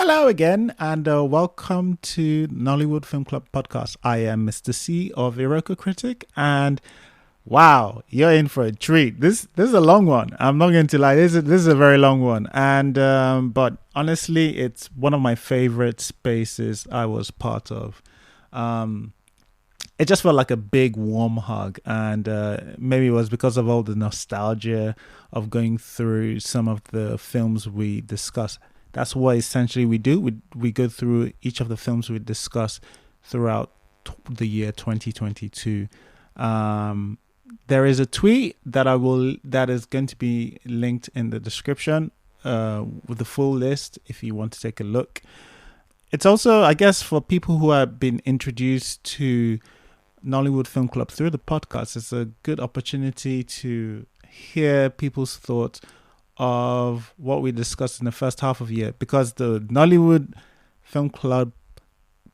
Hello again, and welcome to Nollywood Film Club podcast. I am Mr. C of Iroko Critic, and wow, you're in for a treat. This is a long one. I'm not going to lie. This is a very long one, and but honestly, it's one of my favorite spaces I was part of. It just felt like a big warm hug, and maybe it was because of all the nostalgia of going through some of the films we discussed. That's what essentially we do. We go through each of the films we discuss throughout the year 2022. There is a tweet that is going to be linked in the description with the full list if you want to take a look. It's also, I guess, for people who have been introduced to Nollywood Film Club through the podcast, it's a good opportunity to hear people's thoughts of what we discussed in the first half of the year, because the Nollywood Film Club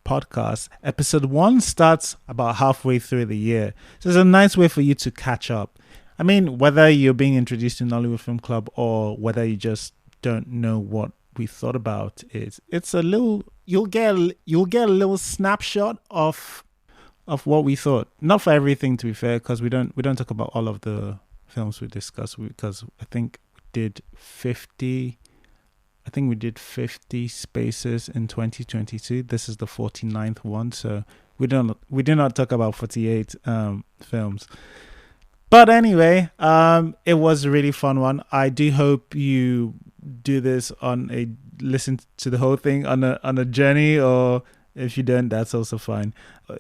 podcast episode 1 starts about halfway through the year, so it's a nice way for you to catch up. I mean, whether you're being introduced to Nollywood Film Club or whether you just don't know what we thought about it, it's a little, you'll get a little snapshot of what we thought. Not for everything, to be fair, because we don't talk about all of the films we discussed, because I think did 50 spaces in 2022. This is the 49th one, so we do not talk about 48 films. But anyway, it was a really fun one. I do hope you do this listen to the whole thing on a journey, or if you don't, that's also fine.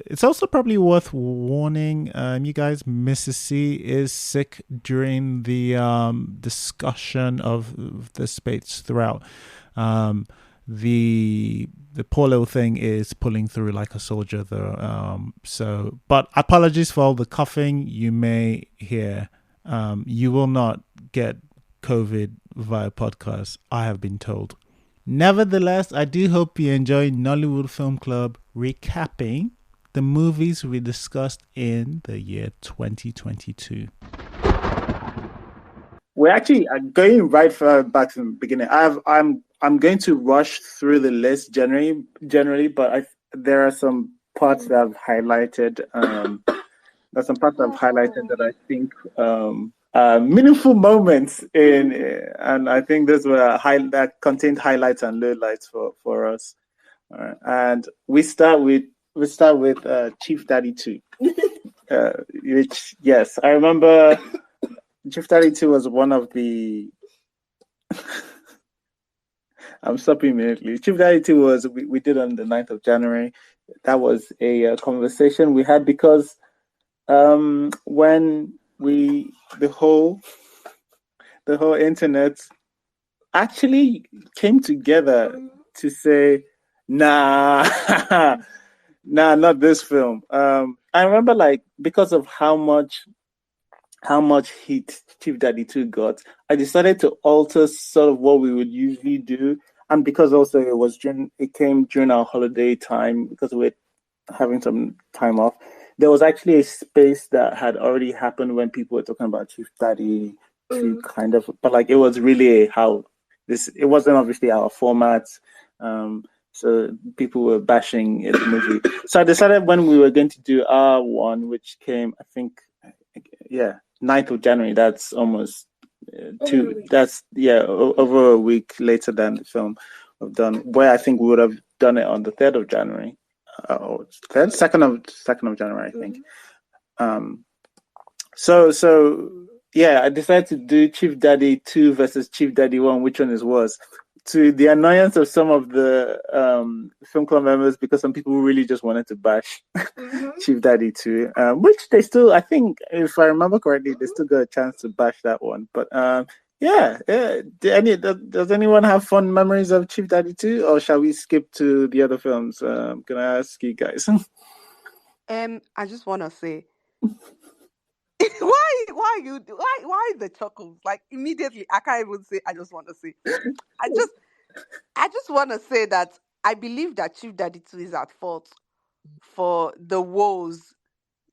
It's also probably worth warning you guys, Mrs. C is sick during the discussion of the space throughout. The poor little thing is pulling through like a soldier though. But apologies for all the coughing you may hear. You will not get COVID via podcast, I have been told. Nevertheless, I do hope you enjoy Nollywood Film Club recapping the movies we discussed in the year 2022. We're actually going right back to the beginning. I'm going to rush through the list generally, but there are some parts that I've highlighted. There's some parts I've highlighted that I think meaningful moments and I think those were that contained highlights and lowlights for us. All right. And we start with Chief Daddy 2, which, yes, I remember. Chief Daddy 2 was one of the. I'm stopping immediately. Chief Daddy 2 was we did on the 9th of January. That was a conversation we had because when the whole internet actually came together to say, nah, not this film. I remember, like, because of how much heat Chief Daddy 2 got, I decided to alter sort of what we would usually do. And because also it came during our holiday time, because we're having some time off, there was actually a space that had already happened when people were talking about Chief Daddy 2 kind of, but like it was really it wasn't obviously our format. So people were bashing the movie. So I decided when we were going to do our one, which came, I think, 9th of January, that's almost over a week later than the film we've done, where I think we would have done it on the 3rd of January. Second of January, I think. I decided to do Chief Daddy 2 versus Chief Daddy 1, which one is worse, to the annoyance of some of the film club members, because some people really just wanted to bash Chief Daddy 2, which they still, I think, if I remember correctly, they still got a chance to bash that one. But does anyone have fond memories of Chief Daddy 2, or shall we skip to the other films? Can I ask you guys? I just want to say, why the chuckles? Like, immediately, I can't even say. I just want to say, I just want to say that I believe that Chief Daddy 2 is at fault for the woes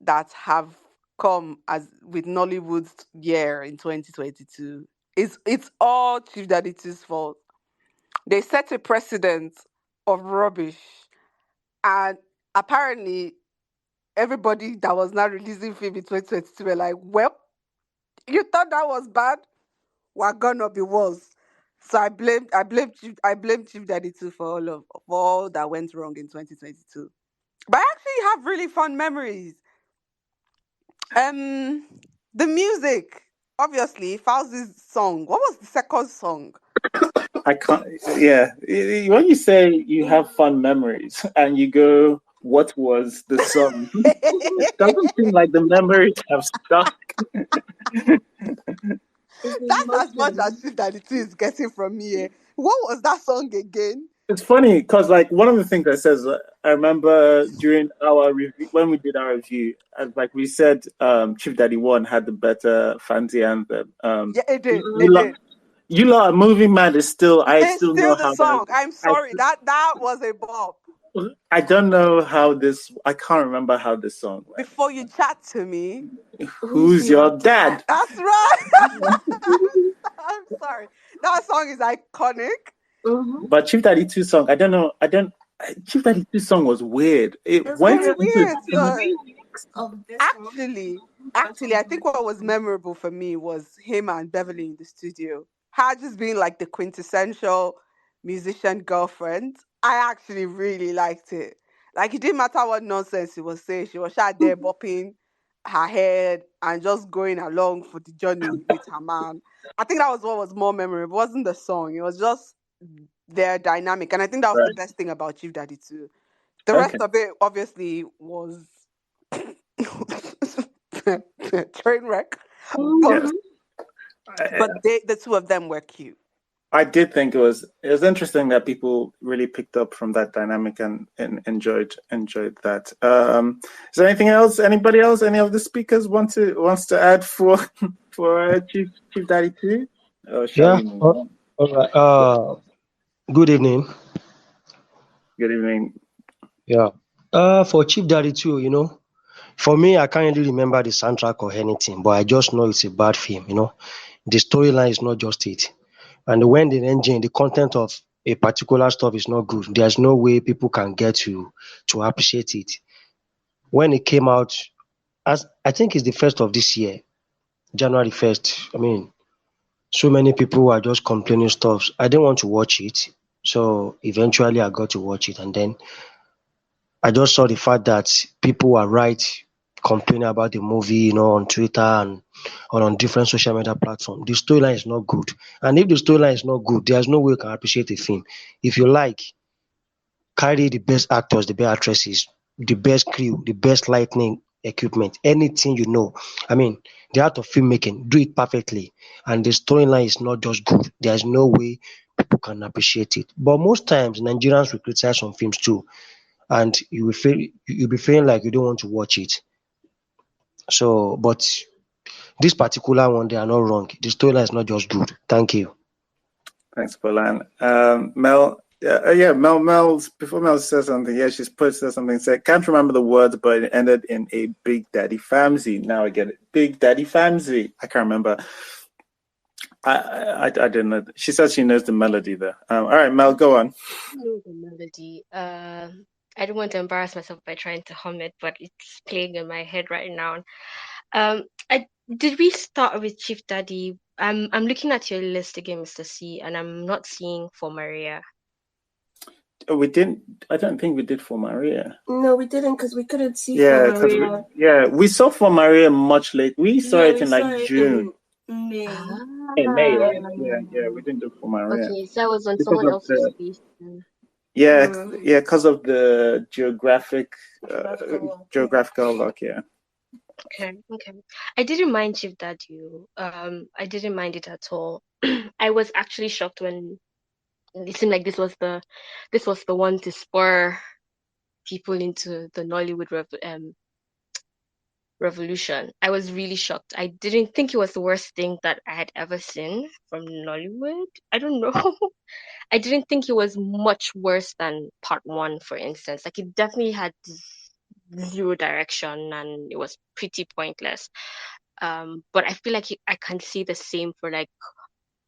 that have come as with Nollywood's year in 2022. It's all Chief Daddy 2's fault. They set a precedent of rubbish, and apparently everybody that was not releasing film in 2022 were like, well, you thought that was bad? We're gonna be worse. So I blamed Chief Daddy too for all that went wrong in 2022. But I actually have really fun memories. Um, the music, obviously, Fauzi's song. What was the second song? I can't. Yeah, when you say you have fun memories and you go, "What was the song?" It doesn't seem like the memories have stuck. That's as much as Chief Daddy 2 is getting from me. Eh. What was that song again? It's funny because, like, one of the things I says, I remember during our review when we did our review, like we said, Chief Daddy One had the better fancy anthem. Yeah, it did. You It lot, did. you lot, moving man is still. I It's still know still the how that. song. I'm sorry. That was a bop. I don't know how this. I can't remember how this song went. Before you chat to me. Who's your dad? That's right. I'm sorry. That song is iconic. But Chief Daddy 2 song, I don't know. Chief Daddy 2 song was weird. It went Very weird. into Actually, I think what was memorable for me was him and Beverly in the studio. Her just being like the quintessential musician girlfriend. I actually really liked it. Like, it didn't matter what nonsense she was saying. She was out there bopping her head and just going along for the journey with her man. I think that was what was more memorable. It wasn't the song. It was just their dynamic. And I think that was the right. best thing about Chief Daddy too. The Okay. rest of it obviously was train wreck. But, Yes. but the two of them were cute. I did think it was interesting that people really picked up from that dynamic and enjoyed that. Is there anything else? Anybody else? Any of the speakers wants to add for Chief Daddy 2? Or shall Yeah. we move on? All right. Good evening. Good evening. Yeah. For Chief Daddy too, for me, I can't really remember the soundtrack or anything, but I just know it's a bad film. The storyline is not just it, and when the engine, the content of a particular stuff is not good, there's no way people can get to appreciate it. When it came out, as I think it's the first of this year, January 1st. I mean, so many people were just complaining stuff. I didn't want to watch it, so eventually I got to watch it, and then I just saw the fact that people were complaining about the movie, on Twitter and on different social media platforms. The storyline is not good. And if the storyline is not good, there's no way you can appreciate a film. If you like, carry the best actors, the best actresses, the best crew, the best lighting equipment, anything you know. I mean, the art of filmmaking, do it perfectly. And the storyline is not just good. There's no way people can appreciate it. But most times, Nigerians will criticize some films too, and you'll be feeling like you don't want to watch it. So, but this particular one, they are not wrong. The storyline is not just good. Thank you. Thanks, Polan. Mel, Mel. Before Mel says something, she's said something. Said can't remember the words, but it ended in a Big Daddy Famzy. Now I get it. Big Daddy Famzy. I can't remember. I didn't know. She says she knows the melody there. All right, Mel, go on. I know the melody. I don't want to embarrass myself by trying to hum it, but it's playing in my head right now. Did we start with Chief Daddy? I'm looking at your list again, Mr. C, and I'm not seeing For Maria. We didn't. I don't think we did For Maria. No, we didn't because we couldn't see For Maria. We saw For Maria much late. We saw it in like June. In May. In May, right? Yeah. We didn't do For Maria. Okay, so that was on someone else's space. Yeah, because of the geographical lock. Yeah. Okay. I didn't mind Chief Daddy. I didn't mind it at all. I was actually shocked when it seemed like this was the one to spur people into the Nollywood revolution. I was really shocked. I didn't think it was the worst thing that I had ever seen from Nollywood. I don't know. I didn't think it was much worse than part one, for instance. Like, it definitely had zero direction and it was pretty pointless. But I feel like I can see the same for like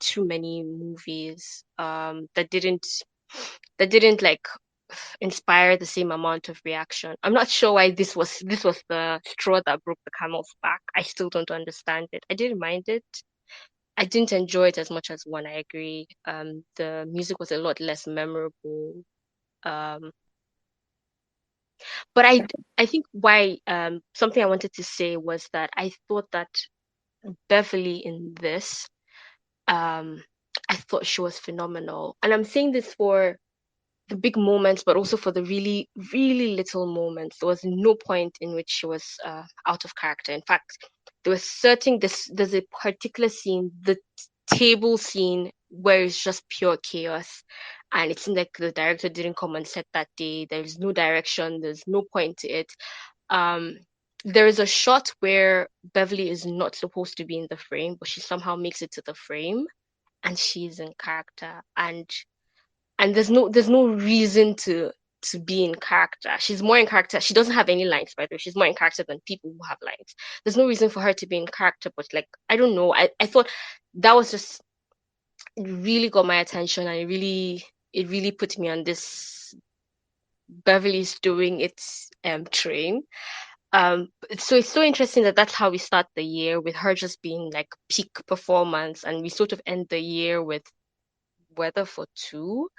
too many movies that didn't like inspire the same amount of reaction. I'm not sure why this was the straw that broke the camel's back. I still don't understand it. I didn't mind it. I didn't enjoy it as much as one. I agree. The music was a lot less memorable. But I think why something I wanted to say was that I thought that Beverly in this, I thought she was phenomenal. And I'm saying this for the big moments, but also for the really, really little moments. There was no point in which she was out of character. In fact, there was there's a particular scene, the table scene, where it's just pure chaos. And it seemed like the director didn't come on set that day. There's no direction. There's no point to it. There is a shot where Beverly is not supposed to be in the frame, but she somehow makes it to the frame, and she's in character. And there's no reason to be in character. She's more in character. She doesn't have any lines, by the way. She's more in character than people who have lines. There's no reason for her to be in character, but like, I don't know. I thought that was just, it really got my attention, and it really put me on this Beverly's doing its train. So it's so interesting that that's how we start the year, with her just being like peak performance, and we sort of end the year with Weather for Two.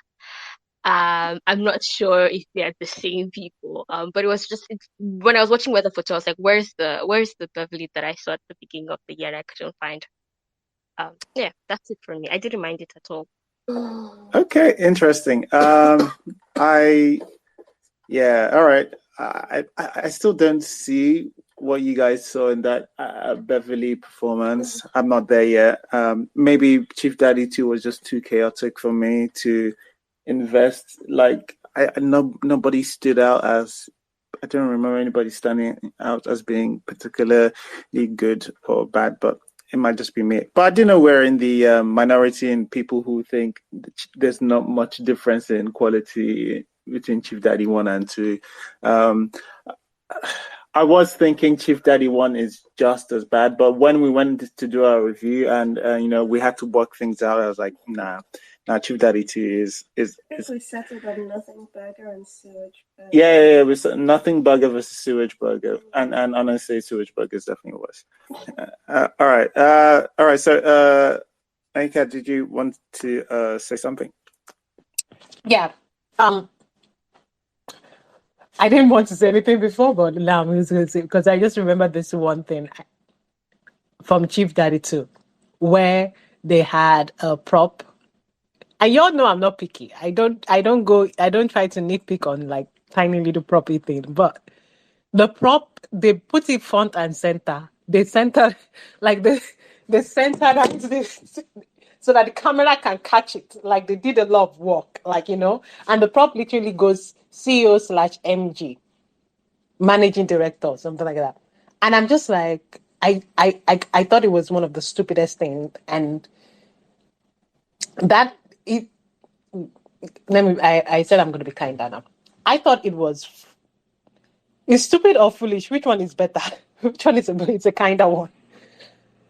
I'm not sure if they're the same people. But it was just when I was watching Weather for Two, I was like, where's the Beverly that I saw at the beginning of the year? I couldn't find. Yeah, that's it for me. I didn't mind it at all. Okay, interesting. All right. I still don't see what you guys saw in that Beverly performance. I'm not there yet. Maybe Chief Daddy 2 was just too chaotic for me to invest. Like, nobody stood out as, I don't remember anybody standing out as being particularly good or bad, but it might just be me. But I do know we're in the minority in people who think there's not much difference in quality between Chief Daddy 1 and 2. I was thinking Chief Daddy 1 is just as bad, but when we went to do our review and we had to work things out, I was like, nah, Chief Daddy 2 is we settled on Nothing Burger and Sewage Burger. Yeah, it was Nothing Burger versus Sewage Burger, and honestly, Sewage Burger is definitely worse. All right. So, Anika, did you want to say something? Yeah. I didn't want to say anything before, but now I'm just going to say, because I just remember this one thing from Chief Daddy 2, where they had a prop. And y'all know I'm not picky. I don't try to nitpick on like tiny little proppy thing. But the prop, they put it front and center. They center like they center that so that the camera can catch it. Like they did a lot of work, and the prop literally goes CEO/MG, managing director, or something like that. And I'm just like, I thought it was one of the stupidest things, and that it. I said I'm going to be kinder now. I thought it's stupid or foolish. Which one is better? Which one is it's a kinder one?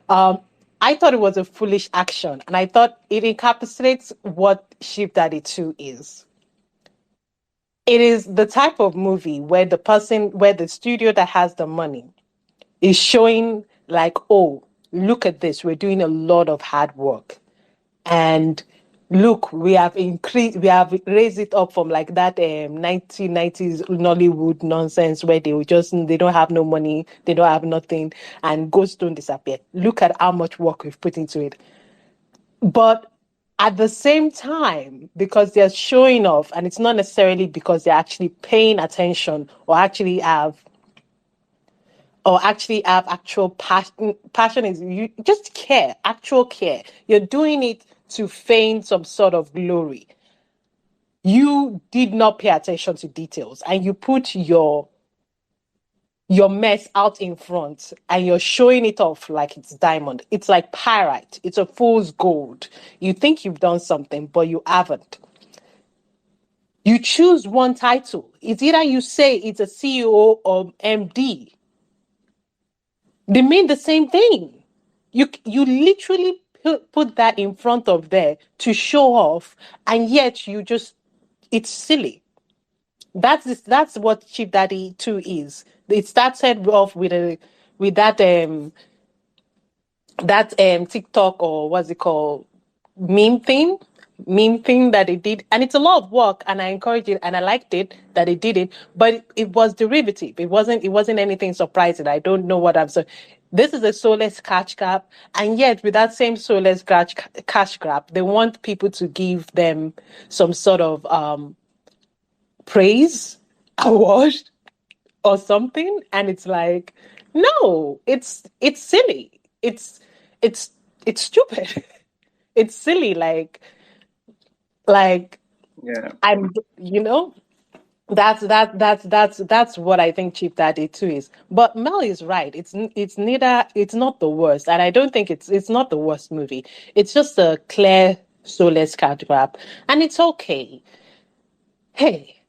I thought it was a foolish action, and I thought it encapsulates what Chief Daddy 2 is. It is the type of movie where the studio that has the money is showing like, oh, look at this. We're doing a lot of hard work. And look, we have raised it up from like that 1990s Nollywood nonsense where they don't have no money, they don't have nothing, and ghosts don't disappear. Look at how much work we've put into it. But at the same time, because they're showing off, and it's not necessarily because they're actually paying attention or actually have actual passion. Passion is you just care, actual care. You're doing it to feign some sort of glory. You did not pay attention to details, and you put your mess out in front, and you're showing it off like it's diamond. It's like pyrite. It's a fool's gold. You think you've done something, but you haven't. You choose one title. It's either you say it's a CEO or MD. They mean the same thing. You literally put that in front of there to show off, and yet it's silly. That's what Chief Daddy 2 is. It started off with that TikTok, or what's it called, meme thing that they did, and it's a lot of work, and I encourage it, and I liked it that they did it, but it was derivative. It wasn't anything surprising. I don't know what I'm saying. This is a soulless cash grab, and yet with that same soulless cash grab, they want people to give them some sort of praise award or something, and it's like, no, it's silly. It's stupid. It's silly. Like Yeah. I'm, that's what I think Chief Daddy 2 is. But Mel is right. It's not the worst, and I don't think it's not the worst movie. It's just a clear soulless card grab, and it's okay. Hey,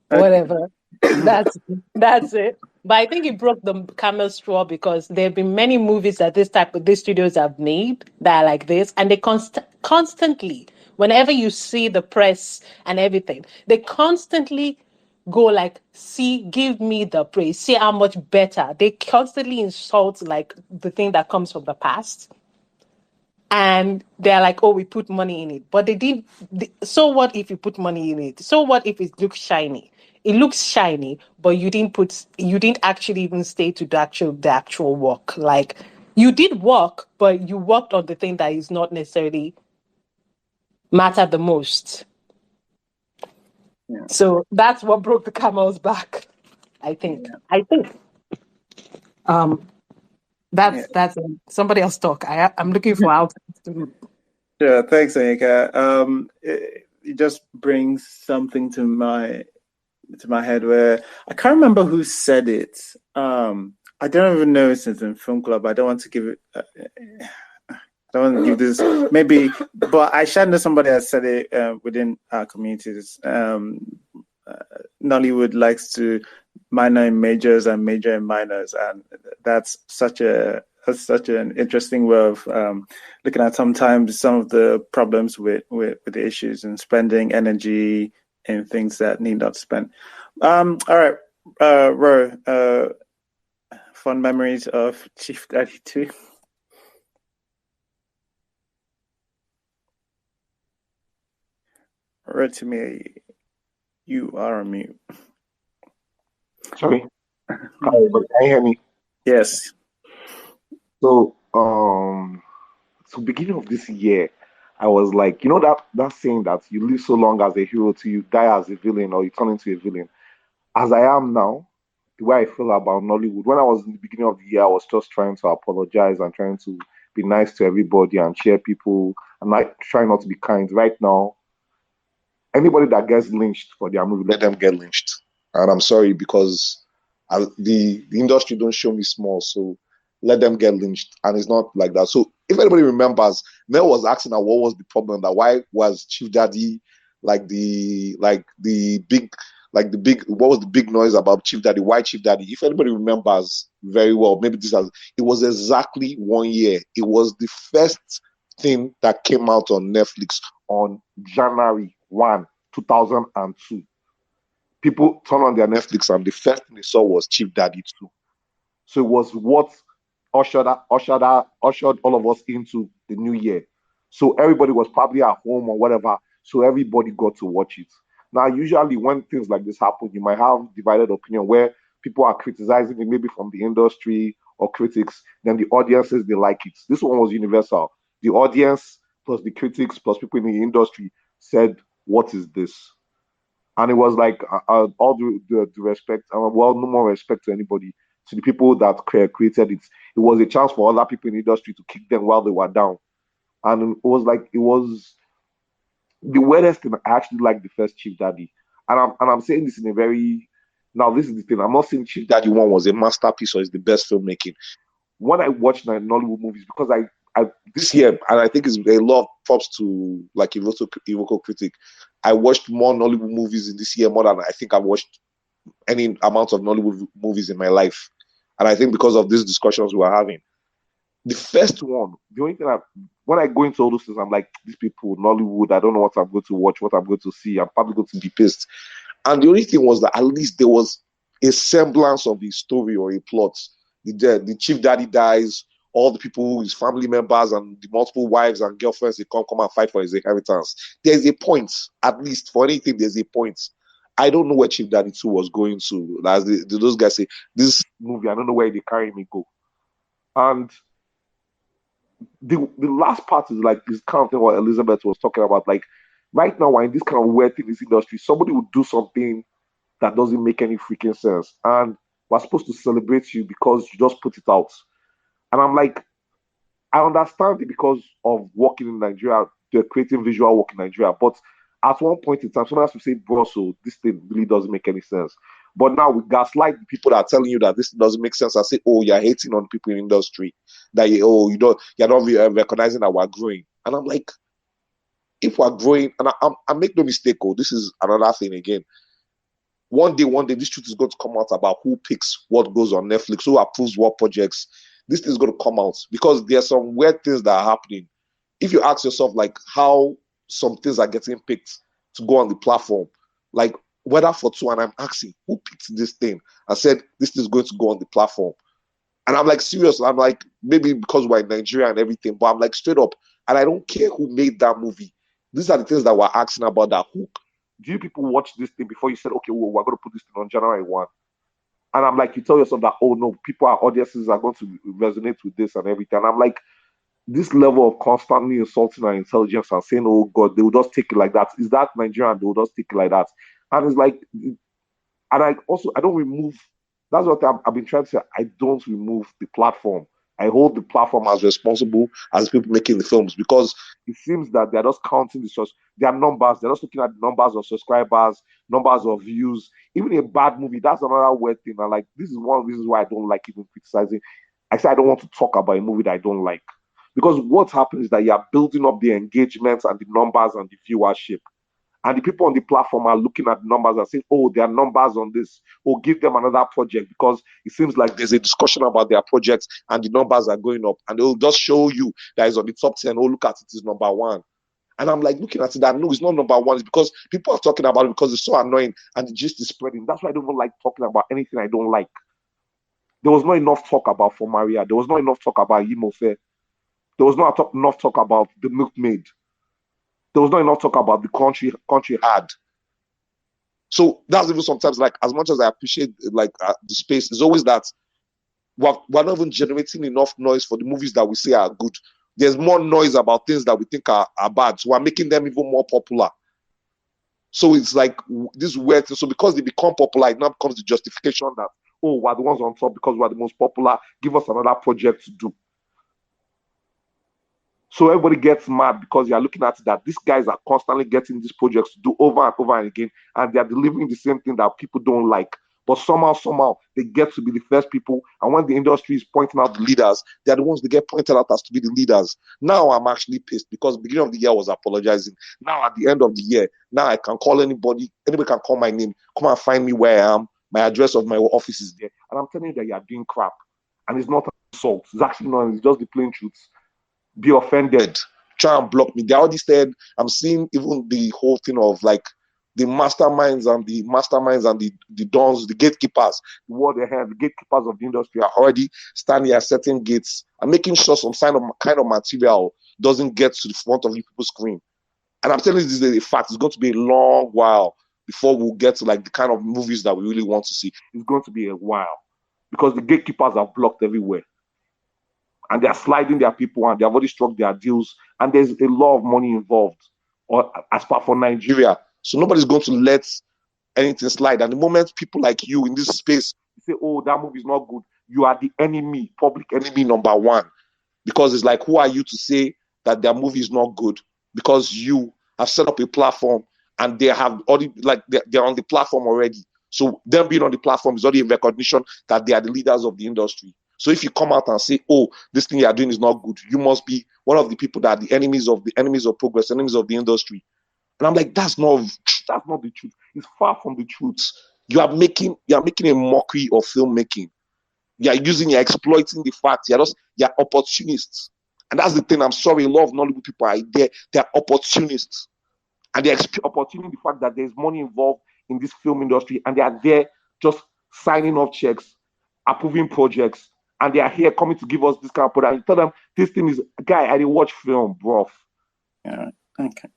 whatever. That's it. But I think it broke the camel's straw, because there have been many movies that these studios have made that are like this, and they constantly, whenever you see the press and everything, they constantly go like, see, give me the praise, see how much better. They constantly insult like the thing that comes from the past. And they're like, oh, we put money in it. But they didn't. So what if you put money in it? So what if it looks shiny? It looks shiny, but you didn't actually even stay to the actual work. Like, you did work, but you worked on the thing that is not necessarily matter the most. Yeah. So that's what broke the camel's back, I think. Yeah. I think. That's somebody else talk. I'm looking for out. Yeah, thanks, Anika. It just brings something to my head where I can't remember who said it. I don't even know since in film club. I don't want to give it. I don't want to give this maybe, but I should know somebody has said it within our communities. Nollywood likes to minor in majors and major in minors, and that's such an interesting way of looking at sometimes some of the problems with the issues and spending energy in things that need not spend. All right, Ro, fond memories of Chief Daddy 2. Ro, to me, you are on mute. Sorry. Hi, but can you hear me? Yes. So, beginning of this year, I was like, that saying that you live so long as a hero till you die as a villain or you turn into a villain. As I am now, the way I feel about Nollywood, when I was in the beginning of the year, I was just trying to apologize and trying to be nice to everybody and cheer people and like try not to be kind. Right now, anybody that gets lynched for their movie, let them get lynched. And I'm sorry because the industry don't show me small, so let them get lynched. And it's not like that. So if anybody remembers, Mel was asking her what was the problem, that why was Chief Daddy the big what was the big noise about Chief Daddy? Why Chief Daddy? If anybody remembers very well, maybe it was exactly 1 year. It was the first thing that came out on Netflix on January 1, 2002. People turned on their Netflix and the first thing they saw was Chief Daddy 2. So it was what ushered all of us into the new year. So everybody was probably at home or whatever. So everybody got to watch it. Now, usually when things like this happen, you might have divided opinion where people are criticizing it, maybe from the industry or critics. Then the audience says they like it. This one was universal. The audience plus the critics plus people in the industry said, "What is this?" And it was like all the respect, well, no more respect to anybody, to the people that created it. It was a chance for other people in the industry to kick them while they were down. And it was the weirdest thing. I actually like the first Chief Daddy. And I'm saying this in a very, now this is the thing. I'm not saying Chief Daddy 1 was a masterpiece or is the best filmmaking. When I watch Nollywood movies, because I this year, and I think it's a lot of props to like Iroko Critic, I watched more Nollywood movies in this year more than I think I've watched any amount of Nollywood movies in my life. And I think because of these discussions we are having. The first one, the only thing when I go into all those things, I'm like, these people, Nollywood, I don't know what I'm going to watch, what I'm going to see. I'm probably going to be pissed. And the only thing was that at least there was a semblance of a story or a plot. The chief daddy dies, all the people, his family members, and the multiple wives and girlfriends, they come and fight for his inheritance. There's a point, at least for anything, there's a point. I don't know where Chief Daddy 2 was going to. As those guys say, this movie, I don't know where they carry me go. And the last part is like this kind of thing what Elizabeth was talking about. Like right now, we're in this kind of weird thing in this industry. Somebody would do something that doesn't make any freaking sense, and we're supposed to celebrate you because you just put it out. And I'm like, I understand it because of working in Nigeria, the creating visual work in Nigeria. But at one point in time, someone has to say, bro, so this thing really doesn't make any sense. But now we gaslight the people that are telling you that this doesn't make sense. I say, oh, you're hating on people in the industry. That you're not recognizing that we're growing. And I'm like, if we're growing, and I make no mistake, this is another thing again. One day, this truth is going to come out about who picks what goes on Netflix, who approves what projects. This thing is going to come out because there's some weird things that are happening. If you ask yourself, like, how some things are getting picked to go on the platform, like Weather for Two, and I'm asking, who picked this thing? I said, this is going to go on the platform. And I'm like, serious. I'm like, maybe because we're in Nigeria and everything, but I'm like, straight up. And I don't care who made that movie. These are the things that we're asking about that hook. Do you people watch this thing before you said, okay, well, we're going to put this thing on January 1? And I'm like, you tell yourself that, oh no, audiences are going to resonate with this and everything. And I'm like, this level of constantly insulting our intelligence and saying, oh God, they will just take it like that. Is that Nigerian? They will just take it like that. And it's like, and I don't remove, that's what I've been trying to say. I don't remove the platform. I hold the platform as responsible as people making the films because it seems that they're just counting their numbers. They're just looking at the numbers of subscribers, numbers of views. Even a bad movie, that's another weird thing. And like, this is one of the reasons why I don't like even criticizing. I say I don't want to talk about a movie that I don't like. Because what happens is that you're building up the engagement and the numbers and the viewership. And the people on the platform are looking at the numbers and saying, oh, there are numbers on this. Or give them another project because it seems like there's a discussion about their projects and the numbers are going up. And they'll just show you that it's on the top 10. Oh, look at it, it's number 1. And I'm like looking at it that no, it's not number 1. It's because people are talking about it because it's so annoying and the gist is spreading. That's why I don't even like talking about anything I don't like. There was not enough talk about For Maria. There was not enough talk about Eyimofe. There was not enough talk about The Milkmaid. There was not enough talk about the country had. So that's even sometimes like as much as I appreciate like the space, it's always that we're not even generating enough noise for the movies that we say are good. There's more noise about things that we think are bad. So we're making them even more popular. So it's like this weird thing. So because they become popular, it now becomes the justification that, oh, we're the ones on top because we're the most popular. Give us another project to do. So everybody gets mad because you're looking at it that these guys are constantly getting these projects to do over and over and again, and they're delivering the same thing that people don't like. But somehow, they get to be the first people. And when the industry is pointing out the leaders, they're the ones that get pointed out as to be the leaders. Now I'm actually pissed because beginning of the year I was apologizing. Now at the end of the year, now I can call anybody can call my name, come and find me where I am. My address of my office is there. And I'm telling you that you're doing crap. And it's not an insult. It's actually not, it's just the plain truth. Be offended, try and block me. They already said, I'm seeing even the whole thing of like the masterminds and the dons, the gatekeepers, what they have, the gatekeepers of the industry are already standing at certain gates and making sure some kind of material doesn't get to the front of people's screen. And I'm telling you, this is a fact. It's going to be a long while before we'll get to like the kind of movies that we really want to see. It's going to be a while because the gatekeepers are blocked everywhere. And they're sliding their people and they've already struck their deals. And there's a lot of money involved, or as part for Nigeria. So nobody's going to let anything slide. And the moment people like you in this space say, oh, that movie is not good, you are the enemy, public enemy number 1. Because it's like, who are you to say that their movie is not good? Because you have set up a platform and they have already, like, they're on the platform already. So them being on the platform is already a recognition that they are the leaders of the industry. So if you come out and say, oh, this thing you are doing is not good, you must be one of the people that are the enemies of progress, enemies of the industry. And I'm like, that's not the truth. It's far from the truth. You are making a mockery of filmmaking. You're exploiting the fact. You're just They are opportunists. And that's the thing. I'm sorry, a lot of Nollywood people are there. They're opportunists. And they're opportuning the fact that there's money involved in this film industry. And they are there just signing off checks, approving projects. And they are here coming to give us this kind of product. And tell them, this thing is, guy, I didn't watch film, bro. Yeah, okay.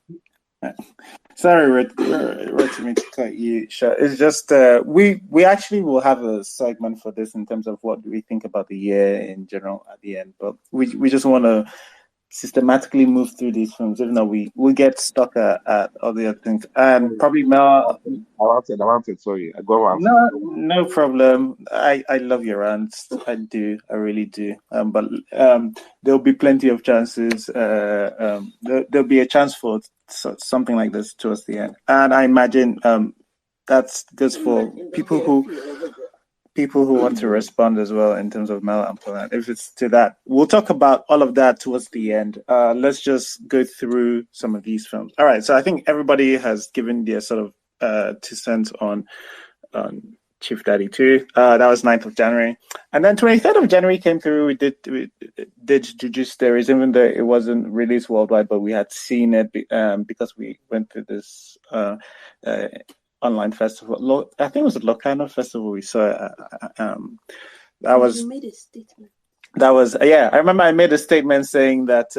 Sorry, Rotimi, to cut you short. It's just we actually will have a segment for this in terms of what we think about the year in general at the end, but we just want to systematically move through these films, even though we get stuck at all the other things. And probably Mel. I wanted. Sorry, I got one. No problem. I love your rants. I do. I really do. But there'll be plenty of chances. There'll be a chance for something like this towards the end. And I imagine that's goes for people who want to respond as well in terms of Mel and Poland. If it's to that, we'll talk about all of that towards the end. Let's just go through some of these films. All right. So I think everybody has given their sort of 2 cents on Chief Daddy 2. That was 9th of January. And then 23rd of January came through. We did Juju Stories, even though it wasn't released worldwide, but we had seen it because we went to this online festival. I think it was a Locarno festival we saw. That was... You made a statement. That was... Yeah, I remember I made a statement saying that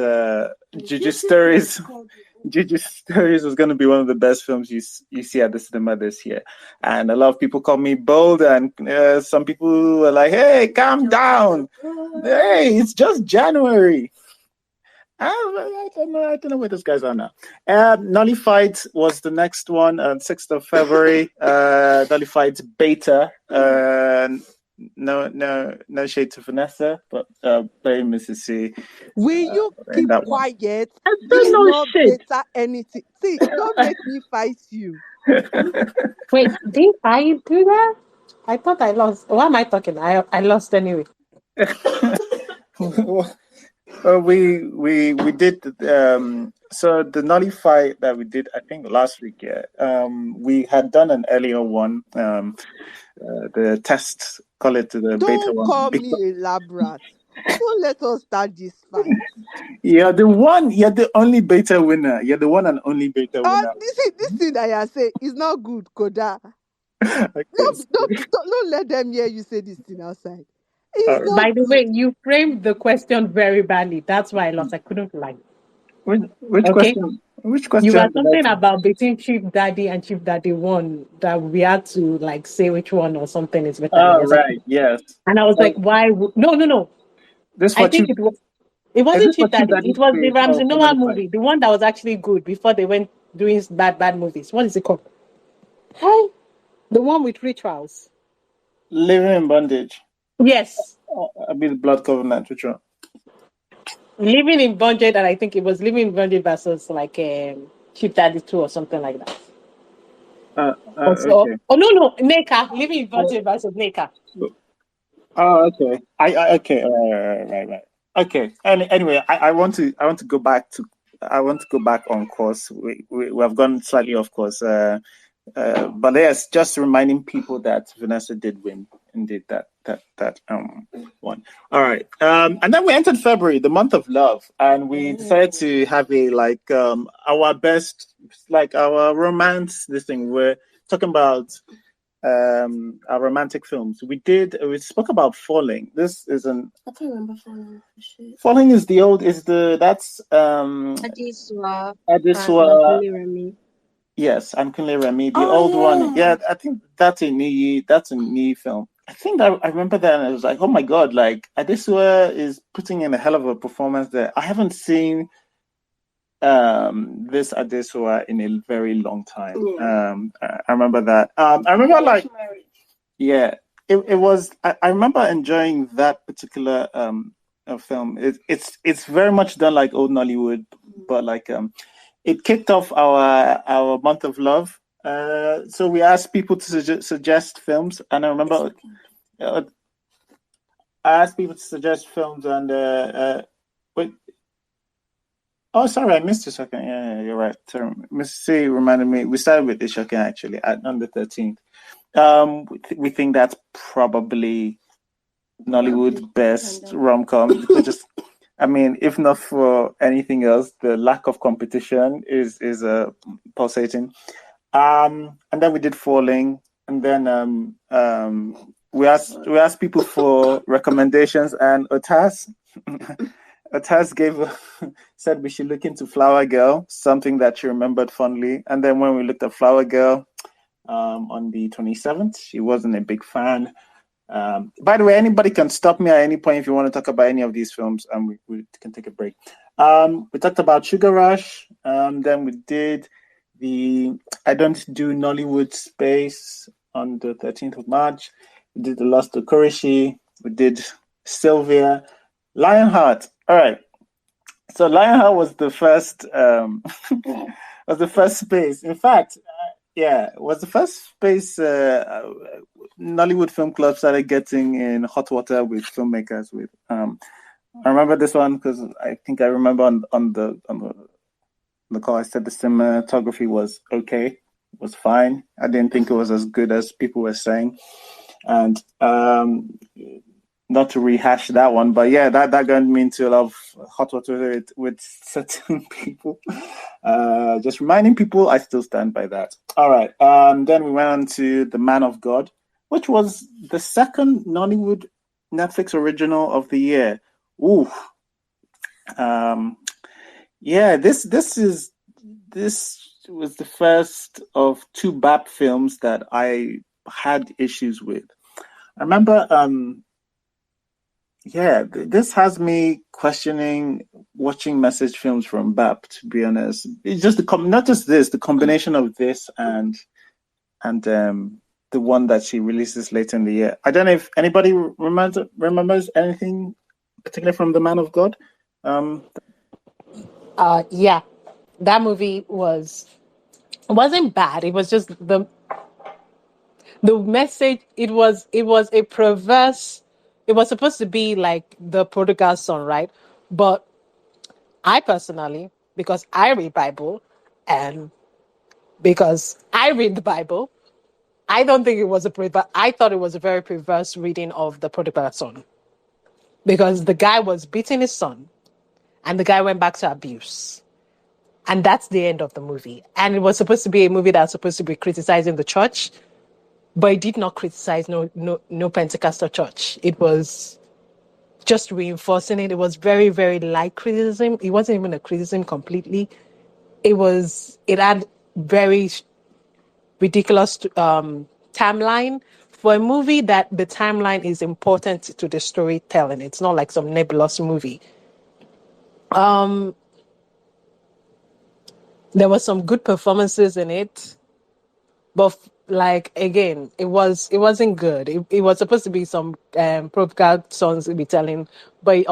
Juju Stories... Juju Stories was going to be one of the best films you see at the cinema this year. And a lot of people called me bold, and some people were like, hey, calm down. Hey, it's just January. I don't know where those guys are now. NollyFight was the next one on 6th of February. NollyFight beta. No shade to Vanessa, but playing Mrs. C. Will you keep quiet? I This don't is know not shit. better anything. See, don't make me fight you. Wait, did I do that? I thought I lost. Why am I talking? I lost anyway. We did so the NollyFight that we did, I think last week. Yeah, we had done an earlier one. The test, call it the beta one. Don't call me elaborate. Don't let us start this fight. You're the only beta winner. You're the one and only beta winner. This thing that I say is not good, Koda. Okay. Don't let them hear you say this thing outside. By the way, you framed the question very badly. That's why I lost. I couldn't lie. Which question? Which question? You were something about between Chief Daddy and Chief Daddy 1 that we had to like say which one or something is better. Oh, right. Yes. And I was like, why? No. I think it wasn't Chief Daddy. It was the Ramsey Noah movie, the one that was actually good before they went doing bad movies. What is it called? Hey, the one with rituals. Living in Bondage. Yes. I mean, the Blood Covenant. Which one? Living in Bondage, and I think it was Living in Bondage versus like Chief Daddy 2 or something like that. Okay. Oh no, Neka. Living in Bondage versus Neka. Oh, okay. Okay. Right. Okay. Anyway, I want to go back on course. We have gone slightly off course. But yes, just reminding people that Vanessa did win. Indeed, that one. All right. And then we entered February, the month of love, and we decided to have our best, like our romance. This thing we're talking about. Our romantic films. We spoke about Falling. This is I can't remember Falling. Falling is that's Adesua. Yes, and Kunle Remy, the old one. Yeah, I think that's a new film. I think I remember that, and I was like, oh my god, like Adesua is putting in a hell of a performance there. I haven't seen this Adesua in a very long time. I remember that. I remember it was. I remember enjoying that particular film. It's very much done like old Nollywood, but like it kicked off our month of love. So we asked people to suggest films, and I remember I asked people to suggest films, and wait. Oh, sorry, I missed a second. Yeah, you're right. So, Miss C reminded me. We started with Isoken actually on the 13th. We think that's probably Nollywood best rom-com. Just, I mean, if not for anything else, the lack of competition is pulsating. And then we did Falling, and then we asked people for recommendations, and Otas said we should look into Flower Girl, something that she remembered fondly. And then when we looked at Flower Girl on the 27th, she wasn't a big fan. By the way, anybody can stop me at any point if you want to talk about any of these films, and we can take a break. We talked about Sugar Rush. Then we did the I Don't Do Nollywood Space on the 13th of March. We did the Lost Okoroshi. We did Sylvia. Lionheart. All right. So Lionheart was the first space. In fact, it was the first space Nollywood Film Club started getting in hot water with filmmakers. With I remember this one because I think I remember on the call I said the cinematography was okay, was fine. I didn't think it was as good as people were saying, and not to rehash that one, but yeah, that got me into a lot of hot water with certain people. Just reminding people, I still stand by that. All right. Then we went on to The Man of God, which was the second Nollywood Netflix original of the year. Ooh. Yeah, this was the first of two BAP films that I had issues with. I remember this has me questioning watching message films from BAP, to be honest. It's just not just this, the combination of this and the one that she releases later in the year. I don't know if anybody remembers anything particular from The Man of God. Yeah, that movie wasn't bad. It was just the message. It was a perverse. It was supposed to be like the prodigal son, right? But I personally, because I read Bible, and because I read the Bible, I don't think it was I thought it was a very perverse reading of the prodigal son, because the guy was beating his son, and the guy went back to abuse. And that's the end of the movie. And it was supposed to be a movie that was supposed to be criticizing the church, but it did not criticize no Pentecostal church. It was just reinforcing it. It was very, very light criticism. It wasn't even a criticism completely. It had very ridiculous timeline for a movie that the timeline is important to the storytelling. It's not like some nebulous movie. There were some good performances in it, but like again, it wasn't good. It was supposed to be some prodigal songs to be telling, but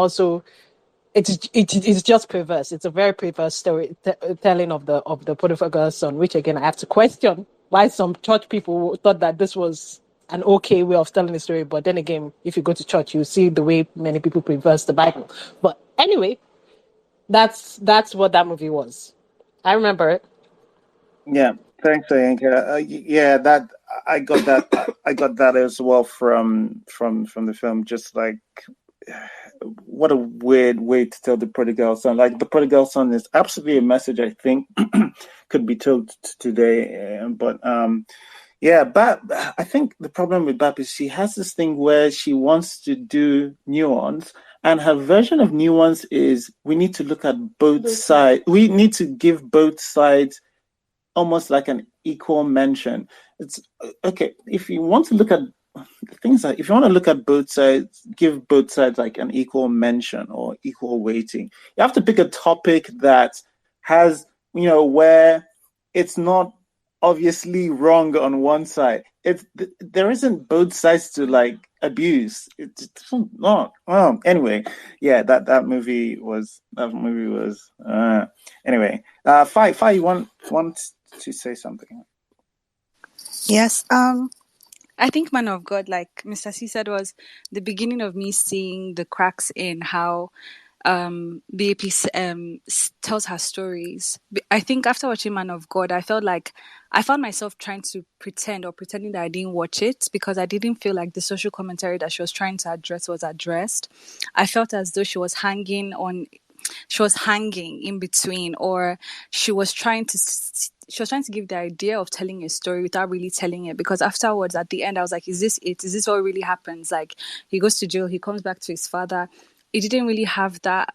it's just perverse. It's a very perverse story telling of the prodigal son, which again I have to question why some church people thought that this was an okay way of telling the story. But then again, if you go to church, you see the way many people perverse the Bible. But anyway, that's what that movie was. I remember it. Yeah, thanks, Ayanka. Yeah, that I got that. I got that as well from the film. Just like, what a weird way to tell the prodigal son. Like, the prodigal son is absolutely a message I think could be told today. But Bap. I think the problem with Bap is she has this thing where she wants to do nuance, and her version of nuance is we need to look at both sides. We need to give both sides almost like an equal mention. It's okay if you want to look at things like, if you want to look at both sides, give both sides like an equal mention or equal weighting. You have to pick a topic that has, where it's not obviously wrong on one side. There isn't both sides to like abuse. It's not. Well, anyway, yeah, that movie was anyway. Fi, you want to say something? Yes. I think Man of God, like Mr. C said, was the beginning of me seeing the cracks in how BAP tells her stories. I think after watching Man of God, I felt like I found myself trying to pretending that I didn't watch it because I didn't feel like the social commentary that she was trying to address was addressed. I felt as though she was hanging in between, or she was trying to give the idea of telling a story without really telling it, because afterwards at the end I was like, is this it? Is this what really happens? Like, he goes to jail, he comes back to his father. It didn't really have that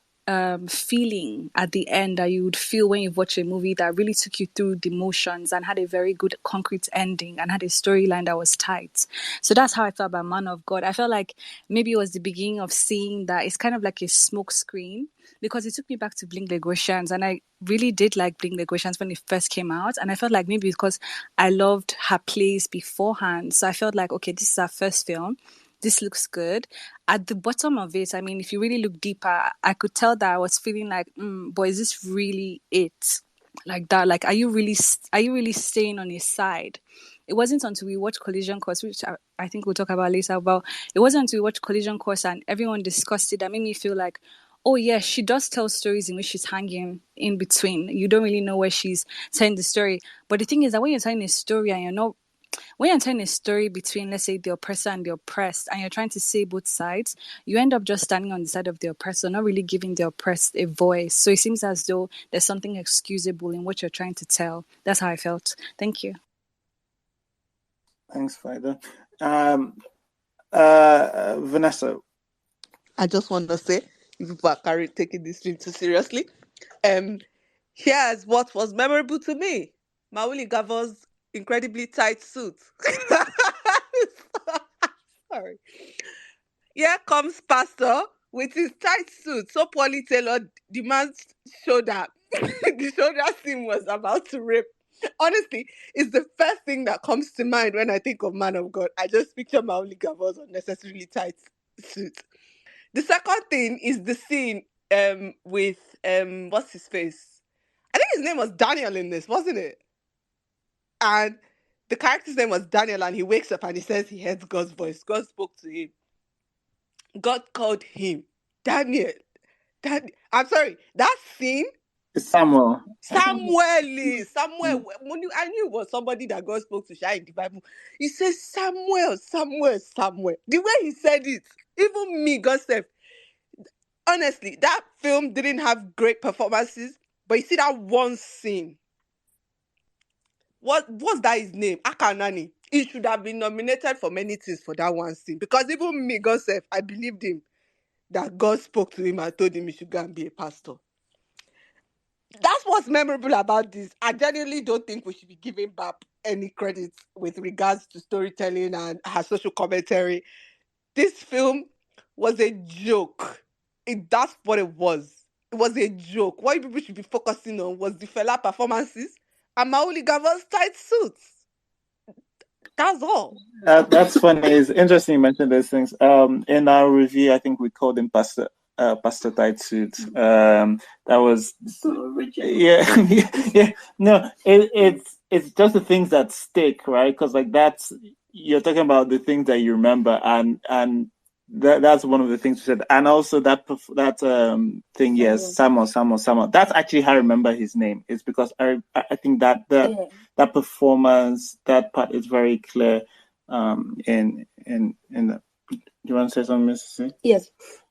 feeling at the end that you would feel when you've watched a movie that really took you through the motions and had a very good concrete ending and had a storyline that was tight. So that's how I felt about Man of God. I felt like maybe it was the beginning of seeing that it's kind of like a smoke screen, because it took me back to Bling Legosians, and I really did like Bling Legosians when it first came out, and I felt like maybe because I loved her plays beforehand, so I felt like, okay, this is her first film. This looks good. At the bottom of it, I mean, if you really look deeper, I could tell that I was feeling like, boy, is this really it? Like that? Like, are you really staying on his side? It wasn't until we watched Collision Course, which I think we'll talk about later, but it wasn't until we watched Collision Course and everyone discussed it that made me feel like, oh yeah, she does tell stories in which she's hanging in between. You don't really know where she's telling the story. But the thing is that when you're telling a story and when you're telling a story between, let's say, the oppressor and the oppressed, and you're trying to say both sides, you end up just standing on the side of the oppressor, not really giving the oppressed a voice. So it seems as though there's something excusable in what you're trying to tell. That's how I felt. Thank you. Thanks, Fida. Vanessa. I just want to say, if people are taking this film too seriously, here's what was memorable to me. Mauli Gavo's incredibly tight suit. Sorry. Here comes Pastor with his tight suit, so poorly tailored, the man's shoulder, the shoulder seam was about to rip. Honestly, it's the first thing that comes to mind when I think of Man of God. I just picture Mauli Gavo's unnecessarily tight suit. The second thing is the scene with what's his face? I think his name was Daniel in this, wasn't it? And the character's name was Daniel, and he wakes up and he says he hears God's voice. God spoke to him. God called him Daniel. I'm sorry, that scene. Samuel. Samuel. I knew it was somebody that God spoke to share in the Bible. He says Samuel. The way he said it, even me, God said, honestly, that film didn't have great performances, but you see that one scene. What's that his name? Akanani. He should have been nominated for many things for that one scene. Because even me, God said, I believed him that God spoke to him and told him he should go and be a pastor. That's what's memorable about this. I genuinely don't think we should be giving back any credit with regards to storytelling and her social commentary. This film was a joke. That's what it was. It was a joke. What people should be focusing on was the fella performances and Mauli Gavo's tight suits. That's all. That's funny. It's interesting you mentioned those things. In our review, I think we called him Pastor Tight Suit. That was So original. yeah. No, it's just the things that stick, right? Because like you're talking about the things that you remember, and that's one of the things we said, and also that thing. Yes, Samuel. That's actually how I remember his name. It's because I think that performance, that part is very clear. In the. Do you want to say something, Mrs. C? Yes.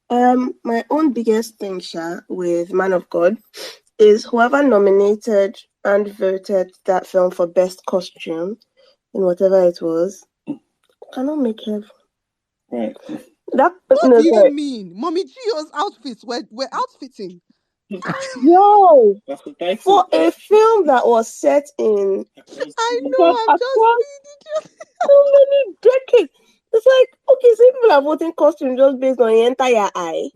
My own biggest thing, with Man of God is whoever nominated and voted that film for best costume in whatever it was cannot make heaven. Right. What do you mean? Mommy Gio's outfits were outfitting. Yo, for a film that was set in I know, I'm just so many decades. It's like, okay, so people are voting costume just based on the entire eye.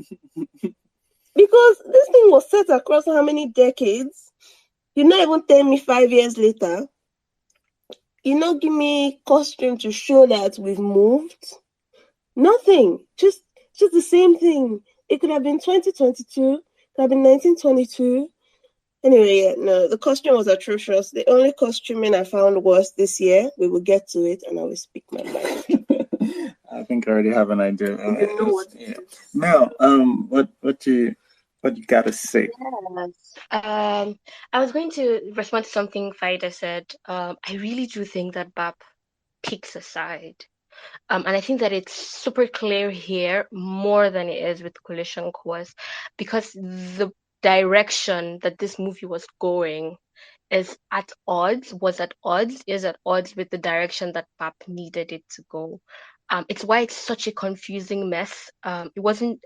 Because this thing was set across how many decades? You not even tell me 5 years later. You not give me costume to show that we've moved. Nothing. Just the same thing. It could have been 2022. It could have been 1922. Anyway, no, the costume was atrocious. The only costuming I found worse this year. We will get to it, and I will speak my mind. I think I already have an idea. You know what? Yeah. Mel, what do you? what you gotta say. Yes. I was going to respond to something Faida said. I really do think that Bap picks a side. And I think that it's super clear here more than it is with Collision Course, because the direction that this movie was going is at odds with the direction that Bap needed it to go. It's why it's such a confusing mess. Doesn't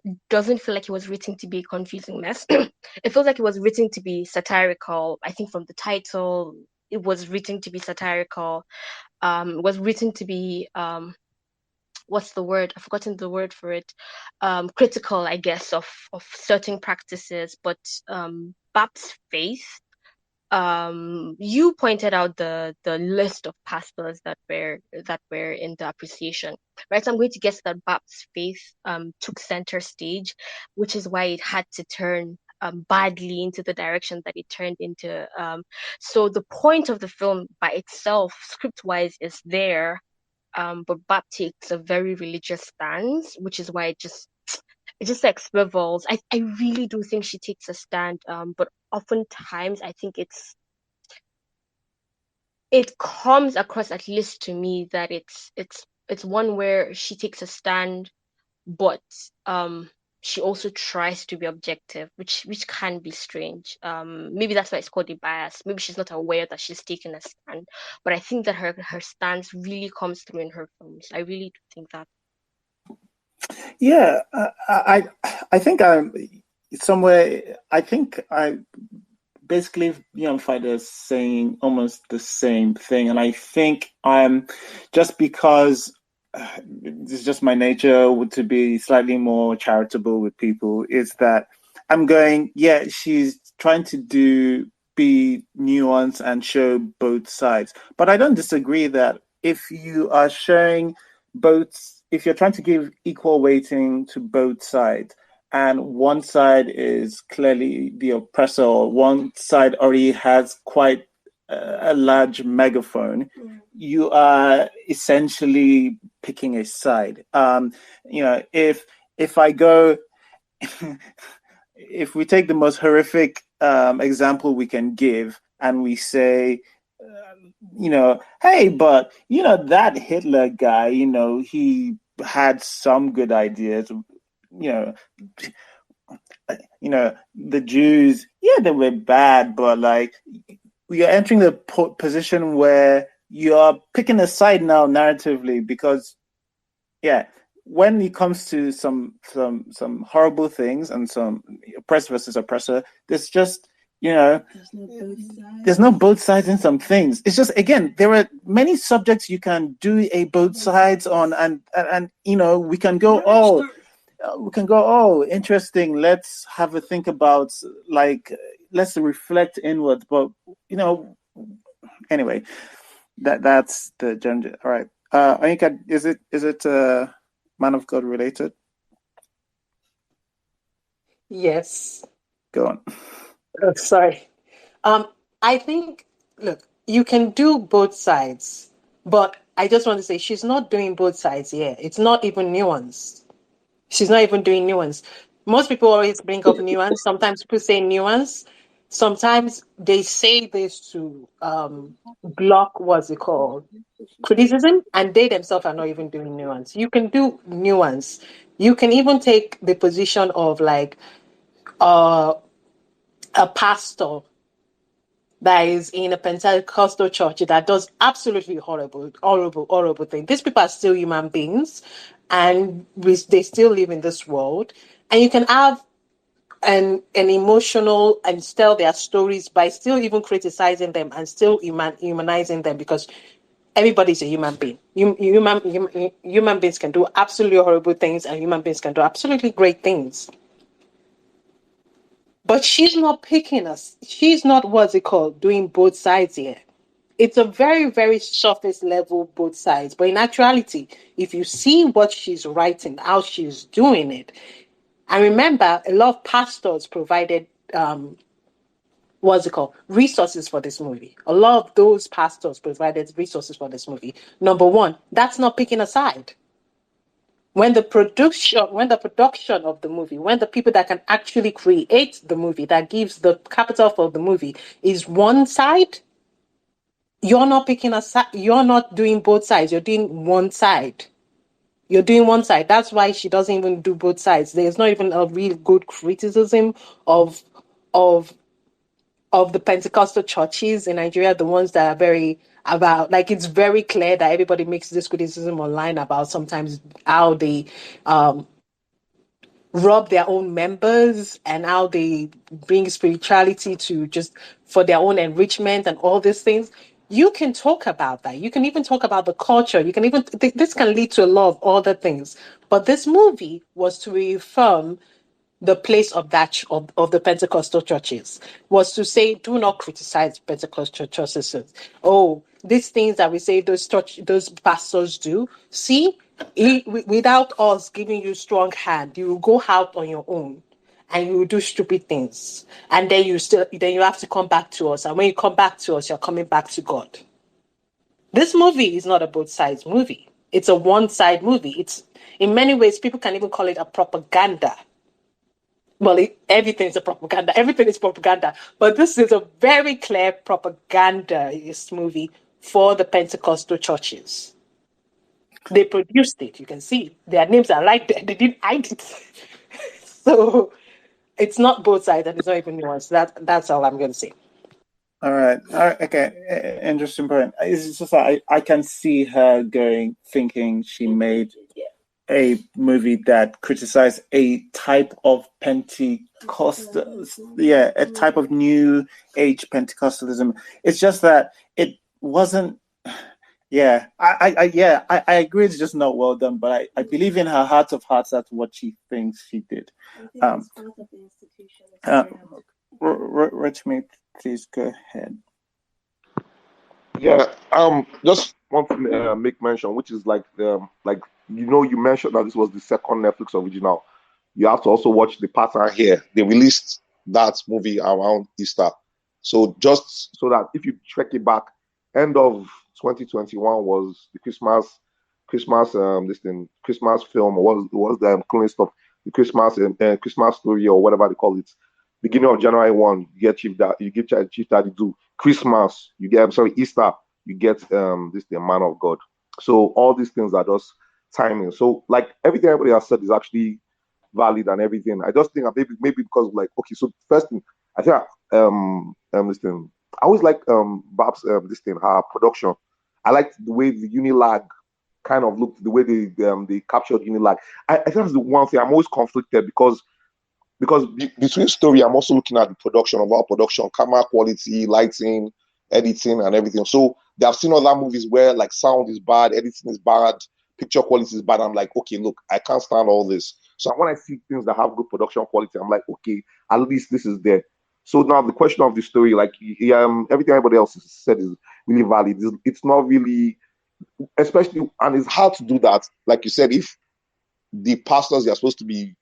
feel like it was written to be a confusing mess. It feels like it was written to be satirical. I think from the title, it was written to be satirical. It was written to be what's the word? I've forgotten the word for it. Critical, I guess, of certain practices. But Bap's faith, you pointed out the list of pastors that were in the appreciation, right? So I'm going to guess that Bap's faith took center stage, which is why it had to turn badly into the direction that it turned into. So the point of the film by itself, script-wise, is there, but Bap takes a very religious stance, which is why it just like swivels. I really do think she takes a stand, but oftentimes I think it comes across, at least to me, that it's one where she takes a stand, but she also tries to be objective, which can be strange. Maybe that's why it's called a bias. Maybe she's not aware that she's taking a stand, but I think that her stance really comes through in her films. I really do think that. Yeah, I think I'm somewhere. I think I basically Fighter is saying almost the same thing, and I think I'm just because it's just my nature to be slightly more charitable with people. Is that I'm going? Yeah, she's trying to be nuanced and show both sides, but I don't disagree that if you are showing both. If you're trying to give equal weighting to both sides, and one side is clearly the oppressor, or one side already has quite a large megaphone, you are essentially picking a side. If I go, if we take the most horrific example we can give, and we say, hey, but that Hitler guy, he had some good ideas. The Jews, yeah, they were bad, but like we are entering the position where you are picking a side now narratively, because when it comes to some horrible things and some oppressed versus oppressor, there's just there's no both sides in some things. It's just, again, there are many subjects you can do a both sides on, and we can go, interesting, let's have a think about, like, let's reflect inward. But anyway, that's the gender. All right, Anika, is it Man of God related? Yes. Go on. Oh, sorry. I think, look, you can do both sides, but I just want to say she's not doing both sides here. It's not even nuanced. She's not even doing nuance. Most people always bring up nuance. Sometimes people say nuance. Sometimes they say this to block, what's it called, criticism, and they themselves are not even doing nuance. You can do nuance. You can even take the position of like a pastor that is in a Pentecostal church that does absolutely horrible things. These people are still human beings, and they still live in this world. And you can have an emotional and tell their stories by still even criticizing them and still humanizing them, because everybody's a human being. Human beings can do absolutely horrible things, and human beings can do absolutely great things. But she's not picking us. She's not, what's it called, doing both sides here. It's a very, very surface level, both sides. But in actuality, if you see what she's writing, how she's doing it, and remember, a lot of pastors provided, resources for this movie. A lot of those pastors provided resources for this movie. Number one, that's not picking a side. when the production of the movie, when the people that can actually create the movie, that gives the capital for the movie, is one side, you're not picking a side. You're not doing both sides. You're doing one side. You're doing one side. That's why she doesn't even do both sides. There's not even a real good criticism of of the Pentecostal churches in Nigeria, the ones that are very about, like, it's very clear that everybody makes this criticism online about sometimes how they rob their own members and how they bring spirituality to just for their own enrichment and all these things. You can talk about that. You can even talk about the culture. You can even, this can lead to a lot of other things. But this movie was to reaffirm the place of that of the Pentecostal churches, was to say, do not criticize Pentecostal churches. Oh, these things that we say those pastors do. See, without us giving you strong hand, you will go out on your own and you will do stupid things, and then you have to come back to us. And when you come back to us, you're coming back to God. This movie is not a both sides movie. It's a one side movie. It's, in many ways, people can even call it a propaganda. Well, everything is a propaganda. Everything is propaganda. But this is a very clear propagandist movie for the Pentecostal churches. They produced it. You can see their names are right there. They didn't hide it. So it's not both sides, and it's not even nuanced. That's all I'm going to say. All right. Okay. Interesting point. It's just that I can see her thinking she made a movie that criticized a type of Pentecostal, a type of new age Pentecostalism. It's just that it wasn't. Yeah, I agree. It's just not well done, but I believe in her heart of hearts that's what she thinks she did. Rich, please go ahead. Yeah, just want to make mention, which is like you mentioned that this was the second Netflix original. You have to also watch the pattern here. They released that movie around Easter, so just so that if you check it back, end of 2021 was the Christmas Christmas film, was the cloning stuff, the Christmas story or whatever they call it. Beginning of January 1, you get Chief Daddy do. Christmas, you get, I'm sorry, Easter, you get the Man of God. So all these things are just timing. So like everything everybody has said is actually valid and everything. I just think that maybe because like, okay, so first thing, I think this thing, I always like Babs her production. I like the way the Unilag kind of looked, the way they captured Unilag. I think that's the one thing I'm always conflicted because between story, I'm also looking at the production of our production, camera quality, lighting, editing, and everything. So I've seen other movies where like sound is bad, editing is bad, picture quality is bad. I'm like, okay, look, I can't stand all this. So when I see things that have good production quality, I'm like, okay, at least this is there. So now the question of the story, like everything everybody else has said is really valid. It's not really, especially, and it's hard to do that. Like you said, if the pastors are supposed to be,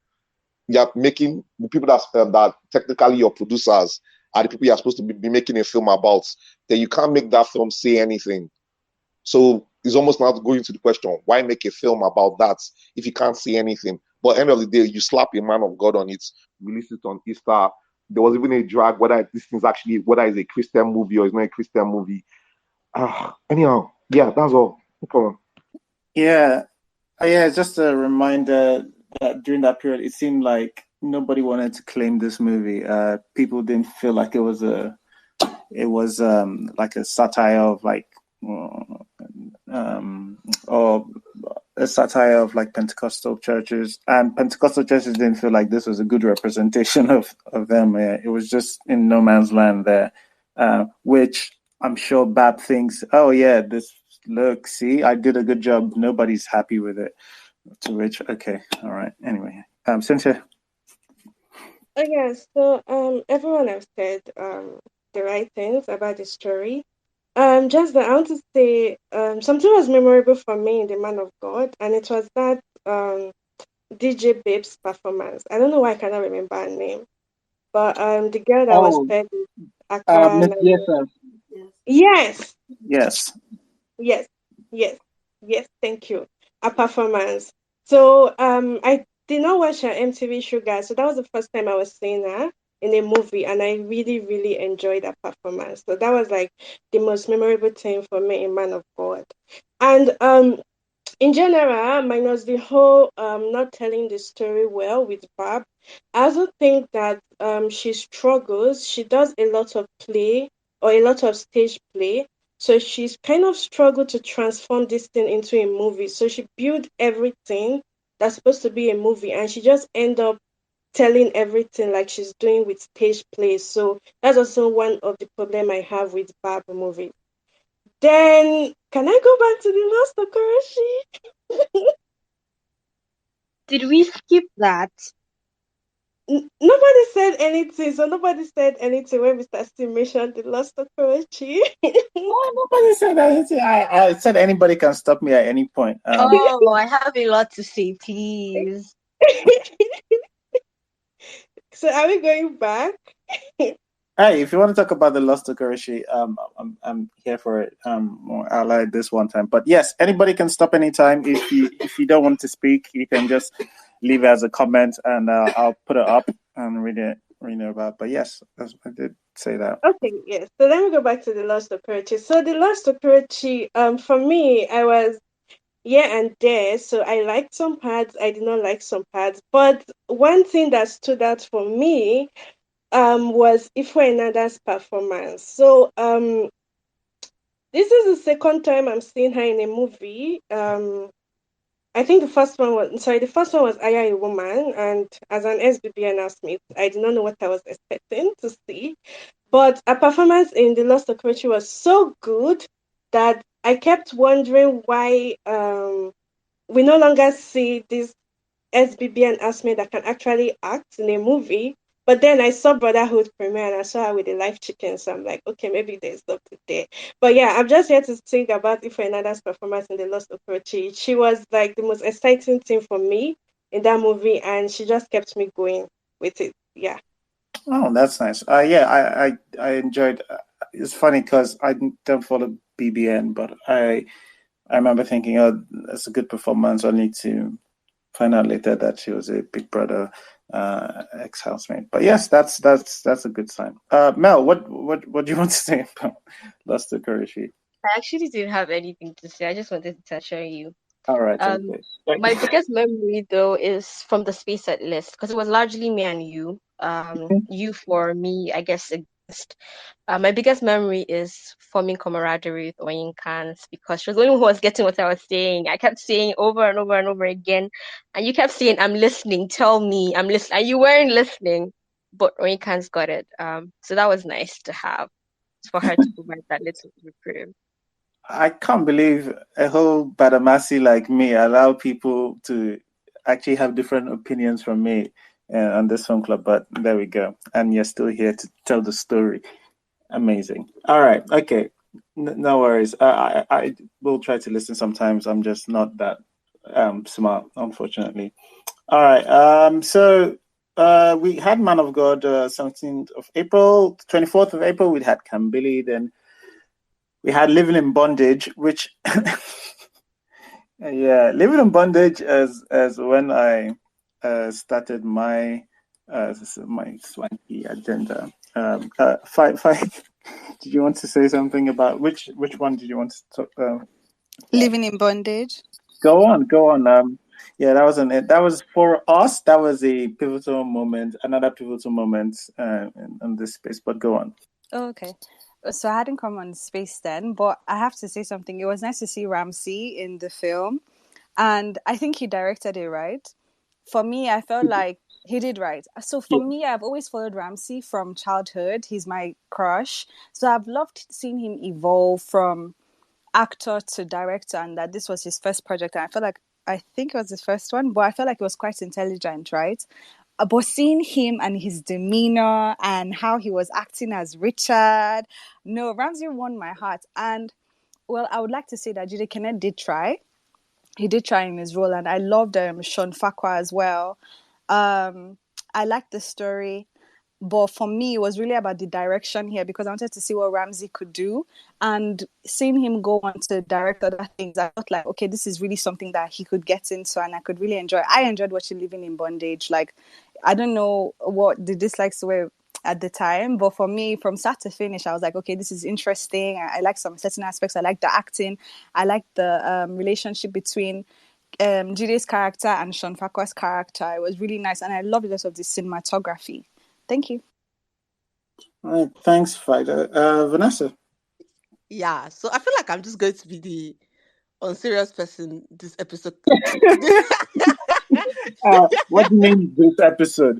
you're making the people that technically your producers are the people you're supposed to be making a film about, then you can't make that film say anything. So it's almost now going to the question, why make a film about that if you can't say anything? But at the end of the day, you slap a Man of God on it, release it on Easter. There was even a drag whether this thing's actually, whether it's a Christian movie or it's not a Christian movie. Anyhow, yeah, that's all. No problem. Yeah. Just a reminder that during that period, it seemed like nobody wanted to claim this movie. People didn't feel like it was like a satire of like, or a satire of like Pentecostal churches, and Pentecostal churches didn't feel like this was a good representation of them. It was just in no man's land there, which I'm sure Bab thinks, oh yeah, look, see, I did a good job. Nobody's happy with it. To which, okay, all right. Anyway, Cynthia. Okay, so everyone has said the right things about the story. Just that I want to say something was memorable for me in The Man of God, and it was that DJ Babe's performance. I don't know why I cannot remember her name, but the girl that was paired with Accra. Yes. Thank you. Her performance. So I did not watch her MTV Sugar, so that was the first time I was seeing her in a movie, and I really, really enjoyed that performance. So that was like the most memorable thing for me in Man of God. And in general, minus the whole not telling the story well with Barb, I also think that she struggles. She does a lot of play or a lot of stage play. So she's kind of struggled to transform this thing into a movie. So she built everything that's supposed to be a movie, and she just end up telling everything like she's doing with stage play. So that's also one of the problem I have with Barb movie. Then can I go back to the Lost Okoroshi? Did we skip that? Nobody said anything, so nobody said anything when Mr. Steve mentioned the Lost Okorochi. Oh, nobody said anything. I said anybody can stop me at any point. Oh, I have a lot to say, please. So are we going back? Hey, if you want to talk about the Lost Okoroshi, I'm here for it. I'll like this one time. But yes, anybody can stop anytime. If you don't want to speak, you can just leave it as a comment, and I'll put it up and read it about. But yes, I did say that. Okay, yes. So let me go back to the Lost Okorochi. So the Lost Okorochi, for me, I was and there. So I liked some parts, I did not like some parts. But one thing that stood out for me was Ifeanyi's performance. So this is the second time I'm seeing her in a movie. I think the first one was Aya a Woman, and as an SBBN housemate, I did not know what I was expecting to see. But her performance in The Lost Okorochi was so good that I kept wondering why we no longer see this SBBN housemate that can actually act in a movie. But then I saw Brotherhood premiere and I saw her with the live chicken. So I'm like, okay, maybe there's something there. But yeah, I'm just here to think about Ifeanyi's performance in The Lost Okorochi. She was like the most exciting thing for me in that movie, and she just kept me going with it. Yeah. Oh, that's nice. Yeah, I enjoyed. It's funny because I don't follow BBN, but I remember thinking, oh, that's a good performance. I need to find out later that she was a Big Brother ex housemate. But yes, that's a good sign. Mel, what do you want to say about Lost Okoroshi? I actually didn't have anything to say. I just wanted to touch on you. All right, Um, okay. my biggest memory though is from the space set list because it was largely me and you. You for me, I guess against. My biggest memory is forming camaraderie with Oyinkans because she was the only one who was getting what I was saying. I kept saying over and over and over again, and you kept saying, "I'm listening. Tell me, I'm listening." And you weren't listening, but Oyinkans got it. So that was nice to have for her to provide that little reprieve. I can't believe a whole Badamasi like me allow people to actually have different opinions from me on this film club. But there we go, and you're still here to tell the story. Amazing. All right. Okay. No worries. I will try to listen sometimes. I'm just not that smart, unfortunately. All right. So we had Man of God 17th of April, 24th of April. We had Kambili. Then we had Living in Bondage, which yeah, Living in Bondage as when I started my my swanky agenda. Five. Did you want to say something about which one did you want to talk about? Living in bondage. Go on. Yeah, that was for us. That was a pivotal moment, another pivotal moment in this space. But go on. Oh, okay. So I hadn't come on space then, but I have to say something. It was nice to see Ramsey in the film, and I think he directed it right. For me, I felt like he did right. So for me, I've always followed Ramsey from childhood. He's my crush. So I've loved seeing him evolve from actor to director, and that this was his first project. And I think it was his first one, but I felt like it was quite intelligent, right? But seeing him and his demeanor and how he was acting as Richard, no, Ramsey won my heart. And well, I would like to say that Juju QnA did try. He did try in his role, and I loved Sean Fakwa as well. I liked the story. But for me, it was really about the direction here because I wanted to see what Ramsey could do. And seeing him go on to direct other things, I felt like, okay, this is really something that he could get into and I could really enjoy. I enjoyed watching Living in Bondage. Like, I don't know what the dislikes were at the time, but for me, from start to finish, I was like, okay, this is interesting. I like some certain aspects. I like the acting. I like the relationship between Jide's character and Sean Farquhar's character. It was really nice. And I love the rest of the cinematography. Thank you. All right, thanks, Fido. Vanessa. Yeah, so I feel like I'm just going to be the unserious person this episode. What do you mean this episode?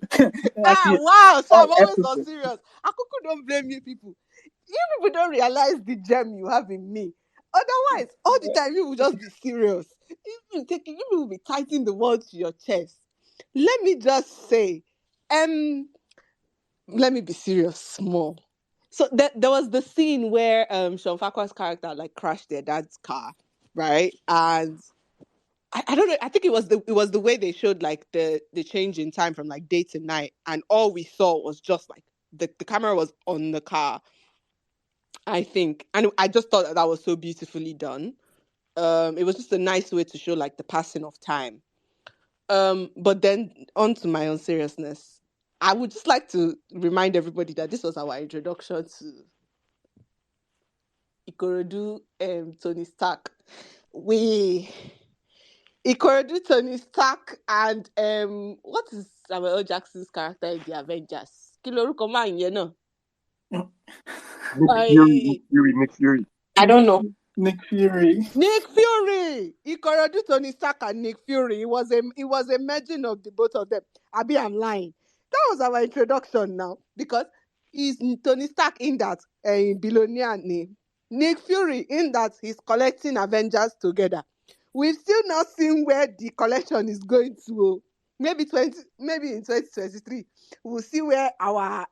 Wow, so I'm always episode. unserious. Akuku don't blame you people. You people don't realize the gem you have in me. Otherwise, all the time you will just be serious. You will be tightening the words to your chest. Let me just say, let me be serious small. So there was the scene where Sean Farquhar's character like crashed their dad's car, right? And I don't know. I think it was the way they showed like the change in time from like day to night, and all we saw was just like the camera was on the car. I think, and I just thought that was so beautifully done. It was just a nice way to show like the passing of time. But then on to my own seriousness. I would just like to remind everybody that this was our introduction to Ikorodu Tony Stark. Ikorodu Tony Stark and what is Samuel L. Jackson's character in the Avengers? Kiloruko man, you know. Nick Fury. I don't know. Nick Fury. Ikorodu Tony Stark and Nick Fury. It was a merging of the both of them. Abi, I'm lying. That was our introduction now because he's Tony Stark in that billionaire name. Nick Fury in that he's collecting Avengers together. We've still not seen where the collection is going to. Maybe in 2023, we'll see where our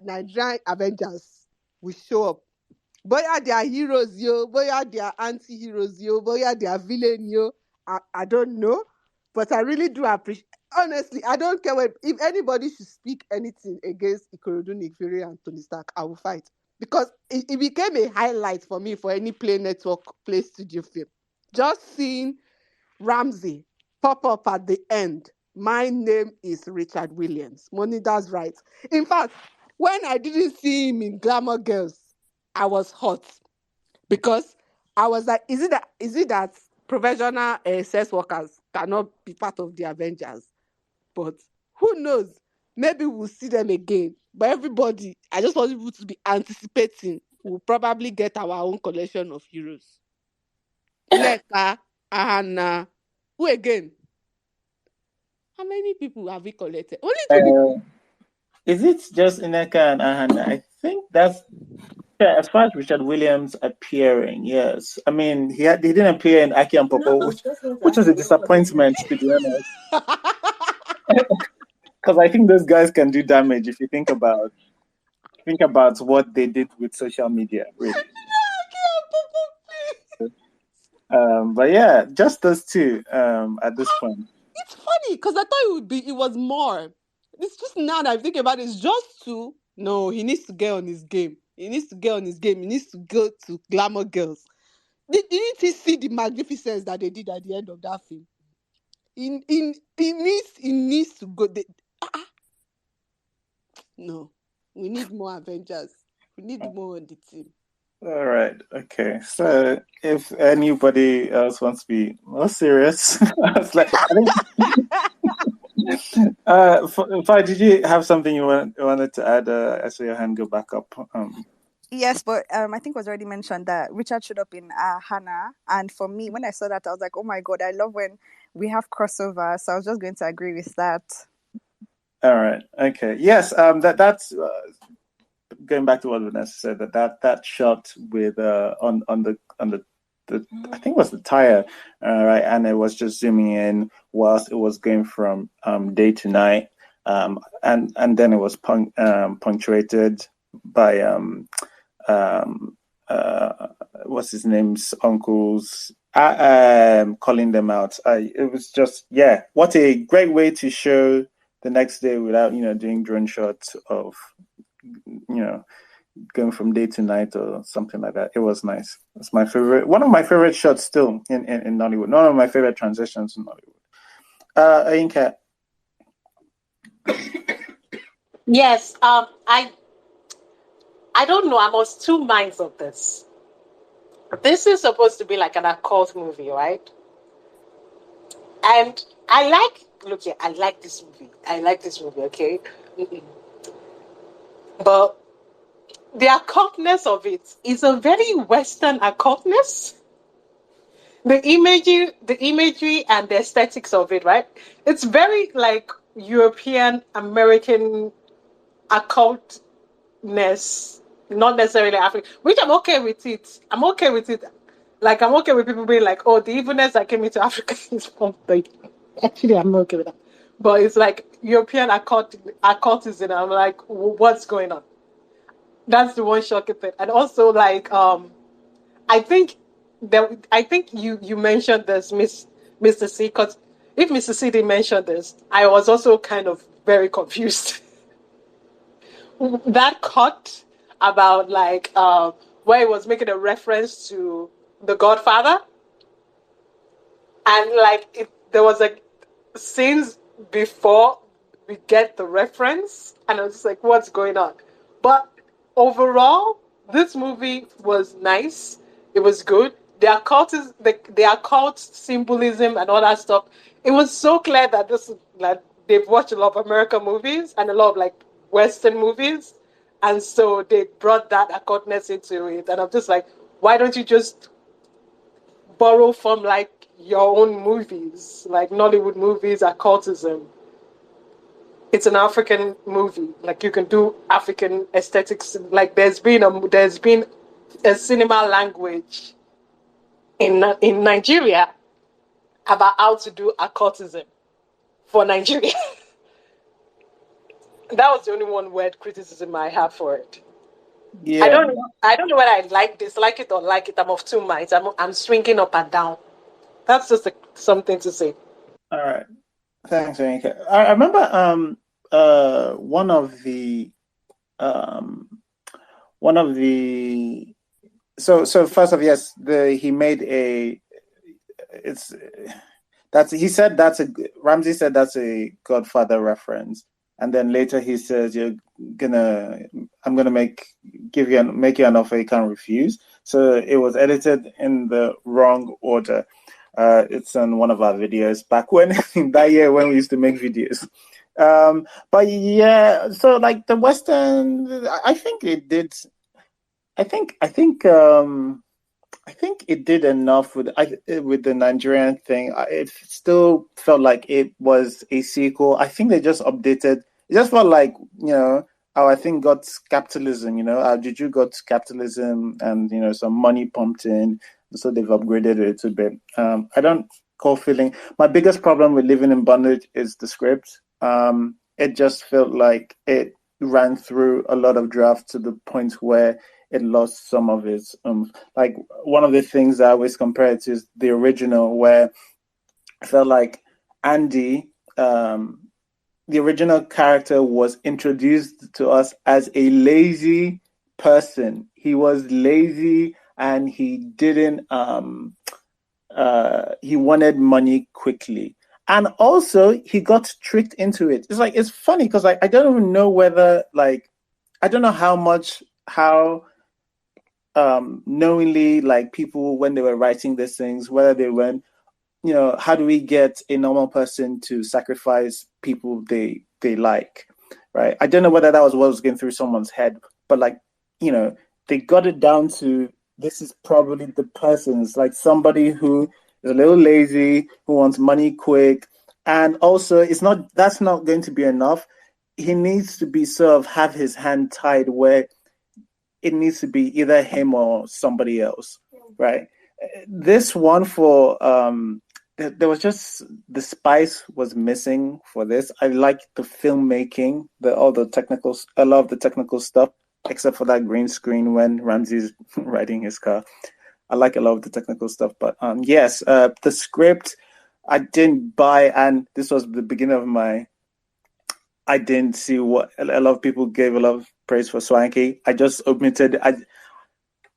Nigerian Avengers will show up. Boya they are heroes, yo. Boya they are anti-heroes, yo. Boya they are villain, yo. I don't know. But I really do appreciate. Honestly, I don't care if anybody should speak anything against Ikorodu, Nick Fury, and Tony Stark, I will fight. Because it became a highlight for me for any Play Network, Play Studio film. Just seeing Ramsey pop up at the end. My name is Richard Williams. Money, that's right. In fact, when I didn't see him in Glamour Girls, I was hot. Because I was like, is it that professional sex workers cannot be part of the Avengers? But who knows? Maybe we'll see them again. But everybody, I just want people to be anticipating. We'll probably get our own collection of heroes. Neka, Ahana. Who again? How many people have we collected? Only 2 people. Is it just Ineka and Ahana? I think that's as far as Richard Williams appearing. Yes, I mean he didn't appear in Aki and Pawpaw, which was a disappointment to be honest. Because I think those guys can do damage if you think about what they did with social media. Really. But yeah, just those two at this point. It's funny because I thought it was more. It's just now that I'm thinking about it, it's just two. No, he needs to get on his game. He needs to go to Glamour Girls. Didn't he see the magnificence that they did at the end of that film? He needs to go. No, we need more Avengers. We need more on the team. All right. Okay. So, if anybody else wants to be more serious, I was like, did you have something you wanted to add? I saw your hand go back up. Yes, but I think it was already mentioned that Richard showed up in Hannah, and for me, when I saw that, I was like, oh my god, I love when we have crossover. So I was just going to agree with that. All right. Okay. Yes. That's. Going back to what Vanessa said, that shot with on the I think it was the tire, right, and it was just zooming in whilst it was going from day to night, and then it was punctuated by what's his name's uncles calling them out. It was just what a great way to show the next day without, doing drone shots of, going from day to night or something like that. It was nice. It's my favorite, one of my favorite shots still in Nollywood. One of my favorite transitions in Nollywood. Ayinka. Yes, I don't know. I'm on two minds of this. This is supposed to be like an occult movie, right? And I like this movie. Okay? But the occultness of it is a very Western occultness. The imagery and the aesthetics of it, right? It's very like European American occultness, not necessarily African, which I'm okay with it. Like, I'm okay with people being like, oh, the evilness that came into Africa is from the... Actually, I'm not okay with that. But it's like European occultism. I'm like, what's going on? That's the one shocking thing. And also, like, I think you mentioned this, Mr. C, because if Mr. C didn't mention this, I was also kind of very confused. That cut about like where he was making a reference to The Godfather, and like there was like scenes before we get the reference, and I was just like, what's going on? But overall, this movie was nice. It was good. The occult symbolism and all that stuff. It was so clear that they've watched a lot of American movies and a lot of like Western movies, and so they brought that occultness into it. And I'm just like, why don't you just borrow from like your own movies, like Nollywood movies, occultism? It's an African movie. Like, you can do African aesthetics. Like, there's been a cinema language in Nigeria about how to do occultism for Nigeria. That was the only one word criticism I have for it. Yeah. I don't know whether I dislike it or like it. I'm of two minds. I'm swinging up and down. That's just something to say. All right. Thanks, Ayinka. I remember one of the so first off, yes, he made Ramsey said that's a Godfather reference, and then later he says I'm gonna make you an offer you can't refuse. So it was edited in the wrong order. It's on one of our videos back in that year when we used to make videos. But yeah, so like the Western, I think it did. I think it did enough with the Nigerian thing. It still felt like it was a sequel. I think they just updated. It just felt like, our thing got capitalism. Our Juju got capitalism, and some money pumped in. So they've upgraded it a bit. I don't call feeling. My biggest problem with Living in Bondage is the script. It just felt like it ran through a lot of drafts to the point where it lost some of its like one of the things I always compare it to is the original, where I felt like Andy, the original character, was introduced to us as a lazy person. He was lazy and he didn't he wanted money quickly. And also he got tricked into it. It's funny because I don't even know whether I don't know how knowingly people when they were writing these things, whether they went, how do we get a normal person to sacrifice people they like, right? I don't know whether that was what was going through someone's head, but they got it down to this is probably the person. It's like somebody who is a little lazy, who wants money quick, and also that's not going to be enough. He needs to be sort of have his hand tied where it needs to be either him or somebody else, right? This one for there was just the spice was missing for this. I like the filmmaking, all the technicals. I love the technical stuff, except for that green screen when Ramsey's riding his car. I like a lot of the technical stuff, but yes, the script I didn't buy, and this was the beginning of my I didn't see what a lot of people gave a lot of praise for Swanky. I just omitted. I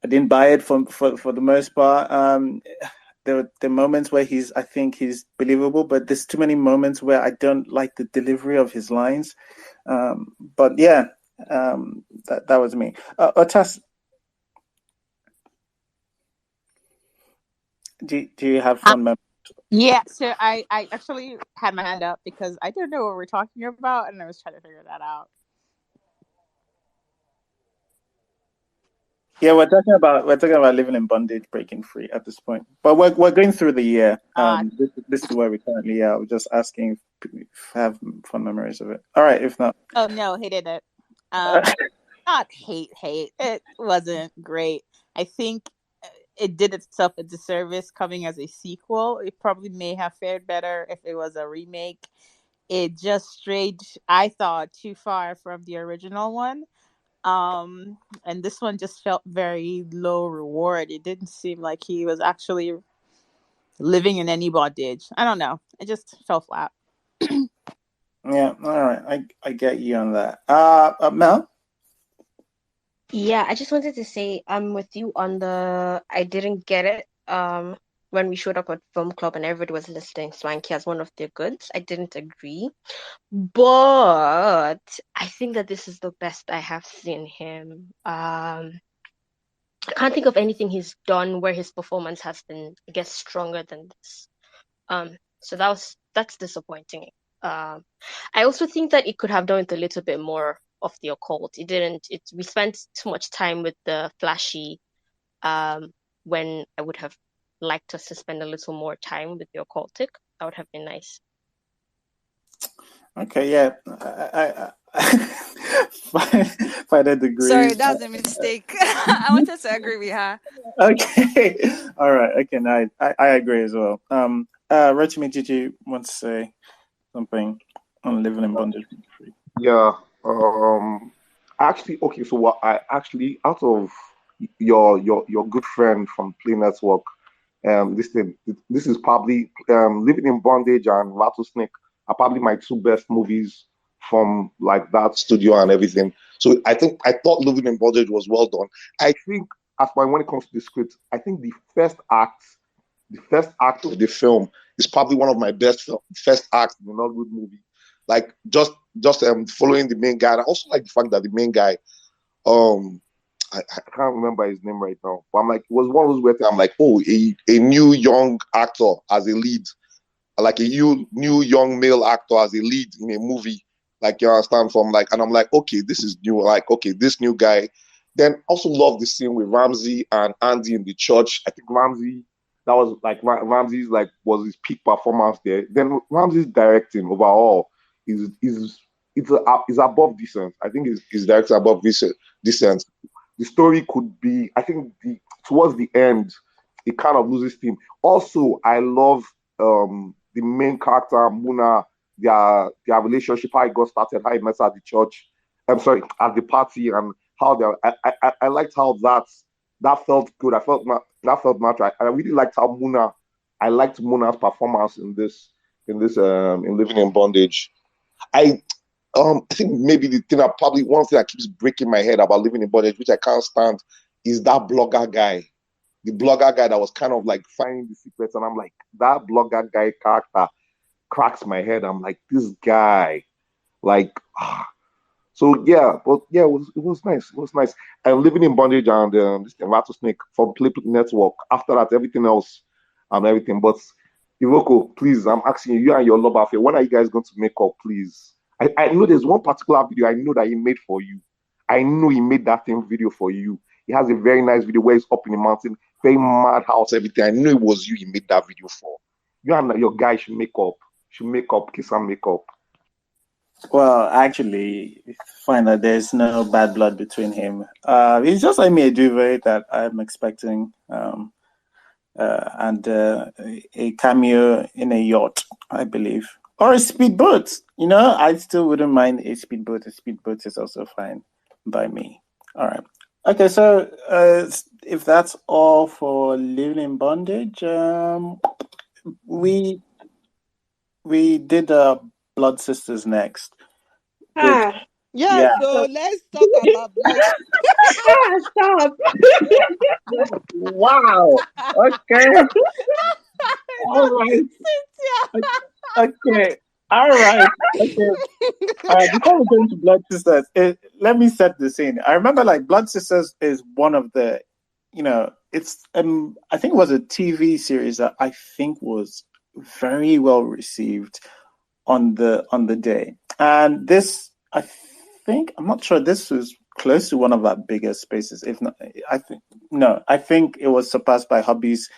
didn't buy it for the most part. The moments where I think he's believable, but there's too many moments where I don't like the delivery of his lines. But yeah, that was me. Otas, do you have fun memories? Yeah, so I actually had my hand up because I didn't know what we're talking about, and I was trying to figure that out. Yeah, we're talking about living in bondage, breaking free at this point. But we're going through the year. This is where we currently are. We're just asking if you have fun memories of it. All right, if not. Oh no, hated it. Not hate. It wasn't great. I think it did itself a disservice coming as a sequel. It probably may have fared better if it was a remake. It just strayed, I thought, too far from the original one. And this one just felt very low reward. It didn't seem like he was actually living in any bondage. I don't know. It just fell flat. Yeah, all right. I get you on that. Mel? Yeah, I just wanted to say I'm with you on I didn't get it. When we showed up at film club and everybody was listing Swanky as one of their goods, I didn't agree. But I think that this is the best I have seen him. I can't think of anything he's done where his performance has been, I guess, stronger than this. So that's disappointing. I also think that it could have done with a little bit more of the occult. We spent too much time with the flashy, when I would have liked us to spend a little more time with the occultic. That would have been nice. Okay, yeah. Final degree. Sorry, that's a mistake. I wanted to agree with her. Okay. All right. Okay, no, I agree as well. Rotimi, did you want to say something on living in bondage? Yeah. Actually, okay. So what I actually out of your good friend from Play Network, this is probably Living in Bondage and Rattlesnake are probably my two best movies from like that studio and everything. So I thought Living in Bondage was well done. I think as far when it comes to the script, I think the first act of the film is probably one of my first acts in a Nollywood movie. Like just following the main guy. And I also like the fact that the main guy, I can't remember his name right now, but I'm like, it was one of those where I'm like, oh, a new young actor as a lead, like a new young male actor as a lead in a movie, like you understand from like, and I'm like, okay, this is new, like, okay, this new guy. Then also love the scene with Ramsey and Andy in the church. I think Ramsey, that was like Ramsey's like was his peak performance there. Then Ramsey's directing overall is above decent. I think his directing above decent. The story could be, I think towards the end, it kind of loses steam. Also, I love the main character, Muna, their relationship, how it got started, how it met at the church, I'm sorry, at the party, and how I liked how that felt good. That felt natural. I really liked how I liked Muna's performance in in Living in Bondage. I think maybe the thing one thing that keeps breaking my head about Living in Bondage, which I can't stand, is that blogger guy. The blogger guy that was kind of like finding the secrets, and I'm like, that blogger guy character cracks my head. I'm like, this guy, like, so yeah, but yeah, it was nice. It was nice. And Living in Bondage and this Rattlesnake from Play Network. After that, everything else and everything. But Iroko, please, I'm asking you and your love affair, when are you guys going to make up, please? I know there's one particular video I know that he made for you. I know he made that same video for you. He has a very nice video where he's up in the mountain, very mad house, everything. I know it was you he made that video for. You and your guy should make up. Kiss and make up. Well, actually, find that there's no bad blood between him. It's just like me a duvet that I'm expecting, and a cameo in a yacht, I believe, or a speedboat. You know, I still wouldn't mind a speedboat. A speedboat is also fine by me. All right. Okay, so if that's all for Living in Bondage, we did Blood Sisters next. Good. Ah, Yeah, Yeah. so let's talk about blood. stop. Wow. Okay. All right. Okay. All right. Okay. Before we go into Blood Sisters, let me set the scene. I remember like Blood Sisters is one of the, it's I think it was a TV series that I think was very well received on the day. And this, I'm not sure this was close to one of our biggest spaces. If not, I think it was surpassed by Hobbies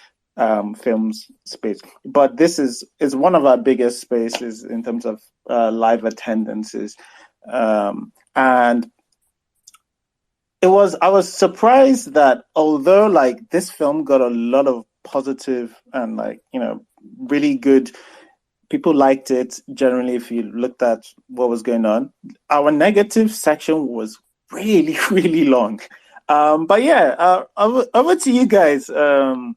films space. But this is one of our biggest spaces in terms of live attendances. And I was surprised that although like this film got a lot of positive and like, really good, people liked it generally if you looked at what was going on. Our negative section was really, really long. But yeah, over to you guys. And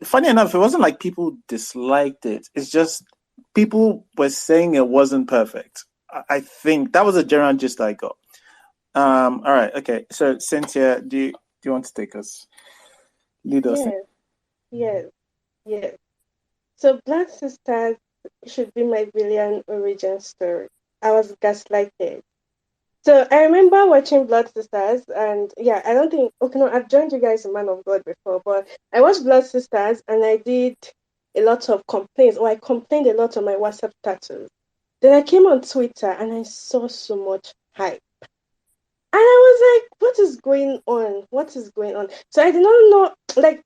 funny enough, it wasn't like people disliked it. It's just people were saying it wasn't perfect. I think that was a general gist I got. All right, okay. So Cynthia, do you want to lead us? Yes. So Blood Sisters should be my villain origin story. I was gaslighted. So I remember watching Blood Sisters, and yeah, I don't think, okay, no, I've joined you guys in Man of God before, but I watched Blood Sisters and I did a lot of complaints, or I complained a lot on my WhatsApp status. Then I came on Twitter and I saw so much hype. And I was like, what is going on? What is going on? So I did not know, like,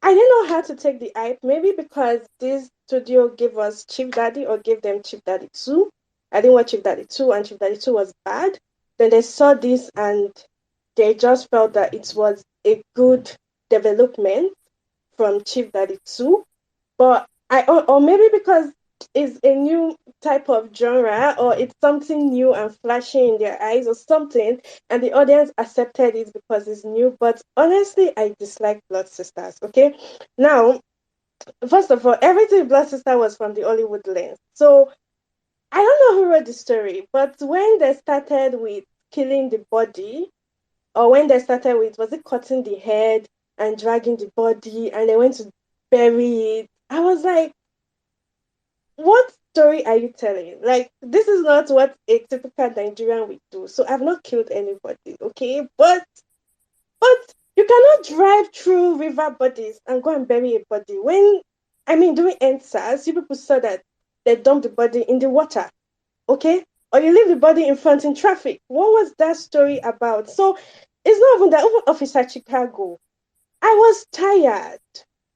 I didn't know how to take the hype. Maybe because this studio gave us Chief Daddy or gave them Chief Daddy 2. I didn't watch Chief Daddy 2 and Chief Daddy 2 was bad. Then they saw this and they just felt that it was a good development from Chief Daddy 2. But or maybe because it's a new type of genre or it's something new and flashing in their eyes or something, and the audience accepted it because it's new. But honestly, I dislike Blood Sisters. Okay, now first of all, everything Blood Sister was from the Hollywood lens. So I don't know who wrote the story, but when they started with killing the body, or when they started with, was it cutting the head and dragging the body, and they went to bury it, I was like, what story are you telling? Like, this is not what a typical Nigerian would do. So I've not killed anybody, okay? But you cannot drive through river bodies and go and bury a body. During NSAS, you people saw that they dumped the body in the water, okay? Or you leave the body in front in traffic. What was that story about? So it's not even that. Even Officer Chicago, I was tired.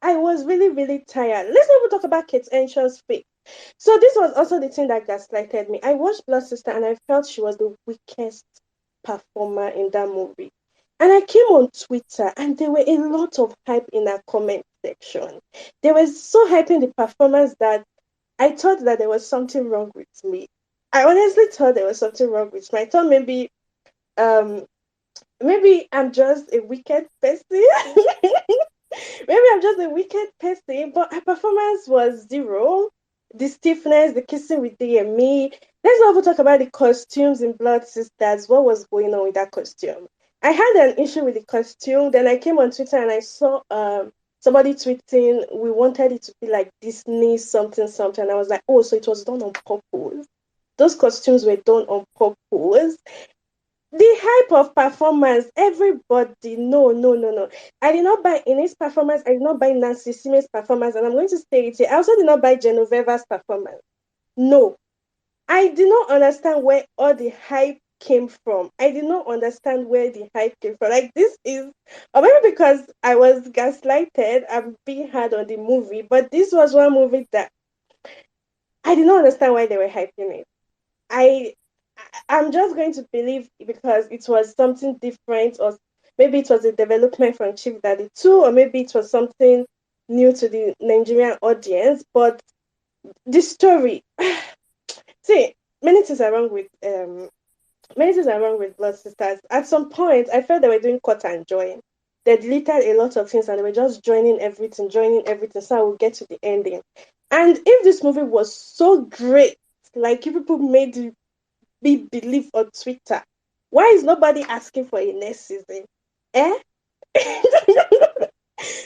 I was really, really tired. Let's not even talk about Kate Henson's fate. So this was also the thing that gaslighted me. I watched Blood Sister and I felt she was the weakest performer in that movie. And I came on Twitter and there were a lot of hype in that comment section. They were so hyping the performance that I thought that there was something wrong with me. I honestly thought there was something wrong with me. I thought maybe I'm just a wicked person. Maybe I'm just a wicked person, but her performance was zero. The stiffness, the kissing with DME. Let's not even talk about the costumes in Blood Sisters. What was going on with that costume? I had an issue with the costume. Then I came on Twitter and I saw somebody tweeting, we wanted it to be like Disney something something. And I was like, oh, so it was done on purpose. Those costumes were done on purpose. The hype of performance, everybody, no. I did not buy Ines' performance. I did not buy Nancy Sime's performance. And I'm going to say it here. I also did not buy Genoveva's performance. No. I did not understand where all the hype came from. I did not understand where the hype came from. Like, this is, or maybe because I was gaslighted, I'm being hard on the movie, but this was one movie that I did not understand why they were hyping it. I'm just going to believe because it was something different, or maybe it was a development from Chief Daddy 2, or maybe it was something new to the Nigerian audience. But this story, see, many things are wrong with Blood Sisters. At some point, I felt they were doing cut and join. They deleted a lot of things and they were just joining everything, so I will get to the ending. And if this movie was so great, like you people made be believed on Twitter? Why is nobody asking for a next season? Eh?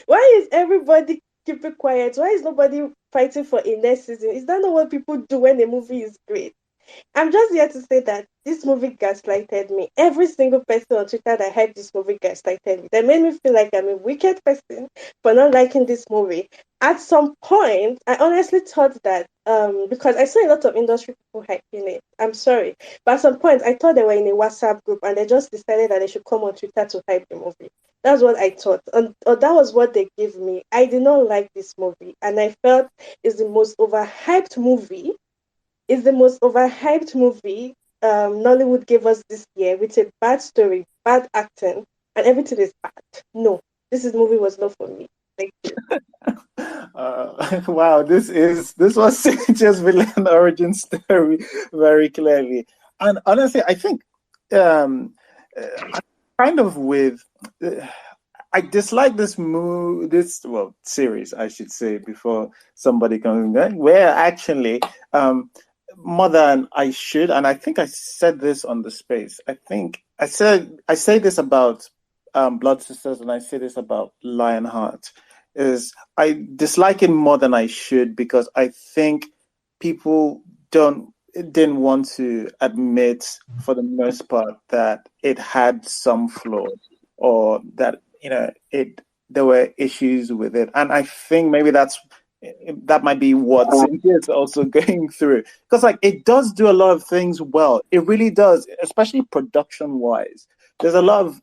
Why is everybody keeping quiet? Why is nobody fighting for a next season? Is that not what people do when a movie is great? I'm just here to say that this movie gaslighted me. Every single person on Twitter that hyped this movie gaslighted me. They made me feel like I'm a wicked person for not liking this movie. At some point, I honestly thought that because I saw a lot of industry people hyping it. I'm sorry, but at some point, I thought they were in a WhatsApp group and they just decided that they should come on Twitter to hype the movie. That's what I thought, and or that was what they gave me. I did not like this movie, and I felt it's the most overhyped movie is the most overhyped movie Nollywood gave us this year with a bad story, bad acting, and everything is bad. No, movie was not for me. Thank you. Wow, this was just villain origin story very clearly, and honestly, I think kind of with. I dislike this series, I should say, before somebody comes in. Where actually, more than I should, and I think I said this on the space. I think I say this about Blood Sisters, and I say this about Lionheart. Is I dislike it more than I should because I think people didn't want to admit, for the most part, that it had some flaws or that there were issues with it, and I think maybe that might be what Cynthia is also going through, because like it does do a lot of things well. It really does, especially production wise. There's a lot of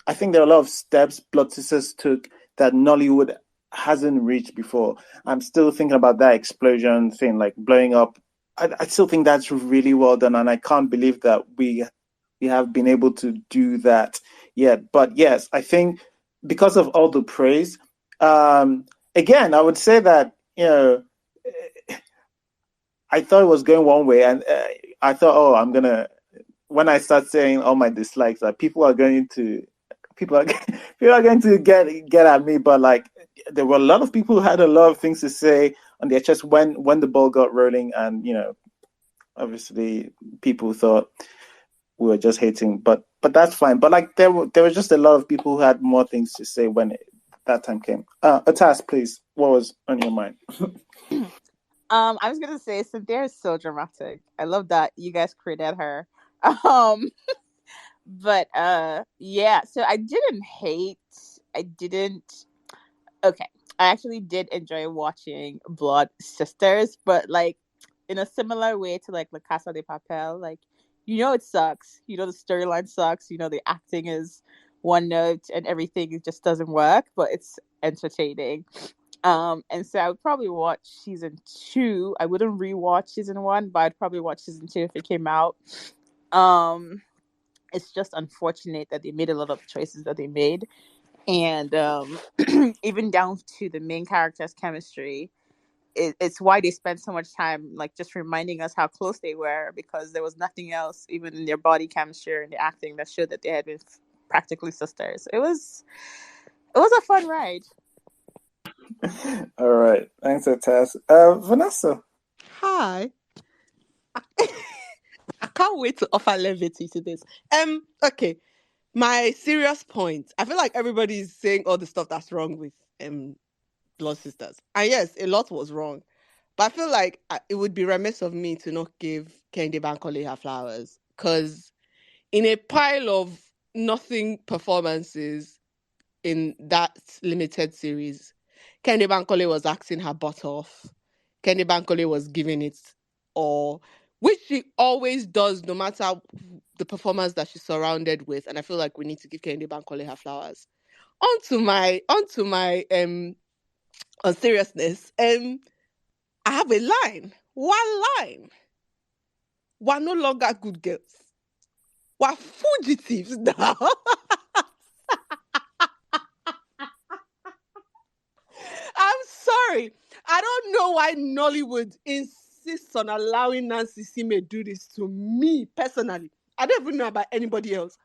I think there are a lot of steps Blood Sisters took that Nollywood hasn't reached before. I'm still thinking about that explosion thing, like blowing up. I still think that's really well done, and I can't believe that we have been able to do that yet. But yes, I think because of all the praise, again, I would say that I thought it was going one way, and I thought, oh, I'm gonna. When I start saying all my dislikes, that people are going to get at me. But like, there were a lot of people who had a lot of things to say on their chest when the ball got rolling, and obviously people thought we were just hating, but that's fine. But like there were just a lot of people who had more things to say when that time came. Atas, please, what was on your mind? I was gonna say Cynthia is so dramatic. I love that you guys created her. But yeah, so I didn't hate. I didn't. Okay, I actually did enjoy watching Blood Sisters, but like in a similar way to like La Casa de Papel, like it sucks. The storyline sucks. The acting is one note and everything it just doesn't work, but it's entertaining. And so I would probably watch season 2. I wouldn't rewatch season 1, but I'd probably watch season 2 if it came out. It's just unfortunate that they made a lot of choices that they made, and even down to the main character's chemistry. It's why they spent so much time like just reminding us how close they were, because there was nothing else, even in their body chemistry and the acting, that showed that they had been practically sisters. It was a fun ride. All right, thanks, Atas. Vanessa. Hi. I can't wait to offer levity to this. Okay. My serious point. I feel like everybody's saying all the stuff that's wrong with Blood Sisters. And yes, a lot was wrong. But I feel like it would be remiss of me to not give Kehinde Bankole her flowers. Because in a pile of nothing performances in that limited series, Kehinde Bankole was acting her butt off. Kehinde Bankole was giving it all, which she always does, no matter the performance that she's surrounded with. And I feel like we need to give Kehinde Bankole her flowers. On to my on seriousness. I have a line. One line. We're no longer good girls. We're fugitives now. I'm sorry. I don't know why Nollywood insists on allowing Nancy Sime do this to me personally. I don't even know about anybody else.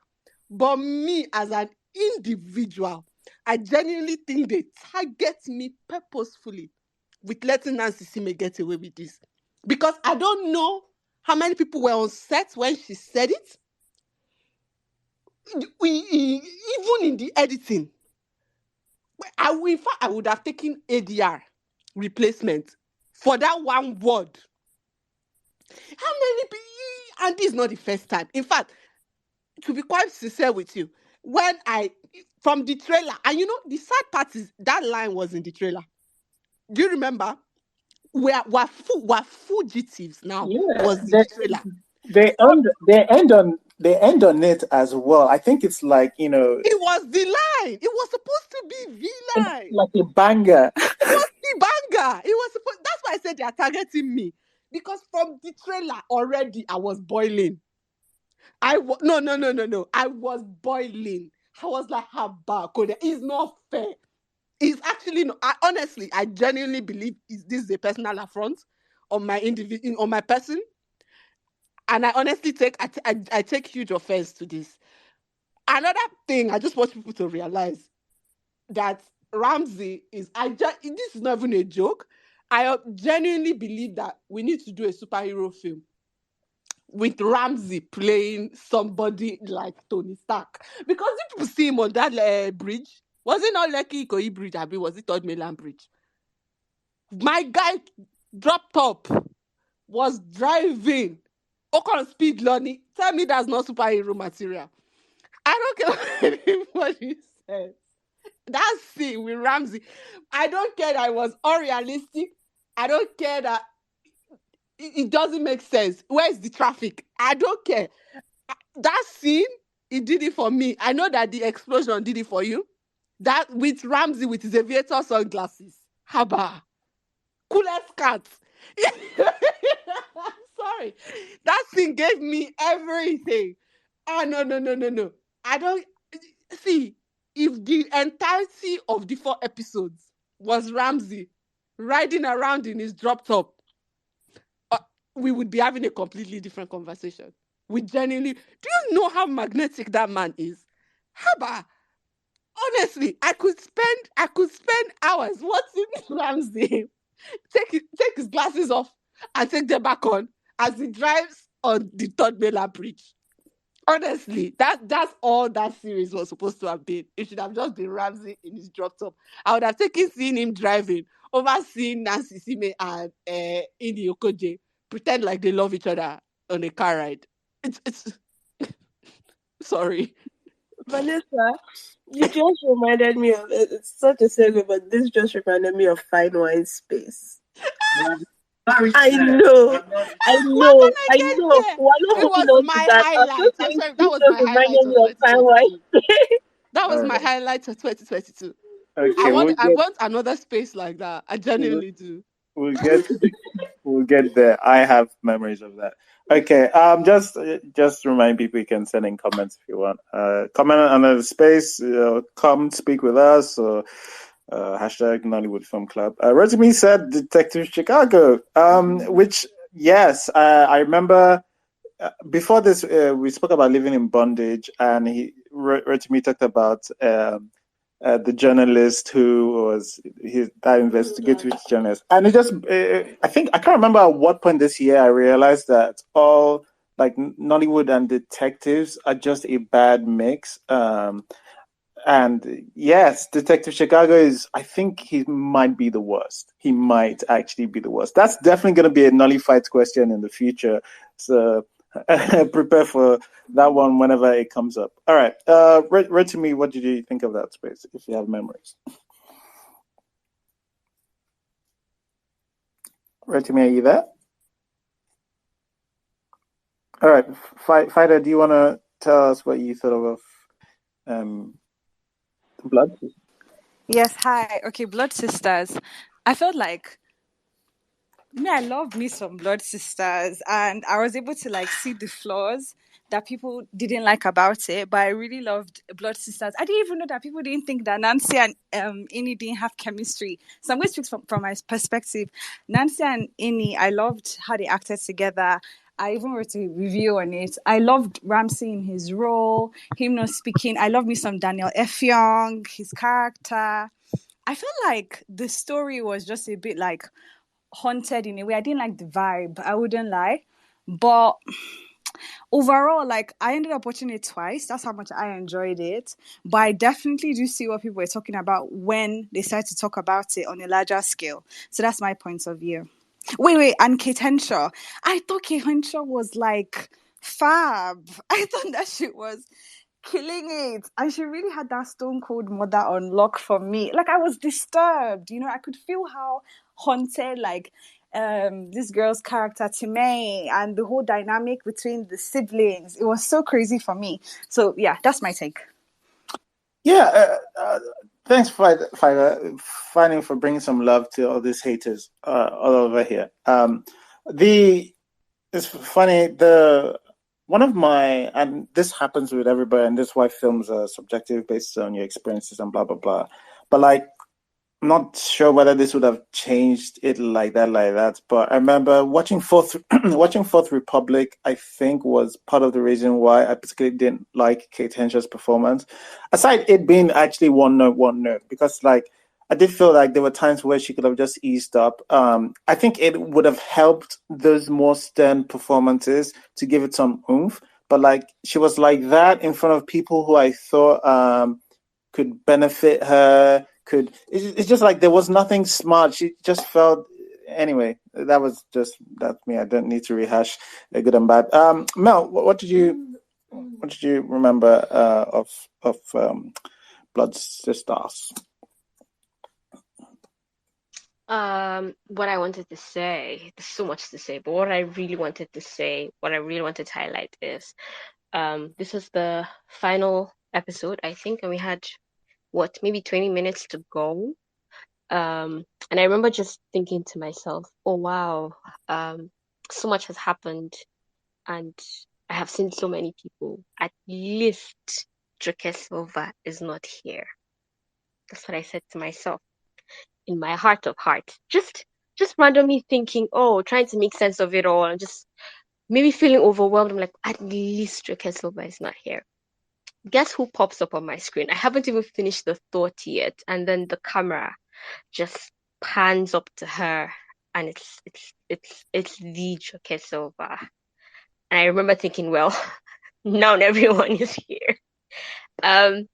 But me as an individual, I genuinely think they target me purposefully with letting Nancy Sime get away with this. Because I don't know how many people were on set when she said it. Even in the editing, in fact, I would have taken ADR replacement for that one word. How many people? And this is not the first time. In fact, to be quite sincere with you, from the trailer, and the sad part is that line was in the trailer. Do you remember? We're fugitives now. Yeah, Was in the trailer. They end on it as well. I think it's like, It was the line. It was supposed to be the line. like a banger. It was the banger. It was supposed. That's why I said they are targeting me, because from the trailer already I was boiling. No. I was boiling. I was like, "Haba, Koda, it's not fair. It's actually not." I genuinely believe this is a personal affront on my on my person, and I honestly I take huge offense to this. Another thing, I just want people to realize that Ramsey is. This is not even a joke. I genuinely believe that we need to do a superhero film with Ramsey playing somebody like Tony Stark, because if people see him on that bridge, was it not Lekki Ikoyi Bridge? I mean, was it Third Mainland Bridge? My guy dropped top, was driving. Okon speed learning. Tell me that's not superhero material. I don't care what anybody says. That scene with Ramsey, I don't care that it was unrealistic. I don't care that it doesn't make sense. Where's the traffic? I don't care. That scene, it did it for me. I know that the explosion did it for you. That with Ramsey with his aviator sunglasses. Haba. Coolest cat. Sorry. That scene gave me everything. Oh, no. I don't... See, if the entirety of the 4 episodes was Ramsey riding around in his drop top, we would be having a completely different conversation. We genuinely... Do you know how magnetic that man is? Haba. Honestly, I could spend hours watching Ramsey take his glasses off and take them back on as he drives on the Third Mainland Bridge. Honestly, that's all that series was supposed to have been. It should have just been Ramsey in his drop top. I would have seeing him driving over seeing Nancy Sime and Ini Okoje pretend like they love each other on a car ride. It's sorry. Vanessa, you just reminded me of it's such a segue, but this just reminded me of Fine Wine Space. I know. We're gonna get there. It was my highlight. I'm sorry, that was my highlight of 2022. That was my highlight of 2022. Okay, I want another space like that. I genuinely do. We'll get there. I have memories of that. Okay. Just remind people you can send in comments if you want. Comment on the space. Come speak with us or hashtag Nollywood Film Club. Rotimi said Detective Chicago. Which yes, I remember. Before this, we spoke about living in bondage, and Rotimi talked about the journalist who was that investigative journalist, and it just I can't remember at what point this year I realized that all like Nollywood and detectives are just a bad mix. And yes, Detective Chicago is, I think he might be the worst. He might actually be the worst. That's definitely going to be a NollyFight question in the future. So prepare for that one whenever it comes up. All right. Read to me, what did you think of that space, if you have memories? Read to me, are you there? All right. Fighter, do you want to tell us what you thought of Blood? Yes, hi. Okay, Blood Sisters. I felt like I love me some Blood Sisters, and I was able to see the flaws that people didn't like about it, but I really loved Blood Sisters. I didn't even know that people didn't think that Nancy and Ini didn't have chemistry. So I'm going to speak from my perspective. Nancy and Ini, I loved how they acted together. I even wrote a review on it. I loved Ramsey in his role, him not speaking. I love me some Daniel F. Young, his character. I felt like the story was just a bit haunted in a way. I didn't like the vibe, I wouldn't lie. But overall, like, I ended up watching it twice. That's how much I enjoyed it. But I definitely do see what people were talking about when they started to talk about it on a larger scale. So that's my point of view. Wait, and Kate Henshaw. I thought Kate Henshaw was like fab. I thought that she was killing it. And she really had that stone cold mother on lock for me. Like, I was disturbed, I could feel how haunted, like, this girl's character Time and the whole dynamic between the siblings. It was so crazy for me. So yeah, that's my take. Yeah, thanks, Finding, for bringing some love to all these haters all over here. It's funny, one of my, and this happens with everybody, and this is why films are subjective based on your experiences and blah blah blah. But like, I'm not sure whether this would have changed it like that. But I remember watching Fourth Republic. I think was part of the reason why I particularly didn't like Kate Henshaw's performance. Aside it being actually one note, because like I did feel like there were times where she could have just eased up. I think it would have helped those more stern performances to give it some oomph. But like she was like that in front of people who I thought could benefit her. It's just like there was nothing smart. She just felt anyway. That's me. I don't need to rehash a good and bad. Mel, what did you remember of Blood Sisters? What I wanted to say, there's so much to say, but what I really wanted to highlight is this was the final episode, I think, and we had maybe 20 minutes to go. And I remember just thinking to myself, oh wow, so much has happened and I have seen so many people. At least Joke Silva is not here. That's what I said to myself in my heart of hearts. Just randomly thinking, trying to make sense of it all and just maybe feeling overwhelmed. I'm like, at least Joke Silva is not here. Guess who pops up on my screen? I haven't even finished the thought yet, and then the camera just pans up to her, and it's the Joke Silva. And I remember thinking, well, now everyone is here. It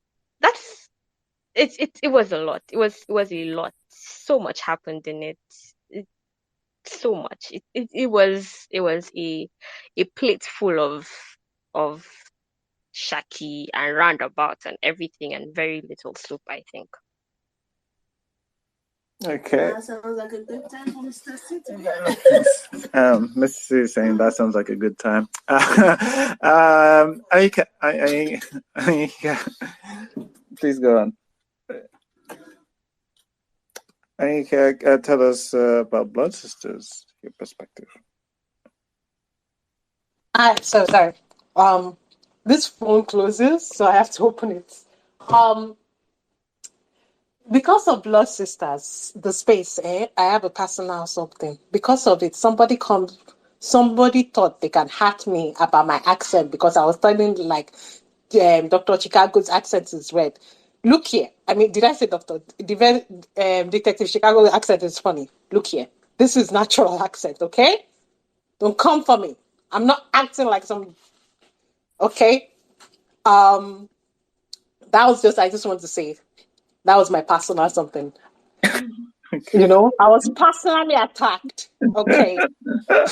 was a lot. It was a lot. So much happened in it. So much. It was a plate full of Shaki and roundabouts and everything, and very little soup, I think. Okay. That sounds like a good time for Mr. C. Mr. C is saying that sounds like a good time. Please go on. Anika, tell us about Blood Sisters, your perspective. So sorry. This phone closes, so I have to open it. Because of Blood Sisters, the space, I have a personal something. Because of it, somebody thought they can hack me about my accent because I was telling like Dr. Chicago's accent is red. Look here. I mean, did I say Dr. Detective Chicago's accent is funny? Look here. This is natural accent, okay? Don't come for me. I'm not acting like some... Okay? I just want to say, that was my personal something. Okay. I was personally attacked. Okay. I've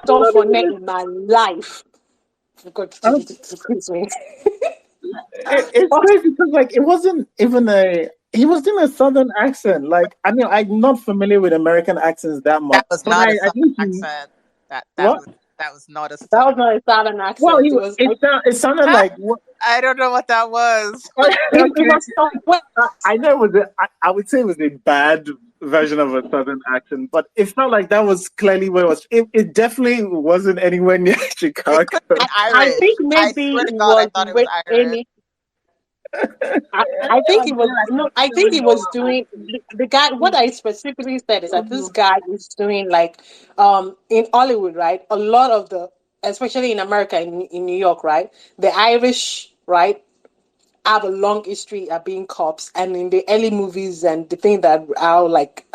done for in my life. God, excuse me. It's crazy because like it wasn't even he was doing a southern accent. Like I mean, I'm not familiar with American accents that much. That was not a southern accent. That was not a southern accent. That was not a southern accent. Well, it sounded like what? I don't know what that was. I know it was I would say it was a bad version of a southern accent, but it felt like that was clearly where it was. It definitely wasn't anywhere near Chicago. I think maybe it was Irish. I think it was I think he was doing the guy. What I specifically said is that this guy is doing like in Hollywood, right? A lot of especially in America, in New York, right? The Irish, right? have a long history of being cops, and in the early movies and the thing that how like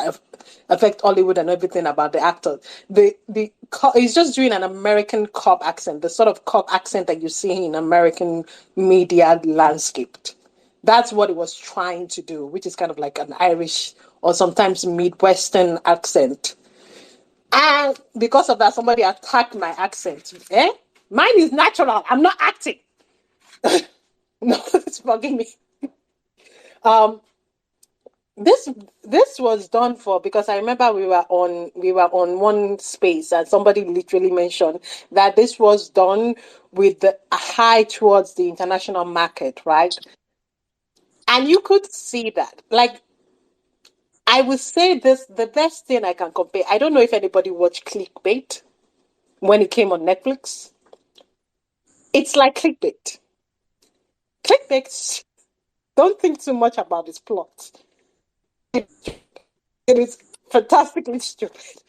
affect Hollywood and everything about the actor, he's just doing an American cop accent, the sort of cop accent that you see in American media landscape. That's what it was trying to do, which is kind of like an Irish or sometimes Midwestern accent. And because of that, somebody attacked my accent. Mine is natural. I'm not acting. No, it's bugging me. This was done because I remember we were on one space and somebody literally mentioned that this was done with the high towards the international market, right? And you could see that. Like, I would say this, the best thing I can compare. I don't know if anybody watched Clickbait when it came on Netflix. It's like Clickbait. Clickbait, don't think too much about its plot. It is fantastically stupid,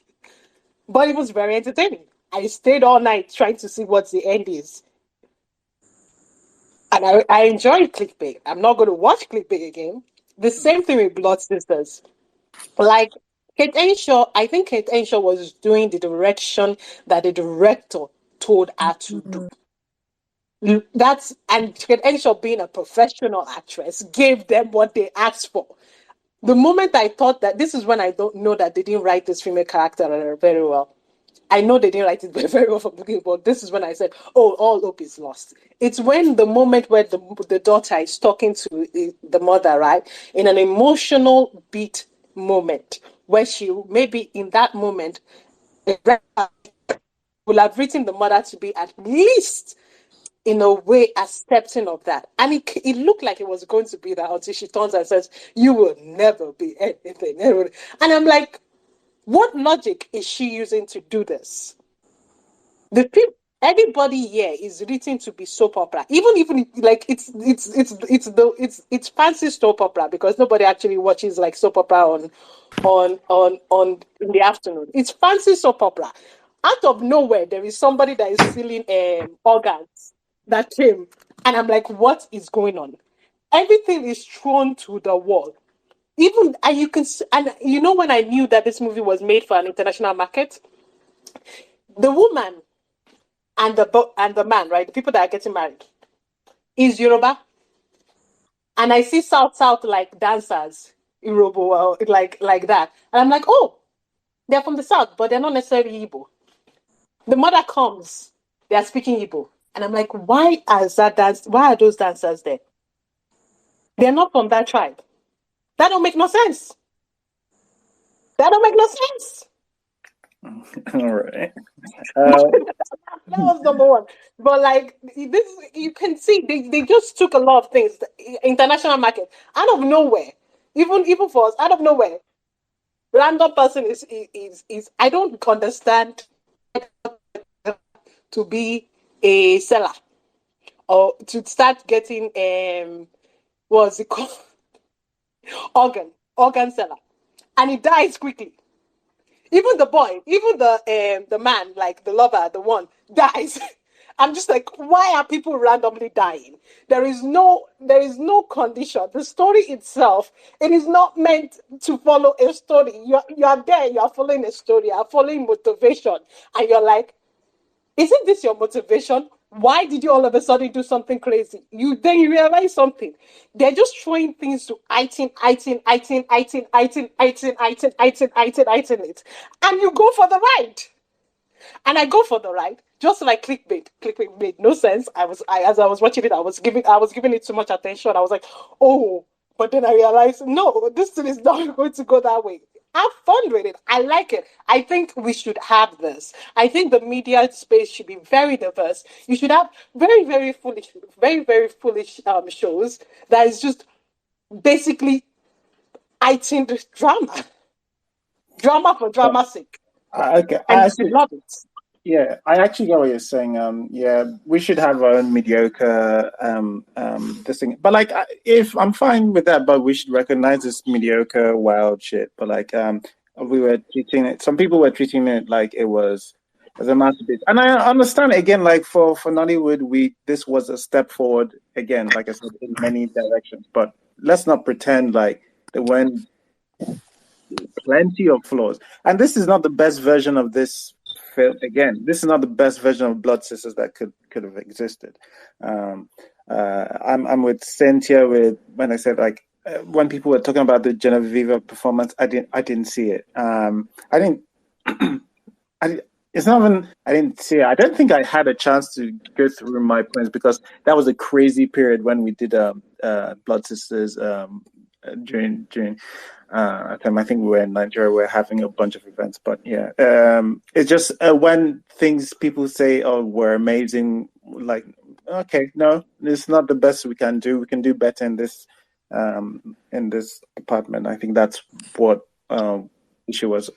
but it was very entertaining. I stayed all night trying to see what the end is. And I enjoyed Clickbait. I'm not going to watch Clickbait again. The same thing with Blood Sisters. Like, Kate Henshaw, I think Kate Henshaw was doing the direction that the director told her to do. And Kate Henshaw, being a professional actress, gave them what they asked for. The moment I thought that, this is when I don't know that they didn't write this female character very well. I know they didn't write it very well from the beginning, but this is when I said, oh, all hope is lost. It's when the moment where the daughter is talking to the mother, right? In an emotional beat moment, where she, maybe in that moment, will have written the mother to be at least in a way accepting of that. And it looked like it was going to be that until she turns and says, you will never be anything. And I'm like, what logic is she using to do this? Everybody here is written to be soap opera. Even like it's fancy soap opera, because nobody actually watches like soap opera on in the afternoon. It's fancy soap opera. Out of nowhere, there is somebody that is stealing organs that came, and I'm like, what is going on? Everything is thrown to the wall. Even, and you can, and you know, when I knew that this movie was made for an international market, the woman and the man, right, the people that are getting married, is Yoruba, and I see South like dancers, Yoruba, like that, and I'm like, oh, they're from the South, but they're not necessarily Igbo. The mother comes, they are speaking Igbo, and I'm like, why are those dancers there? They're not from that tribe. That don't make no sense. All right. That was number one. But like this, you can see they just took a lot of things. The international market, out of nowhere, even for us, out of nowhere, random person is I don't understand to be a seller or to start getting what's it called, organ seller, and he dies quickly. Even the boy, even the man, like the lover, the one dies. I'm just like, why are people randomly dying? There is no condition. The story itself, it is not meant to follow a story. You are there, you are following a story, you are following motivation, and you're like, isn't this your motivation? Why did you all of a sudden do something crazy? Then you realize something. They're just throwing things to item it. And you go for the ride. And I go for the ride, just like clickbait. Clickbait made no sense. As I was watching it, I was giving it too much attention. I was like, oh, but then I realized, no, this thing is not going to go that way. Have fun with it. I like it. I think we should have this. I think the media space should be very diverse. You should have very, very foolish shows that is just basically item drama. Drama for drama's sake. Okay, And you should love it. Yeah, I actually get what you're saying. Yeah, we should have our own mediocre this thing. But like, if I'm fine with that, but we should recognize this mediocre wild shit. But like, we were treating it. Some people were treating it like it was as a masterpiece. And I understand again, like for Nollywood, this was a step forward again, like I said, in many directions. But let's not pretend like there weren't plenty of flaws. And this is not the best version of this film. Again, this is not the best version of Blood Sisters that could have existed. I'm with Cynthia when I said like when people were talking about the Genevieve performance, I didn't see it. It's not even I didn't see it. I don't think I had a chance to go through my points because that was a crazy period when we did Blood Sisters during I think we were in Nigeria. We were having a bunch of events, but yeah, it's just when things people say, "Oh, we're amazing." Like, okay, no, it's not the best we can do. We can do better in this department. I think that's what issue was.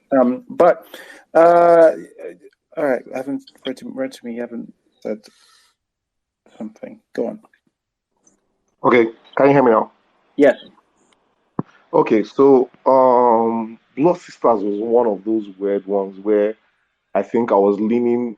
But all right, I haven't read to me. You haven't said something. Go on. Okay, can you hear me now? Yes. Okay, so Blood Sisters was one of those weird ones where I think I was leaning.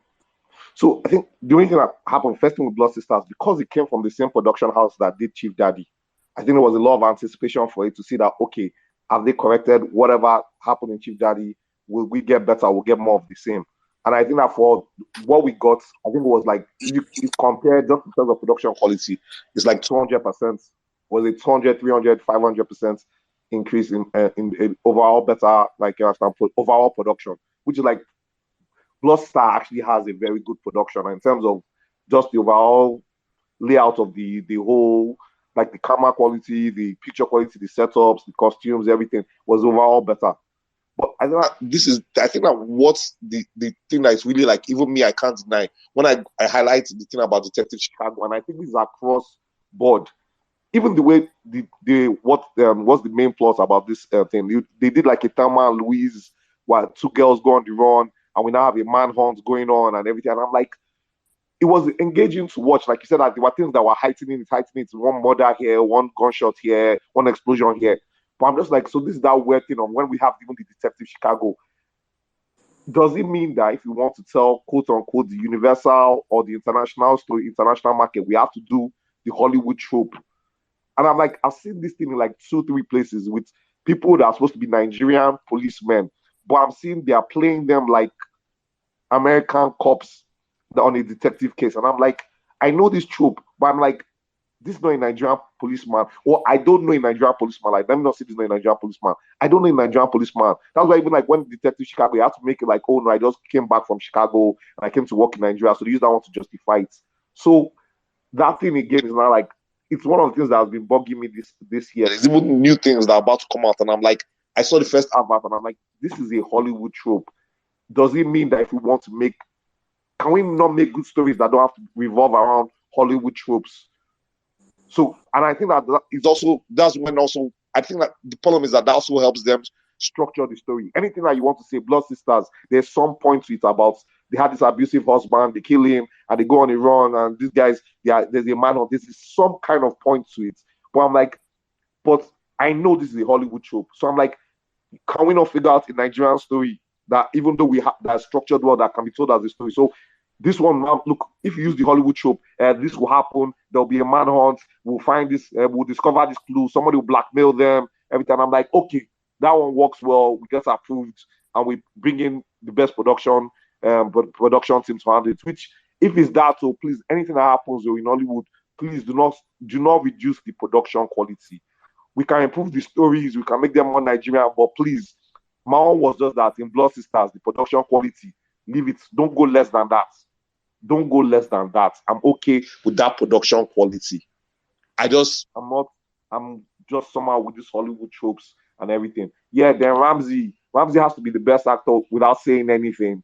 So I think the only thing that happened first thing with Blood Sisters, because it came from the same production house that did Chief Daddy, I think there was a lot of anticipation for it to see that, okay, have they corrected whatever happened in Chief Daddy? Will we get better? We'll get more of the same. And I think that for what we got, I think it was like, if you compare just in terms of production quality, it's like 200%. Was it 200, 300, 500% increase in overall better, like overall production, which is like Blood Star actually has a very good production in terms of just the overall layout of the whole, like the camera quality, the picture quality, the setups, the costumes, everything was overall better. But I think that what's the thing that is really like, even me, I can't deny when I highlight the thing about Detective Chicago, and I think this is across board. Even the way what's the main plot about this thing? They did like a Thelma and Louise, while two girls go on the run, and we now have a manhunt going on and everything. And I'm like, it was engaging to watch. Like you said, that there were things that were heightening it. One murder here, one gunshot here, one explosion here. But I'm just like, so this is that weird thing of when we have even the Detective Chicago. Does it mean that if we want to tell, quote unquote, the universal or the international story, international market, we have to do the Hollywood trope? And I'm like, I've seen this thing in like 2-3 places with people that are supposed to be Nigerian policemen, but I'm seeing they are playing them like American cops on a detective case. And I'm like, I know this trope, but I'm like, this is not a Nigerian policeman, or I don't know a Nigerian policeman. Like, let me not say this is not a Nigerian policeman. I don't know a Nigerian policeman. That's why even like when Detective Chicago, you have to make it like, oh no, I just came back from Chicago and I came to work in Nigeria, so they use that one to justify it. So that thing again is not like, it's one of the things that has been bugging me this year. There's even new things that are about to come out, and I'm like, I saw the first advert, and I'm like, this is a Hollywood trope. Does it mean that if we want to make, can we not make good stories that don't have to revolve around Hollywood tropes? So, and I think that is also, that's when also, I think that the problem is that also helps them structure the story. Anything that you want to say, Blood Sisters, there's some point to it about they had this abusive husband, they kill him, and they go on a run, and these guys, there's a man of this is some kind of point to it. But I'm like, but I know this is a Hollywood trope. So I'm like, can we not figure out a Nigerian story that even though we have that structured world that can be told as a story? So this one, look, if you use the Hollywood trope, this will happen. There'll be a manhunt. We'll find this. We'll discover this clue. Somebody will blackmail them. Every time I'm like, okay, that one works well. We get approved, and we bring in the best production team to handle it. Which, if it's that, so please, anything that happens in Hollywood, please do not reduce the production quality. We can improve the stories. We can make them more Nigerian, but please, my own was just that in Blood Sisters, the production quality, leave it. Don't go less than that. Don't go less than that. I'm okay with that production quality. I'm just somehow with these Hollywood tropes and everything. Yeah, then Ramsey has to be the best actor without saying anything.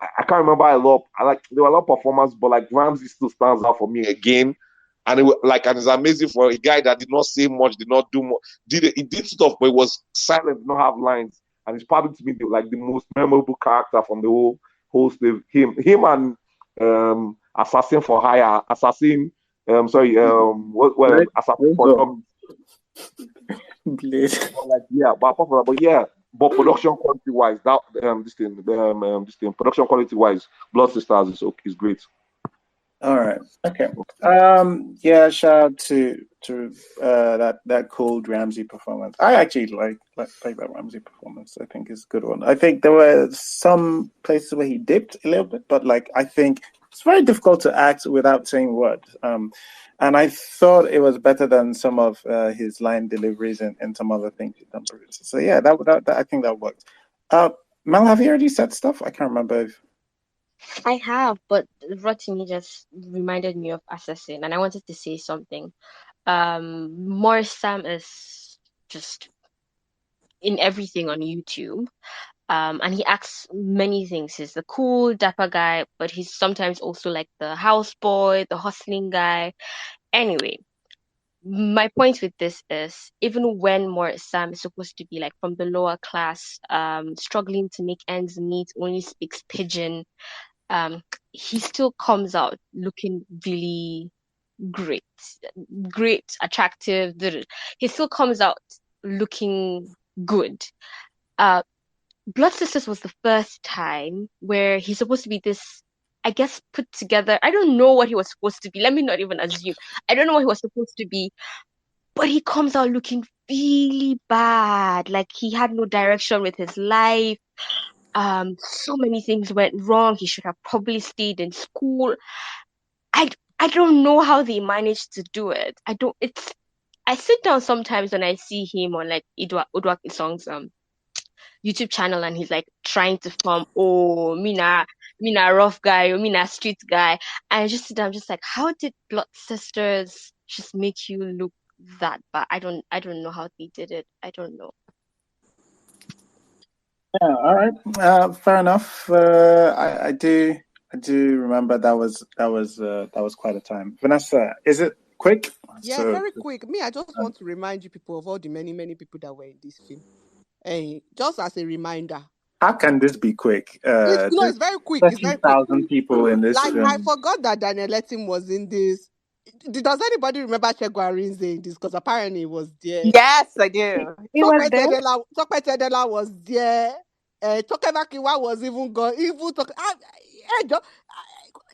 I can't remember a lot. There were a lot of performances, but like Ramsey still stands out for me again. And and it's amazing for a guy that did not say much, did not do much. He did stuff, but he was silent, did not have lines. And it's probably to me like the most memorable character from the whole slave. Him and Assassin for Hire, Assassin Assassin for Dummies. Blade. But yeah, but apart from that, but yeah, But production quality wise, this thing production quality wise, Blood Sisters is great. All right. Okay. Yeah. Shout out to that Cold Ramsey performance. I actually like that Ramsey performance. I think it's a good one. I think there were some places where he dipped a little bit, but like I think it's very difficult to act without saying words. And I thought it was better than some of his line deliveries and some other things he's done previously. So yeah, that I think that worked. Mel, have you already said stuff? I can't remember if. I have, but Rotimi just reminded me of Assassin, and I wanted to say something. Morris Sam is just in everything on YouTube. And he acts many things. He's the cool, dapper guy, but he's sometimes also like the houseboy, the hustling guy. Anyway, my point with this is even when Morris Sam is supposed to be like from the lower class, struggling to make ends meet, only speaks pidgin, he still comes out looking really great, attractive. He still comes out looking good. Blood Sisters was the first time where he's supposed to be this, I guess, put together. I don't know what he was supposed to be. Let me not even assume. I don't know what he was supposed to be, but he comes out looking really bad. Like he had no direction with his life. So many things went wrong. He should have probably stayed in school. I don't know how they managed to do it. I sit down sometimes when I see him on like Udwaki songs YouTube channel, and he's like trying to form, oh, Mina rough guy, or Mina street guy. And I just sit down, I'm just like, how did Blood Sisters just make you look that bad? I don't know how they did it. I don't know. Yeah, all right. Fair enough. I do remember that was quite a time. Vanessa, is it quick? Yeah, very quick. Me, I just want to remind you people of all the many people that were in this film. Hey, just as a reminder. How can this be quick? It's very quick. It's very quick. 30,000 people in this film. I forgot that Daniel Letting was in this. Does anybody remember Chegwarinze in this? Because apparently it was there. Yes, I do. He was there. Tokpe Tedela was there. Tokemakiwa was even gone. Did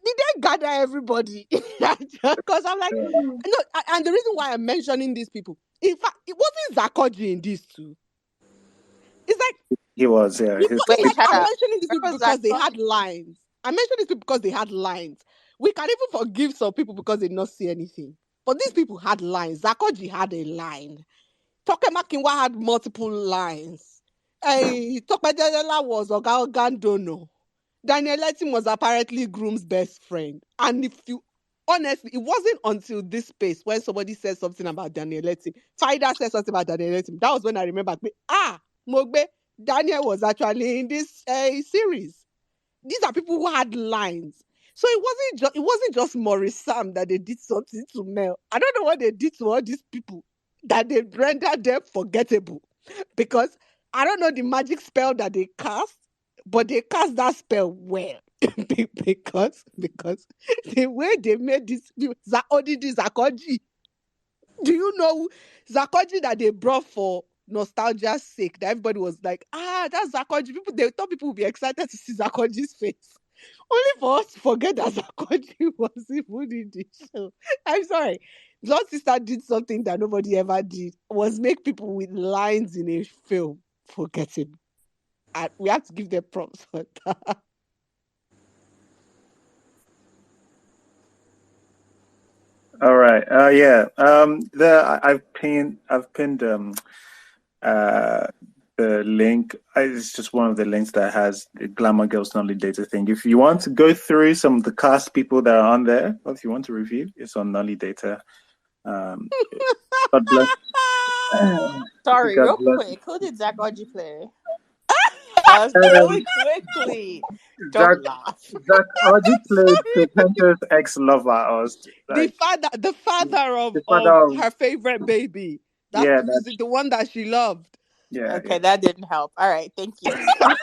they gather everybody? Because I'm like, no. And the reason why I'm mentioning these people, in fact, it wasn't Zakoji in this too. It's like he was, yeah. I'm mentioning these people because they had lines. I mentioned these people because they had lines. We can even forgive some people because they did not see anything. But these people had lines. Zakoji had a line. Tokemakiwa had multiple lines. Tokpedela was Oga Gandono. Daniel Letting was apparently Groom's best friend. And honestly, it wasn't until this space when somebody said something about Daniel Letting. Faida said something about Daniel Letting. That was when I remembered, Mogbe, Daniel was actually in this series. These are people who had lines. So it wasn't just Morris Sam that they did something to Mel. I don't know what they did to all these people that they rendered them forgettable. Because I don't know the magic spell that they cast, but they cast that spell well. because the way they made this Zakoji. Do you know Zakoji that they brought for nostalgia's sake? That everybody was like, that's Zakoji. They thought people would be excited to see Zakoji's face. Only for us to forget that Zakoji was even in the show. I'm sorry. Blood Sister did something that nobody ever did, was make people with lines in a film forgettable. And we have to give them props for that. All right. Yeah. I've pinned the link. It's just one of the links that has the Glamour Girls Nolly Data thing. If you want to go through some of the cast people that are on there, or if you want to review, it's on Nolly Data. God bless. Sorry, real quick. Who did Zakoji play? Really quickly. Don't laugh. Zakoji played Pretentious ex-lover. The father of her favorite baby. That's the one that she loved. Yeah. Okay, that didn't help. All right, thank you. I'm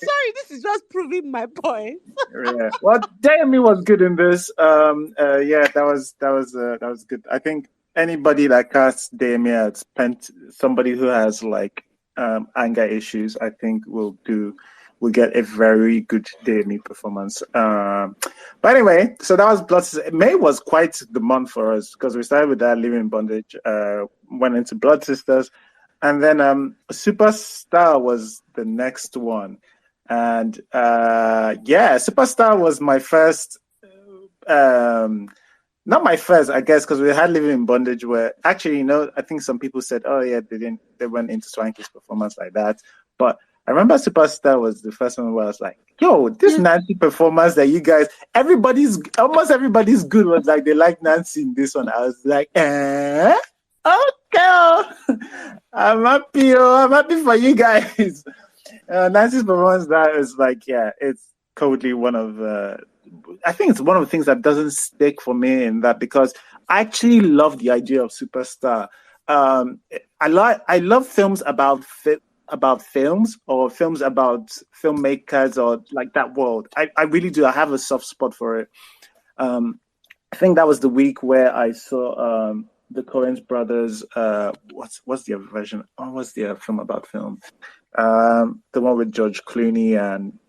sorry, this is just proving my point. Yeah. Well, Demi was good in this. Yeah, that was good. I think anybody that casts Damien as somebody who has like anger issues, I think will get a very good Damien performance. But anyway, so that was Blood Sisters. May was quite the month for us because we started with that Living in Bondage, went into Blood Sisters, and then Superstar was the next one. And Superstar was my first not my first, I guess, because we had Living in Bondage where actually, I think some people said, oh yeah, they went into Swanky's performance like that. But I remember Superstar was the first one where I was like, yo, this Nancy performance that you guys, almost everybody's good was like, they like Nancy in this one. I was like, okay, I'm happy for you guys. Nancy's performance, that is like, it's totally one of I think it's one of the things that doesn't stick for me in that, because I actually love the idea of Superstar. I love films about films, or films about filmmakers, or like that world. I really do. I have a soft spot for it. I think that was the week where I saw the Coen brothers. What's the other version? What's the film about film? The one with George Clooney and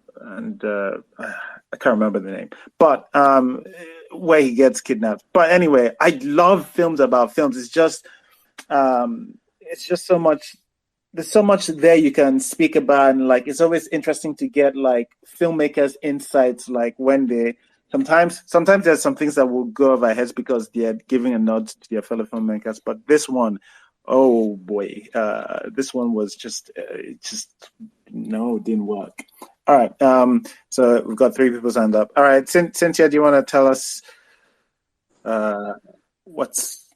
I can't remember the name, but where he gets kidnapped. But anyway, I love films about films. It's just so much. There's so much there you can speak about, and like it's always interesting to get like filmmakers' insights. Like when they sometimes there's some things that will go over our heads because they're giving a nod to their fellow filmmakers. But this one, oh boy, this one was just didn't work. All right, so we've got 3 people signed up. All right, Cynthia, do you want to tell us what's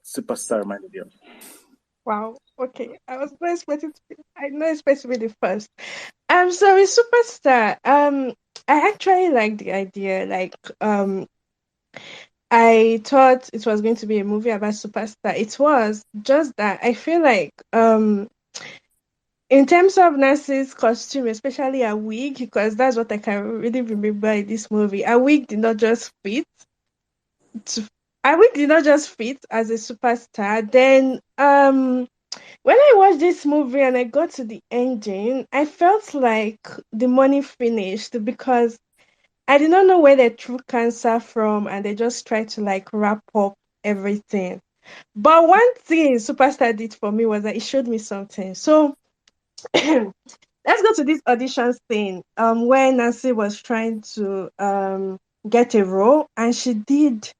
Superstar reminded you of? Wow. Okay. I was not expecting to be. I not expect to be the first. So with Superstar, I actually like the idea. Like, I thought it was going to be a movie about Superstar. It was just that I feel like, in terms of Nancy's costume, especially a wig, because that's what I can really remember in this movie. A wig did not just fit. A wig did not just fit as a superstar. Then, when I watched this movie and I got to the ending, I felt like the money finished because I did not know where they drew cancer from, and they just tried to like wrap up everything. But one thing Superstar did for me was that it showed me something. So let's go to this audition scene where Nancy was trying to get a role, and she did.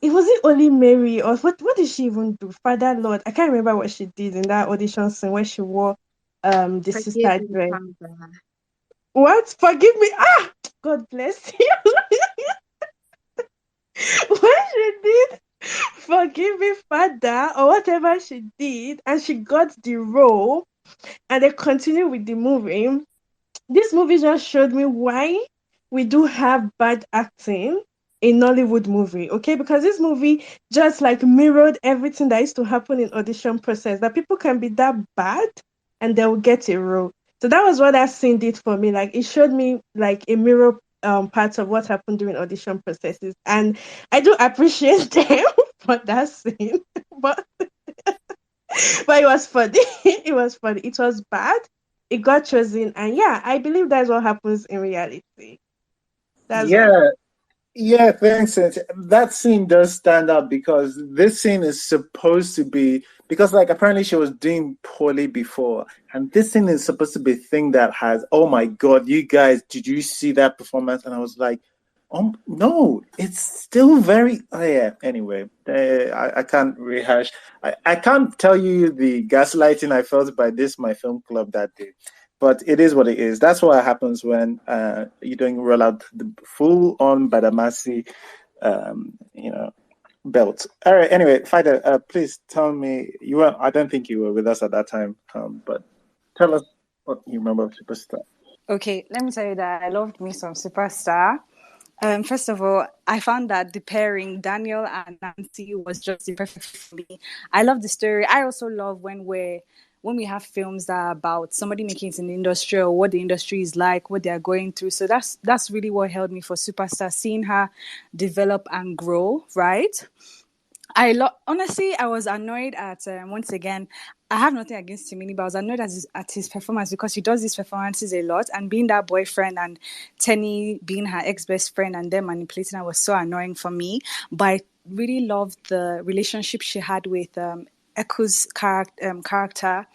It wasn't only Mary, or what did she even do? Father Lord. I can't remember what she did in that audition scene where she wore the Forgive sister me, dress. Father. What? Forgive me. God bless you. When she did forgive me, Father, or whatever she did, and she got the role, and they continued with the movie. This movie just showed me why we do have bad acting in Nollywood movie, okay? Because this movie just like mirrored everything that used to happen in audition process, that people can be that bad and they'll get a role. So that was what that scene did for me. Like it showed me like a mirror parts of what happened during audition processes. And I do appreciate them for that scene. But but it was funny. It was funny. It was bad. It got chosen, and yeah, I believe that's what happens in reality. That's what. Yeah, thanks. That scene does stand out because this scene is supposed to be, because like apparently she was doing poorly before, and this scene is supposed to be a thing that has, oh my God, you guys, did you see that performance? And I was like, no, it's still very, anyway, I can't rehash. I can't tell you the gaslighting I felt by my film club that day. But it is what it is. That's what happens when you don't roll out the full-on Badamasi, belt. All right. Anyway, Fighter, please tell me. I don't think you were with us at that time, but tell us what you remember of Superstar. Okay, let me tell you that I loved me some Superstar. First of all, I found that the pairing, Daniel and Nancy, was just the perfect fit for me. I love the story. I also love when we have films that are about somebody making it in the industry, or what the industry is like, what they are going through. So that's really what held me for Superstar, seeing her develop and grow, right? Honestly, I was annoyed at once again. I have nothing against Timini, but I was annoyed at his performance because he does these performances a lot, and being that boyfriend and Tenny being her ex-best friend and them manipulating her was so annoying for me. But I really loved the relationship she had with Eku's character.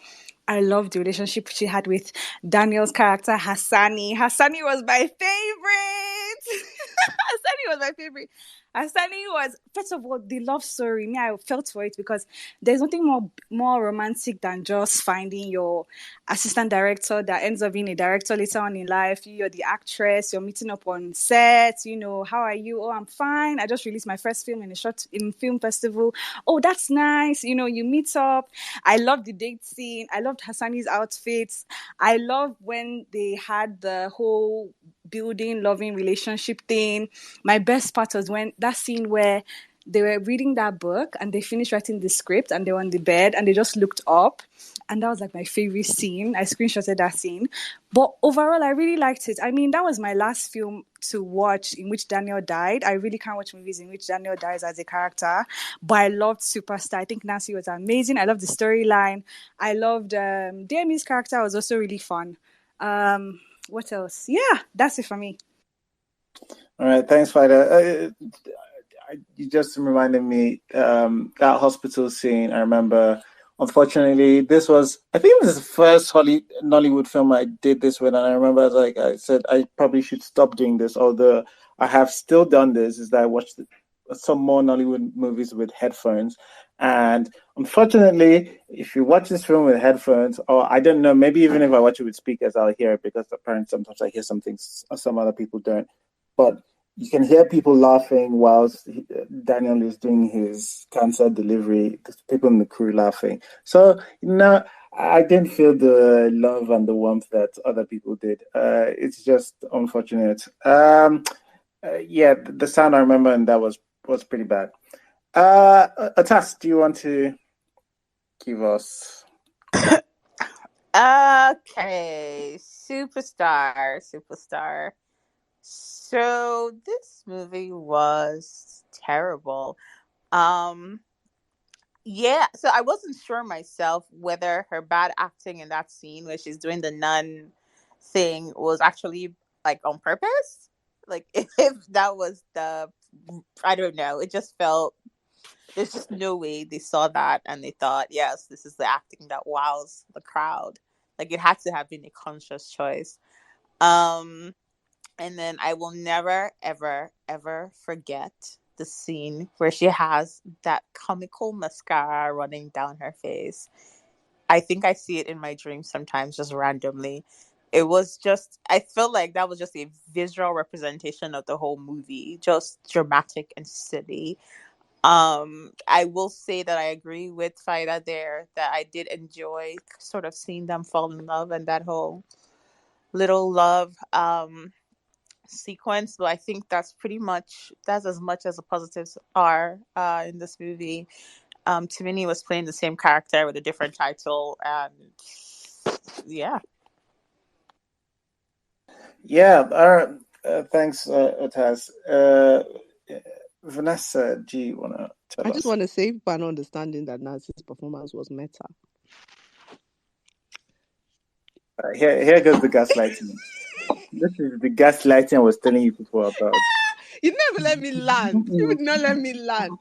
I loved the relationship she had with Daniel's character, Hassani. Hassani was my favorite. Hassani was my favorite. Hassani was, first of all, the love story. Me, I felt for it because there's nothing more romantic than just finding your assistant director that ends up being a director later on in life. You're the actress. You're meeting up on set. How are you? Oh, I'm fine. I just released my first film in film festival. Oh, that's nice. You meet up. I loved the date scene. I loved Hassani's outfits. I loved when they had the whole building loving relationship thing. My best part was when that scene where they were reading that book and they finished writing the script and they were on the bed and they just looked up, and that was like my favorite scene. I screenshotted that scene, but overall I really liked it. I mean, that was my last film to watch in which Daniel died. I really can't watch movies in which Daniel dies as a character, but I loved Superstar. I think Nancy was amazing. I loved the storyline. I loved Demi's character was also really fun. What else? Yeah, that's it for me. All right, thanks, Fider. You just reminded me that hospital scene. I remember, unfortunately, I think it was the first Nollywood film I did this with, and I remember I said I probably should stop doing this, although I have still done this, is that I watched some more Nollywood movies with headphones. And unfortunately, if you watch this film with headphones, or I don't know, maybe even if I watch it with speakers, I'll hear it, because apparently sometimes I hear some things some other people don't. But you can hear people laughing whilst Daniel is doing his cancer delivery, people in the crew laughing. So, I didn't feel the love and the warmth that other people did. It's just unfortunate. The sound I remember, and that was pretty bad. Atas, do you want to give us? Okay, superstar. So this movie was terrible. Yeah, so I wasn't sure myself whether her bad acting in that scene where she's doing the nun thing was actually like on purpose. Like if that was I don't know. It just felt there's just no way they saw that and they thought, yes, this is the acting that wows the crowd. Like it had to have been a conscious choice. And then I will never, ever, ever forget the scene where she has that comical mascara running down her face. I think I see it in my dreams sometimes, just randomly. I felt like that was just a visual representation of the whole movie, just dramatic and silly. I will say that I agree with Faida there, that I did enjoy sort of seeing them fall in love and that whole little love sequence, but I think that's as much as the positives are in this movie. Timini was playing the same character with a different title, and yeah. Thanks, Otas. Vanessa, do you want to tell us? I just want to say, for an understanding that Nancy's performance was meta. Here goes the gaslighting. This is the gaslighting I was telling you before about. You never let me land. You would not let me land.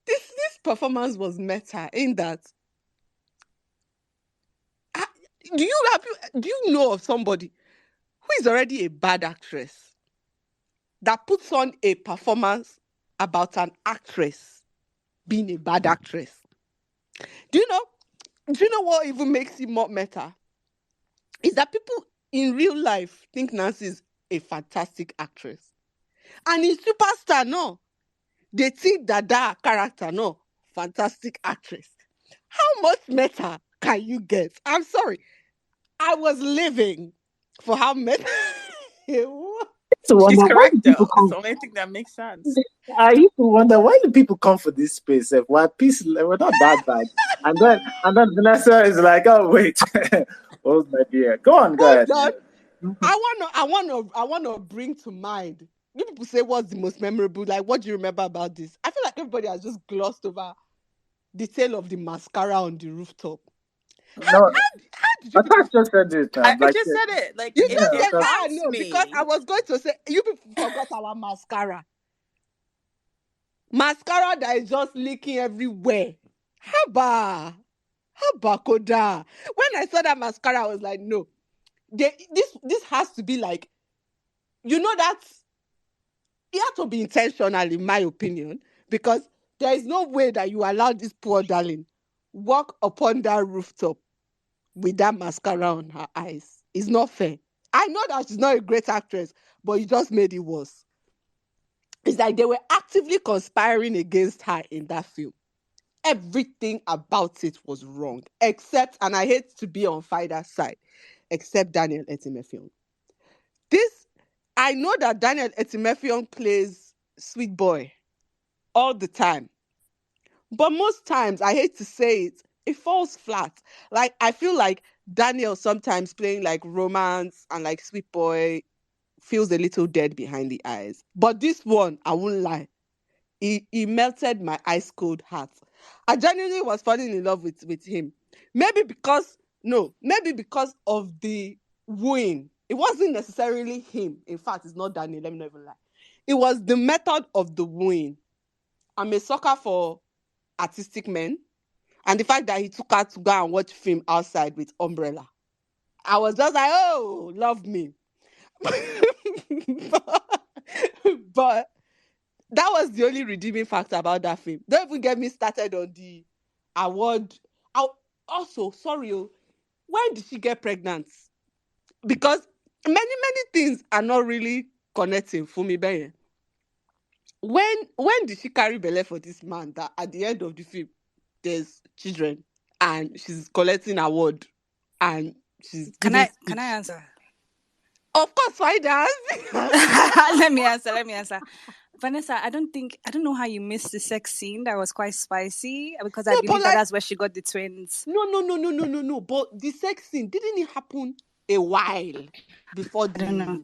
This performance was meta, ain't that? Do you know of somebody who is already a bad actress that puts on a performance about an actress being a bad actress? Do you know what even makes it more meta? Is that people in real life think Nancy is a fantastic actress. And in Superstar, no. They think that character, no, fantastic actress. How much meta can you get? I'm sorry. I was living for how meta it was. She's correct, though. It's the only thing that makes sense. I used to wonder, why do people come for this space? We're not that bad. And then Vanessa is like, oh wait, oh my dear, go on, go ahead. I wanna bring to mind. When people say what's the most memorable, like what do you remember about this? I feel like like everybody has just glossed over the tale of the mascara on the rooftop. No, How did you I people? thought I just said this now. I Like, just said it. Like You it, just yeah, it said, so, haunts no, because me. I was going to say, you people forgot our mascara. Mascara that is just leaking everywhere. Haba koda. When I saw that mascara, I was like, no. This has to be like, that it had to be intentional, in my opinion, because there is no way that you allow this poor darling walk upon that rooftop with that mascara on her eyes. It's not fair. I know that she's not a great actress, but you just made it worse. It's like they were actively conspiring against her in that film. Everything about it was wrong, except, and I hate to be on Fida's side, except Daniel Etimeffion. I know that Daniel Etimeffion plays sweet boy all the time, but most times, I hate to say it falls flat. Like, I feel like Daniel sometimes playing like romance and like sweet boy feels a little dead behind the eyes. But this one, I won't lie, he melted my ice cold heart. I genuinely was falling in love with him. Maybe because of the wooing. It wasn't necessarily him. In fact, it's not Daniel, let me not even lie. It was the method of the wooing. I'm a sucker for artistic men. And the fact that he took her to go and watch film outside with umbrella. I was just like, oh, love me. but that was the only redeeming factor about that film. Don't even get me started on the award. Also, sorry, when did she get pregnant? Because many things are not really connecting for me, Beye. When did she carry belly for this man that at the end of the film there's children and she's collecting award and she's Can giving I speech? answer? Of course, why does? Let me answer. Vanessa, I don't know how you missed the sex scene. That was quite spicy because I No, but believe that like, that's where she got the twins. no. But the sex scene, didn't it happen a while before I don't know.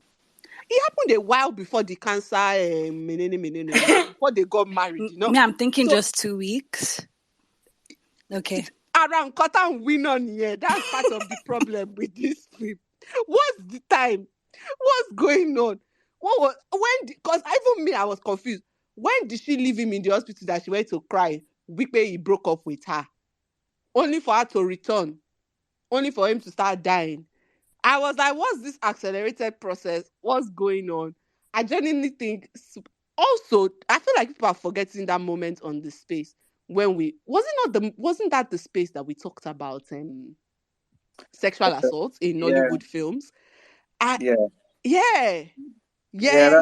It happened a while before the cancer, before they got married, Me, I'm thinking So just 2 weeks. Okay. around cotton win on here. That's part of the problem with this film. What's the time? What's going on? Because even me, I was confused. When did she leave him in the hospital that she went to cry? Week where he broke up with her. Only for her to return. Only for him to start dying. I was like, what's this accelerated process? What's going on? I genuinely think. Also, I feel like people are forgetting that moment on the space when wasn't that the space that we talked about sexual assault in yeah, Nollywood films? yeah, Yeah. yeah.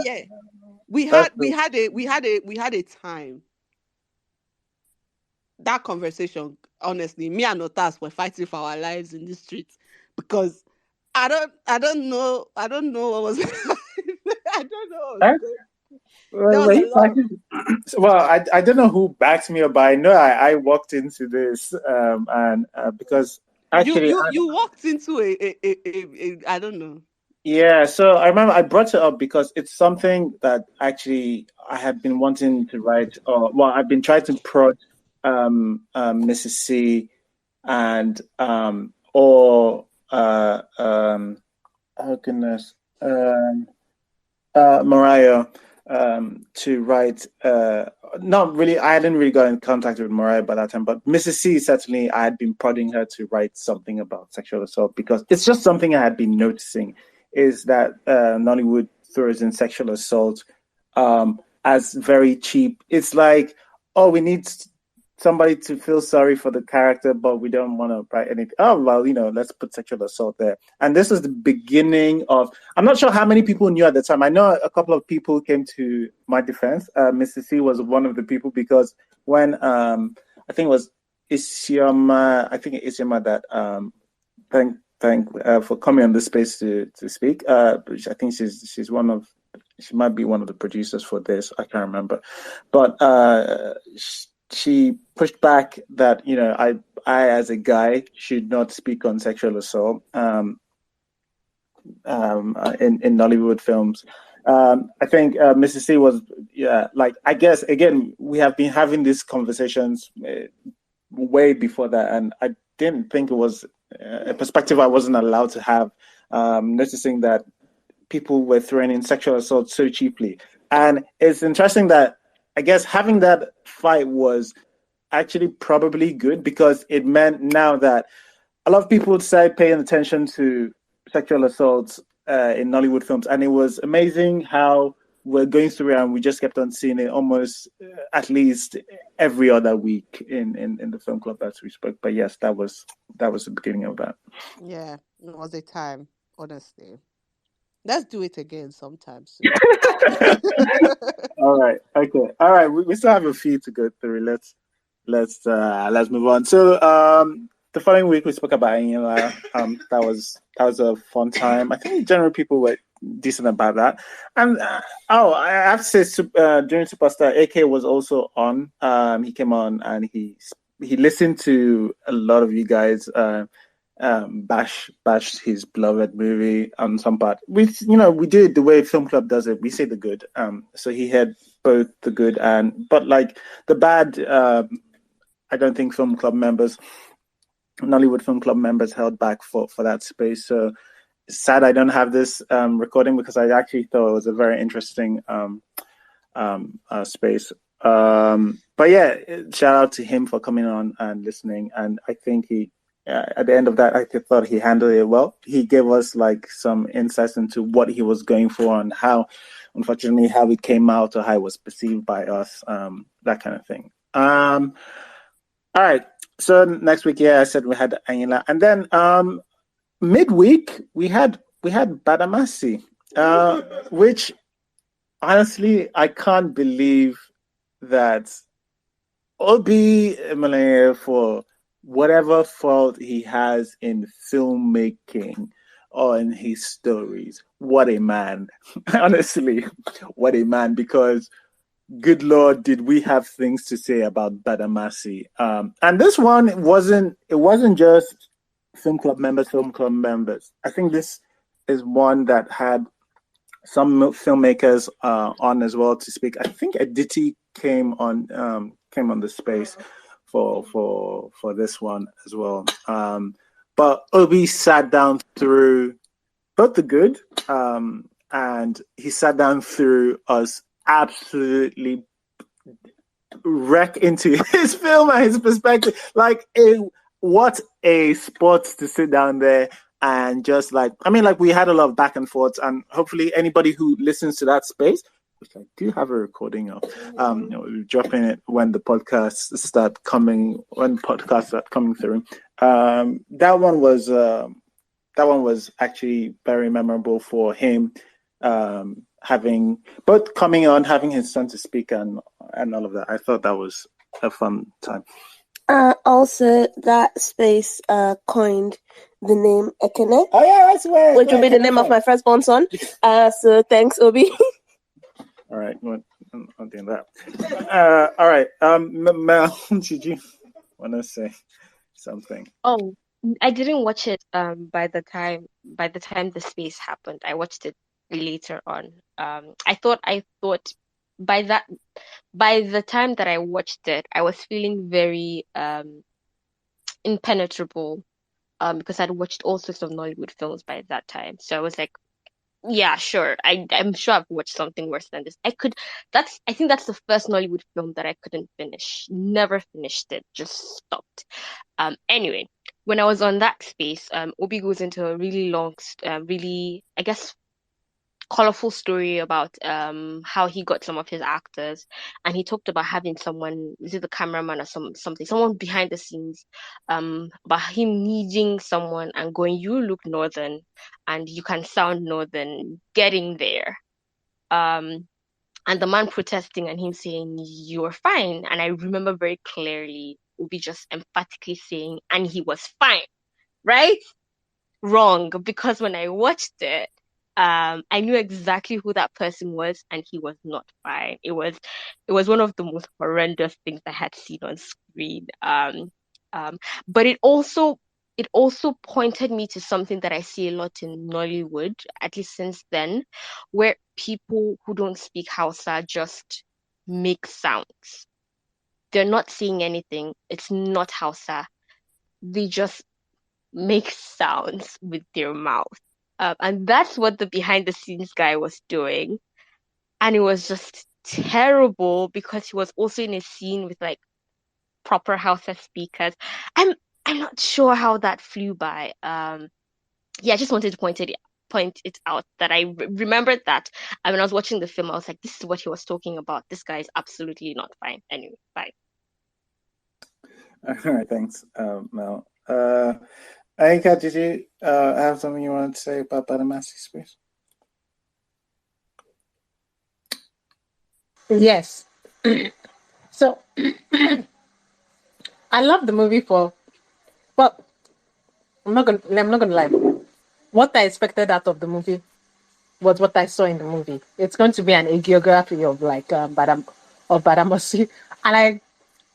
We That's had a time. That conversation, honestly, me and Otas were fighting for our lives in the streets because I don't know what was I don't know what was that. going. There Well, was a lot of well, I don't know who backed me up, but I know I walked into this and because actually you walked into a I don't know. yeah, so I remember I brought it up because it's something that actually I had been wanting to write, or well, I've been trying to prod Mrs. C and or oh goodness, Mariah to write. Not really. I hadn't really got in contact with Mariah by that time, but Mrs. C certainly. I had been prodding her to write something about sexual assault because it's just something I had been noticing. Is that Nollywood throws in sexual assault as very cheap? It's like, oh, we need somebody to feel sorry for the character, but we don't want to write anything. Oh, well, let's put sexual assault there. And this is the beginning of, I'm not sure how many people knew at the time. I know a couple of people came to my defense. Mrs. C was one of the people because when, I think it was Isioma that thank for coming on this space to speak. Which I think she might be one of the producers for this. I can't remember. But she pushed back that I as a guy should not speak on sexual assault in Nollywood films, I think Mrs. C was, like, I guess, again, we have been having these conversations way before that, and I didn't think it was a perspective I wasn't allowed to have, noticing that people were throwing in sexual assault so cheaply. And it's interesting that I guess having that fight was actually probably good, because it meant now that a lot of people started paying attention to sexual assaults in Nollywood films, and it was amazing how we're going through it, and we just kept on seeing it almost at least every other week in the film club that we spoke. But yes, that was the beginning of that. Yeah, it was a time, honestly. Let's do it again sometime soon. All right. Okay. All right. We still have a few to go through. Let's move on. So the following week we spoke about Ayinla. That was a fun time. I think generally people were decent about that. And I have to say, during Superstar, AK was also on. He came on and he listened to a lot of you guys bash his beloved movie on some part. We do it the way Film Club does it. We say the good. So he had both the good but like the bad. I don't think Nollywood Film Club members held back for that space. So it's sad I don't have this recording, because I actually thought it was a very interesting space. But yeah, shout out to him for coming on and listening. And I think he, at the end of that, I thought he handled it well. He gave us like some insights into what he was going for and how, unfortunately, how it came out or how it was perceived by us, that kind of thing. All right. So next week, I said we had Ayinla, and then midweek we had Badamasi, which honestly I can't believe that Obi Emele, for whatever fault he has in filmmaking or in his stories, what a man! Honestly, what a man! Because good Lord, did we have things to say about Badamasi. And this one wasn't just film club members. I think this is one that had some filmmakers on as well to speak. I think Aditi came on the space for this one as well. But Obi sat down through both the good, and he sat down through us absolutely wreck into his film and his perspective. Like, what a spot to sit down there and just we had a lot of back and forth, and hopefully anybody who listens to that space, which I do have a recording of, dropping it when the podcasts start coming through. That one was actually very memorable for him. Having both coming on, having his son to speak, and all of that. I thought that was a fun time. Also, that space coined the name Ekene. Oh yeah, that's where. Which will be the name of my firstborn son. So thanks, Obi. All right, I'm doing that. All right, Mel, did you want to say something? Oh, I didn't watch it by the time the space happened. I watched it later on. I thought by the time that I watched it, I was feeling very impenetrable, because I'd watched all sorts of Nollywood films by that time. So I was like, yeah, sure. I'm sure I've watched something worse than this. I think that's the first Nollywood film that I couldn't finish. Never finished it. Just stopped. Anyway, when I was on that space, Obi goes into a really long, really, I guess, colorful story about how he got some of his actors, and he talked about having someone, is it the cameraman or someone behind the scenes, about him needing someone and going, you look northern and you can sound northern, getting there, and the man protesting and him saying you're fine. And I remember very clearly Obi just emphatically saying, and he was fine, right? Wrong, because when I watched it, I knew exactly who that person was, and he was not fine. It was one of the most horrendous things I had seen on screen. But it it also pointed me to something that I see a lot in Nollywood, at least since then, where people who don't speak Hausa just make sounds. They're not saying anything. It's not Hausa. They just make sounds with their mouth. And that's what the behind the scenes guy was doing. And it was just terrible because he was also in a scene with like proper Hausa speakers. I'm not sure how that flew by. Yeah, I just wanted to point it out that I remembered that. And when I was watching the film, I was like, this is what he was talking about. This guy is absolutely not fine. Anyway, bye. All right, thanks, Mel. Aika, did you have something you wanted to say about Badamasi Space? Yes. So I love the movie for, well, I'm not gonna lie. What I expected out of the movie was what I saw in the movie. It's going to be an hagiography of like Badamasi, and I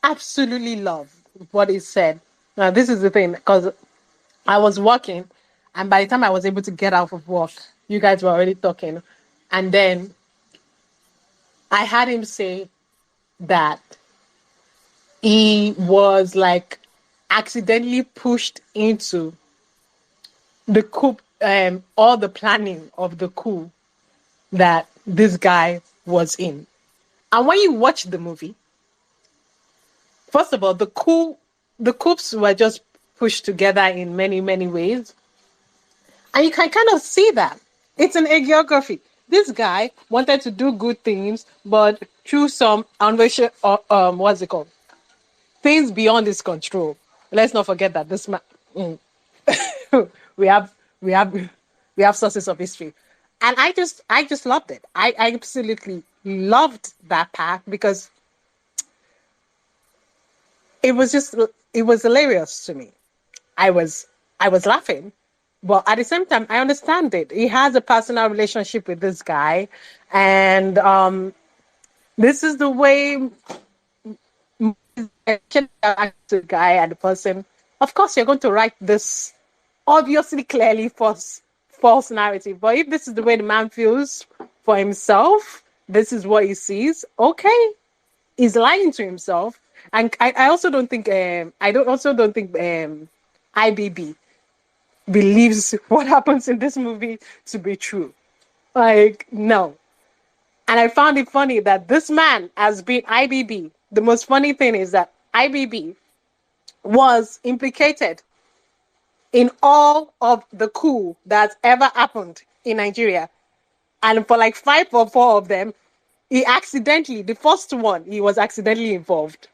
absolutely love what he said. Now this is the thing, because I was working, and by the time I was able to get out of work, you guys were already talking, and then I had him say that he was like accidentally pushed into the coup, all the planning of the coup that this guy was in. And when you watch the movie, first of all, the coups were just pushed together in many, many ways. And you can kind of see that. It's an hagiography. This guy wanted to do good things, but through some what's it called? Things beyond his control. Let's not forget that this man we have sources of history. And I just loved it. I absolutely loved that part because it was hilarious to me. I was laughing, but at the same time, I understand it. He has a personal relationship with this guy, and this is the way the guy and the person. Of course, you're going to write this obviously clearly false narrative. But if this is the way the man feels for himself, this is what he sees. Okay, he's lying to himself. And I also don't think IBB believes what happens in this movie to be true. Like, no. And I found it funny that this man has been IBB. The most funny thing is that IBB was implicated in all of the coup that's ever happened in Nigeria. And for like 5 or 4 of them, the first one, he was accidentally involved.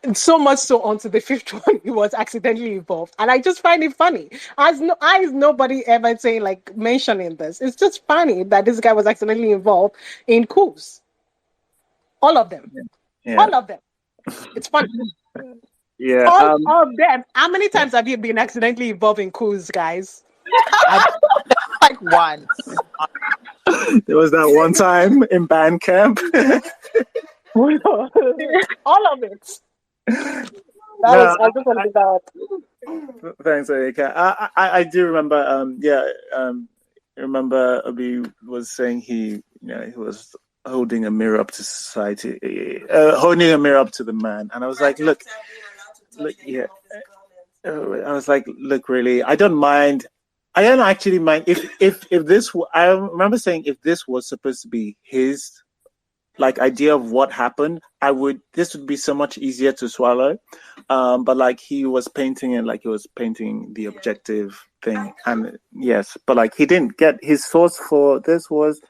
And so much so onto the 5th one, he was accidentally involved. And I just find it funny. As nobody ever saying, like, mentioning this. It's just funny that this guy was accidentally involved in coups. All of them. Yeah. All of them. It's funny. Yeah. All of them. How many times have you been accidentally involved in coups, guys? Like once. There was that one time in band camp. All of it. I just wanted that. Thanks, Erika. I do remember. I remember Obi was saying he was holding a mirror up to society, holding a mirror up to the man, and I was like, look, yeah. I was like, look, really, I don't mind. I don't actually mind if this. I remember saying if this was supposed to be his idea of what happened, this would be so much easier to swallow. But like he was painting it like he was painting the objective thing. And yes, but he didn't get his source for this was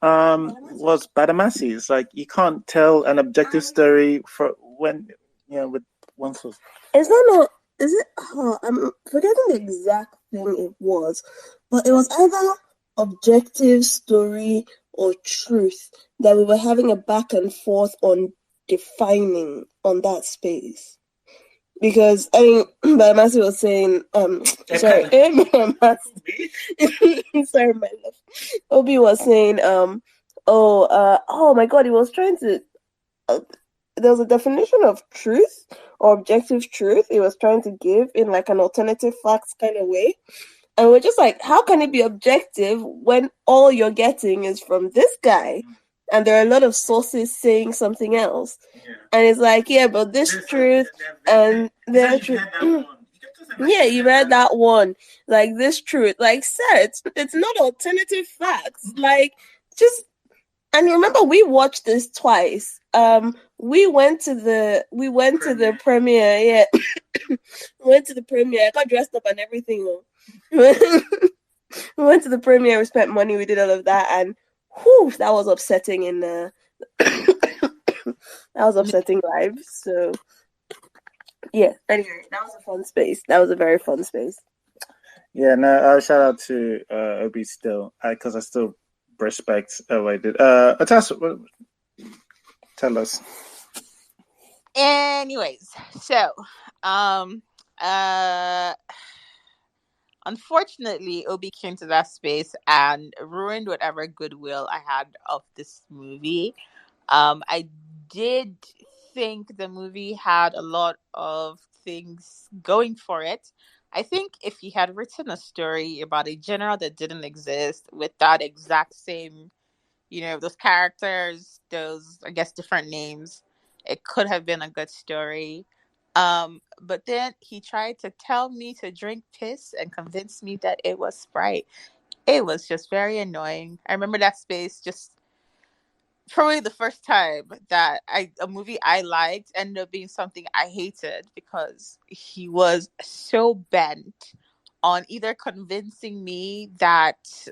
Badamasi. It's like you can't tell an objective story with one source. Is that not? Is it? I'm forgetting the exact thing it was, but it was either objective story or truth that we were having a back and forth on defining on that space. Because Badamasi was saying, sorry, sorry, my love. Obi was saying, oh my God, he was trying to. there was a definition of truth or objective truth it was trying to give in like an alternative facts kind of way. And we're just like, how can it be objective when all you're getting is from this guy? And there are a lot of sources saying something else. Yeah. And it's like, yeah, but this truth and their truth. Yeah, you read that one. Like this truth. Like, sir, it's not alternative facts. Like, just and remember we watched this twice. We went to the premiere, yeah. We went to the premiere. I got dressed up and everything. We went to the premiere, we spent money, we did all of that, and whew, that was upsetting that was upsetting live. So yeah, anyway, that was a fun space. That was a very fun space. Yeah, no, shout out to Obi still, because I still respect what I did. Atas, tell us. Anyways, so unfortunately, Obi came to that space and ruined whatever goodwill I had of this movie. I did think the movie had a lot of things going for it. I think if he had written a story about a general that didn't exist with that exact same, those characters, those, I guess, different names, it could have been a good story. But then he tried to tell me to drink piss and convince me that it was Sprite. It was just very annoying. I remember that space just probably the first time that a movie I liked ended up being something I hated because he was so bent on either convincing me that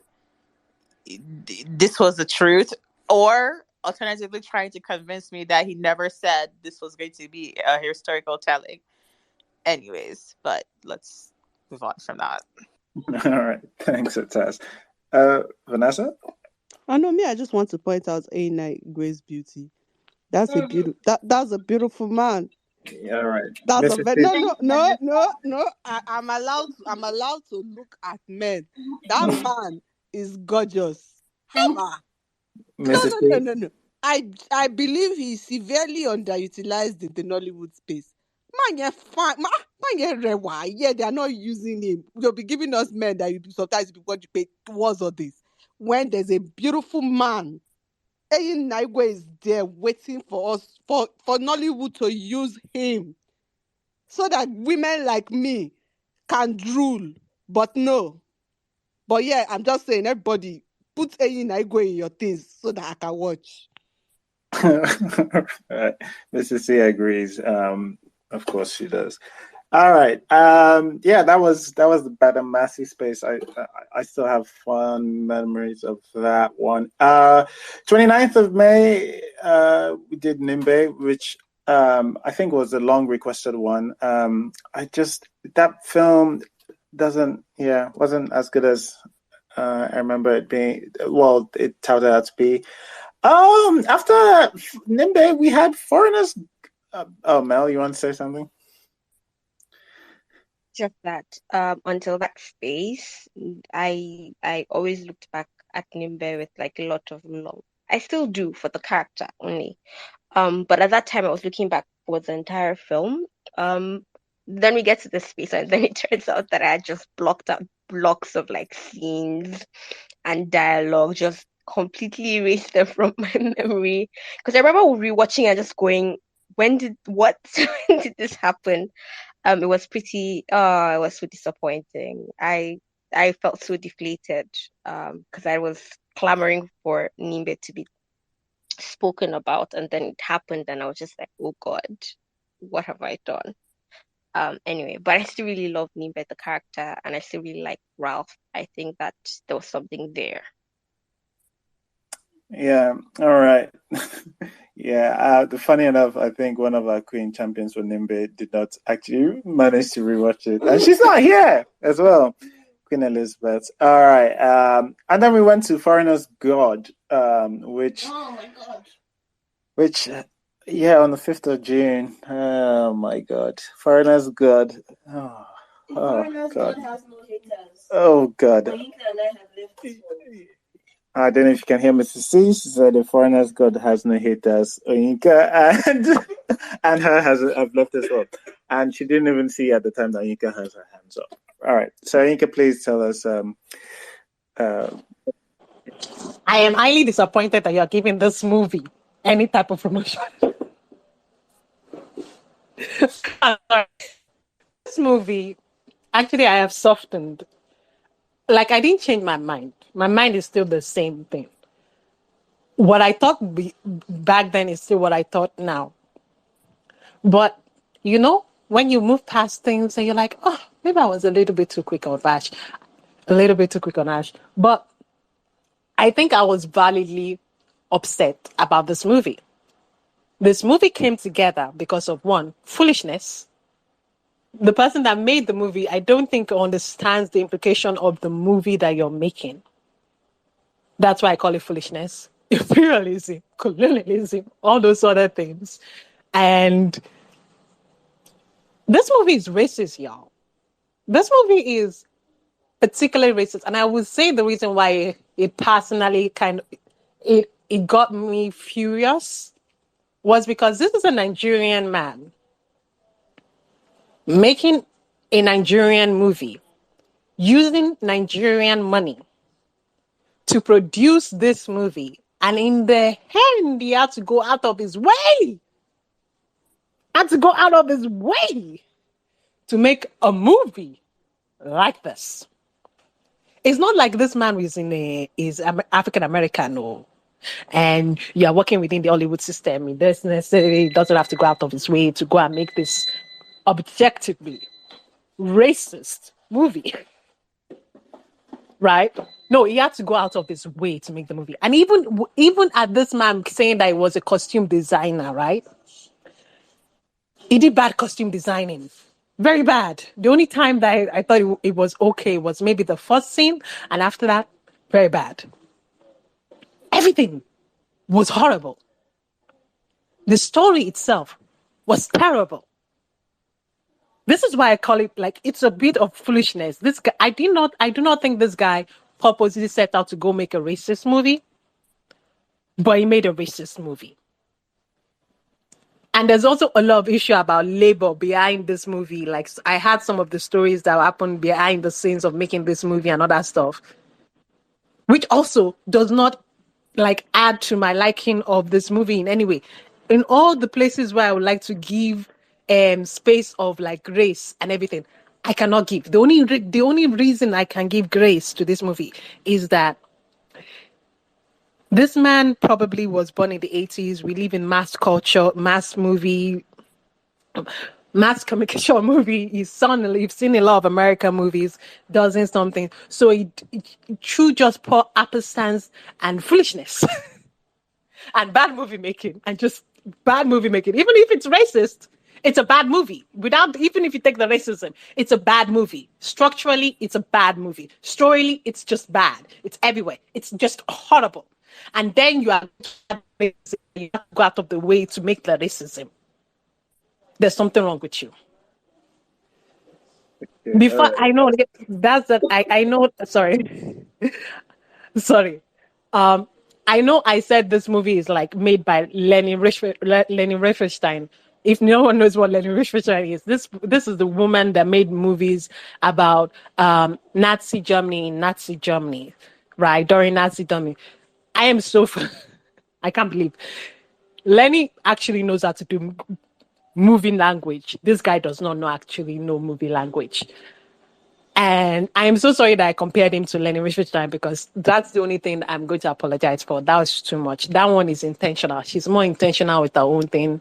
this was the truth or alternatively trying to convince me that he never said this was going to be a historical telling. Anyways, but let's move on from that. All right. Thanks, Atas. Vanessa? I know me. I just want to point out Grace Beauty. That's a beautiful. That's a beautiful man. Yeah, all right. That's no. I'm allowed to look at men. That man is gorgeous. Hammer. No. I believe he's severely underutilized in the Nollywood space. Man, you're fine. Man, you're rewa. Yeah, they are not using him. They'll be giving us men that you sometimes what you pay towards all this. When there's a beautiful man, Eyin Naigwe is there waiting for us for Nollywood to use him so that women like me can drool. But no. But yeah, I'm just saying, everybody put Eyin Naigwe in your things so that I can watch. Right. Mrs. C agrees. Of course she does. All right. Yeah, that was the Badamasi space. I still have fun memories of that one. 29th of May, we did Nimbe, which I think was a long requested one. That film wasn't as good as I remember it being. Well, it touted out to be. After Nimbe, we had Foreigners. Mel, you want to say something? Just that until that space, I always looked back at Nimbe with like a lot of love. I still do for the character only. But at that time I was looking back for the entire film. Then we get to the space and then it turns out that I had just blocked out blocks of like scenes and dialogue, just completely erased them from my memory. Because I remember rewatching and just going, when did this happen? It was so disappointing. I felt so deflated because I was clamoring for Nimbe to be spoken about, and then it happened, and I was just like, oh God, what have I done? Anyway, but I still really love Nimbe, the character, and I still really like Ralph. I think that there was something there. Yeah, all right. Yeah, funny enough, I think one of our Queen champions for Nimbe did not actually manage to rewatch it. And she's not here as well, Queen Elizabeth. All right. And then we went to Foreigner's God, which... Oh, my God. Which, on the 5th of June. Oh, my God. Foreigner's God. Oh, Foreigner's God has no haters. Oh, God. I don't know if you can hear Mrs. C. She said the foreigner's God has no haters. Oyinka and her have left as well. And she didn't even see at the time that Oyinka has her hands up. All right. So Oyinka, please tell us. I am highly disappointed that you're giving this movie any type of promotion. This movie, actually, I have softened. Like, I didn't change my mind. My mind is still the same thing. What I thought back then is still what I thought now. But, you know, when you move past things and you're like, oh, maybe I was a little bit too quick on Ash. A little bit too quick on Ash. But I think I was validly upset about this movie. This movie came together because of, one, foolishness. The person that made the movie, I don't think understands the implication of the movie that you're making. That's why I call it foolishness. Imperialism, colonialism, all those other things. And this movie is racist, y'all. This movie is particularly racist. And I would say the reason why it personally it got me furious was because this is a Nigerian man making a Nigerian movie using Nigerian money to produce this movie. And in the end, he had to go out of his way. To make a movie like this. It's not like this man is African American, or and you are working within the Hollywood system. He doesn't necessarily have to go out of his way to go and make this objectively racist movie. Right? No, he had to go out of his way to make the movie. And even at this man saying that he was a costume designer, right? He did bad costume designing. Very bad. The only time that I thought it was okay was maybe the first scene. And after that, very bad. Everything was horrible. The story itself was terrible. This is why I call it, like, it's a bit of foolishness. This guy, I do not think this guy purposely set out to go make a racist movie, but he made a racist movie. And there's also a lot of issue about labor behind this movie. Like, I had some of the stories that happened behind the scenes of making this movie and other stuff, which also does not, like, add to my liking of this movie in any way. In all the places where I would like to give space of, like, grace and everything, I cannot give. The only reason I can give grace to this movie is that this man probably was born in the 80s. We live in mass culture, mass movie, mass communication movie. He's seen a lot of American movies, dozens something. So it through just poor appetence and foolishness and bad movie making. Even if it's racist, it's a bad movie. Even if you take the racism, it's a bad movie. Structurally, it's a bad movie. Storyly, it's just bad. It's everywhere. It's just horrible. And then you have to go out of the way to make the racism. There's something wrong with you. Before I know that's that I know. Sorry. I know I said this movie is like made by Leni Riefenstein. If no one knows what Leni Riefenstein is, this is the woman that made movies about Nazi Germany, right? During Nazi Germany. I am so I can't believe Lenny actually knows how to do movie language. This guy does not know movie language. And I am so sorry that I compared him to Leni Riefenstein, because that's the only thing I'm going to apologize for. That was too much. That one is intentional. She's more intentional with her own thing.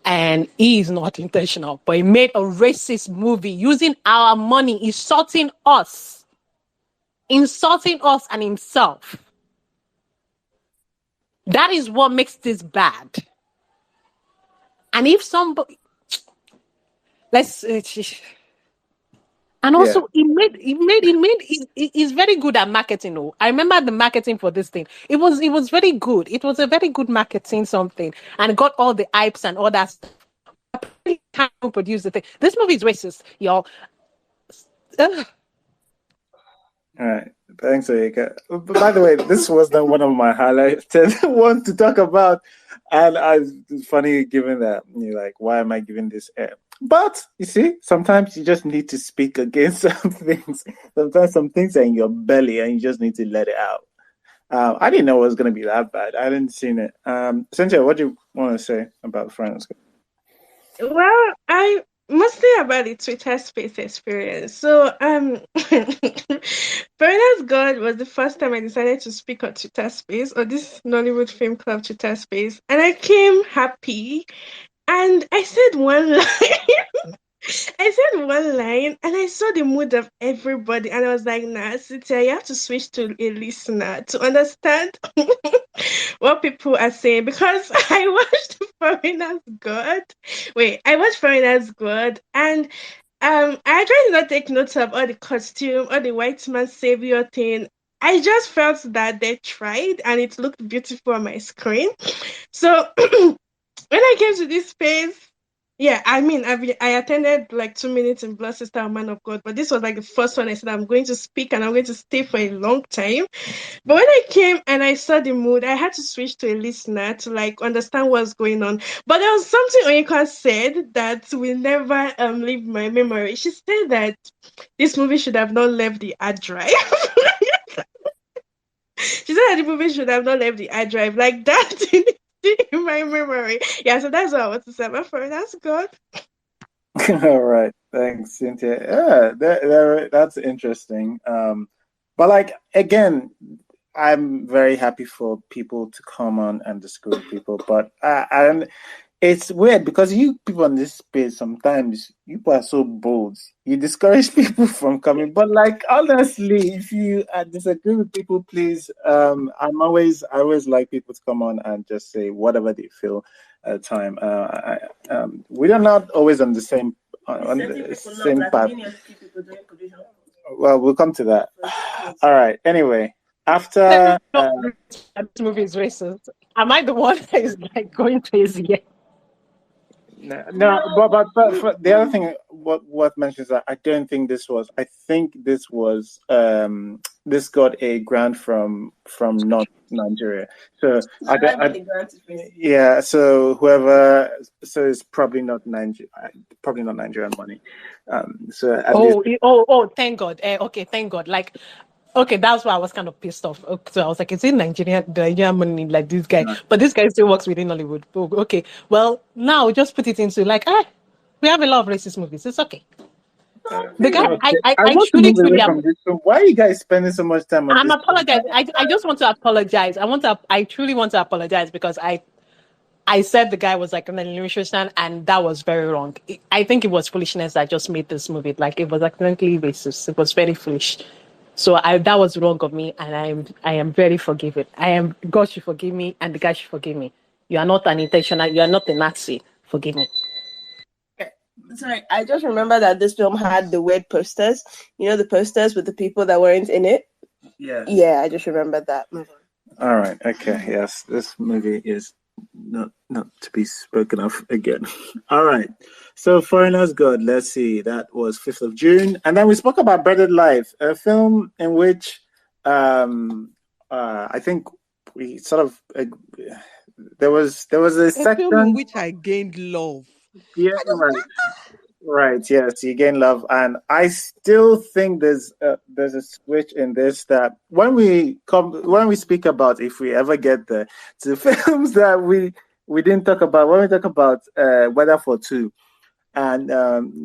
And he is not intentional. But he made a racist movie using our money, insulting us and himself. That is what makes this bad. And if somebody, and also he's very good at marketing. Oh, I remember the marketing for this thing. It was very good. It was a very good marketing something, and got all the hypes and all that stuff. Can't produce the thing. This movie is racist, y'all. All right. Thanks, Oyeka. By the way, this was not one of my highlighted ones to talk about. And it's funny given that you're like, why am I giving this air? But you see, sometimes you just need to speak against some things. Sometimes some things are in your belly and you just need to let it out. I didn't know it was going to be that bad. I didn't see it. Cynthia, what do you want to say about Friends? Well, I mostly about the Twitter space experience. So, Paradise God was the first time I decided to speak on Twitter space or this Nollywood Film Club Twitter space, and I came happy, and I said one line. I said one line and I saw the mood of everybody, and I was like, nah, Cynthia, you have to switch to a listener to understand what people are saying, because I watched Foreigner's God. Wait, I watched Foreigner's God, and I tried to not take notes of all the costume, all the white man savior thing. I just felt that they tried and it looked beautiful on my screen. So when I came to this space, yeah, I mean, I attended like 2 minutes in Blood Sister and Man of God, but this was like the first one I said I'm going to speak and I'm going to stay for a long time. But when I came and I saw the mood, I had to switch to a listener to like understand what's going on. But there was something Oyinka said that will never leave my memory. She said that this movie should have not left the hard drive. She said that the movie should have not left the hard drive like that in my memory. Yeah, so that's what I want to say. My friend, that's good. All right, thanks, Cynthia. Yeah, that's interesting. But like again, I'm very happy for people to come on and disagree with people, but it's weird because you people in this space sometimes you people are so bold. You discourage people from coming, but like honestly, if you disagree with people, please. I always like people to come on and just say whatever they feel at the time. We are not always on the same path. Well, we'll come to that. All right. Anyway, after This movie is racist. Am I the one that is like going crazy? no, but for the other thing, what mentions that I don't think this was. I think this was this got a grant from not Nigeria. So yeah. So whoever, so it's probably not Nigerian money. So at least, Thank God. Okay, thank God. Like, okay, that's why I was kind of pissed off. So I was like, is it Nigerian money, like this guy? No. But this guy still works within Hollywood. Okay, well, now just put it into like, we have a lot of racist movies. It's okay. The guy, I want to truly, move away truly, from this. So why are you guys spending so much time on I'm this? apologizing. I just want to apologize. I truly want to apologize because I said the guy was like an illustration, and that was very wrong. I think it was foolishness that just made this movie. Like, it was accidentally racist. It was very foolish. So that was wrong of me, and I am very forgiving. God should forgive me, and the guy should forgive me. You are not an intentional. You are not a Nazi. Forgive me. Sorry, I just remember that this film had the weird posters. You know, the posters with the people that weren't in it? Yeah. Yeah, I just remembered that. All right. Okay. Yes, this movie is not to be spoken of again. All right. So Foreigner's God, let's see. That was 5th of June. And then we spoke about Breaded Life, a film in which I think we sort of there was a section film in which I gained love. Yeah, right. Yes, you gain love, and I still think there's a switch in this that when we speak about, if we ever get there, to films that we didn't talk about when we talk about Weather for Two, and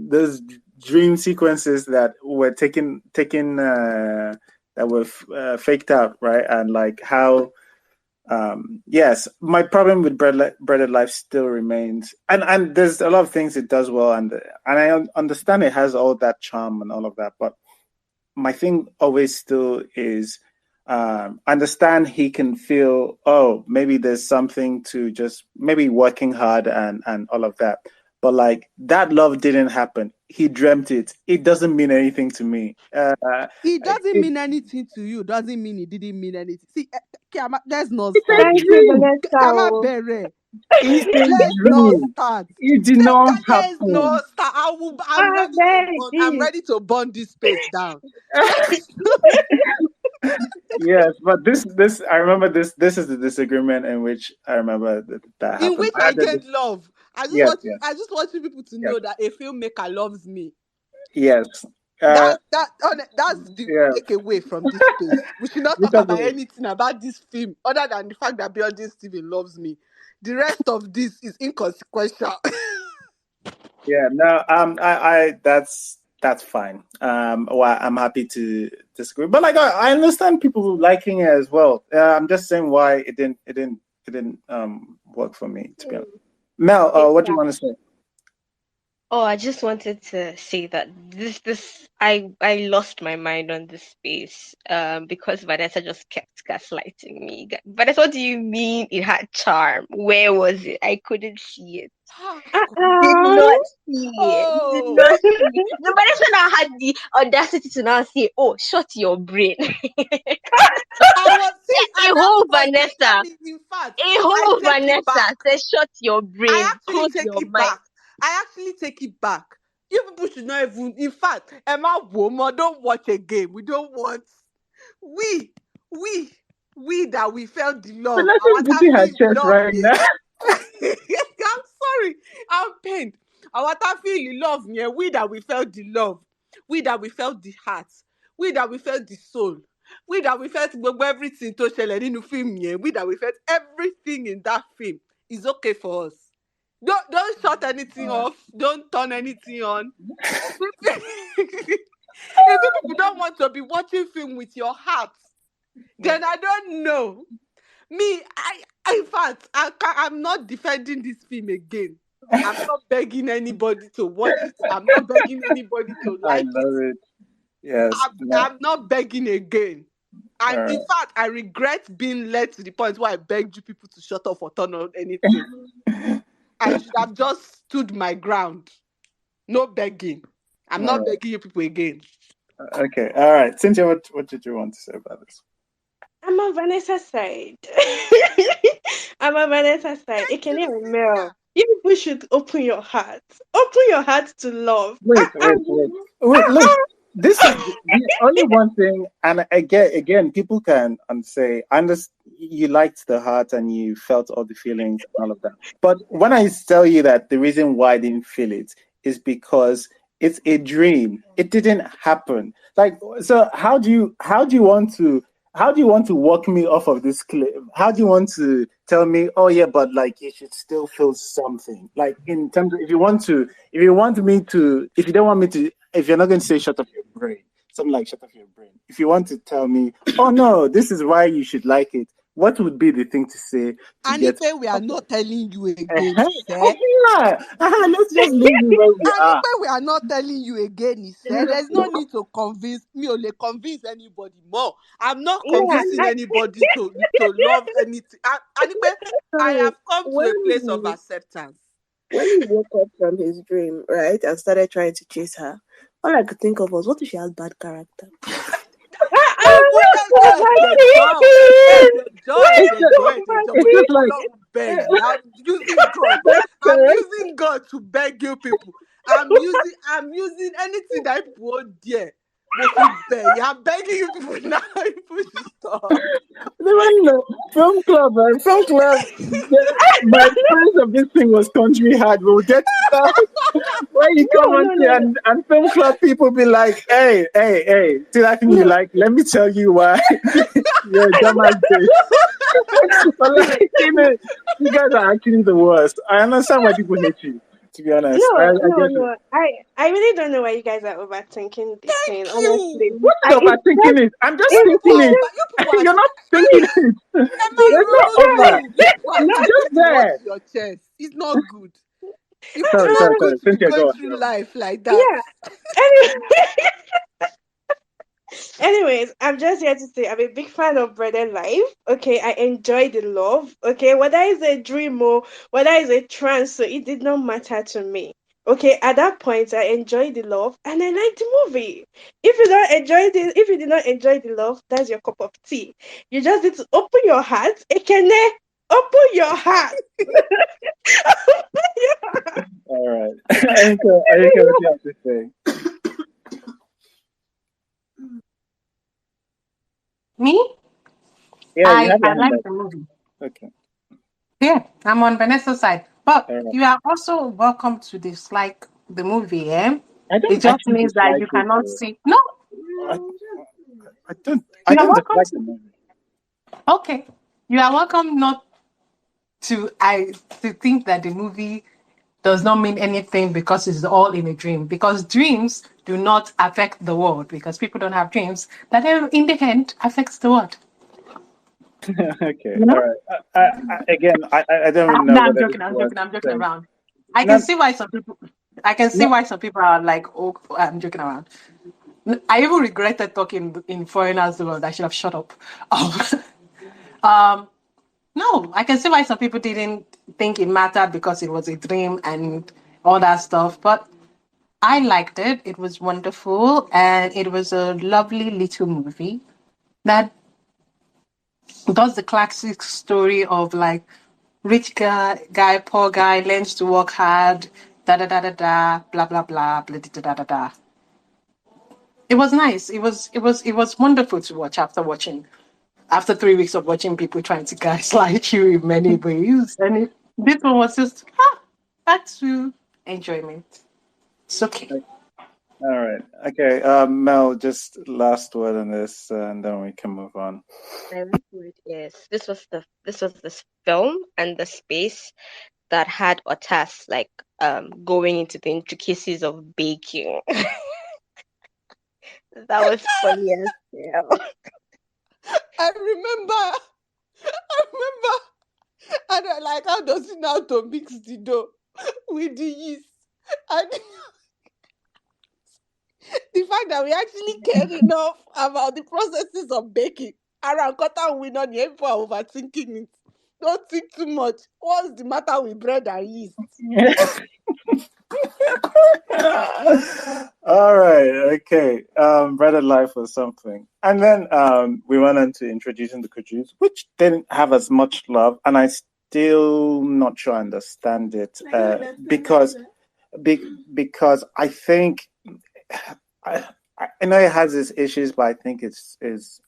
those dream sequences that were taken that were faked out, right, and like how. Yes, my problem with Breaded Life still remains, and there's a lot of things it does well, and I understand it has all that charm and all of that, but my thing always still is understand he can feel, oh, maybe there's something to just maybe working hard and all of that, but like that love didn't happen. He dreamt it. It doesn't mean anything to me. It doesn't mean anything to you. Doesn't mean it didn't mean anything. See, let's not It's a start. dream. Kama Bere. It's a Let's not dream. start. It did not Let's happen. not start. I'm ready to burn this space down. Yes, but this I remember this is the disagreement in which I remember that In happened. which I I had that get love. yes, yes, I just want you people to yes, know that a filmmaker loves me. yes. Uh, That's the yeah, takeaway from this space. We should not talk because about anything about this film other than the fact that Beyonce Steven loves me. The rest of this is inconsequential. yeah, no, I that's fine. Well, I'm happy to disagree, but like I understand people liking it as well. I'm just saying why it didn't work for me to be honest. Mel, what do you want to say? Oh, I just wanted to say that I lost my mind on this space because Vanessa just kept gaslighting me. Vanessa, what do you mean it had charm? Where was it? I couldn't see it. Did not see it. Did Oh, not see it. No, Vanessa now had the audacity to now say, "Oh, shut your brain." I was see A at that whole point. Let Vanessa, me, in fact, a I whole take it back. Vanessa said, "Shut your I brain, actually close take your it mind." back. I actually take it back. You people should not even. In fact, Emma Womo, don't watch again. We don't want. We, we, we that we felt the love. Vanessa I is want to beating her feel the chest love. right Yeah. now. I'm sorry. I'm pained. I want to feel the love. Yeah. We that we felt the love. We that we felt the heart. We that we felt the soul. We that we felt everything to ṣẹlẹ̀ nínú film. Yeah. We that we felt everything in that film is okay for us. Don't shut anything off. Don't turn anything on. If people don't want to be watching film with your heart, then I don't know. Me, in fact, I'm not defending this film again. I'm not begging anybody to watch it. I'm not begging anybody to I like it. love it. Yes. No. I'm not begging again. All And right. in fact, I regret being led to the point where I begged you people to shut off or turn on anything. I should have just stood my ground. No begging. I'm All not right. begging you people again. Okay. All right. Cynthia, what did you want to say about this? I'm on Vanessa's side. I'm on Vanessa's side. It can even Yeah. Mel. You people should open your heart. Open your heart to love. Wait. Look, this is the only one thing, and again, people can say, I understand you liked the heart and you felt all the feelings and all of that. But when I tell you that the reason why I didn't feel it is because it's a dream. It didn't happen. Like, so how do you want to walk me off of this cliff? How do you want to tell me, oh yeah, but like you should still feel something? Like in terms of if you don't want me to, if you're not going to say shut up your brain, something like shut up your brain. If you want to tell me, oh no, this is why you should like it, what would be the thing to say to get Anipe, we are off not telling you again, uh-huh. sir. Yeah. Let's just leave it where we are. Anipe, we are not telling you again, he said. There's no need to convince me or convince anybody more. I'm not Yeah, convincing anybody to love anything. Anipe, I Sorry. have come to a place of acceptance. When he woke up from his dream, right, and started trying to chase her, all I could think of was, what if she has bad character? It's just like Beg you. I'm using God. I'm using God to beg you people. I'm using anything that people won't dare. I'm begging you people now. People should stop. they were in the film club, and film club. My experience of this thing was country hard. We'll get to that. Where you come on to and film club people be like, hey, see that thing you like? Let me tell you why. You're a dumbass bitch. But like, you guys are actually the worst. I understand why people hate you. To be honest, I get it. No. I really don't know why you guys are overthinking this thing. Thank you. Honestly, What is overthinking it? I'm just it's thinking it. You people are You're not thinking it. Emma It's not over. You people are You're fighting just towards there. your chest. It's not good. You people Sorry. are not going to be Cynthia, going go through on. life like that. yeah. Anyway, anyways, I'm just here to say I'm a big fan of Bread and Life. Okay, I enjoy the love. Okay, whether it's a dream or whether it's a trance, so it did not matter to me. Okay, at that point, I enjoyed the love and I liked the movie. If you did not enjoy the love, that's your cup of tea. You just need to open your heart. Ekene, open your heart. Open your heart. All right. Anika, what do you have to say? Me? Yeah, you have your I hand like up. the movie. Okay. Yeah, I'm on Vanessa's side. But All right. you are also welcome to dislike the movie, eh? I It don't just actually means that dislike you it cannot though. see. No, I, I don't. I you are don't welcome dislike the to. movie. Okay, you are welcome not to think that the movie does not mean anything because it's all in a dream. Because dreams do not affect the world because people don't have dreams. That in the end affects the world. Okay. You All know? right. Again, I don't even know No, I'm whether this joking. I'm was joking. I'm joking saying. around. I can No, see why some people. I can see no. why some people are like, "Oh, I'm joking around." I even regretted talking in foreigners world. I should have shut up. Um, no, I can see why some people didn't think it mattered because it was a dream and all that stuff. But I liked it. It was wonderful, and it was a lovely little movie that does the classic story of like rich guy, poor guy, learns to work hard, da da da da da, blah blah blah, blah da da da da. It was nice. It was wonderful to watch after 3 weeks of watching people trying to gaslight you in many ways. And this one was just back to enjoyment. It's okay. All right. Okay. Mel, just last word on this, and then we can move on. My last word is this film and the space that had Otas like going into the intricacies of baking. That was funny as hell. I remember. And I like, how does he know how to mix the dough with the yeast? And the fact that we actually cared enough about the processes of baking. Around cotton we not here for overthinking it. Don't think too much. What's the matter with bread and yeast? All right. Okay. Bread and life was something, and then we went on to introducing the Kujus, which didn't have as much love, and I still not sure I understand it because I think I, I know it has its issues, but I think it's is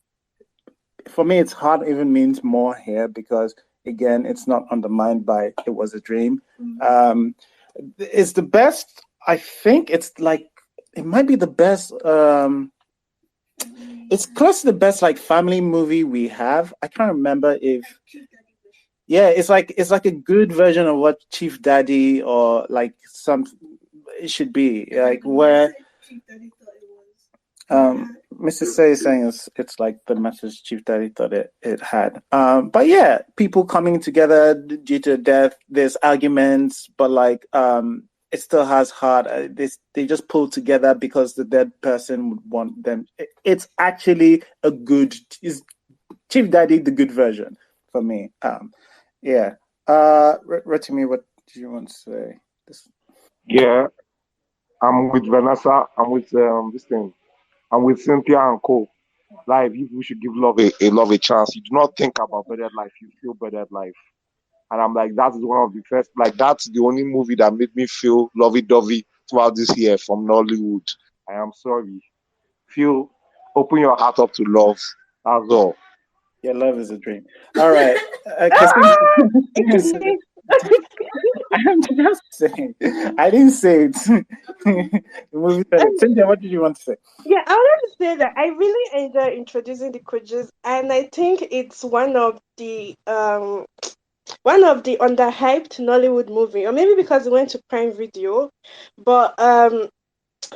for me it's hard even means more here because again it's not undermined by it was a dream. It's the best. I think it's like it might be the best. It's close to the best like family movie we have. I can't remember if yeah, it's like a good version of what Chief Daddy or like some it should be like where Mrs. Say is saying it's like the message Chief Daddy thought it had. But yeah, people coming together due to death. There's arguments, but like it still has heart. They just pull together because the dead person would want them. It's actually a good. Is Chief Daddy the good version for me? Yeah. Rotimi, what do you want to say? Yeah, I'm with Vanessa. I'm with this thing. I'm with Cynthia and Co. Life, if we should give love a chance. You do not think about better life, you feel better life. And I'm like, that is one of the first, like, that's the only movie that made me feel lovey dovey throughout this year from Nollywood. I am sorry. Feel, open your heart up to love. That's all. Yeah, love is a dream. All right. Ekene. I'm just saying. I didn't say it. The movie said it. Cynthia, what did you want to say? Yeah, I wanted to say that I really enjoy introducing the Kujus, and I think it's one of the underhyped Nollywood movie, or maybe because it went to Prime Video, but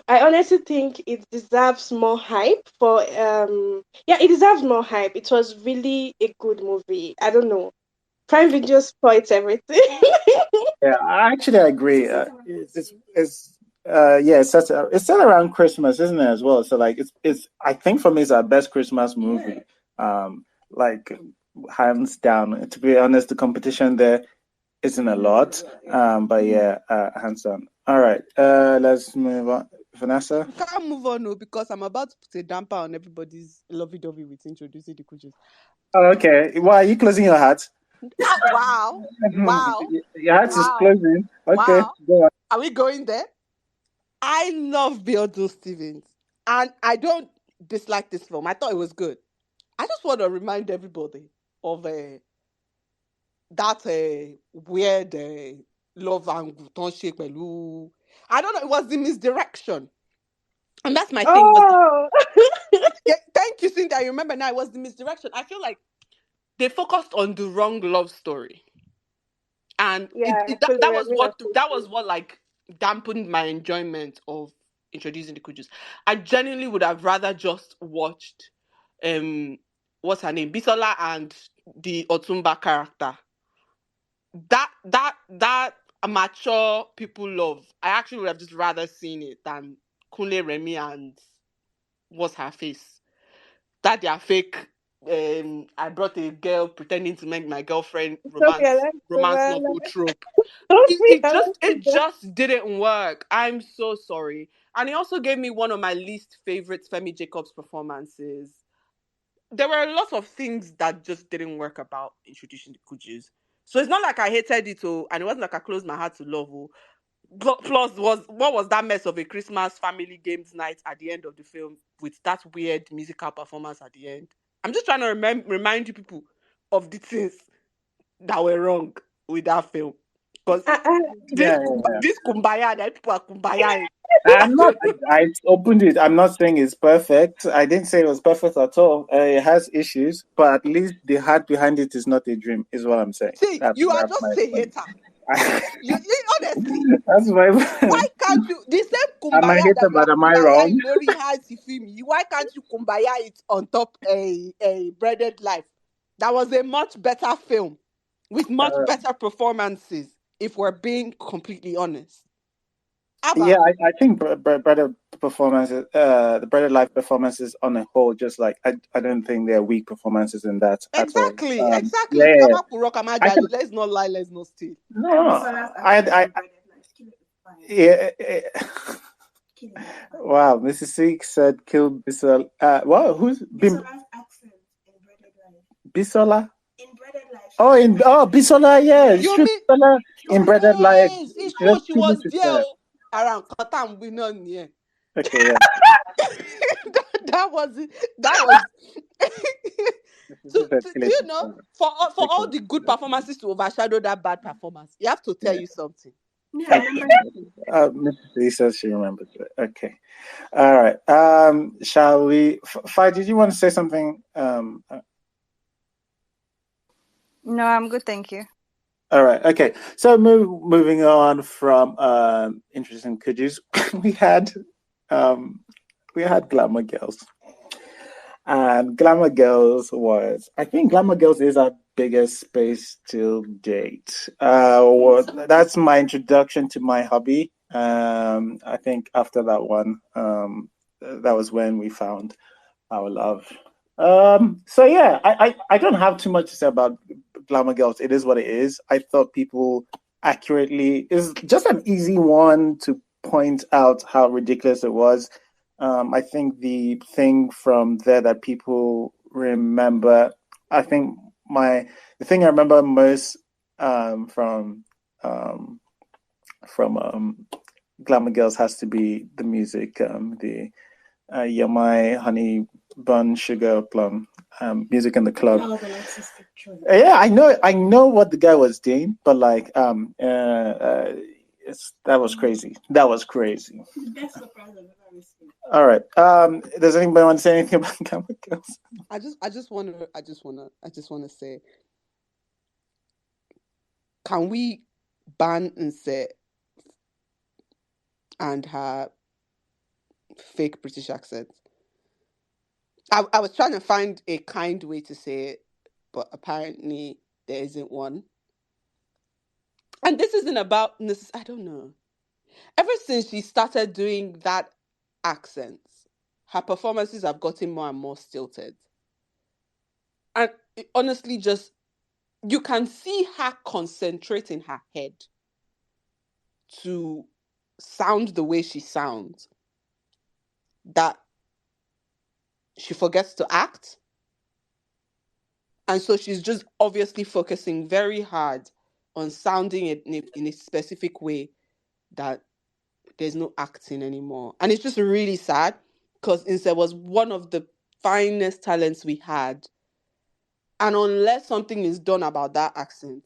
I honestly think it deserves more hype for yeah, it deserves more hype. It was really a good movie. I don't know. Prime Video spoils everything. Yeah, I actually agree. It's yeah, it's set around Christmas, isn't it, as well? So like it's I think for me it's our best Christmas movie. Like hands down. To be honest, the competition there isn't a lot. But yeah, hands down. All right. Let's move on. Vanessa? We can't move on no, because I'm about to put a damper on everybody's lovey-dovey with introducing the Kujus. Oh, okay. Why are you closing your hat? Wow. Wow. Your hat is Wow. closing. Okay, Wow. go on. Are we going there? I love Biodun Stevens. And I don't dislike this film. I thought it was good. I just want to remind everybody of that weird love angle. Don't shake pẹ̀lú. I don't know. It was the misdirection, and that's my thing. Oh, Yeah, thank you, Cynthia. You remember now? It was the misdirection. I feel like they focused on the wrong love story, and yeah, that was what like dampened my enjoyment of introducing the Kujus. I genuinely would have rather just watched what's her name, Bisola, and the Otumba character. That mature people love. I actually would have just rather seen it than Kunle Remy and what's her face. That they are fake. I brought a girl pretending to make my girlfriend romance novel trope. It just didn't work. I'm so sorry. And he also gave me one of my least favorite Femi Jacobs performances. There were a lot of things that just didn't work about introducing the Kujus. So it's not like I hated it, and it wasn't like I closed my heart to love. Plus, what was that mess of a Christmas family games night at the end of the film with that weird musical performance at the end? I'm just trying to remind you people of the things that were wrong with that film. Because this kumbaya that people are kumbaya. I'm not. I opened it. I'm not saying it's perfect. I didn't say it was perfect at all. It has issues, but at least the heart behind it is not a dream. Is what I'm saying. See, you are just a hater. Honestly, that's my. Why can't you? The same I'm a kumbaya hater, that you but are am I kumbaya wrong? in Lori Heights film, why can't you kumbaya it on top a breaded life? That was a much better film with much better performances. If we're being completely honest. Abba. Yeah, I think brother performances, the brother life performances on a whole, just like I don't think there are weak performances in that exactly, at all. Exactly. Yeah. Let's not lie, let's not steal. No, yeah. Wow, Mrs. Sik said kill Bisola. Wow, who's Bisola? Bisola, yeah, it's true. Bisola in Breaded Life. It's true, she was there around Katam Winon, yeah. Okay, yeah. that was it. That was so, do you know, for all the good performances to overshadow that bad performance, you have to tell you something. Yeah, Mrs. C says she remembers it. Okay. All right. Shall we? Fi, did you want to say something? No, I'm good, thank you. All right. Okay. So moving on from interesting Kujus, we had Glamour Girls, and Glamour Girls I think Glamour Girls is our biggest space till date. That's my introduction to my hobby. I think after that one, that was when we found our love. So yeah, I don't have too much to say about Glamour Girls. It is what it is. I thought people accurately is just an easy one to point out how ridiculous it was. I think the thing from there that people remember, I think the thing I remember most from Glamour Girls has to be the music, the You're My Honey Bun Sugar Plum music in the club. Yeah, I know what the guy was doing, but like that was crazy. That was crazy. Best surprise I've ever received. All right. Does anybody want to say anything about Glamour Girls? I just want to say, can we ban Nse and her fake British accent? I was trying to find a kind way to say it, but apparently there isn't one. And this isn't about I don't know. Ever since she started doing that accent, her performances have gotten more and more stilted. And it honestly, just you can see her concentrating her head to sound the way she sounds, that she forgets to act. And so she's just obviously focusing very hard on sounding it in a specific way that there's no acting anymore. And it's just really sad because Inse was one of the finest talents we had. And unless something is done about that accent,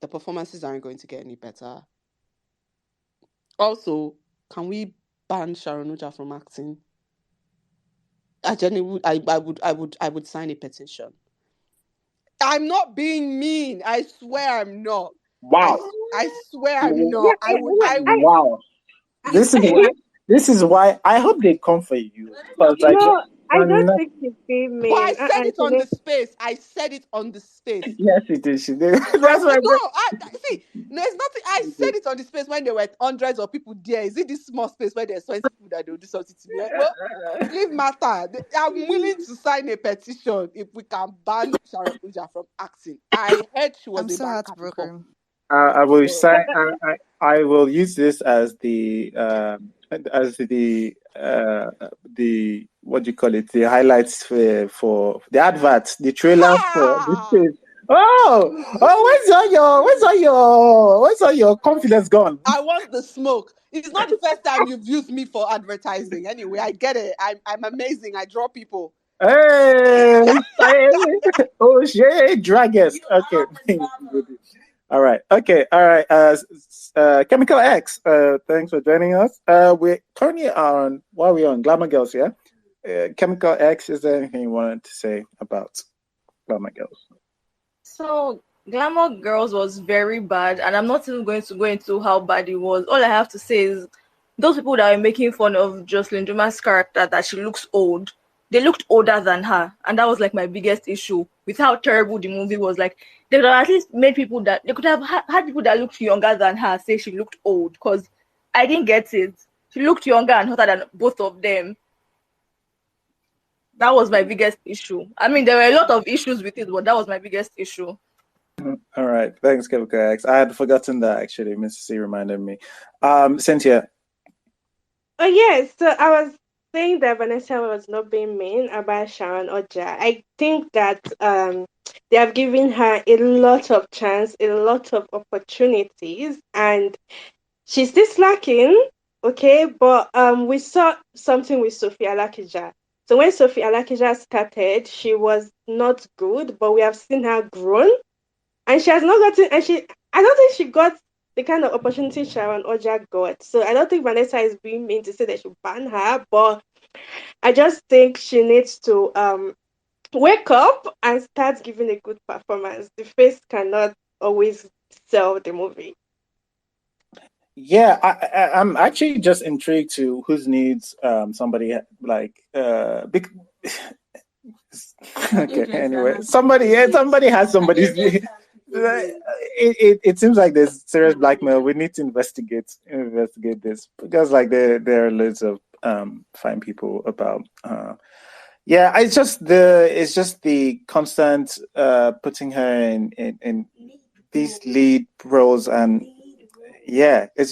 the performances aren't going to get any better. Also, can we ban Sharon Oja from acting? I would sign a petition. I'm not being mean. I swear I'm not. Wow. I swear I'm not. Wow. This is why I hope they come for you. Because No, I you're don't not- think she's being But I mean. said it on the space. I said it on the space. Yes, she did. She did. That's No, why. see, there's nothing. I said it on the space when there were hundreds of people there. Is it this small space where there's 20 people that they'll do something to me? Well, leave matter. I'm willing to sign a petition if we can ban Sharon Oja from acting. I heard she was I'm a so banker before. heartbroken. I will sign. I will use this as the what do you call it? The highlights for the adverts, the trailer for this thing. Where's all your confidence gone? I want the smoke. It's not the first time you've used me for advertising. Anyway, I get it. I'm amazing. I draw people. Hey, oh shit, dragons. Okay. All right. Okay. All right. Chemical X. Thanks for joining us. We're currently on. While we're on Glamour Girls, yeah. Chemical X. Is there anything you wanted to say about Glamour Girls? So Glamour Girls was very bad, and I'm not even going to go into how bad it was. All I have to say is those people that are making fun of Jocelyn Dumas' character, that she looks old, they looked older than her, and that was like my biggest issue with how terrible the movie was. Like, they could have at least made people that they could have had people that looked younger than her say she looked old, because I didn't get it. She looked younger and hotter than both of them. That was my biggest issue. I mean, there were a lot of issues with it, but that was my biggest issue. All right. Thanks, Chemical X. I had forgotten that, actually. Mrs. C reminded me. Cynthia. Oh, yes. So I was saying that Vanessa was not being mean about Sharon Oja. I think that they have given her a lot of chance, a lot of opportunities, and she's still slacking. Okay, but we saw something with Sophie Alakija. So when Sophie Alakija started, she was not good, but we have seen her grown, and she has not gotten. I don't think she got the kind of opportunity Sharon Oja got. So I don't think Vanessa is being mean to say they should ban her, but I just think she needs to wake up and start giving a good performance. The face cannot always sell the movie. Yeah, I'm actually just intrigued to whose needs somebody like okay, anyway, somebody has somebody's need. It seems like there's serious blackmail. We need to investigate this, because like there are loads of fine people about yeah, it's just the constant putting her in these lead roles, and yeah, it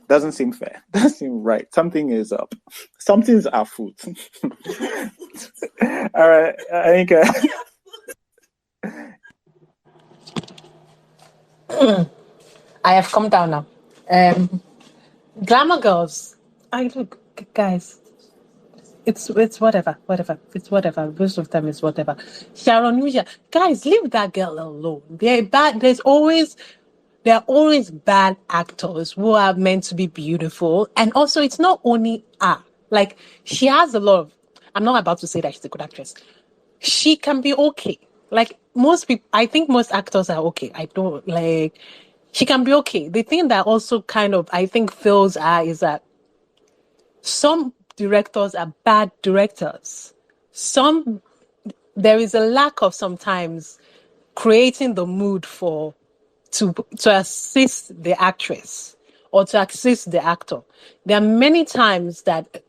doesn't seem fair. Doesn't seem right. Something is up. Something's afoot. All right, Anika. I have come down now. Glamour Girls. I look, guys. It's whatever. It's whatever. Most of them is whatever. Sharon Oja, guys, leave that girl alone. They're bad. There are always bad actors who are meant to be beautiful, and also it's not only her. Like, she has a lot of. I'm not about to say that she's a good actress. She can be okay. Like, most people, I think most actors are okay. I don't like. She can be okay. The thing that also kind of I think fails her is that some directors are bad directors. There is a lack of sometimes creating the mood to assist the actress or to assist the actor. There are many times that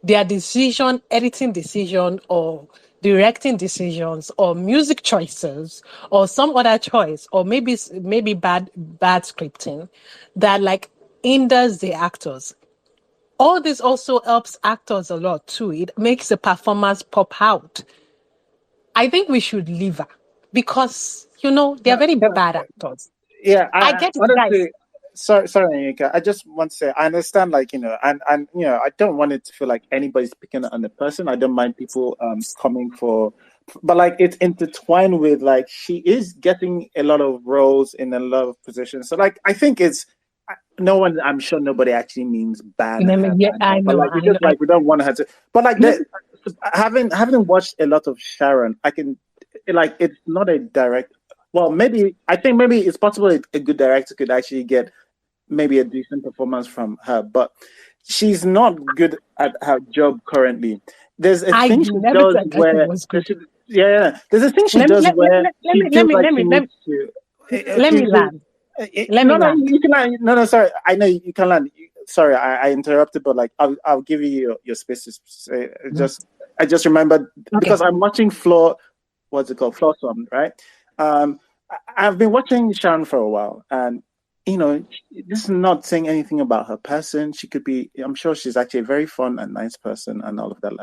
their editing decision or directing decisions or music choices or some other choice or maybe bad scripting that like hinders the actors. All this also helps actors a lot too. It makes the performance pop out. I think we should leave her because, they are very bad actors. Yeah, I get it, honestly, guys. sorry, Anika. I just want to say I understand, like, and I don't want it to feel like anybody's picking on the person. I don't mind people coming for, but like it's intertwined with, like, she is getting a lot of roles in a lot of positions. So like I think it's no one. I'm sure nobody actually means ban her. Yeah, Ban I her, but know. like it's just like we don't want her to. But like having watched a lot of Sharon, I can like it's not a direct. Well, I think maybe it's possible a good director could actually get maybe a decent performance from her, but she's not good at her job currently. There's a thing she does where there's a thing she does where she feels like she needs to. Let me land. You can land. No, sorry. I know you can land. Sorry, I interrupted, but like I'll give you your space to say. I just remembered because I'm watching Floor. What's it called? Floor Song, right? I've been watching Sharon for a while, and this is not saying anything about her person. She could be. I'm sure she's actually a very fun and nice person, and all of that.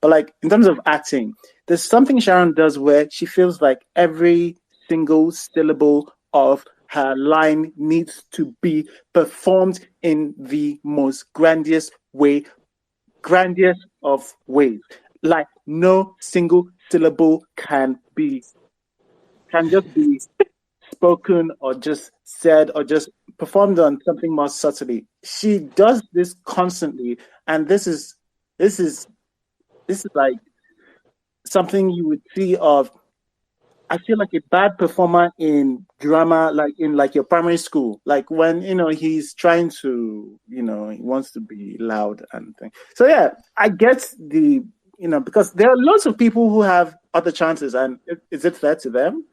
But like in terms of acting, there's something Sharon does where she feels like every single syllable of her line needs to be performed in the most grandiose of ways. Like no single syllable can just be spoken or just said or just performed on something more subtly. She does this constantly, and this is like something you would see of. I feel like a bad performer in drama, like in like your primary school, like when he's trying to, he wants to be loud and things. So yeah, I get the because there are lots of people who have other chances, and is it fair to them?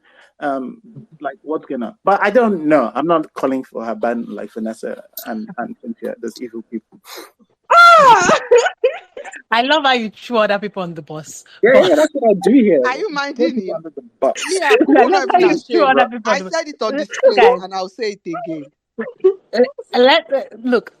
Like what's gonna? But I don't know. I'm not calling for her ban like Vanessa and Cynthia. There's evil people. I love how you throw other people on the bus. Yeah, that's what I do here. Are you minding him? I said it on the space, and I'll say it again. Look,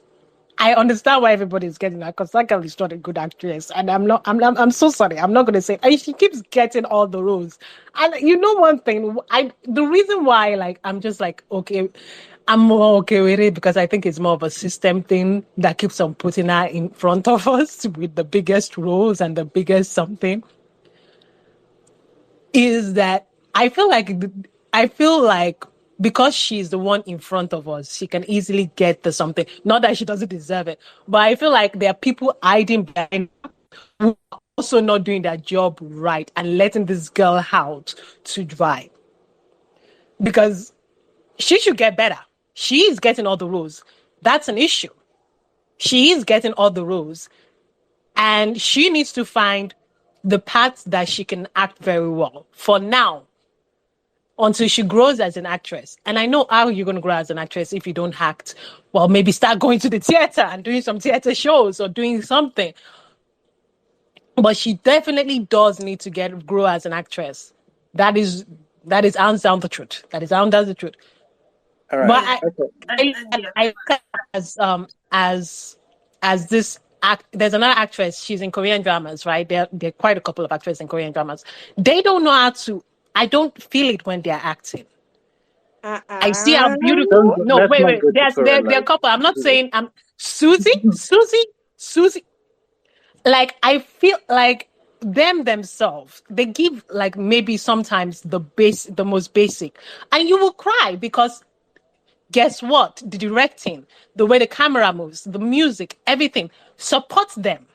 I understand why everybody's getting that because that girl is not a good actress, and I'm so sorry. I'm not going to say. And she keeps getting all the roles, and one thing. The reason why, like, I'm just like, okay, I'm more okay with it because I think it's more of a system thing that keeps on putting her in front of us with the biggest roles and the biggest something. Is that I feel like because she's the one in front of us, she can easily get the something. Not that she doesn't deserve it, but I feel like there are people hiding behind who are also not doing their job right and letting this girl out to dry. Because she should get better. She is getting all the roles. That's an issue. She is getting all the roles. And she needs to find the parts that she can act very well for now until she grows as an actress. And I know how you're going to grow as an actress if you don't act. Well, maybe start going to the theater and doing some theater shows or doing something. But she definitely does need to grow as an actress. That is hands down the truth. That is hands down the truth. All right. But I as this there's another actress. She's in Korean dramas, right? There are quite a couple of actresses in Korean dramas. They don't know how to. I don't feel it when they're acting. I see how beautiful. No, wait. There are a couple. I'm not saying I'm Susie. Like I feel like themselves. They give like maybe sometimes the most basic, and you will cry because. Guess what? The directing, the way the camera moves, the music, everything supports them.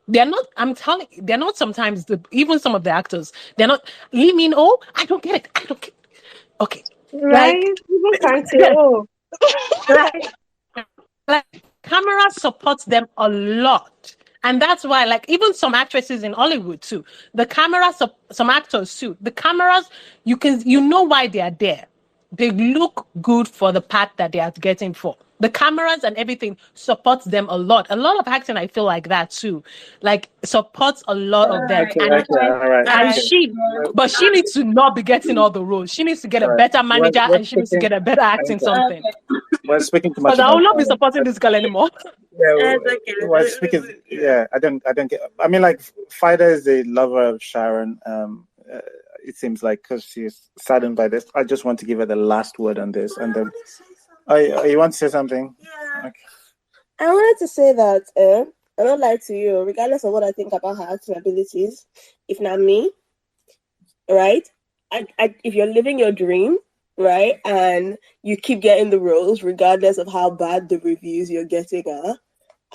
They're not, I'm telling you, they're not sometimes, even some of the actors, they're not, Lee Min Oh, I don't get it. Okay. Right? People can't say, like, camera supports them a lot. And that's why, like, even some actresses in Hollywood too, the cameras, some actors too, the cameras, you know why they are there. They look good for the part that they are getting for. The cameras and everything supports them a lot. A lot of acting, I feel like that too. Like, supports a lot of them. But she needs to not be getting all the roles. She needs to get a better manager and she needs to get a better acting something. We're speaking too much. But I will not be supporting this girl anymore. We're speaking. Yeah, I don't get. I mean, like, Fida is a lover of Sharon. it seems like, because she's saddened by this. I just want to give her the last word on this, and then you want to say something? Yeah. Okay. I wanted to say that I don't lie to you, regardless of what I think about her acting abilities, if not me, right? If you're living your dream, right, and you keep getting the roles, regardless of how bad the reviews you're getting are,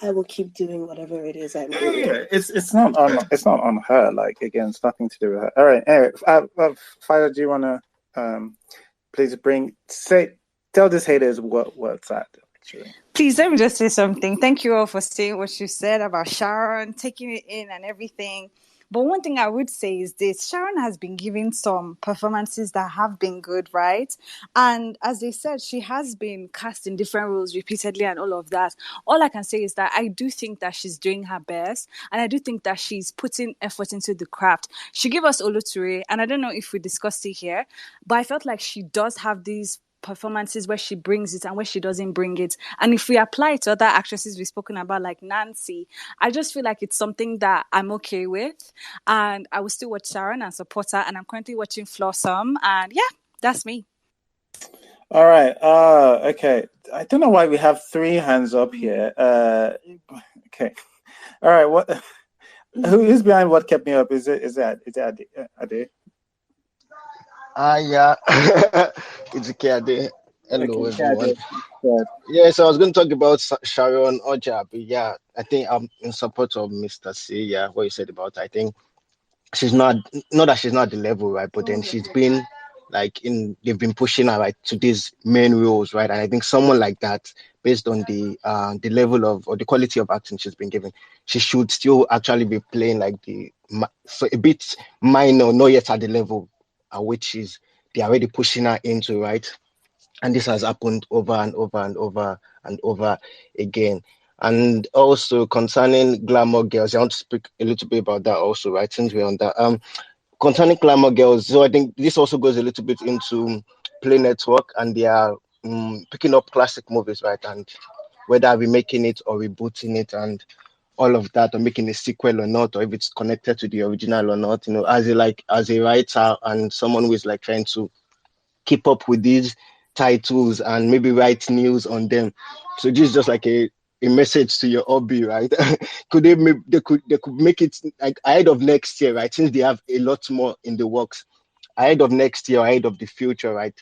I will keep doing whatever it is I'm doing. Yeah, it's not on her. Like, again, it's nothing to do with her. All right. Anyway, Fire, do you want to please tell these haters what's that actually? Please let me just say something. Thank you all for saying what you said about Sharon, taking it in and everything. But one thing I would say is this: Sharon has been giving some performances that have been good, right? And as they said, she has been cast in different roles repeatedly and all of that. All I can say is that I do think that she's doing her best, and I do think that she's putting effort into the craft. She gave us Oluture, and I don't know if we discussed it here, but I felt like she does have these performances where she brings it and where she doesn't bring it. And if we apply it to other actresses we've spoken about, like Nancy, I just feel like it's something that I'm okay with. And I will still watch Sharon and support her. And I'm currently watching Flossom. And yeah, that's me. All right. Okay. I don't know why we have 3 hands up here. Okay. All right. What? Who's behind what kept me up? Is it Ade? Yeah. It's okay. Hello, Okay, everyone. Ade. Yeah, so I was going to talk about Sharon Oja, but yeah, I think I'm in support of Mr. C. Yeah, what you said about her. I think she's not that she's not at the level, right? But then she's been they've been pushing her right to these main roles, right? And I think someone like that, based on the level of or the quality of acting she's been given, she should still actually be playing like so a bit minor, not yet at the level at which they're already pushing her into, right? And this has happened over and over and over and over again. And also concerning Glamour Girls, I want to speak a little bit about that also, right? Since we're on that. Concerning Glamour Girls, so I think this also goes a little bit into Play Network, and they are picking up classic movies, right? And whether remaking it or rebooting it and all of that, or making a sequel or not, or if it's connected to the original or not, as a writer and someone who is like trying to keep up with these titles and maybe write news on them. So this is just like a message to your hobby, right? They could make it like ahead of next year, right? Since they have a lot more in the works ahead of next year, ahead of the future, right?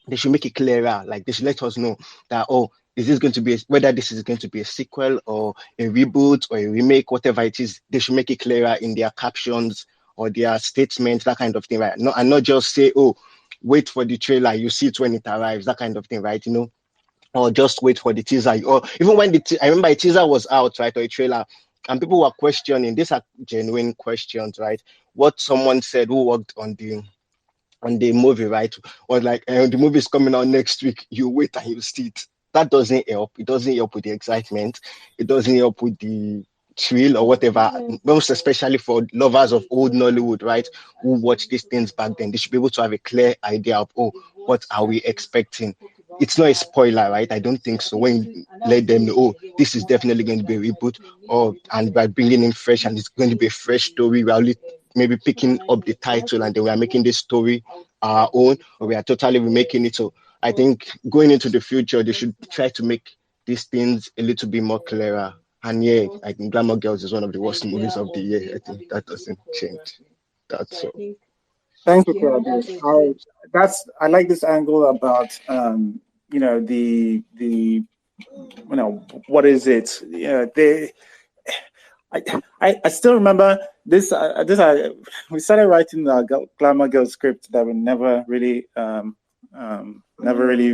They should make it clearer. Like they should let us know that, is this going to be whether this is going to be a sequel or a reboot or a remake, whatever it is. They should make it clearer in their captions or their statements, that kind of thing, right? And not just say, wait for the trailer, you see it when it arrives, that kind of thing, right? Or just wait for the teaser. Or even when I remember a teaser was out, right, or a trailer, and people were questioning. These are genuine questions, right? What someone said who worked on the movie, right, was like, the movie is coming out next week. You wait and you see it. That doesn't help. It doesn't help with the excitement. It doesn't help with the thrill or whatever. Most especially for lovers of old Nollywood, right, who watch these things back then. They should be able to have a clear idea of, what are we expecting? It's not a spoiler, right? I don't think so. When you let them know, this is definitely going to be a reboot, and by bringing in fresh, and it's going to be a fresh story, we're only maybe picking up the title and then we are making this story our own, or we are totally remaking it. So I think going into the future, they should try to make these things a little bit more clearer. And yeah, I think Glamour Girls is one of the worst movies of the year. I think that doesn't change. That's all. Thank you, Claudia. I like this angle about the what is it? I still remember this. We started writing the Glamour Girls script that we never really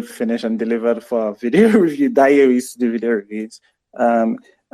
finished and delivered for video review. That year we used to do video reviews.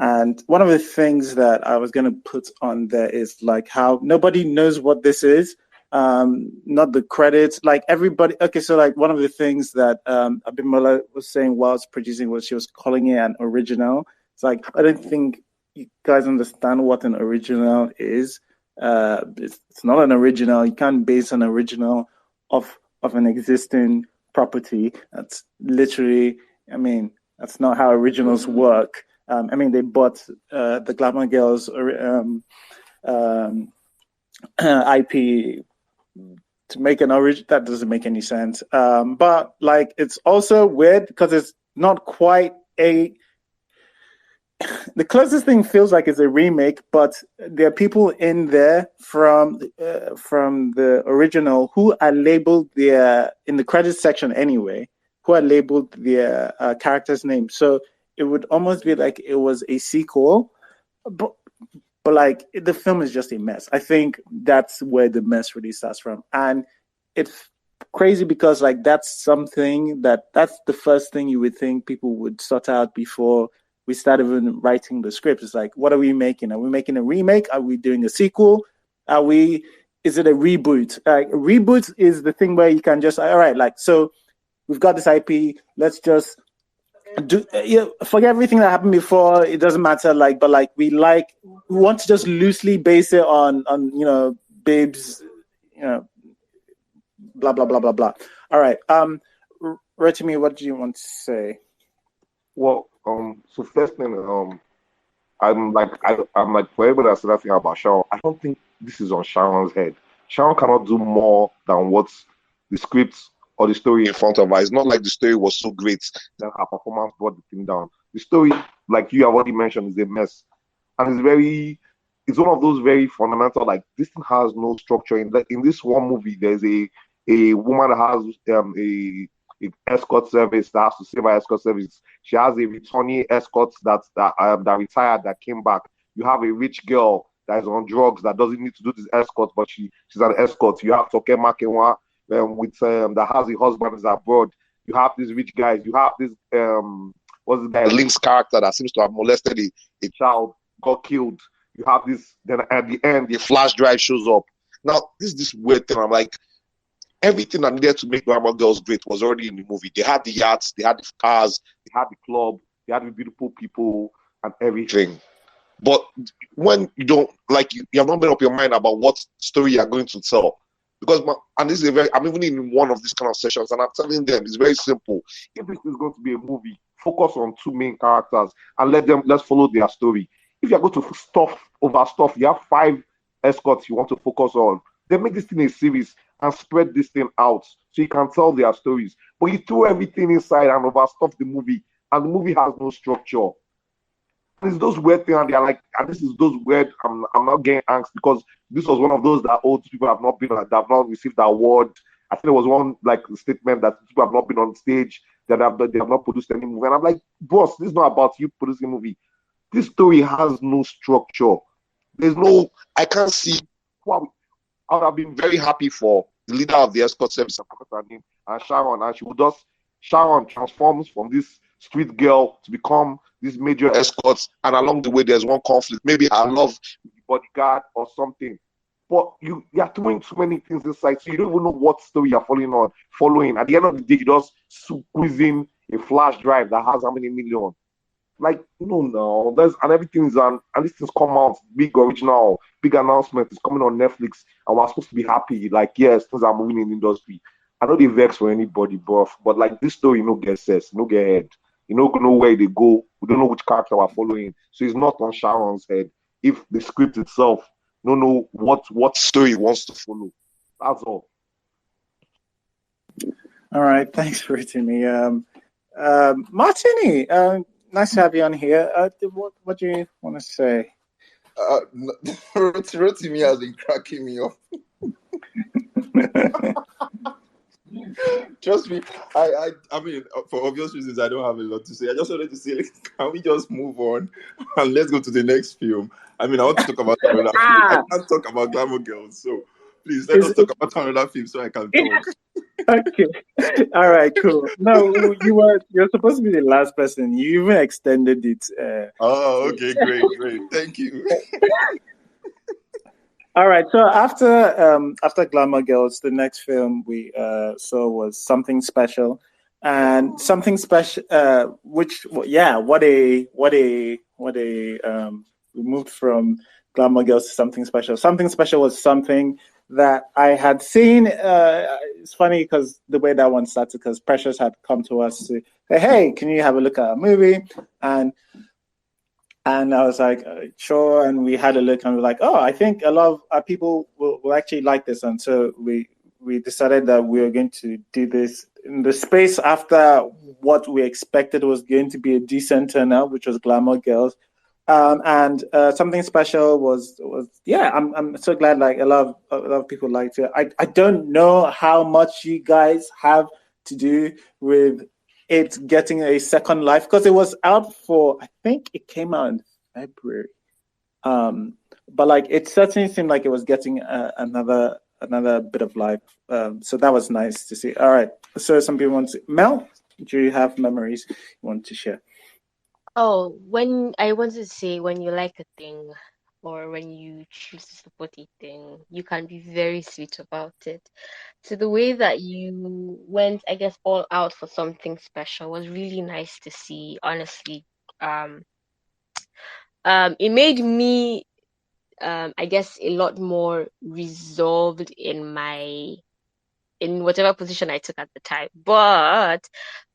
And one of the things that I was going to put on there is like how nobody knows what this is. Not the credits, like everybody. Okay, so like one of the things that Abimbola was saying whilst producing was she was calling it an original. It's like, I don't think you guys understand what an original is. It's not an original. You can't base an original of an existing property. That's literally, that's not how originals work. They bought the Glamour Girls IP to make an origin. That doesn't make any sense. But like, it's also weird because it's not quite a. The closest thing feels like it's a remake, but there are people in there from the original who are labeled their in the credits section anyway, who are labeled their characters' names. So it would almost be like it was a sequel, but like the film is just a mess. I think that's where the mess really starts from, and it's crazy because like that's something that's the first thing you would think people would sort out before we start even writing the script. It's like, what are we making? Are we making a remake? Are we doing a sequel? Is it a reboot? A reboot is the thing where you can just, all right, like, so we've got this IP, let's just forget everything that happened before. It doesn't matter, like, but like we want to just loosely base it on babes, blah blah blah blah blah. All right, Rotimi, what do you want to say? Well, so first thing, I'm like for everybody that said that thing about Sharon, I don't think this is on Sharon's head. Sharon cannot do more than what the script or the story in front of her. It's not like the story was so great that her performance brought the thing down. The story, like you have already mentioned, is a mess. And it's one of those very fundamental, like, this thing has no structure. In this one movie, there's a woman that has a escort service that has to save her escort service. She has a returning escort that retired, that came back. You have a rich girl that is on drugs that doesn't need to do this escort, but she's an escort. You have Toke Makewa that has a husband is abroad. You have these rich guys. You have this what's the guy Link's character that seems to have molested a child, got killed. You have this. Then at the end, the flash drive shows up. Now this weird thing. I'm like, everything that needed to make Glamour Girls great was already in the movie. They had the yachts, they had the cars, they had the club, they had the beautiful people and everything. But when you don't, like, you have not made up your mind about what story you're going to tell. Because, and this is I'm even in one of these kind of sessions and I'm telling them it's very simple. If this is going to be a movie, focus on two main characters and let's follow their story. If you're going to stuff, you have 5 escorts you want to focus on, then make this thing a series and spread this thing out so you can tell their stories. But you throw everything inside and overstuff the movie, and the movie has no structure. It's those weird things, and they're like, and this is those weird. I'm not getting angst because this was one of those that old people have not not received the award. I think there was one like statement that people have not been on stage, they have not produced any movie. And I'm like, boss, this is not about you producing a movie. This story has no structure. I can't see. Wow, I would have been very happy for the leader of the escort service, and Sharon, and Sharon transforms from this street girl to become this major escort, and along the way there's one conflict, maybe I love the bodyguard or something. But you're doing too many things inside, so you don't even know what story you're following. At the end of the day, you just squeeze in a flash drive that has how many million. Like, no, and everything's on, and this thing's come out, big original, big announcement is coming on Netflix, and we're supposed to be happy. Like, yes, things are moving in the industry. I know they vex for anybody, but like this story, get sense, get head. You know where they go. We don't know which character we're following, so it's not on Sharon's head. If the script itself don't know what story it wants to follow, that's all. All right, thanks for it, me. Martini, nice to have you on here. What do you want to say? Rotimi has been cracking me up. Trust me, I mean, for obvious reasons, I don't have a lot to say. I just wanted to say, can we just move on and let's go to the next film? I mean, I want to talk about another film. I can't talk about Glamour Girls, so please let us talk about another film so I can talk. Okay. All right, cool. No, you're supposed to be the last person. You even extended it. Okay, great. Thank you. All right. So after Glamour Girls, the next film we saw was Something Special, and Something Special, we moved from Glamour Girls to Something Special. Something Special was something that I had seen. It's funny because the way that one started, because Precious had come to us to say, hey, can you have a look at our movie? And I was like, sure. And we had a look and we're like, oh, I think a lot of people will actually like this. And so we we decided that we were going to do this in the space after what we expected was going to be a decent turnout, which was Glamour Girls. And something special was I'm so glad like a lot of people liked it. I don't know how much you guys have to do with it getting a second life, because it was out for, I think it came out in February. But like it certainly seemed like it was getting another bit of life. So that was nice to see. All right. So some people want to, Mel, do you have memories you want to share? Oh, when I wanted to say, when you like a thing or when you choose to support a thing, you can be very sweet about it. So the way that you went, I guess, all out for something special was really nice to see, honestly. Um, it made me, I guess, a lot more resolved in whatever position I took at the time. But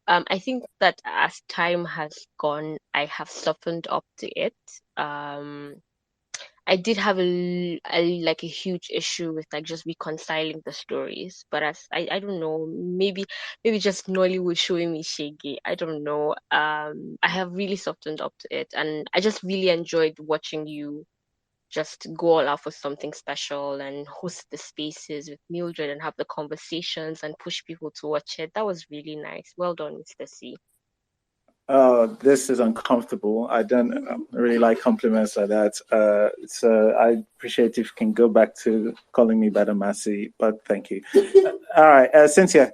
I think that as time has gone, I have softened up to it. I did have like a huge issue with like just reconciling the stories, but as I don't know, maybe just Nollywood showing me shaggy. I don't know. I have really softened up to it, and I just really enjoyed watching you just go all out for something special and host the spaces with Mildred and have the conversations and push people to watch it. That was really nice. Well done, Mr. C. Oh, this is uncomfortable. I don't really like compliments like that. So I appreciate if you can go back to calling me Badamasi, but thank you. All right, Cynthia.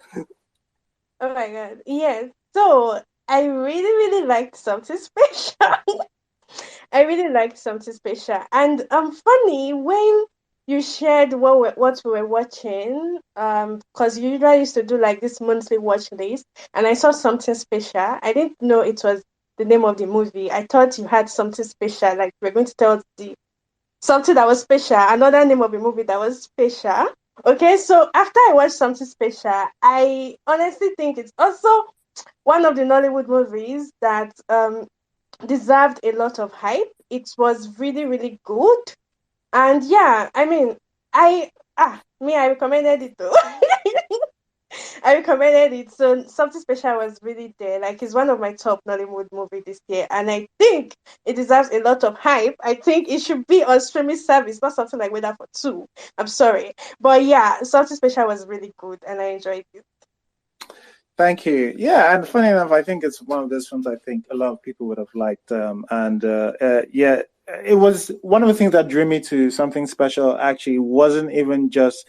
Oh my god. Yes. So I really, really liked something special. I really liked something special. And funny when you shared what we were watching, because you usually used to do like this monthly watch list, and I saw something special. I didn't know it was the name of the movie. I thought you had something special, like you were going to tell us the something that was special, another name of a movie that was special. Okay, so after I watched something special, I honestly think it's also one of the Nollywood movies that deserved a lot of hype. It was really, really good. And yeah, I mean, I recommended it though. I recommended it. So something special was really there. Like it's one of my top Nollywood movie this year, and I think it deserves a lot of hype. I think it should be on streaming service, not something like Weather for Two. I'm sorry, but yeah, something special was really good, and I enjoyed it. Thank you. Yeah, and funny enough, I think it's one of those films I think a lot of people would have liked. Yeah, it was one of the things that drew me to something special. Actually, wasn't even just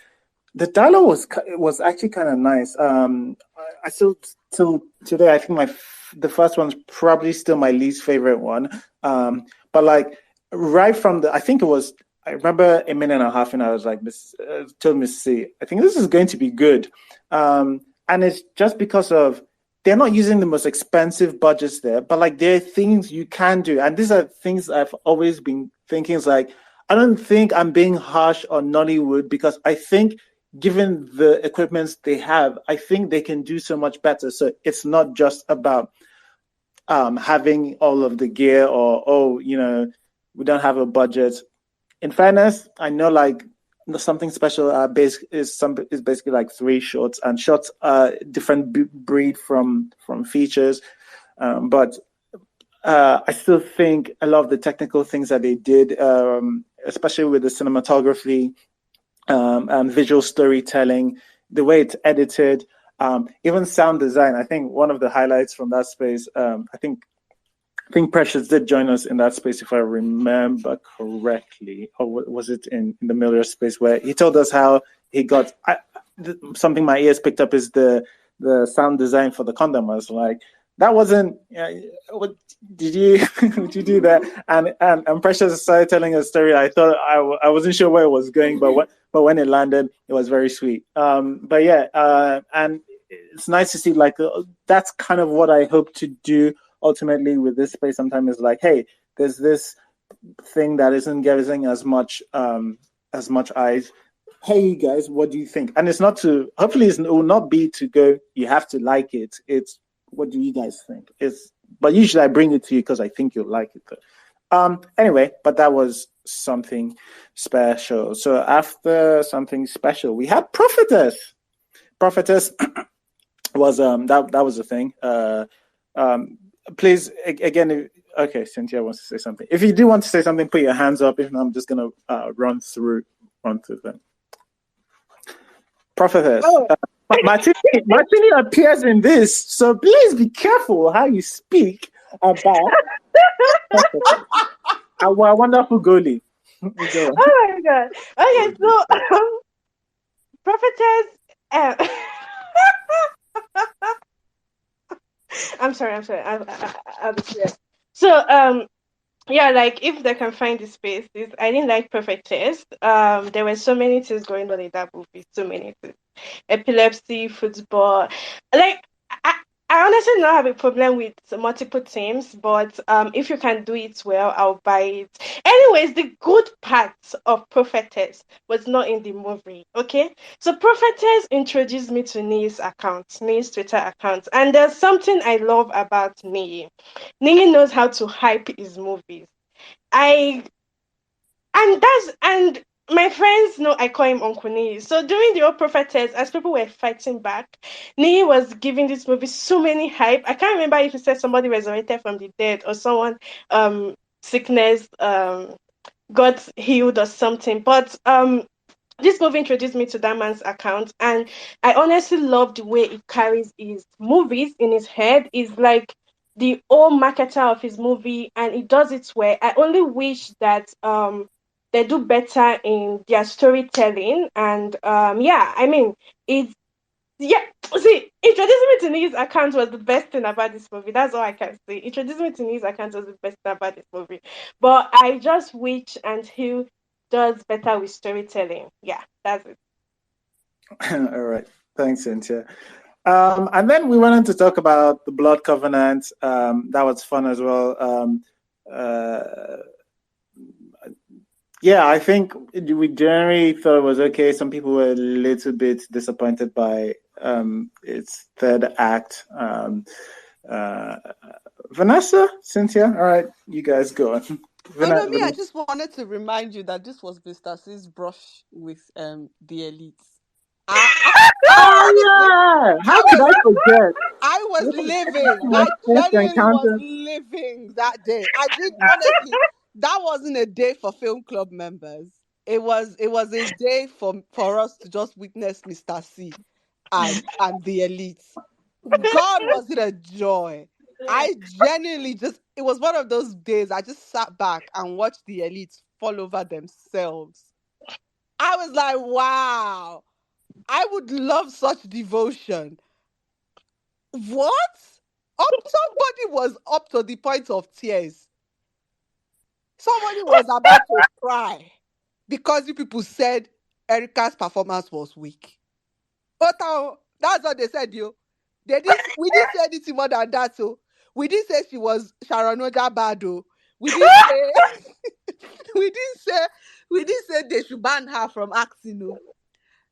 the dialogue was actually kind of nice. I still till today I think the first one's probably still my least favorite one. But like right from I think it was. I remember a minute and a half, and I was like, told Miss C, I think this is going to be good. And it's just because of they're not using the most expensive budgets there, but like there are things you can do. And these are things I've always been thinking is like, I don't think I'm being harsh on Nollywood because I think given the equipments they have, I think they can do so much better. So it's not just about having all of the gear or, we don't have a budget. In fairness, I know like something special is basically like 3 shots, and shots are different breed from features, but I still think a lot of the technical things that they did, especially with the cinematography and visual storytelling, the way it's edited, even sound design. I think one of the highlights from that space, I think Precious did join us in that space, if I remember correctly, or was it in the Mildred space where he told us how he got something my ears picked up is the sound design for the condom. I was like, that wasn't. What did you did you do that? And Precious started telling a story. I thought I wasn't sure where it was going, but when it landed, it was very sweet. But yeah, and it's nice to see like that's kind of what I hope to do. Ultimately, with this space, sometimes it's like, hey, there's this thing that isn't getting as much eyes. Hey, you guys, what do you think? And it's not to. Hopefully, it will not be to go. You have to like it. It's what do you guys think? But usually I bring it to you because I think you'll like it. Anyway, but that was something special. So after something special, we had Prophetess. Prophetess was that was the thing. Please again. Okay, Cynthia wants to say something. If you do want to say something, put your hands up. If not, I'm just gonna run through them. Prophetess. Oh. Martini appears in this, so please be careful how you speak about our wonderful goalie. Oh my god. Okay, so Prophetess. I'm sorry. I'll be clear. So yeah, like if they can find the spaces, I didn't like Prophetess. There were so many things going on in that movie. So many things. Epilepsy, football. Like I honestly don't have a problem with multiple teams, but if you can do it well, I'll buy it. Anyways, the good part of Prophetess was not in the movie, okay? So Prophetess introduced me to Ni's Twitter account, and there's something I love about Ni. Ni knows how to hype his movies. And my friends know I call him Uncle Nii. So during the old Prophetess, as people were fighting back, Nii was giving this movie so many hype. I can't remember if he said somebody resurrected from the dead or someone sickness got healed or something. But this movie introduced me to that man's account, and I honestly love the way he carries his movies in his head. He's like the old marketer of his movie, and he does it well. I only wish that they do better in their storytelling. And it's see, introducing me to Ni's account was the best thing about this movie. That's all I can say. Introducing me to Ni's account was the best thing about this movie. But I just wish and who does better with storytelling. Yeah, that's it. All right. Thanks, Cynthia. And then we went on to talk about the Blood Covenant. That was fun as well. Yeah, I think we generally thought it was okay. Some people were a little bit disappointed by its third act. Vanessa, Cynthia, all right, you guys go on. I just wanted to remind you that this was Mr. C's brush with the elites. How could I forget? I was living. I genuinely was living that day. I did honestly. That wasn't a day for film club members. It was a day for us to just witness Mr. C and the elites. God, was it a joy. I genuinely it was one of those days I just sat back and watched the elites fall over themselves. I was like, wow, I would love such devotion. What? Somebody was up to the point of tears. Somebody was about to cry because you people said Erica's performance was weak. But that's what they said, yo. We didn't say anything more than that, so we didn't say she was Sharon Oja bad, oh. We didn't say they should ban her from acting, no.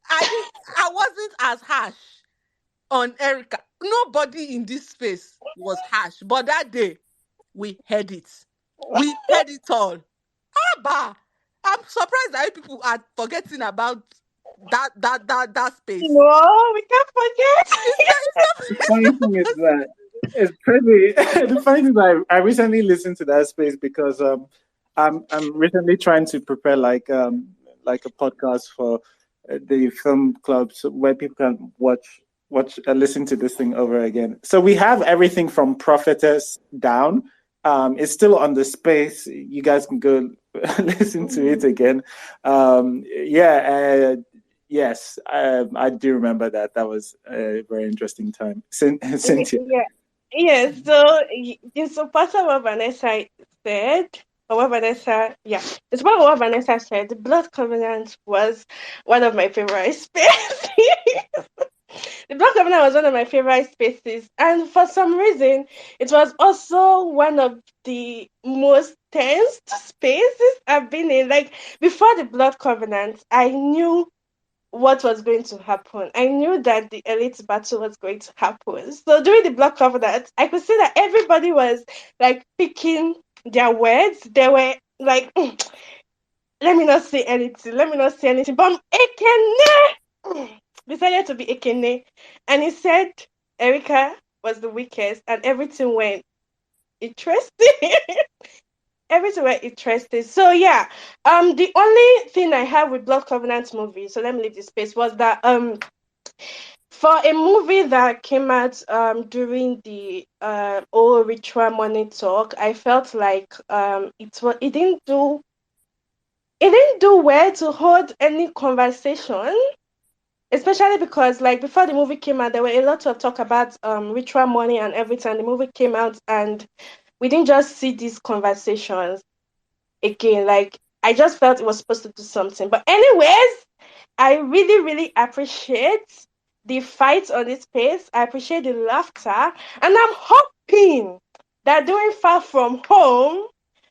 I wasn't as harsh on Erica. Nobody in this space was harsh, but that day we heard it. We heard it all. Abba, I'm surprised that people are forgetting about that space. No, we can't forget. The funny thing is that it's crazy. The funny thing is I recently listened to that space because I'm recently trying to prepare like a podcast for the film clubs where people can watch listen to this thing over again. So we have everything from Prophetess down. It's still on the space. You guys can go listen to it again. Yes, I do remember that. That was a very interesting time. Cynthia. Yeah. So part of what Vanessa said, it's part of what Vanessa said. The Blood Covenant was one of my favorite spaces. The Blood Covenant was one of my favorite spaces, and for some reason, it was also one of the most tense spaces I've been in. Like before the Blood Covenant, I knew what was going to happen. I knew that the elite battle was going to happen. So during the Blood Covenant, I could see that everybody was like picking their words, they were like, let me not say anything. Let me not say anything. But Ekene decided to be Ekene, and he said Erica was the weakest, and everything went interesting. Everything went interesting. So yeah, the only thing I have with Blood Covenant movie, so let me leave this space, was that for a movie that came out during the old ritual money talk, I felt like it didn't do well to hold any conversation, especially because like before the movie came out, there were a lot of talk about ritual money and everything. The movie came out and we didn't just see these conversations again. Like I just felt it was supposed to do something. But anyways, I really, really appreciate the fight on this space. I appreciate the laughter. And I'm hoping that doing Far From Home,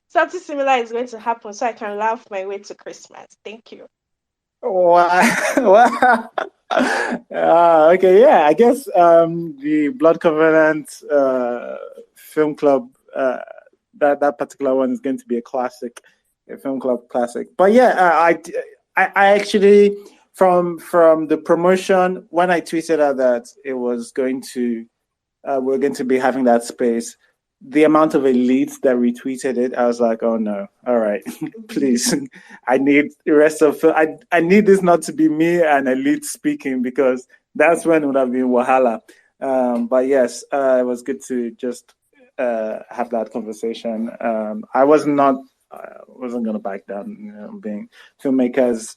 something similar is going to happen so I can laugh my way to Christmas. Thank you. Wow. Okay, yeah. I guess the Blood Covenant Film Club, that particular one is going to be a classic, a film club classic. But yeah, I actually from the promotion when I tweeted out that it was going to we're going to be having that space. The amount of elites that retweeted it, I was like, oh no, all right, please. I need the rest of I need this not to be me and elite speaking because that's when it would have been Wahala. But yes, it was good to just have that conversation. I wasn't going to back down, being filmmakers.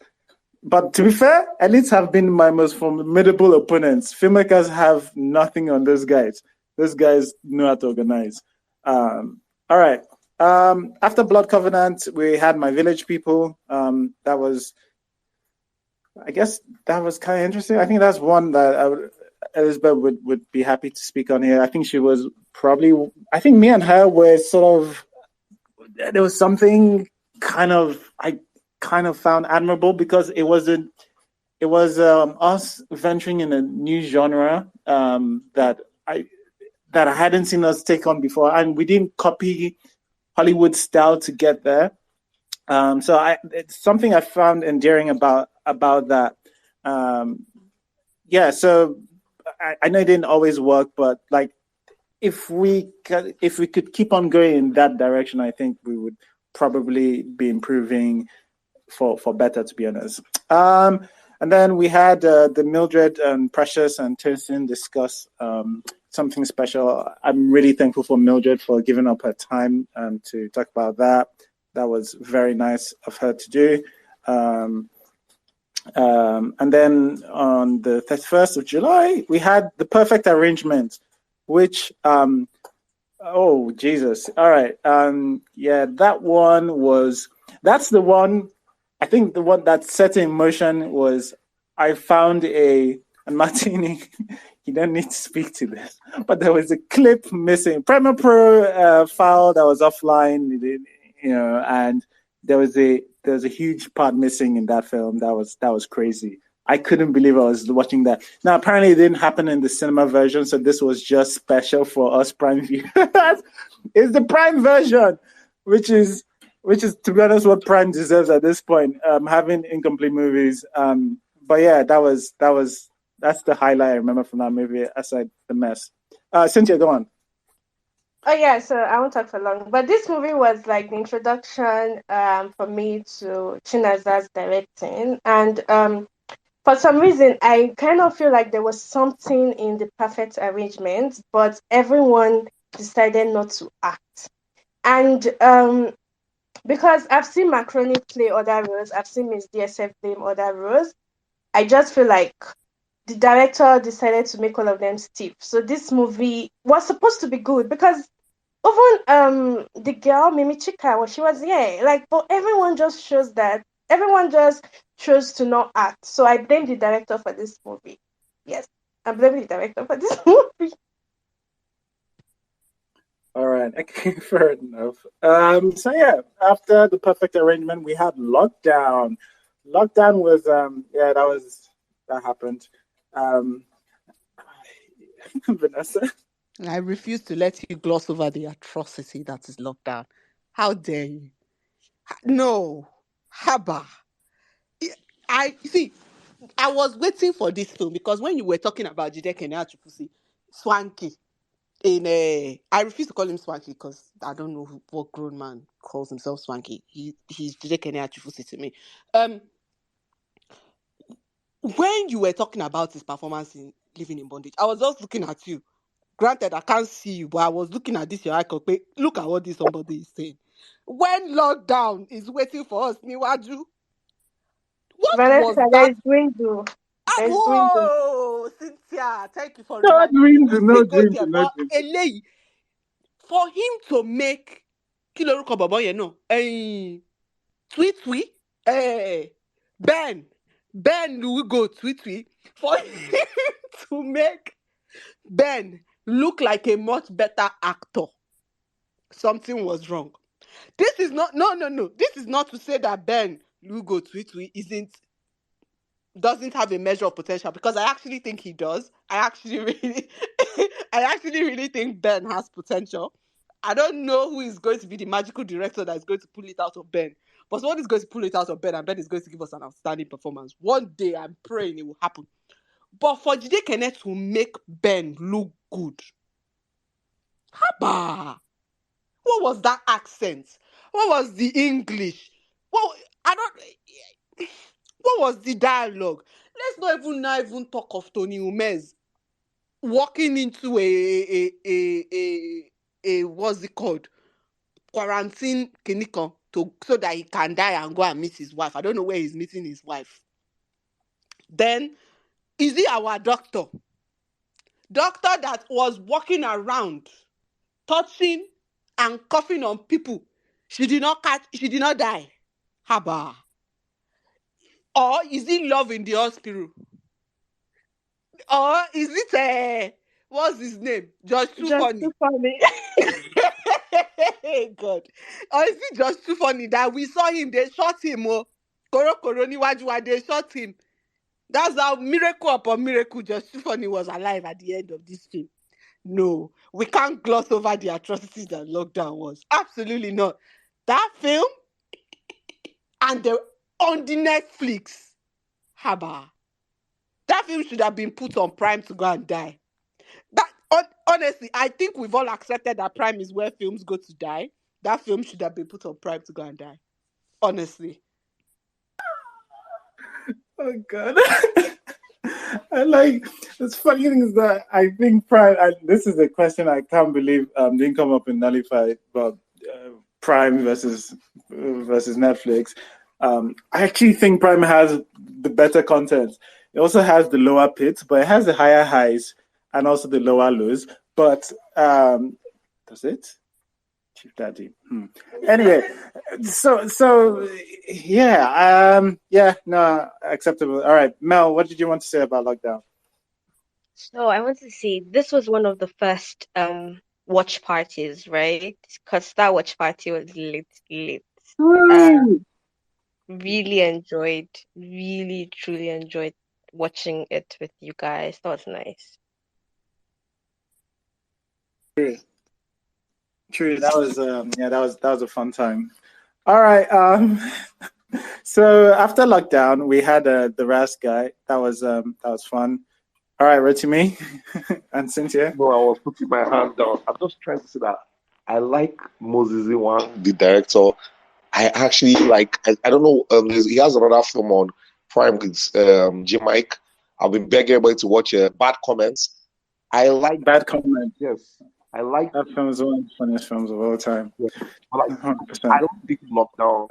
But to be fair, elites have been my most formidable opponents. Filmmakers have nothing on those guys. Those guys know how to organize. All right. After Blood Covenant, we had My Village People. That was, I guess, that was kind of interesting. I think that's one that Elizabeth would be happy to speak on here. I think she was probably. I think me and her were sort of. There was something I kind of found admirable because it was us venturing in a new genre that I hadn't seen us take on before, and we didn't copy Hollywood style to get there. So it's something I found endearing about that. Yeah, so I know it didn't always work, but like if we could keep on going in that direction, I think we would probably be improving for better, to be honest. And then we had the Mildred and Precious and Tosin discuss something special. I'm really thankful for Mildred for giving up her time to talk about that. That was very nice of her to do. And then on the 31st of July, we had The Perfect Arrangement, which, oh, Jesus. All right. Yeah, that's the one. I think the one that set in motion was I found and Martini, you don't need to speak to this, but there was a clip missing. Premiere Pro file that was offline, and there was a huge part missing in that film. That was crazy. I couldn't believe I was watching that. Now, apparently it didn't happen in the cinema version, so this was just special for us Prime viewers. It's the Prime version, which is, to be honest, what Prime deserves at this point, having incomplete movies. But yeah, that's the highlight I remember from that movie, aside the mess. Cynthia, go on. Oh yeah, so I won't talk for long. But this movie was like the introduction for me to Chinaza's directing. And for some reason, I kind of feel like there was something in The Perfect Arrangement, but everyone decided not to act. And because I've seen Macroni play other roles, I've seen Miss DSF play other roles, I just feel like the director decided to make all of them stiff. So this movie was supposed to be good because even the girl Mimi Chika, she was but everyone just chose to not act. So I blame the director for this movie. Yes, I blame the director for this movie. All right, okay, fair enough. So yeah, after The Perfect Arrangement, we had Lockdown. Lockdown was that happened. Vanessa. I refuse to let you gloss over the atrocity that is Lockdown. How dare you? No. Haba. I was waiting for this film because when you were talking about Jide Kene Achufusi, Swanky, I refuse to call him Swanky because I don't know what grown man calls himself Swanky. He's Jide Kene Achufusi to me. When you were talking about his performance in Living in Bondage, I was just looking at you. Granted, I can't see you, but I was looking at this your icon. Look at what this somebody is saying. When lockdown is waiting for us, Niwaju, what was Vanessa, there that? is Dwindle. There's Dwindle. Whoa, Cynthia, thank you for No reminding me. dreams, We'll no still go dreams, there, no but dreams. Eleyi, for him to make Kiloruko Bobo, tweet tweet, Ben Louis go tweet tweet, for him to make Ben look like a much better actor. Something was wrong. This is not no. This is not to say that Ben Lugo Tweetwe doesn't have a measure of potential, because I actually think he does. I actually really think Ben has potential. I don't know who is going to be the magical director that is going to pull it out of Ben. But someone is going to pull it out of Ben, and Ben is going to give us an outstanding performance. One day, I'm praying it will happen. But for Jide Kene to make Ben look good, haba! What was that accent? What was the English? What was the dialogue? Let's not even talk of Tony Umez walking into a what's it called? Quarantine clinic so that he can die and go and meet his wife. I don't know where he's meeting his wife. Then, is he our doctor? Doctor that was walking around, touching and coughing on people. She did not die. Haba. Or is it Love in the Hospital? Or is it what's his name? Just Too Funny. God. Or is it Just Too Funny that we saw him, they shot him, Koro Niwaju, they shot him. That's how miracle upon miracle Just Too Funny was alive at the end of this film. No, we can't gloss over the atrocities that lockdown was. Absolutely not. That film and on the Netflix, haba. That film should have been put on Prime to go and die. Honestly, I think we've all accepted that Prime is where films go to die. That film should have been put on Prime to go and die. Honestly. Oh God. I like, it's funny thing is that I think Prime, this is a question I can't believe didn't come up in NollyFight, but Prime versus Netflix. I actually think Prime has the better content. It also has the lower pits, but it has the higher highs and also the lower lows. But does it? Chief Daddy. Anyway, so yeah, no, acceptable. All right, Mel, what did you want to say about lockdown? So I want to say this was one of the first watch parties, right? Because that watch party was lit. Really truly enjoyed watching it with you guys. That was nice. True. That was that was a fun time. All right. So after lockdown, we had the Razz Guy. That was fun. All right, Rotimi and Cynthia. No, I was putting my hand down. I'm just trying to say that I like Moses Iwan, the director. I actually like. I don't know. He has another film on Prime with J-Mike. I've been begging everybody to watch Bad Comments. I like Bad Comments. Yes, I like that film. Is one of the funniest films of all time. Yeah. Like, 100%. I don't think lockdown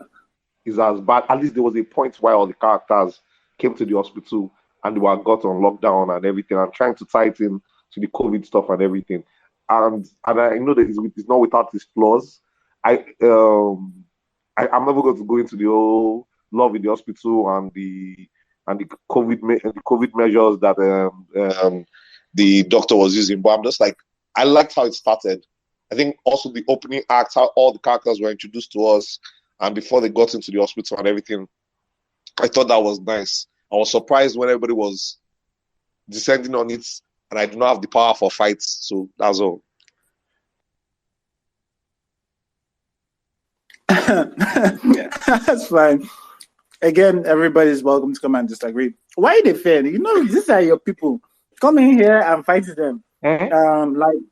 is as bad. At least there was a point where all the characters came to the hospital and they were got on lockdown and everything, and trying to tie it in to the COVID stuff and everything. And I know that it's not without its flaws. I'm never going to go into the whole love in the hospital and the COVID measures that the doctor was using, but I'm just like, I liked how it started. I think also the opening act, how all the characters were introduced to us, and before they got into the hospital and everything, I thought that was nice. I was surprised when everybody was descending on it, and I do not have the power for fights, so that's all. That's fine. Again, everybody's welcome to come and disagree. Why are they fair? You know, these are your people. Come in here and fight them.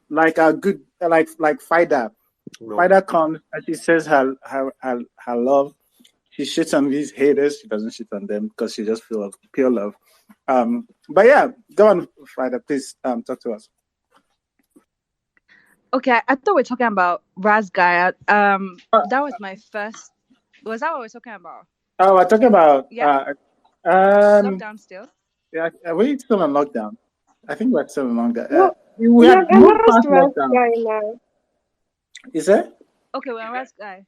Like a good like Fida. No. Fida comes and she says her love. She shits on these haters. She doesn't shit on them because she just feels pure love. But yeah, go on, Fida. Please talk to us. Okay, I thought we were talking about Razz Guy. That was my first. Was that what we're talking about? Oh, we're talking about Lockdown still. Yeah, are we still in lockdown? I think we're still in lockdown. No, We yeah, had I moved lost past Razz lockdown. Guy now. Is it? Okay, we're on Razz Guy.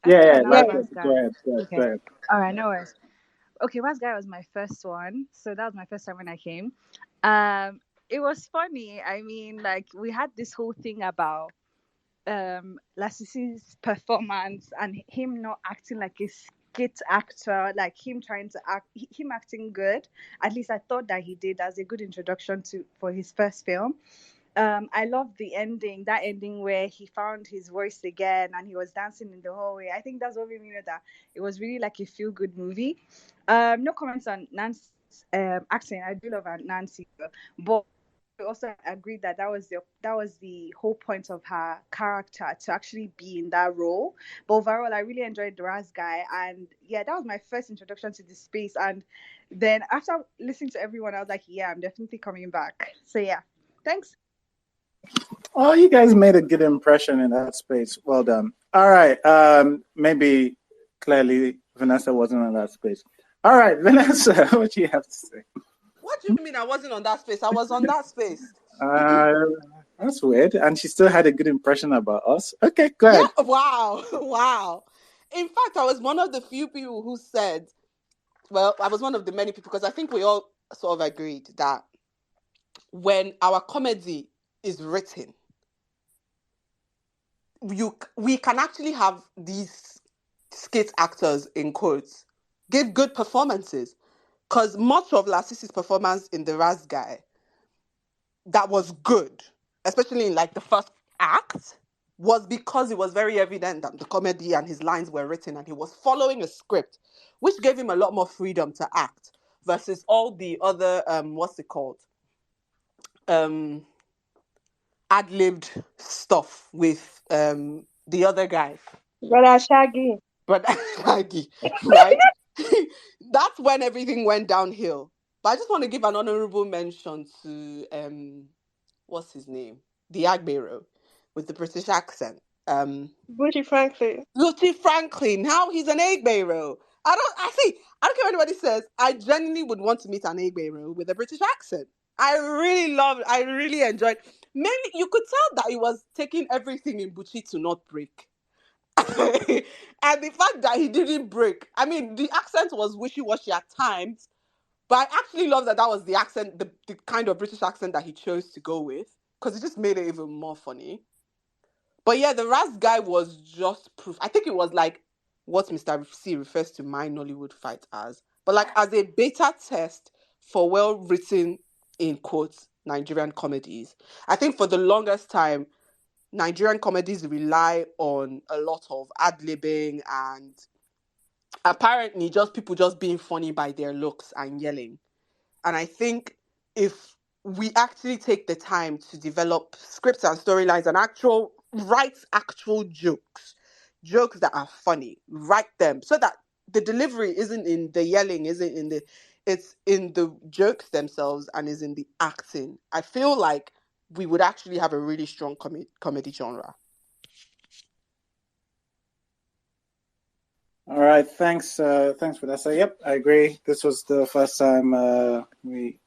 Yeah, Razz Razz Guy. Go ahead. Okay. All right, no worries. Okay, Razz Guy was my first one, so that was my first time when I came. It was funny. I mean, like we had this whole thing about Lassisi's performance and him not acting like a skit actor, like him trying to act, him acting good. At least I thought that he did as a good introduction for his first film. I loved the ending, that ending where he found his voice again and he was dancing in the hallway. I think that's what made me know that it was really like a feel-good movie. No comments on Nancy's acting. I do love Nancy, but I also agreed that that was the whole point of her character, to actually be in that role. But overall, I really enjoyed the Razz Guy, and yeah, that was my first introduction to this space. And then after listening to everyone, I was like, yeah, I'm definitely coming back. So yeah, thanks. Oh, you guys made a good impression in that space. Well done. All right. Maybe clearly Vanessa wasn't in that space. All right, Vanessa, what do you have to say? What do you mean I wasn't on that space? I was on that space. That's weird. And she still had a good impression about us. Okay, go ahead. Yeah, wow. In fact, I was one of the few people who said, well, I was one of the many people, because I think we all sort of agreed that when our comedy is written, we can actually have these skit actors, in quotes, give good performances. Because much of Lassisi's performance in The Razz Guy, that was good, especially in like the first act, was because it was very evident that the comedy and his lines were written and he was following a script, which gave him a lot more freedom to act versus all the other ad-libbed stuff with the other guy. Brother Shaggy. Brother Shaggy, right? That's when everything went downhill. But I just want to give an honorable mention to what's his name? The Agbero with the British accent. Butchie Franklin. Butchie Franklin. Now he's an Agbero. I don't care what anybody says. I genuinely would want to meet an Agbero with a British accent. I really enjoyed. Mainly, you could tell that he was taking everything in Butchie to not break. And the fact that he didn't break. I mean, the accent was wishy-washy at times, but I actually love that was the accent, the kind of British accent that he chose to go with, because it just made it even more funny. But yeah, the Razz Guy was just proof. I think it was like what Mr. C refers to my Nollywood fight as, but like as a beta test for well-written, in quotes, Nigerian comedies. I think for the longest time, Nigerian comedies rely on a lot of ad-libbing and apparently just people just being funny by their looks and yelling. And I think if we actually take the time to develop scripts and storylines and write actual jokes that are funny, write them so that the delivery isn't in the yelling, it's in the jokes themselves and is in the acting. I feel like we would actually have a really strong comedy genre. All right, thanks for that. So, yep, I agree. This was the first time we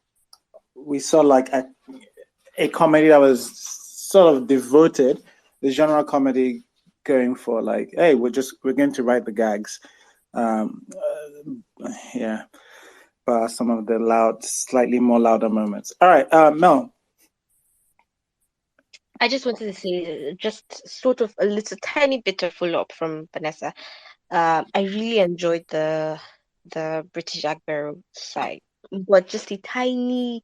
saw like a comedy that was sort of devoted, the genre comedy, going for like, hey, we're going to write the gags, yeah, but some of the slightly more louder moments. All right, Mel. I just wanted to say just sort of a little tiny bit of follow-up from Vanessa. I really enjoyed the British Agbero side, but just a tiny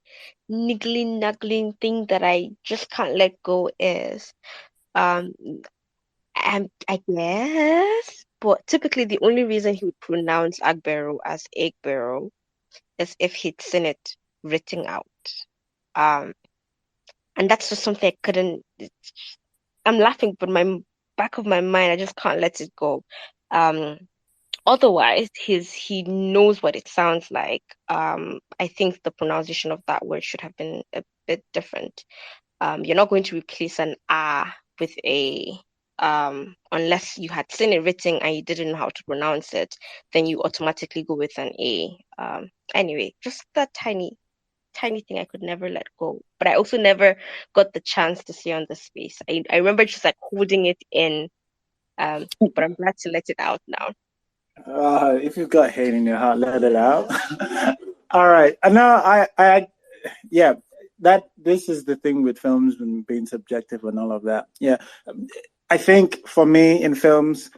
niggling, nagging thing that I just can't let go is, I guess But typically, the only reason he would pronounce Agbero as Egbero is if he'd seen it written out. Um, and that's just something I couldn't. I'm laughing, but my back of my mind, I just can't let it go. Um, Otherwise, he knows what it sounds like. I think the pronunciation of that word should have been a bit different. You're not going to replace an ah with a unless you had seen it written and you didn't know how to pronounce it, then you automatically go with an a. Anyway, just that tiny thing I could never let go. But I also never got the chance to see on the space. I remember just like holding it in. But I'm glad to let it out now. If you've got hate in your heart, let it out. All right. No, yeah, that this is the thing with films and being subjective and all of that. Yeah, I think for me in films,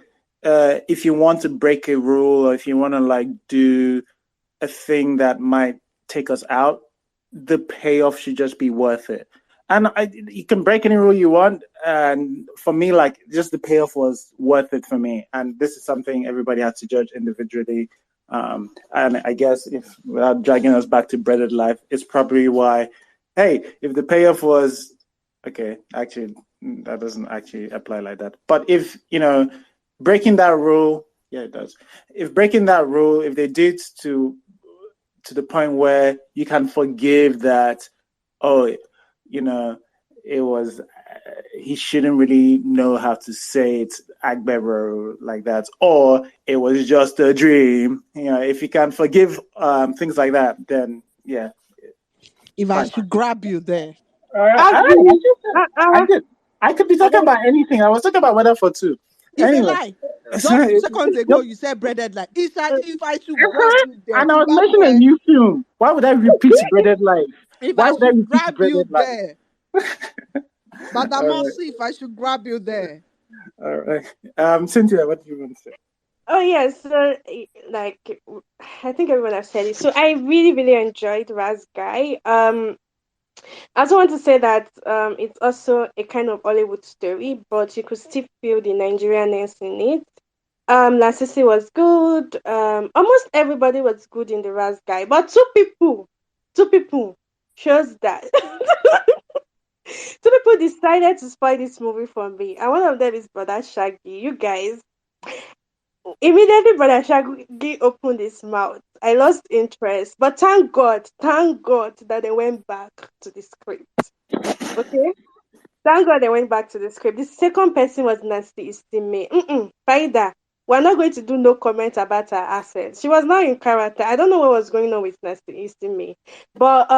if you want to break a rule or if you want to like do a thing that might take us out, the payoff should just be worth it. And you can break any rule you want. And for me, like, just the payoff was worth it for me. And this is something everybody has to judge individually. And I guess if without dragging us back to Breaded Life, it's probably why, hey, if the payoff was, okay, actually, that doesn't actually apply like that. But if, breaking that rule, yeah, it does. If breaking that rule, if they did to the point where you can forgive that, oh, it was, he shouldn't really know how to say it, Agbero, like that, or it was just a dream. If you can forgive things like that, then yeah. If I should grab you there. I could be talking about anything. I was talking about Weather for Two. It's anyway. a lie. Just seconds ago, you said Breaded Life. If I should grab you there. And I was mentioning a new film. Why would I repeat Breaded Life? If I should grab you there. Badamasi, if I should grab you there. All right. Cynthia, what do you want to say? Oh yeah, so like I think everyone has said it. So I really, really enjoyed Razz Guy. I also want to say that it's also a kind of Hollywood story, but you could still feel the Nigerianness in it. Lasisi was good. Almost everybody was good in the Razz Guy, but two people shows that. Two people decided to spoil this movie for me, and one of them is Brother Shaggy. You guys, immediately Brother Shaggy opened his mouth. I lost interest, but thank God that they went back to the script. Okay, thank God they went back to the script. The second person was Nancy Istime. Faida, we're not going to do no comment about her accent. She was not in character. I don't know what was going on with Nancy Istime, but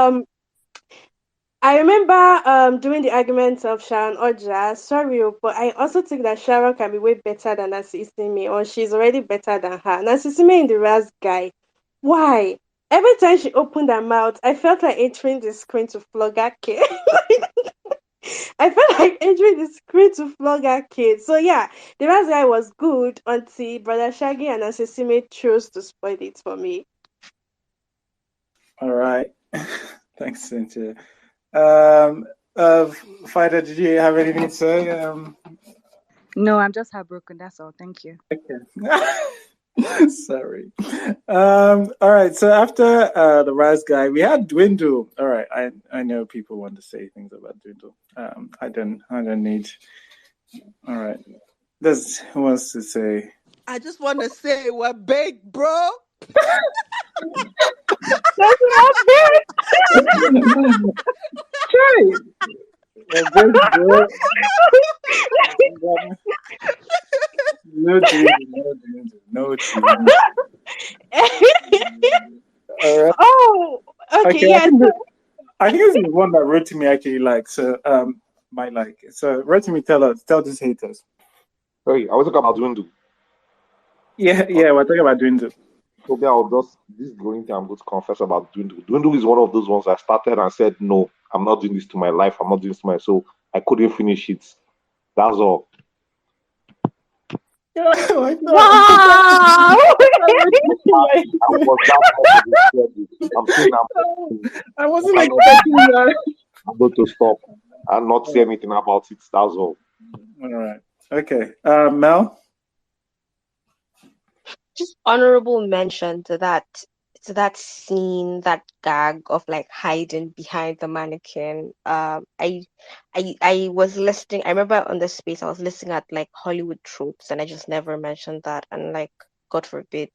I remember doing the arguments of Sharon Oja. Sorry, but I also think that Sharon can be way better than Nancy Isime, or she's already better than her. Nancy Isime in the Razz Guy. Why? Every time she opened her mouth, I felt like entering the screen to flog her kid. I felt like entering the screen to flog her kid. So yeah, the Razz Guy was good until Brother Shaggy and Nancy Isime chose to spoil it for me. All right. Thanks, Cynthia. Fighter, did you have anything to say? No, I'm just heartbroken. That's all. Thank you. Okay. Sorry. All right. So after the Razz Guy, we had Dwindle. All right. I know people want to say things about Dwindle. I don't need. All right. Who wants to say? I just want to say we're big, bro. That's not big. Try. We're big, bro. No dream. All right. Oh, okay. Yeah. I think this is one that Rotimi actually likes. So might like. So Rotimi, tell these haters. Sorry, I was talking about Dwindle. Yeah, we're talking about Dwindle. So this is the only thing I'm going to confess about Dwindle. Dwindle is one of those ones I started and said, no, I'm not doing this to my life. I'm not doing this to my soul. I couldn't finish it. That's all. Wow! I wasn't expecting that. I'm going to stop and not say anything about it. That's all. All right. Okay. Mel? just honorable mention to that scene, that gag of like hiding behind the mannequin. I was listening. I remember on the space I was listening at like Hollywood tropes, and I just never mentioned that. And like, God forbid,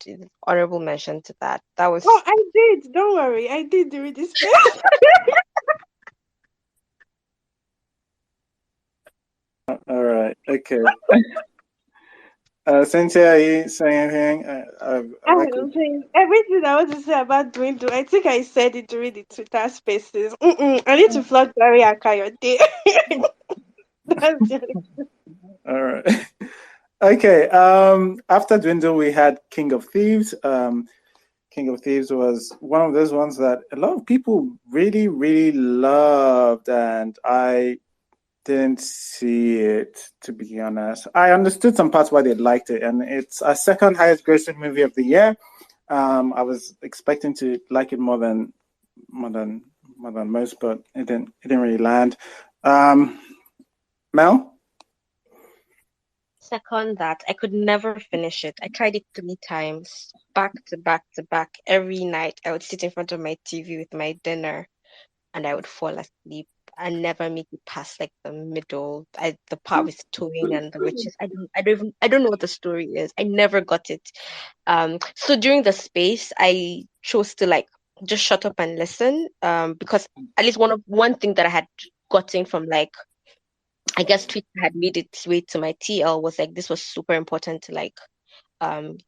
honorable mention to that. That was Oh, I did. Don't worry. I did read this space. All right. Okay. Cynthia, are you saying anything? Everything I want to say about Dwindle, I think I said it during the Twitter spaces. I need to flog Barry Akayode. That's just... All right. Okay. After Dwindle, we had King of Thieves. King of Thieves was one of those ones that a lot of people really, really loved, and I didn't see it, to be honest. I understood some parts why they liked it, and it's our second highest grossing movie of the year. I was expecting to like it more than most, but it didn't really land. Mel? second that. I could never finish it. I tried it 3 times, back to back to back. Every night I would sit in front of my TV with my dinner and I would fall asleep. I never make it past like the middle. The part with towing and the witches. I don't know what the story is. I never got it. So during the space I chose to like just shut up and listen. Because at least one thing that I had gotten from like, I guess Twitter had made its way to my TL was like this was super important to like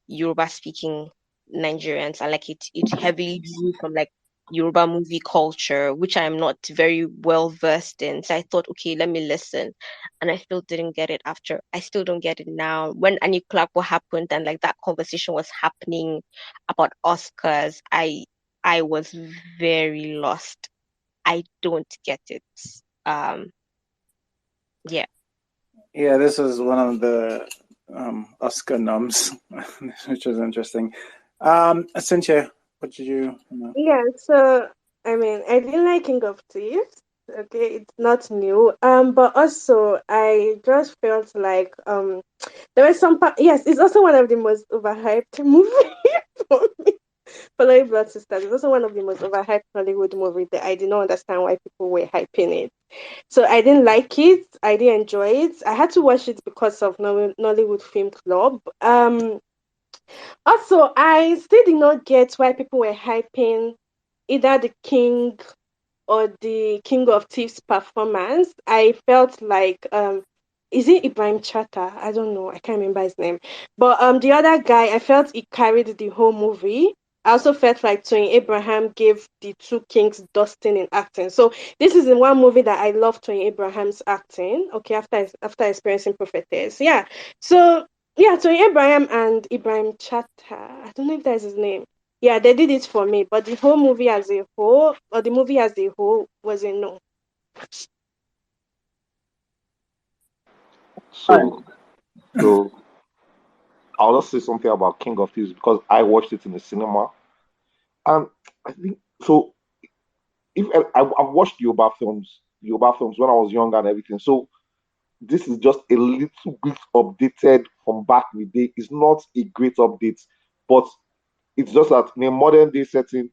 Yoruba speaking Nigerians, and like it heavily drew from like Yoruba movie culture, which I am not very well versed in. So I thought, okay, let me listen. And I still didn't get it after. I still don't get it now. When Anikulapo happened and like that conversation was happening about Oscars, I was very lost. I don't get it. Yeah. Yeah, this was one of the Oscar noms, which was interesting. Cynthia, what did you know? Yeah, so I mean, I didn't like King of Thieves. Okay, it's not new. But also I just felt like there was some part. Yes, it's also one of the most overhyped movies for me. Following Blood Sisters, it's also one of the most overhyped Hollywood movies that I did not understand why people were hyping it. So I didn't like it. I didn't enjoy it. I had to watch it because of Nollywood Film Club. Also, I still did not get why people were hyping either the King or the King of Thieves performance. I felt like is it Ibrahim Chatta? I don't know. I can't remember his name. But the other guy, I felt he carried the whole movie. I also felt like Twain Abraham gave the two kings dusting in acting. So this is the one movie that I love Twain Abraham's acting. Okay, after experiencing Prophetess. Yeah. So yeah, Twain Abraham and Ibrahim Chatta. I don't know if that's his name. Yeah, they did it for me, but the whole movie as a whole, or the movie as a whole, was a no. So I'll just say something about King of Thieves because I watched it in the cinema, and I think so. If I've watched Yoruba films when I was younger and everything, so this is just a little bit updated from back in the day. It's not a great update, but it's just that in a modern day setting,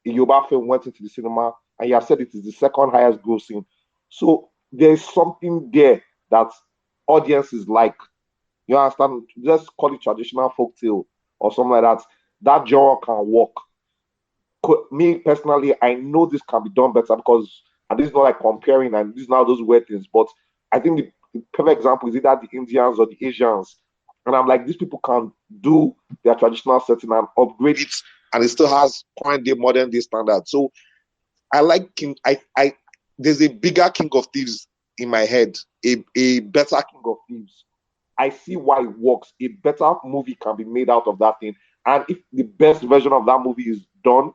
a Yoruba film went into the cinema, and you have said it is the second highest grossing. So there's something there that audiences like. You understand? Just call it traditional folktale or something like that. That genre can work. Me personally, I know this can be done better because, and this is not like comparing, and this is not those weird things, but I think the perfect example is either the Indians or the Asians. And I'm like, these people can do their traditional setting and upgrade it, and it still has current day, modern day standards. So I like King. There's a bigger King of Thieves in my head, a better King of Thieves. I see why it works. A better movie can be made out of that thing. And if the best version of that movie is done,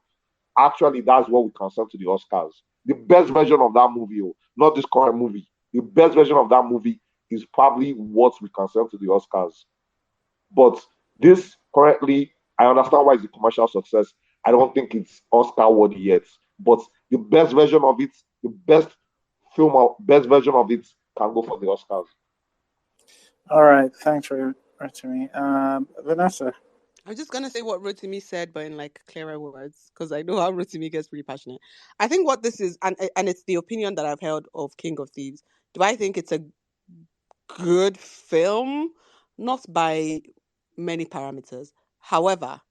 actually, that's what we can send to the Oscars. The best version of that movie, not this current movie. The best version of that movie is probably what we can send to the Oscars. But this currently, I understand why it's a commercial success. I don't think it's Oscar worthy yet. But the best version of it, the best film or best version of it can go for the Oscars. All right, thanks for to me. Vanessa. I'm just gonna say what Rotimi said, but in like clearer words, because I know how Rotimi gets pretty passionate. I think what this is, and it's the opinion that I've held of King of Thieves. Do I think it's a good film? Not by many parameters. However,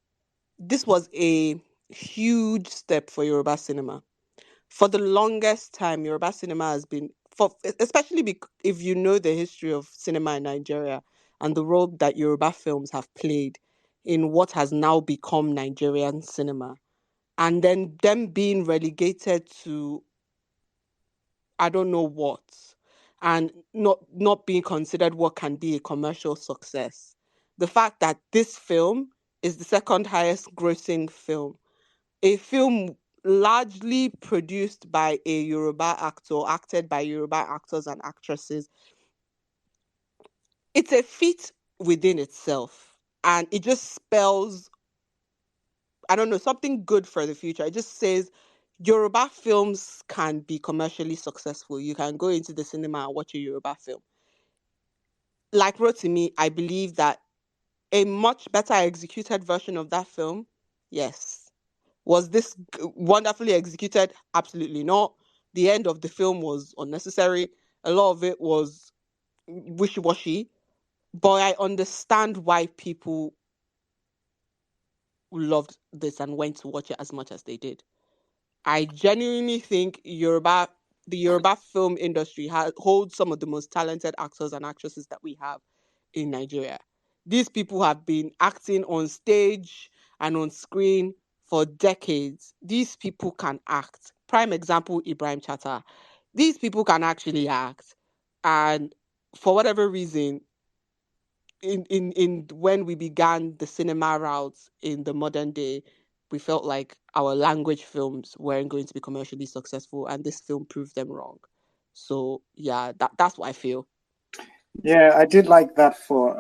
this was a huge step for Yoruba cinema. For the longest time, Yoruba cinema has been, especially if you know the history of cinema in Nigeria and the role that Yoruba films have played in what has now become Nigerian cinema, and then them being relegated to I don't know what, and not being considered what can be a commercial success. The fact that this film is the second highest grossing film, a film largely produced by a Yoruba actor, acted by Yoruba actors and actresses. It's a feat within itself, and it just spells, I don't know, something good for the future. It just says Yoruba films can be commercially successful. You can go into the cinema and watch a Yoruba film. Like Rotimi, I believe that a much better executed version of that film, yes. Was this wonderfully executed? Absolutely not. The end of the film was unnecessary. A lot of it was wishy-washy. But I understand why people loved this and went to watch it as much as they did. I genuinely think the Yoruba film industry holds some of the most talented actors and actresses that we have in Nigeria. These people have been acting on stage and on screen for decades. These people can act. Prime example, Ibrahim Chatta. These people can actually act. And for whatever reason, in when we began the cinema routes in the modern day, we felt like our language films weren't going to be commercially successful, and this film proved them wrong. So yeah, that's what I feel. Yeah, I did like that for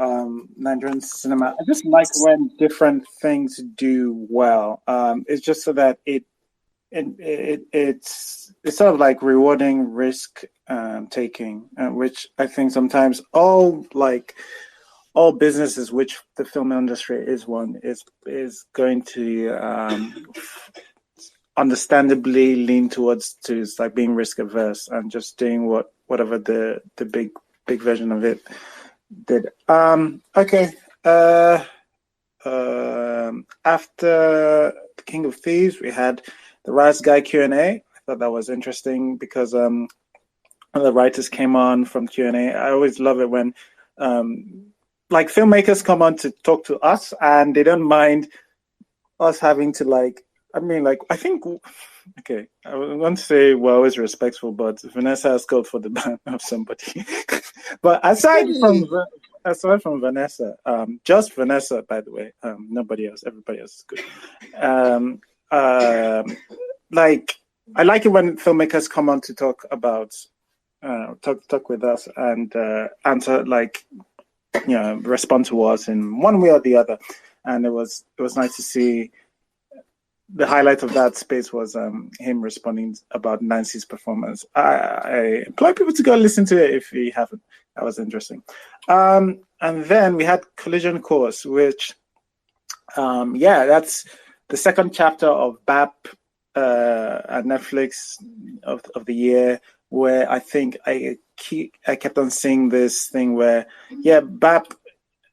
Nigerian cinema. I just like when different things do well. It's just so that it's sort of like rewarding risk taking, which I think sometimes all businesses, which the film industry is one, is going to understandably lean towards it's like being risk averse and just doing whatever the big version of it did. Okay. After the King of Thieves, we had the Razz Guy QnA. I thought that was interesting because one of the writers came on from QnA. I always love it when like filmmakers come on to talk to us and they don't mind us having to I think, okay, I want to say we're always respectful, but Vanessa has called for the ban of somebody. But aside from Vanessa, just Vanessa, by the way, nobody else, everybody else is good. Like, I like it when filmmakers come on to talk about, talk with us and answer, respond to us in one way or the other. And it was nice to see. The highlight of that space was him responding about Nancy's performance. I implore people to go listen to it if you haven't. That was interesting. And then we had Collision Course, which, that's the second chapter of BAP at Netflix of the year, where I think I kept on seeing this thing where, BAP.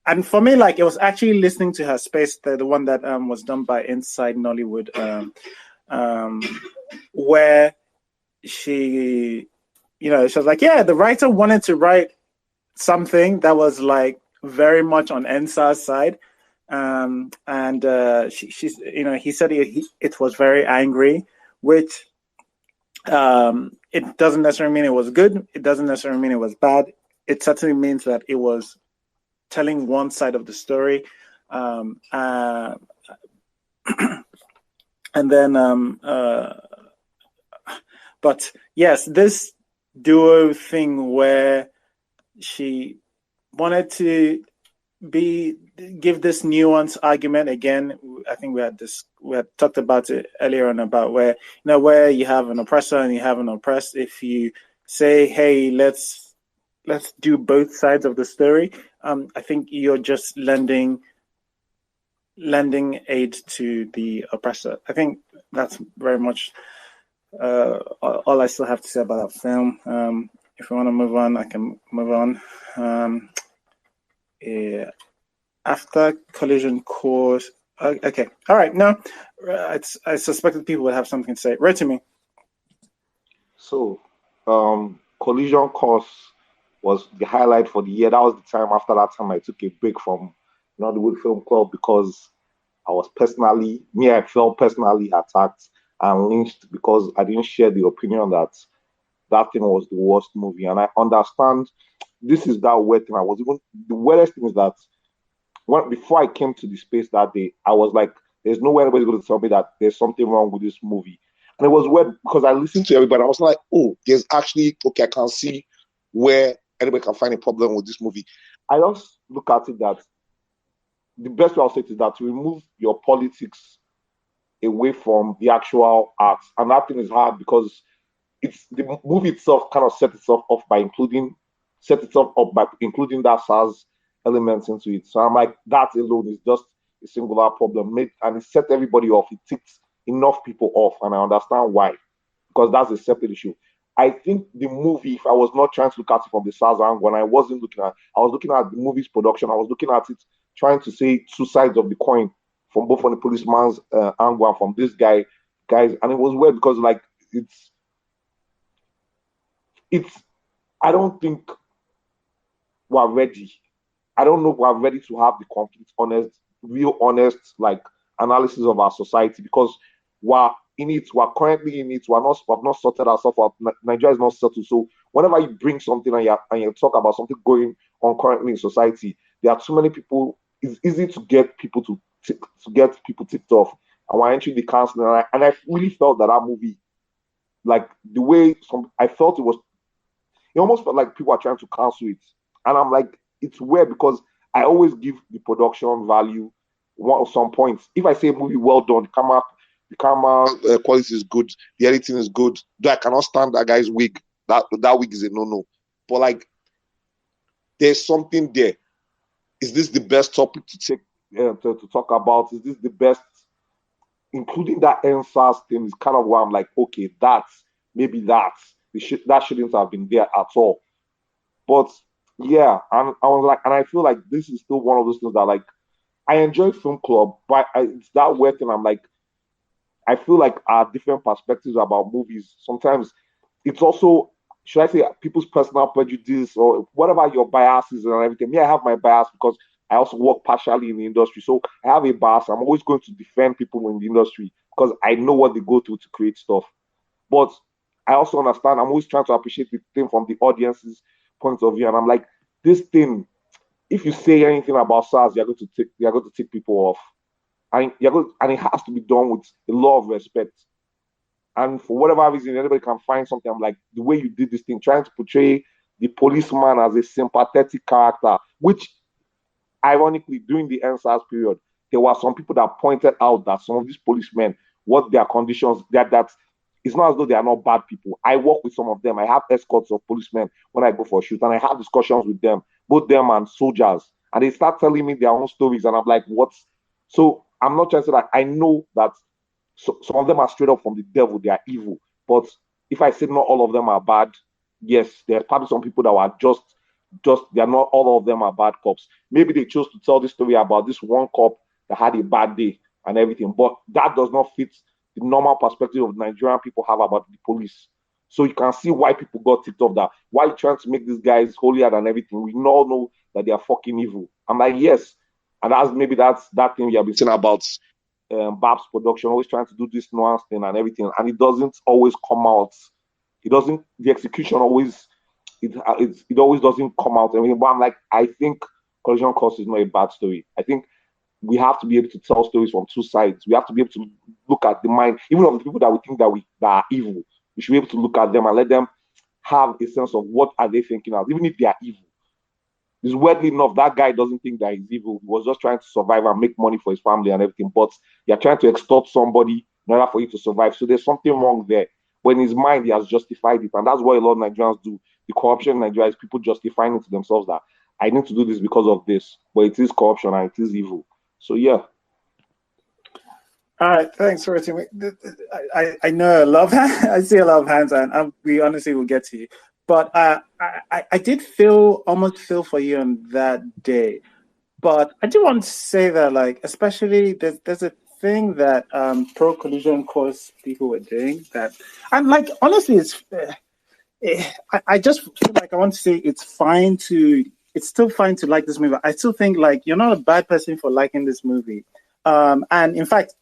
And for me, it was actually listening to her space, the one that was done by Inside Nollywood, where she was like, the writer wanted to write something that was very much on NSA's side, and she's he said it was very angry, which it doesn't necessarily mean it was good. It doesn't necessarily mean it was bad. It certainly means that it was telling one side of the story, and then but yes, this duo thing where she wanted to give this nuanced argument again. I think we had talked about it earlier on about where you have an oppressor and you have an oppressed. If you say, hey, let's do both sides of the story, I think you're just lending lending aid to the oppressor. I think that's very much all I still have to say about that film. If you want to move on, I can move on. Yeah. After collision course. Okay. All right. Now, I suspected people would have something to say. Right to me. So, collision course was the highlight for the year. That was the time. After that time, I took a break from Nollywood Film Club because I felt personally attacked and lynched because I didn't share the opinion that that thing was the worst movie. And I understand this is that weird thing. The weirdest thing is that before I came to the space that day, I was like, there's no way anybody's going to tell me that there's something wrong with this movie. And it was weird because I listened to everybody. I was like, oh, there's actually, okay, I can see where anybody can find a problem with this movie. I just look at it that the best way I'll say it is that to remove your politics away from the actual art. And that thing is hard because it's the movie itself kind of set itself up by including that SARS elements into it. So I'm like, that alone is just a singular problem. And it set everybody off. It ticked enough people off, and I understand why, because that's a separate issue. I think the movie, if I was not trying to look at it from the SARS angle, and I was looking at the movie's production, I was looking at it trying to say two sides of the coin, from both on the policeman's angle and from this guys, and it was weird because like it's I don't think we're ready. I don't know if we're ready to have the complete, real honest, like analysis of our society because we're in it. We're currently in it. We've not sorted ourselves out. Nigeria is not settled. So whenever you bring something and you talk about something going on currently in society, there are too many people. It's easy to get people to get people ticked off. And we're entering the counseling, and I really felt that movie, like the way I felt it almost felt like people are trying to cancel it. And I'm like, it's weird because I always give the production value some points. If I say a movie well done, the camera quality is good, the editing is good, though I cannot stand that guy's wig. That wig is a no-no. But like, there's something there. Is this the best topic to take to talk about? Is this the best? Including that NSAS thing is kind of where I'm like, okay, that shouldn't have been there at all. But yeah, and I was like, and I feel like this is still one of those things that like I enjoy film club, but it's that weird thing. I'm like, I feel like our different perspectives about movies. Sometimes it's also, should I say, people's personal prejudice or whatever your bias is and everything. Me, I have my bias because I also work partially in the industry. So I have a bias. I'm always going to defend people in the industry because I know what they go through to create stuff. But I also understand, I'm always trying to appreciate the thing from the audience's point of view. And I'm like, this thing, if you say anything about SARS, you're going to take people off. And it has to be done with a lot of respect. And for whatever reason, anybody can find something. I'm like, the way you did this thing, trying to portray the policeman as a sympathetic character, which ironically, during the NSAS period, there were some people that pointed out that some of these policemen, what their conditions, that it's not as though they are not bad people. I work with some of them. I have escorts of policemen when I go for a shoot, and I have discussions with them, both them and soldiers. And they start telling me their own stories, and I'm like, what? So I'm not trying to say that I know that some of them are straight up from the devil, they are evil. But if I say not all of them are bad, yes, there's probably some people that are just they are not all of them are bad cops. Maybe they chose to tell this story about this one cop that had a bad day and everything, but that does not fit the normal perspective of Nigerian people have about the police. So you can see why people got ticked off that. Why you trying to make these guys holier than everything? We all know that they are fucking evil. I'm like, yes. And that's that thing we have been saying about Bab's production, always trying to do this nuance thing and everything. And it doesn't always come out. The execution always, it always doesn't come out. But I'm like, I think Collision Course is not a bad story. I think we have to be able to tell stories from two sides. We have to be able to look at the mind, even of the people that we think that are evil. We should be able to look at them and let them have a sense of what are they thinking of, even if they are evil. It's weirdly enough, that guy doesn't think that he's evil. He was just trying to survive and make money for his family and everything. But you're trying to extort somebody in order for you to survive. So there's something wrong there. But in his mind, he has justified it. And that's what a lot of Nigerians do. The corruption in Nigeria is people justifying it to themselves that I need to do this because of this. But it is corruption and it is evil. So yeah. All right, thanks for watching. I know a lot of I see a lot of hands, and we honestly will get to you. But I did almost feel for you on that day. But I do want to say that, like, especially there's a thing that pro collision course people were doing that, and like honestly, I just feel like I want to say it's still fine to like this movie. I still think like you're not a bad person for liking this movie. And in fact,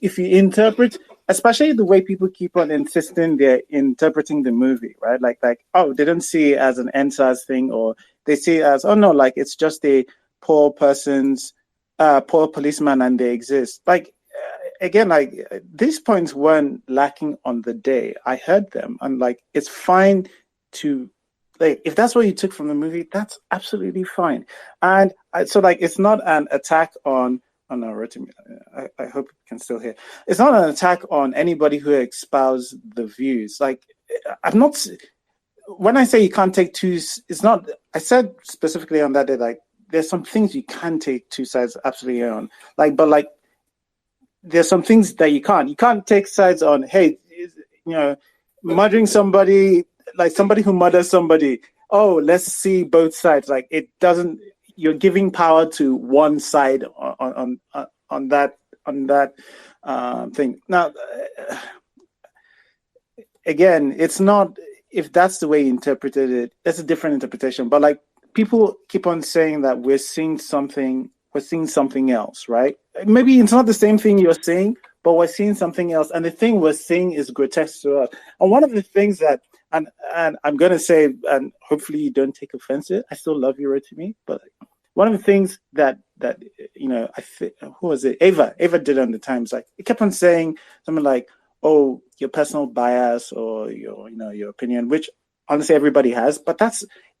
if you interpret, especially the way people keep on insisting they're interpreting the movie, right? Like oh, they don't see it as an NSAS thing, or they see it as oh no, like it's just a poor policeman, and they exist. Like again, like these points weren't lacking on the day. I heard them, and like it's fine to like if that's what you took from the movie, that's absolutely fine. And so like it's not an attack on. Oh no, Rotimi, I hope you can still hear. It's not an attack on anybody who espouse the views. Like I'm not. When I say you can't take two, it's not. I said specifically on that day, like there's some things you can take two sides absolutely on. Like, but like there's some things that you can't. You can't take sides on. Hey, murdering somebody, like somebody who murders somebody. Oh, let's see both sides. Like it doesn't. You're giving power to one side on that thing. Now, again, it's not if that's the way you interpreted it. That's a different interpretation. But like people keep on saying that we're seeing something else, right? Maybe it's not the same thing you're saying, but we're seeing something else, and the thing we're seeing is grotesque to us. And one of the things that, and I'm gonna say, and hopefully you don't take offense to it. I still love you, Rotimi, but one of the things that I think who was it? Ava did on the Times. Like it kept on saying something like, "Oh, your personal bias or your opinion," which honestly everybody has. But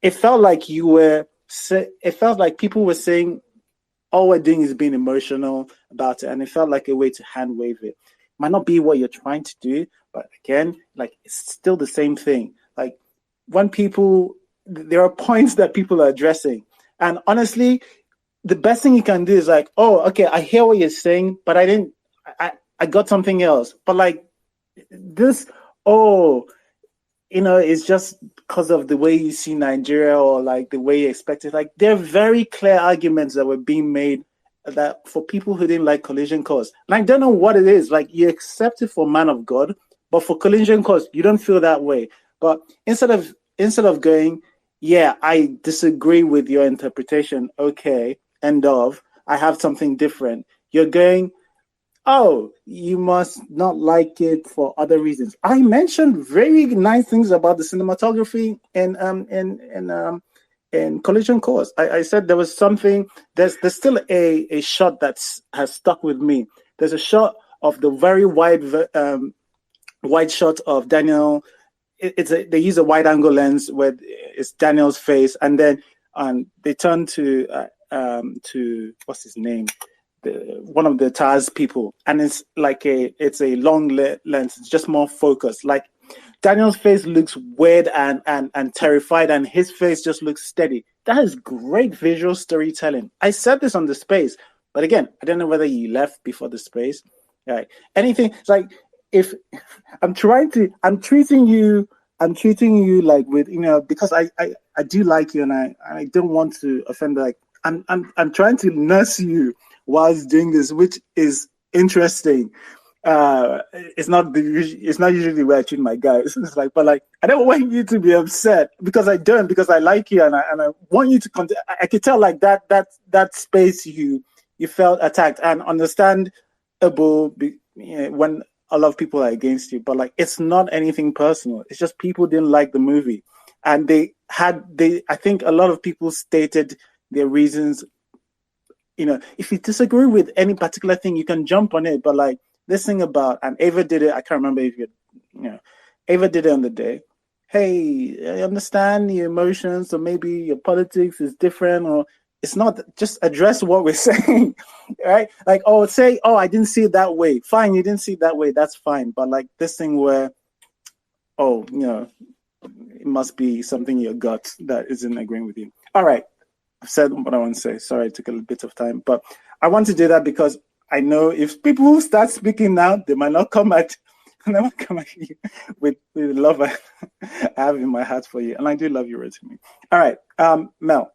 it felt like it felt like people were saying all we're doing is being emotional about it, and it felt like a way to hand wave it. Might not be what you're trying to do, but again, like it's still the same thing. Like when there are points that people are addressing. And honestly, the best thing you can do is like, oh, okay, I hear what you're saying, but I got something else. But like this, it's just because of the way you see Nigeria or like the way you expect it. Like there are very clear arguments that were being made that for people who didn't like collision course. And I don't know what it is. Like you accept it for Man of God, but for collision course, you don't feel that way. But instead of going, yeah, I disagree with your interpretation. Okay, end of. I have something different. You're going, oh, you must not like it for other reasons. I mentioned very nice things about the cinematography in collision course. I said there was something. There's still a shot that has stuck with me. There's a shot of the very wide shot of Daniel. They use a wide angle lens where it's Daniel's face, and then they turn to what's his name, one of the Taz people, and it's like it's a long lens. It's just more focused. Like Daniel's face looks weird and terrified, and his face just looks steady. That is great visual storytelling. I said this on the space, but again, I don't know whether you left before the space. Right? Anything like. If I'm treating you like with because I do like you, and I don't want to offend. Like I'm trying to nurse you whilst doing this, which is interesting. It's not usually the way I treat my guys. It's like, but like I don't want you to be upset because I like you, and I want you to I could tell like that space you felt attacked, and understandable when a lot of people are against you, but like it's not anything personal. It's just people didn't like the movie, and I think a lot of people stated their reasons. If you disagree with any particular thing, you can jump on it. But like this thing about, and Ava did it. I can't remember if Ava did it on the day. Hey, I understand your emotions, or maybe your politics is different, or it's not. Just address what we're saying, right? Like, I didn't see it that way. Fine, you didn't see it that way. That's fine. But like this thing where, it must be something in your gut that isn't agreeing with you. All right, I've said what I want to say. Sorry, it took a little bit of time, but I want to do that because I know if people start speaking now, they might not come at you with the love I have in my heart for you. And I do love you, Rotimi. All right. Mel.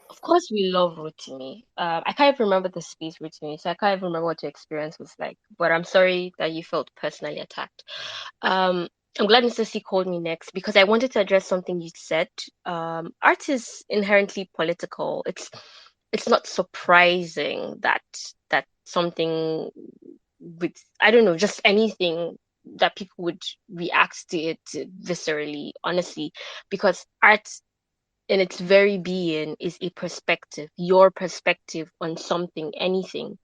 Of course, we love Rotimi. I can't even remember the space Rotimi, so I can't even remember what your experience was like. But I'm sorry that you felt personally attacked. I'm glad Mr. C called me next because I wanted to address something you said. Art is inherently political. It's not surprising that something with, I don't know, just anything that people would react to it viscerally, honestly, because art in its very being is a perspective, your perspective on something, anything.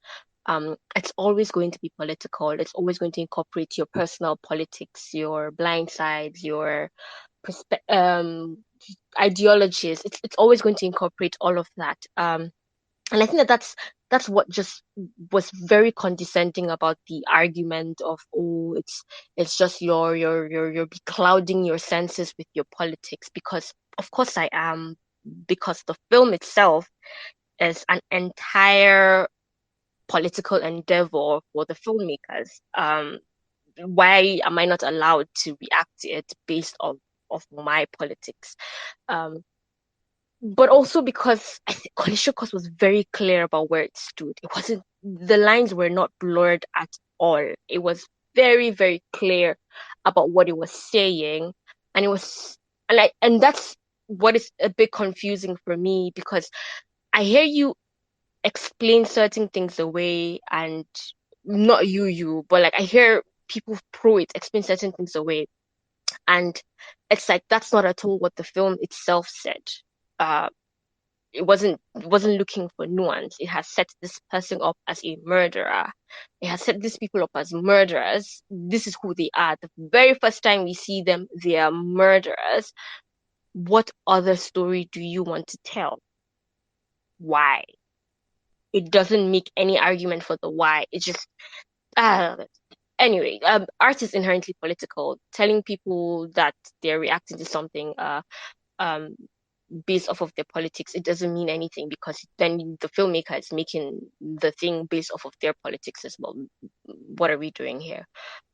It's always going to be political. It's always going to incorporate your personal politics, your blind sides, your ideologies. It's always going to incorporate all of that. And I think that's what just was very condescending about the argument of, oh, it's just you're beclouding your senses with your politics, because of course I am, because the film itself is an entire political endeavor for the filmmakers. Why am I not allowed to react to it based of my politics? But also because I think Konisho Cost was very clear about where it stood. It wasn't, the lines were not blurred at all. It was very, very clear about what it was saying. And it was, and that's what is a bit confusing for me, because I hear you explain certain things away, and not you, but like I hear people pro it explain certain things away. And it's like, that's not at all what the film itself said. It wasn't looking for nuance. It has set this person up as a murderer. It has set these people up as murderers. This is who they are. The very first time we see them, they are murderers. What other story do you want to tell? Why? It doesn't make any argument for the why. It's just anyway, art is inherently political. Telling people that they're reacting to something based off of their politics, it doesn't mean anything, because then the filmmaker is making the thing based off of their politics as well. What are we doing here?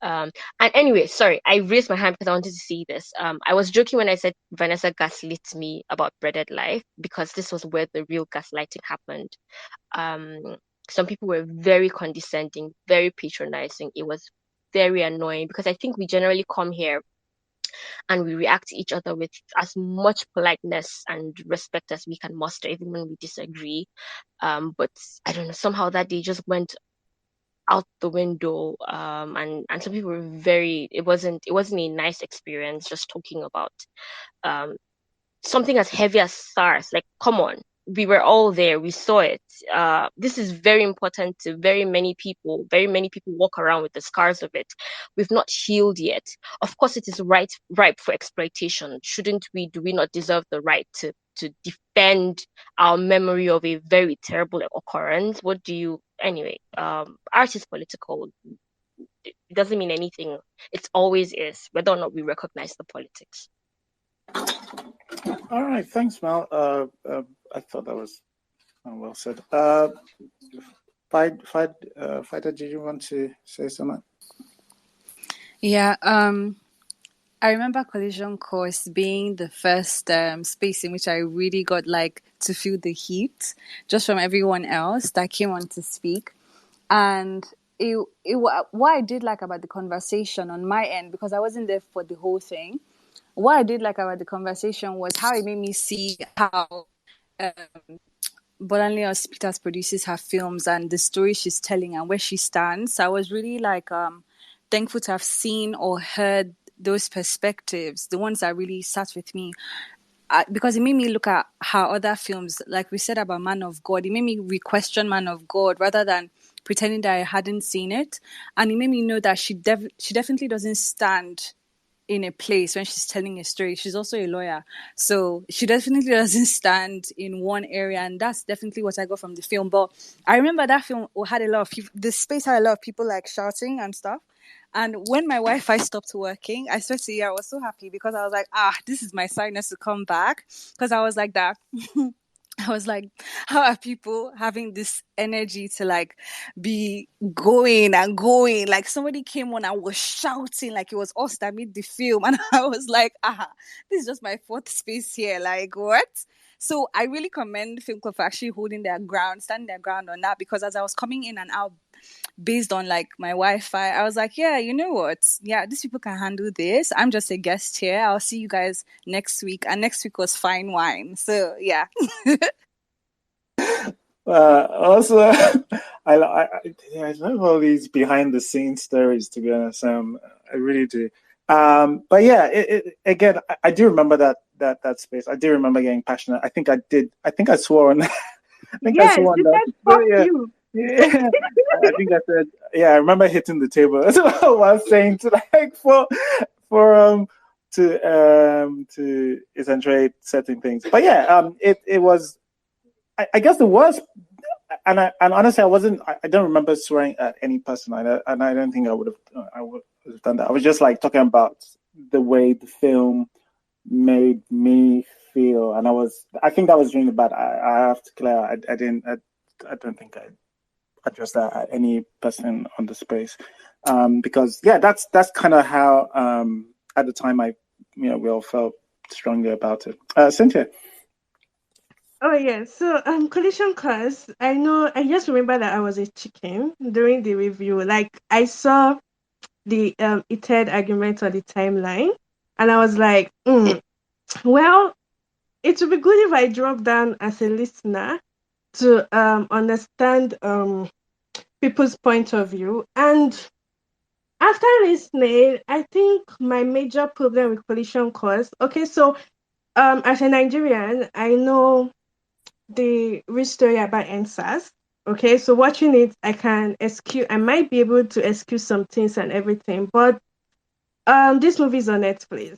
And anyway, sorry, I raised my hand because I wanted to see this. I was joking when I said Vanessa gaslit me about Breaded Life, because this was where the real gaslighting happened. Some people were very condescending, very patronizing. It was very annoying, because I think we generally come here and we react to each other with as much politeness and respect as we can muster, even when we disagree. But I don't know, somehow that day just went out the window. And some people were it wasn't a nice experience, just talking about something as heavy as SARS. Like, come on. We were all there. We saw it. This is very important to very many people. Very many people walk around with the scars of it. We've not healed yet. Of course, it is ripe for exploitation. Shouldn't we? Do we not deserve the right to defend our memory of a very terrible occurrence? What do you? Anyway, art is political. It doesn't mean anything. It always is, whether or not we recognize the politics. All right, thanks, Mel. I thought that was well said. Fighter, did you want to say something? Yeah. I remember Collision Course being the first space in which I really got like to feel the heat just from everyone else that came on to speak, and what I did like about the conversation on my end, because I wasn't there for the whole thing. What I did like about the conversation was how it made me see how Bolanle Hospitals produces her films and the story she's telling and where she stands. So I was really like thankful to have seen or heard those perspectives, the ones that really sat with me. Because it made me look at how other films, like we said about Man of God, it made me re-question Man of God rather than pretending that I hadn't seen it. And it made me know that she definitely doesn't stand in a place when she's telling a story. She's also a lawyer, so she definitely doesn't stand in one area, and that's definitely what I got from the film. But I remember that film had a lot of people, the space had a lot of people like shouting and stuff. And when my Wi-Fi stopped working, I swear to you, I was so happy, because I was like, this is my sinus to come back, because I was like that. I was like, how are people having this energy to like be going and going? Like somebody came on and was shouting like it was us that made the film. And I was like, this is just my fourth space here. Like, what? So I really commend Film Club for actually holding their ground, standing their ground on that, because as I was coming in and out based on like my Wi-Fi, I was like, yeah, you know what? Yeah, these people can handle this. I'm just a guest here. I'll see you guys next week. And next week was fine wine. So yeah. Also, I love all these behind the scenes stories. To be honest, I really do. But yeah, again, I do remember that space. I do remember getting passionate. I think I did. I think I swore on. I think I Yes, swore on you that. said fuck Yeah, you. yeah. I think I said. Yeah, I remember hitting the table. That's what I was saying to like for to accentuate certain things. But yeah, it was. I guess the worst, and honestly, I don't remember swearing at any person, and I don't think I would have done that. I was just like talking about the way the film made me feel, and I think that was during the bad. I have to clear. I don't think I addressed that at any person on the space, because yeah, that's kind of how at the time we all felt strongly about it. Cynthia. Oh yeah, so collision course. I just remember that I was a chicken during the review. Like I saw the heated argument on the timeline, and I was like, well, it would be good if I drop down as a listener to understand people's point of view. And after listening, I think my major problem with collision course. Okay, so as a Nigerian, I know the real story about NSAS. Okay, so watching it, I might be able to excuse some things and everything, but this movie is on Netflix.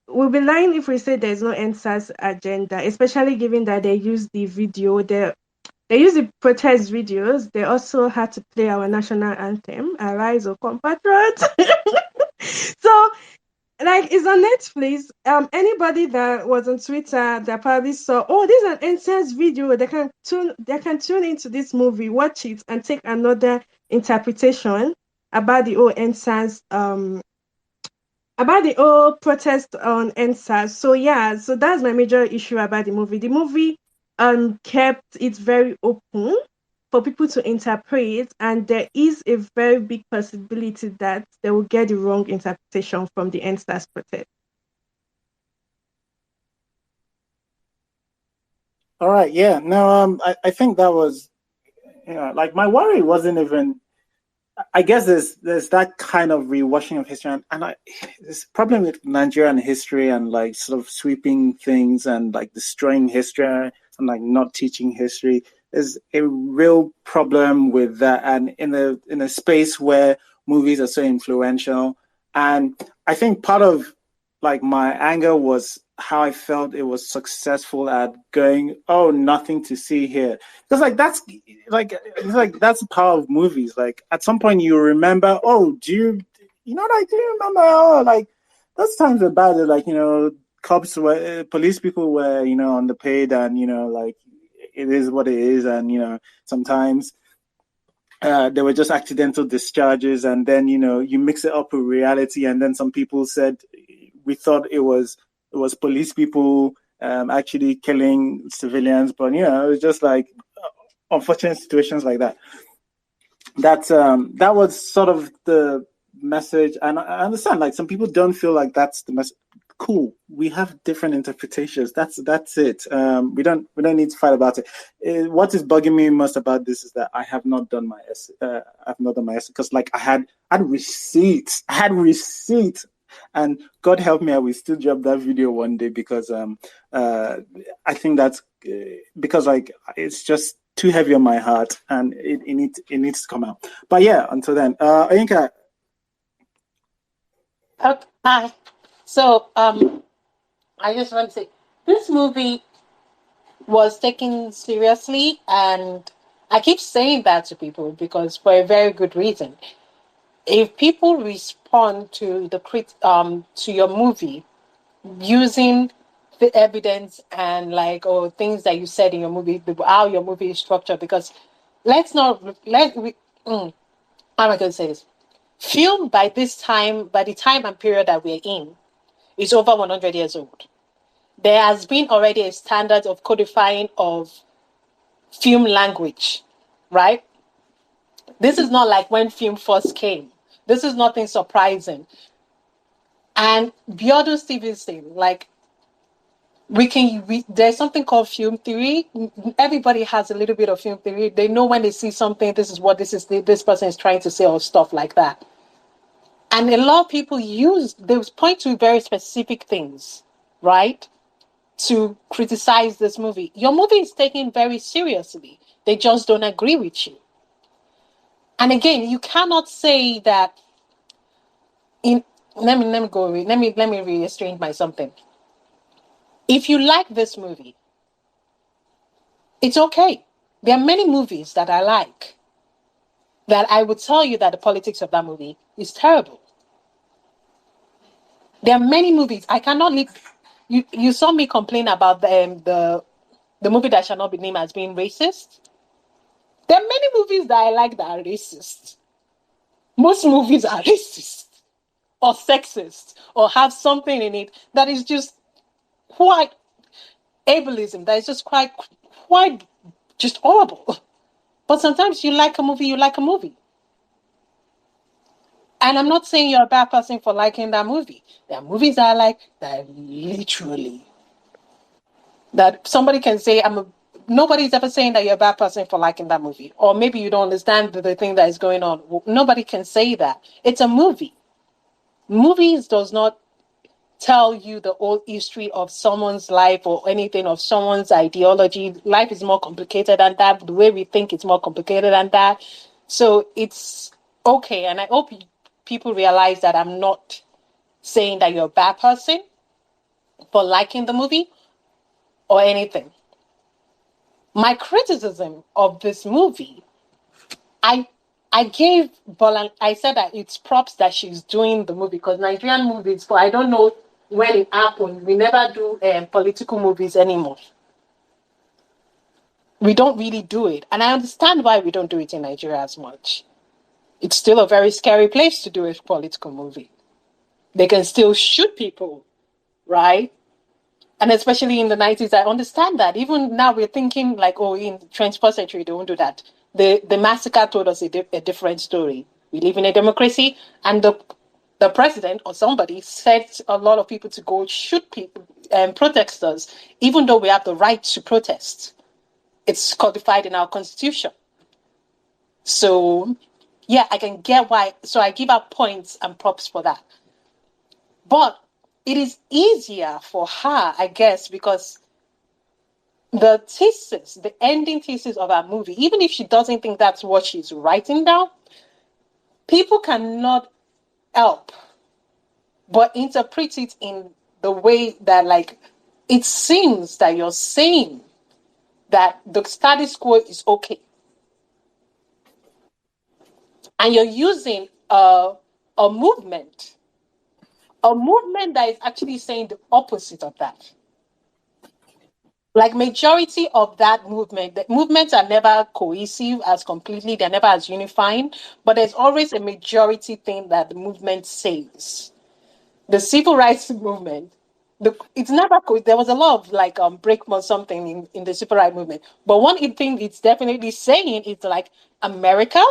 We'll be lying if we say there's no NSAS agenda, especially given that they use the video, they use the protest videos. They also had to play our national anthem, Arise, O Compatriots. So like it's on Netflix. Anybody that was on Twitter that probably saw, oh, this is an NSAS video, they can tune into this movie, watch it, and take another interpretation about the whole NSAS about the whole protest on NSAS. So yeah, so that's my major issue about the movie. The movie kept it very open for people to interpret, and there is a very big possibility that they will get the wrong interpretation from the NSAS protest. All right, yeah. No, I think that was, like my worry wasn't even. I guess there's that kind of rewashing of history, and there's a problem with Nigerian history and like sort of sweeping things and like destroying history and like not teaching history. There's a real problem with that, and in a space where movies are so influential, and I think part of like my anger was how I felt it was successful at going, oh, nothing to see here. Because that's that's the power of movies. Like at some point you remember, oh, do you know what I do remember? Oh, like those times about it, like, cops were police people were, underpaid, and like it is what it is, and sometimes there were just accidental discharges, and then you mix it up with reality, and then some people said we thought it was police people actually killing civilians, but it was just like unfortunate situations like that. That was sort of the message, and I understand like some people don't feel like that's the message. Cool, we have different interpretations. That's it. We don't need to fight about it. What is bugging me most about this is that I have not done my essay. I've not done my essay because like I had receipts. And God help me, I will still drop that video one day because I think that's because like it's just too heavy on my heart, and it needs to come out. But yeah, until then, Ayinka. Okay. Hi. So I just want to say this movie was taken seriously, and I keep saying that to people because for a very good reason. If people respond to to your movie using the evidence and like things that you said in your movie, how your movie is structured. Because let's not how am I going to say this? Film by the time and period that we're in, is over 100 years old. There has been already a standard of codifying of film language, right? This is not like when film first came. This is nothing surprising. And beyond Stevenson, like there's something called film theory. Everybody has a little bit of film theory. They know when they see something, this is what this person is trying to say, or stuff like that. And a lot of people they point to very specific things, right, to criticize this movie. Your movie is taken very seriously. They just don't agree with you. And again, you cannot say that let me restrain my something. If you like this movie, it's okay. There are many movies that I like that I would tell you that the politics of that movie is terrible. There are many movies I cannot leave. You saw me complain about the movie that shall not be named as being racist. There are many movies that I like that are racist. Most movies are racist or sexist or have something in it that is just quite ableism, that is just quite just horrible. But sometimes you like a movie. And I'm not saying you're a bad person for liking that movie. There are movies that I like that literally, that somebody can say, nobody's ever saying that you're a bad person for liking that movie. Or maybe you don't understand the thing that is going on. Nobody can say that. It's a movie. Movies does not tell you the whole history of someone's life or anything of someone's ideology. Life is more complicated than that. The way we think it's more complicated than that. So it's okay. And I hope people realize that I'm not saying that you're a bad person for liking the movie or anything. My criticism of this movie, I gave Bolan, I said that it's props that she's doing the movie, because Nigerian movies, I don't know when it happened, we never do political movies anymore. We don't really do it. And I understand why we don't do it in Nigeria as much. It's still a very scary place to do a political movie. They can still shoot people, right? And especially in the 90s, I understand that. Even now we're thinking like, in the 21st century, they won't do that. The massacre told us a different story. We live in a democracy, and the president or somebody set a lot of people to go shoot people and protesters, even though we have the right to protest. It's codified in our constitution. So, yeah, I can get why. So I give her points and props for that. But it is easier for her, I guess, because the ending thesis of our movie, even if she doesn't think that's what she's writing down, people cannot help but interpret it in the way that, like, it seems that you're saying that the status quo is okay. And you're using a movement that is actually saying the opposite of that. Like, majority of that movement, the movements are never cohesive as completely, they're never as unifying, but there's always a majority thing that the movement says. The civil rights movement, it's never there was a lot of like break or something in the civil rights movement. But one thing it's definitely saying is like, America,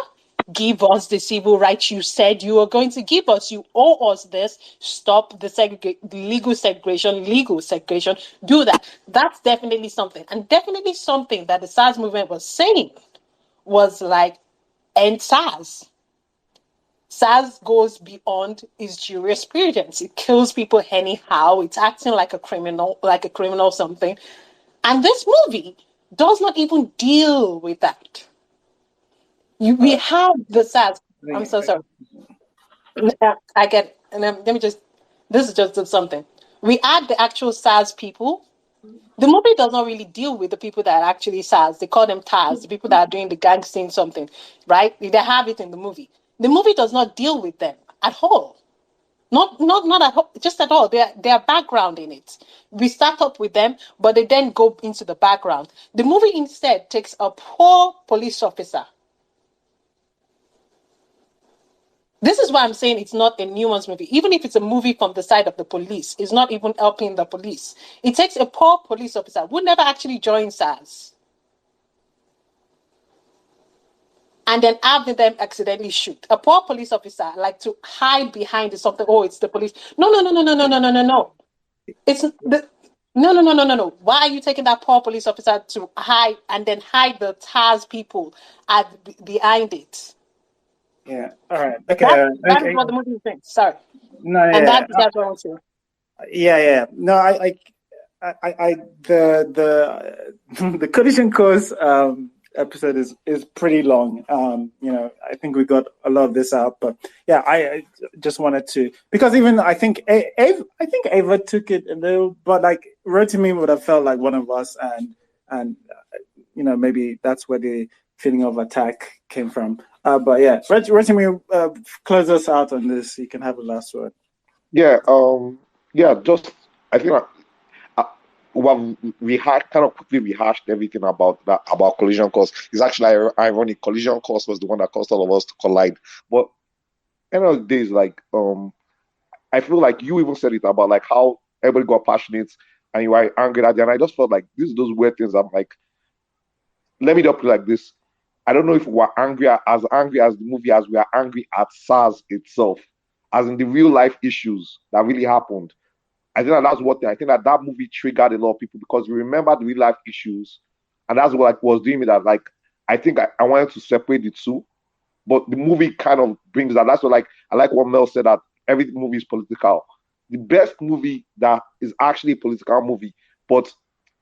give us the civil rights you said you were going to give us. You owe us this. Stop the legal segregation. Do that. That's definitely something. And definitely something that the SARS movement was saying was like, end SARS. SARS goes beyond its jurisprudence. It kills people anyhow. It's acting like a criminal something. And this movie does not even deal with that. We have the SARS. I'm so sorry. I get it. And then this is just something. We add the actual SARS people. The movie does not really deal with the people that are actually SARS. They call them TARS, the people that are doing the gangster something, right? They have it in the movie. The movie does not deal with them at all. Not at all, just at all. Their background in it. We start up with them, but they then go into the background. The movie instead takes a poor police officer. This is why I'm saying it's not a nuanced movie. Even if it's a movie from the side of the police, it's not even helping the police. It takes a poor police officer who never actually joined SARS and then having them accidentally shoot. A poor police officer like to hide behind something. Oh, it's the police. No. It's the no. Why are you taking that poor police officer to hide and then hide the TARS people behind it? Yeah. All right. Okay. That is what the movie thinks. Sorry. No. And Yeah. that's what I want to. Yeah. No. The collision course episode is pretty long. I think we got a lot of this out, but yeah, I just wanted to, because even I think Ava took it a little, but like Rotimi would have felt like one of us, and maybe that's where the feeling of attack came from. But yeah, Rotimi, close us out on this. You can have the last word. Yeah. Just I think. Well, we had kind of quickly rehashed everything about collision course. It's actually ironic. Collision course was the one that caused all of us to collide. But end of the day, is like I feel like you even said it about like how everybody got passionate and you were angry at the end. I just felt like these are those weird things. I'm like, let me just put it like this. I don't know if we're angry as the movie as we are angry at SARS itself, as in the real life issues that really happened. I think that's what I think that movie triggered a lot of people, because we remember the real life issues, and that's what like was doing me that. Like, I think I wanted to separate the two, but the movie kind of brings that. That's what like I like what Mel said, that every movie is political. The best movie that is actually a political movie, but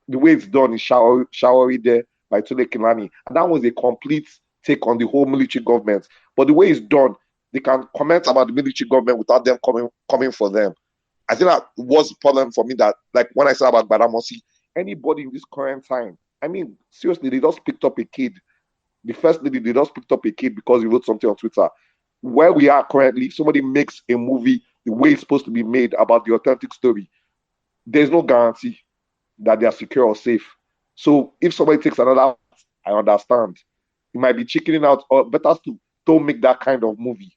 the way it's done is Showery There by Tole Kilani, and that was a complete take on the whole military government. But the way it's done, they can comment about the military government without them coming for them. I think that was the problem for me, that like when I said about Badamasi, anybody in this current time, I mean, seriously, they just picked up a kid. The first lady, they just picked up a kid because he wrote something on Twitter. Where we are currently, somebody makes a movie the way it's supposed to be made about the authentic story. There's no guarantee that they are secure or safe. So if somebody takes another, I understand. You might be chickening out, or better still, don't make that kind of movie.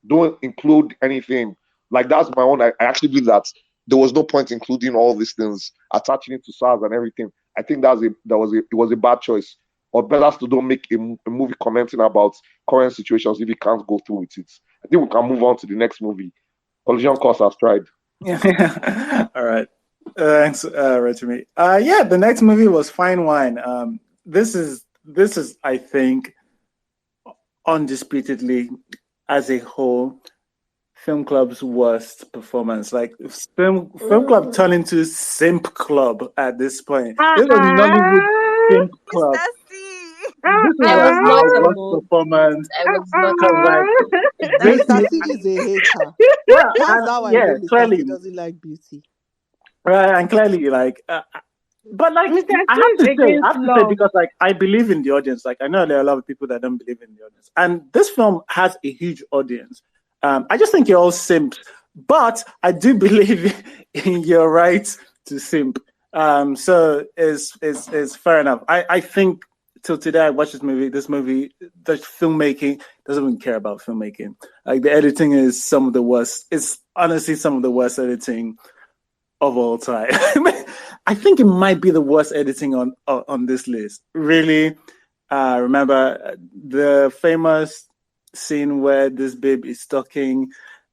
Don't include anything. Like, that's my own. I actually believe that there was no point including all these things, attaching it to SARS and everything. I think it was a bad choice. Or better still, don't make a movie commenting about current situations if you can't go through with it. I think we can move on to the next movie. Collision Course has tried. Yeah. All right. Thanks, Rotimi. Yeah, the next movie was Fine Wine. This is I think undisputedly, as a whole, Film Club's worst performance. Like, Film Club turned into Simp Club at this point. This was Nollywood Film Club. This is I was like not our a worst mood. performance. I was not a Because like this, Mr. C is a hater. well, That's how I know Mr. clearly, C doesn't like beauty. right, and clearly, like, but like, Mr. I C have is to say against love. because like I believe in the audience. Like, I know there are a lot of people that don't believe in the audience, and this film has a huge audience. I just think you're all simps, but I do believe in your right to simp. So is fair enough. I think till today I watched this movie, the filmmaking doesn't even care about filmmaking. Like, the editing is some of the worst. It's honestly some of the worst editing of all time. I think it might be the worst editing on this list. Really, remember the famous scene where this babe is talking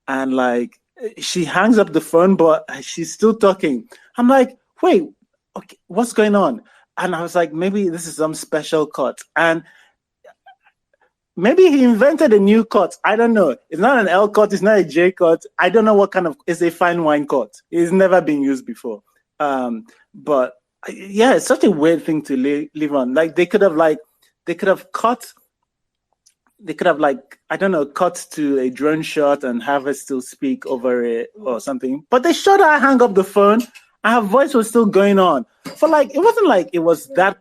and like she hangs up the phone, but she's still talking. I'm like, wait, okay, what's going on? And I was like, maybe this is some special cut. And maybe he invented a new cut. I don't know. It's not an L cut. It's not a J cut. I don't know what kind of, it's a fine wine cut. It's never been used before. But yeah, it's such a weird thing to leave on. Like, they could have cut, I don't know, cut to a drone shot and have her still speak over it or something. But they showed her hang up the phone and her voice was still going on. For like, it wasn't like it was that,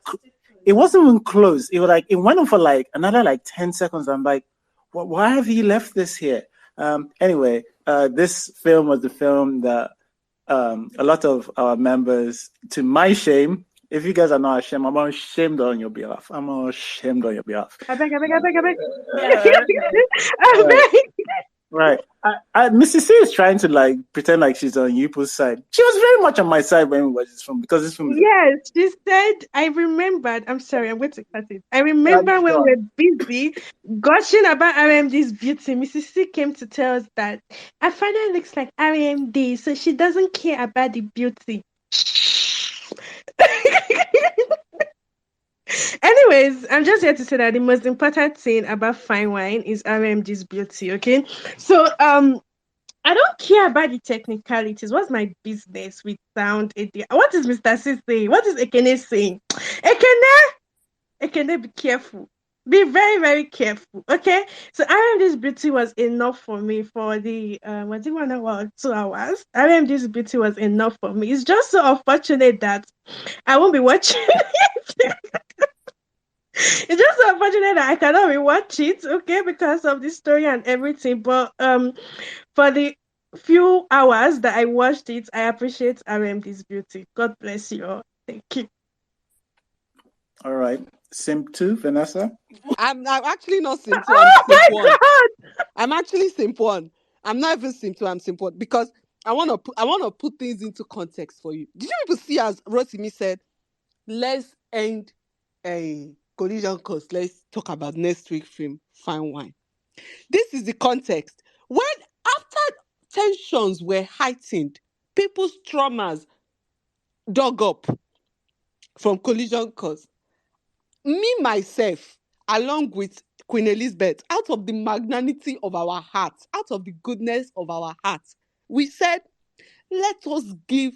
it wasn't even close. It was like, it went on for like another like 10 seconds. I'm like, why have you left this here? Anyway, this film was the film that a lot of our members, to my shame, if you guys are not ashamed, I'm ashamed on your behalf. I'm ashamed on your behalf. I beg. I Right. beg. Right. Mrs. C is trying to like pretend like she's on Yupo's side. She was very much on my side when we watched this film because this film is Yes, she said, I remembered. I'm sorry, I'm going to cut it. I remember when we were busy gushing about RMD's beauty. Mrs. C came to tell us that her father looks like RMD, so she doesn't care about the beauty. Anyways, I'm just here to say that the most important thing about fine wine is RMD's beauty, okay? So, I don't care about the technicalities. What's my business with sound? What is Mr. C saying? What is Ekene saying? Ekene, be careful. Be very, very careful. Okay? So RMD's beauty was enough for me for the was it 1 hour or 2 hours? RMD's beauty was enough for me. It's just so unfortunate that I won't be watching it. It's just so unfortunate that I cannot rewatch it, okay, because of the story and everything. But for the few hours that I watched it, I appreciate RMD's beauty. God bless you all. Thank you. all right. Simp 2, Vanessa. I'm actually not Simp 2, Oh I'm my Simp 1. God! I'm actually Simp 1. I'm not even Simp 2, I'm Simp 1 because I want to put things into context for you. Did you people see, as Rotimi said, let's end a collision course. Let's talk about next week's film, Fine Wine. This is the context. When after tensions were heightened, people's traumas dug up from collision course. Me, myself, along with Queen Elizabeth, out of the magnanimity of our hearts, out of the goodness of our hearts, we said, let us give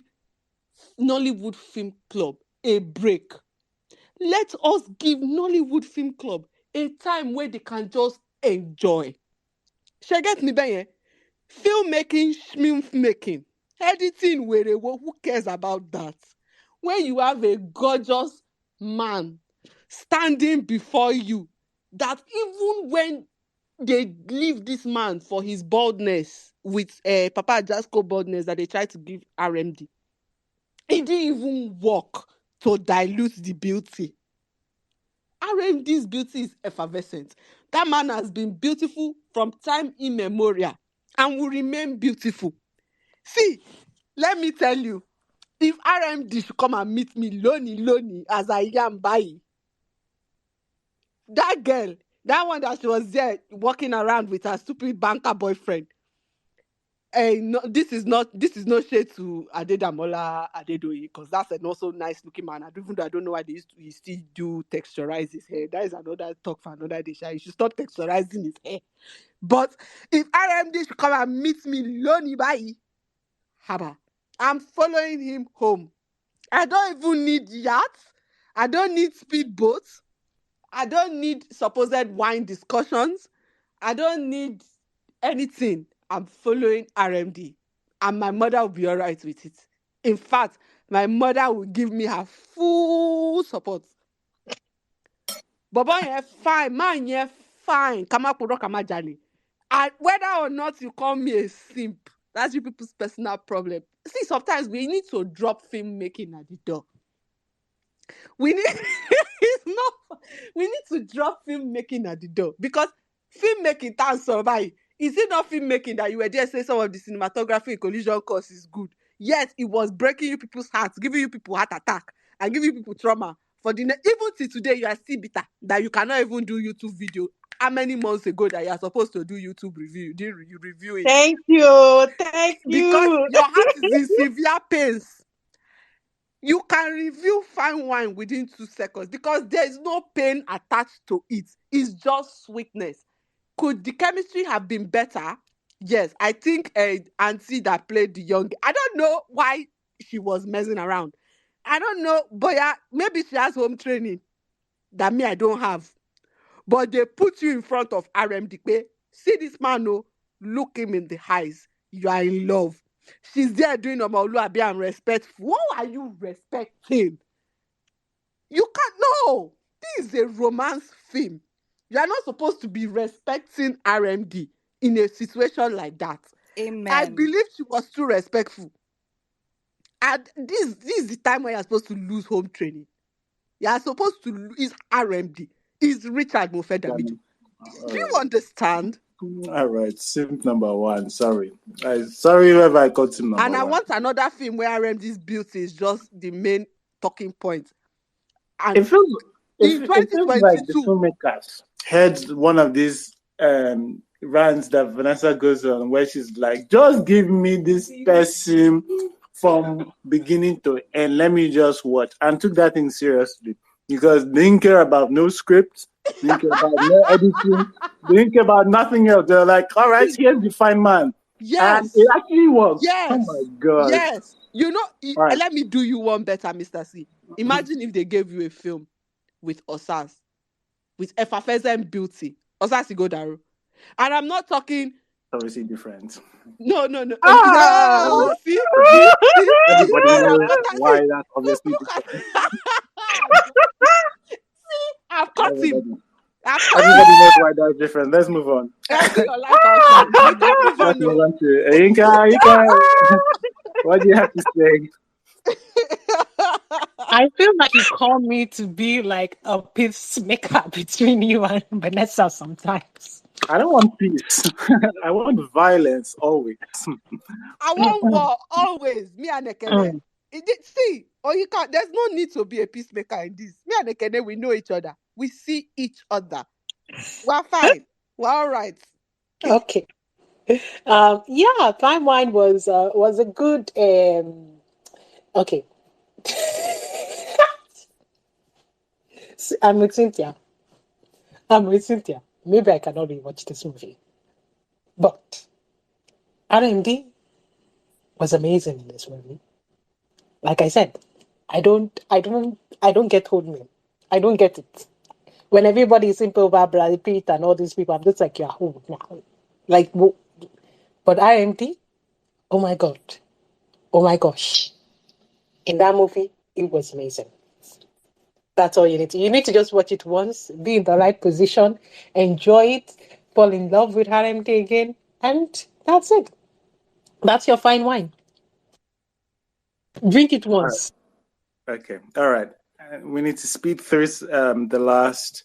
Nollywood Film Club a break. Let us give Nollywood Film Club a time where they can just enjoy. She get me there. Filmmaking, schmilf-making, editing, who cares about that? When you have a gorgeous man standing before you, that even when they leave this man for his baldness with Papa Jasco baldness that they try to give RMD, it didn't even work to dilute the beauty. RMD's beauty is effervescent. That man has been beautiful from time immemorial and will remain beautiful. See, let me tell you, if RMD should come and meet me lonely as I am by, that girl, that one that she was there walking around with her stupid banker boyfriend, no, this is not shade to Adedamola Adedoye, because that's an also nice looking man. I don't know why he still do texturize his hair. That is another talk for another day. He should stop texturizing his hair. But if RMD should come and meet me lonely by, haba, I'm following him home. I don't even need yachts. I don't need speedboats. I don't need supposed wine discussions. I don't need anything. I'm following RMD. And my mother will be all right with it. In fact, my mother will give me her full support. Baba, you're fine. Man, you're fine. Kamakuro kamajali. And whether or not you call me a simp, that's you people's personal problem. See, sometimes we need to drop filmmaking at the door. We need to drop filmmaking at the door, because filmmaking can survive. Is it not filmmaking that you were there say some of the cinematography in collision course is good? Yes, it was breaking you people's hearts, giving you people heart attack, and giving you people trauma. Even till today, you are still bitter that you cannot even do YouTube video. How many months ago that you are supposed to do YouTube review? Didn't you review it? Thank you. Because your heart is in severe pains. You can review fine wine within 2 seconds because there is no pain attached to it. It's just sweetness. Could the chemistry have been better? Yes, I think auntie that played the young, I don't know why she was messing around. I don't know, but yeah, maybe she has home training that me I don't have. But they put you in front of RMD. See this man, no, look him in the eyes. You are in love. She's there doing Omoluabi and respectful. What are you respecting? You can't know. This is a romance film. You are not supposed to be respecting RMD in a situation like that. Amen. I believe she was too respectful. And this is the time when you're supposed to lose home training. You're supposed to lose RMD. Is Richard Mofedamijo. Do you understand? All right, simp number one. Sorry. Sorry if I got him number And I one. want another film where RMD's beauty is just the main talking point. And It feels in like the 2022, filmmakers heard one of these rants that Vanessa goes on where she's like, just give me this person from beginning to end. Let me just watch. And took that thing seriously. Because they didn't care about no script, didn't care about no editing, they didn't care about nothing else. They're like, all right, here's the fine man. yes. And it actually works. Yes. Oh my God. Yes. You know, Right. let me do you one better, Mr. C. Imagine if they gave you a film with Osas, with Efafezem beauty, Osas Igodaro. And I'm not talking... Obviously different. No. Ah! See? Everybody knows why that's obviously different. See, I've caught him. Everybody knows why that's different. Let's move on. Let's move on to Inka. What do you have to say? I feel like you call me to be like a peacemaker between you and Vanessa sometimes. I don't want peace. I want violence always. I want war always. Me and Ekene. See, or you can't. There's no need to be a peacemaker in this. Me and Ekene, we know each other. We see each other. We're fine. We're all right. Okay. Yeah, Fine Wine was a good. Okay. I'm with Cynthia. Maybe I cannot rewatch this movie, but R&D was amazing in this movie. Like I said, I don't get Hold Me. I don't get it. When everybody is simple about Brad Pitt and all these people, I'm just like, you're old now. Like, but R&D, oh my God, oh my gosh, in that movie, it was amazing. That's all you need to. You need to just watch it once, be in the right position, enjoy it, fall in love with RMD again, and that's it. That's your fine wine. Drink it once. Okay. All right. We need to speed through the last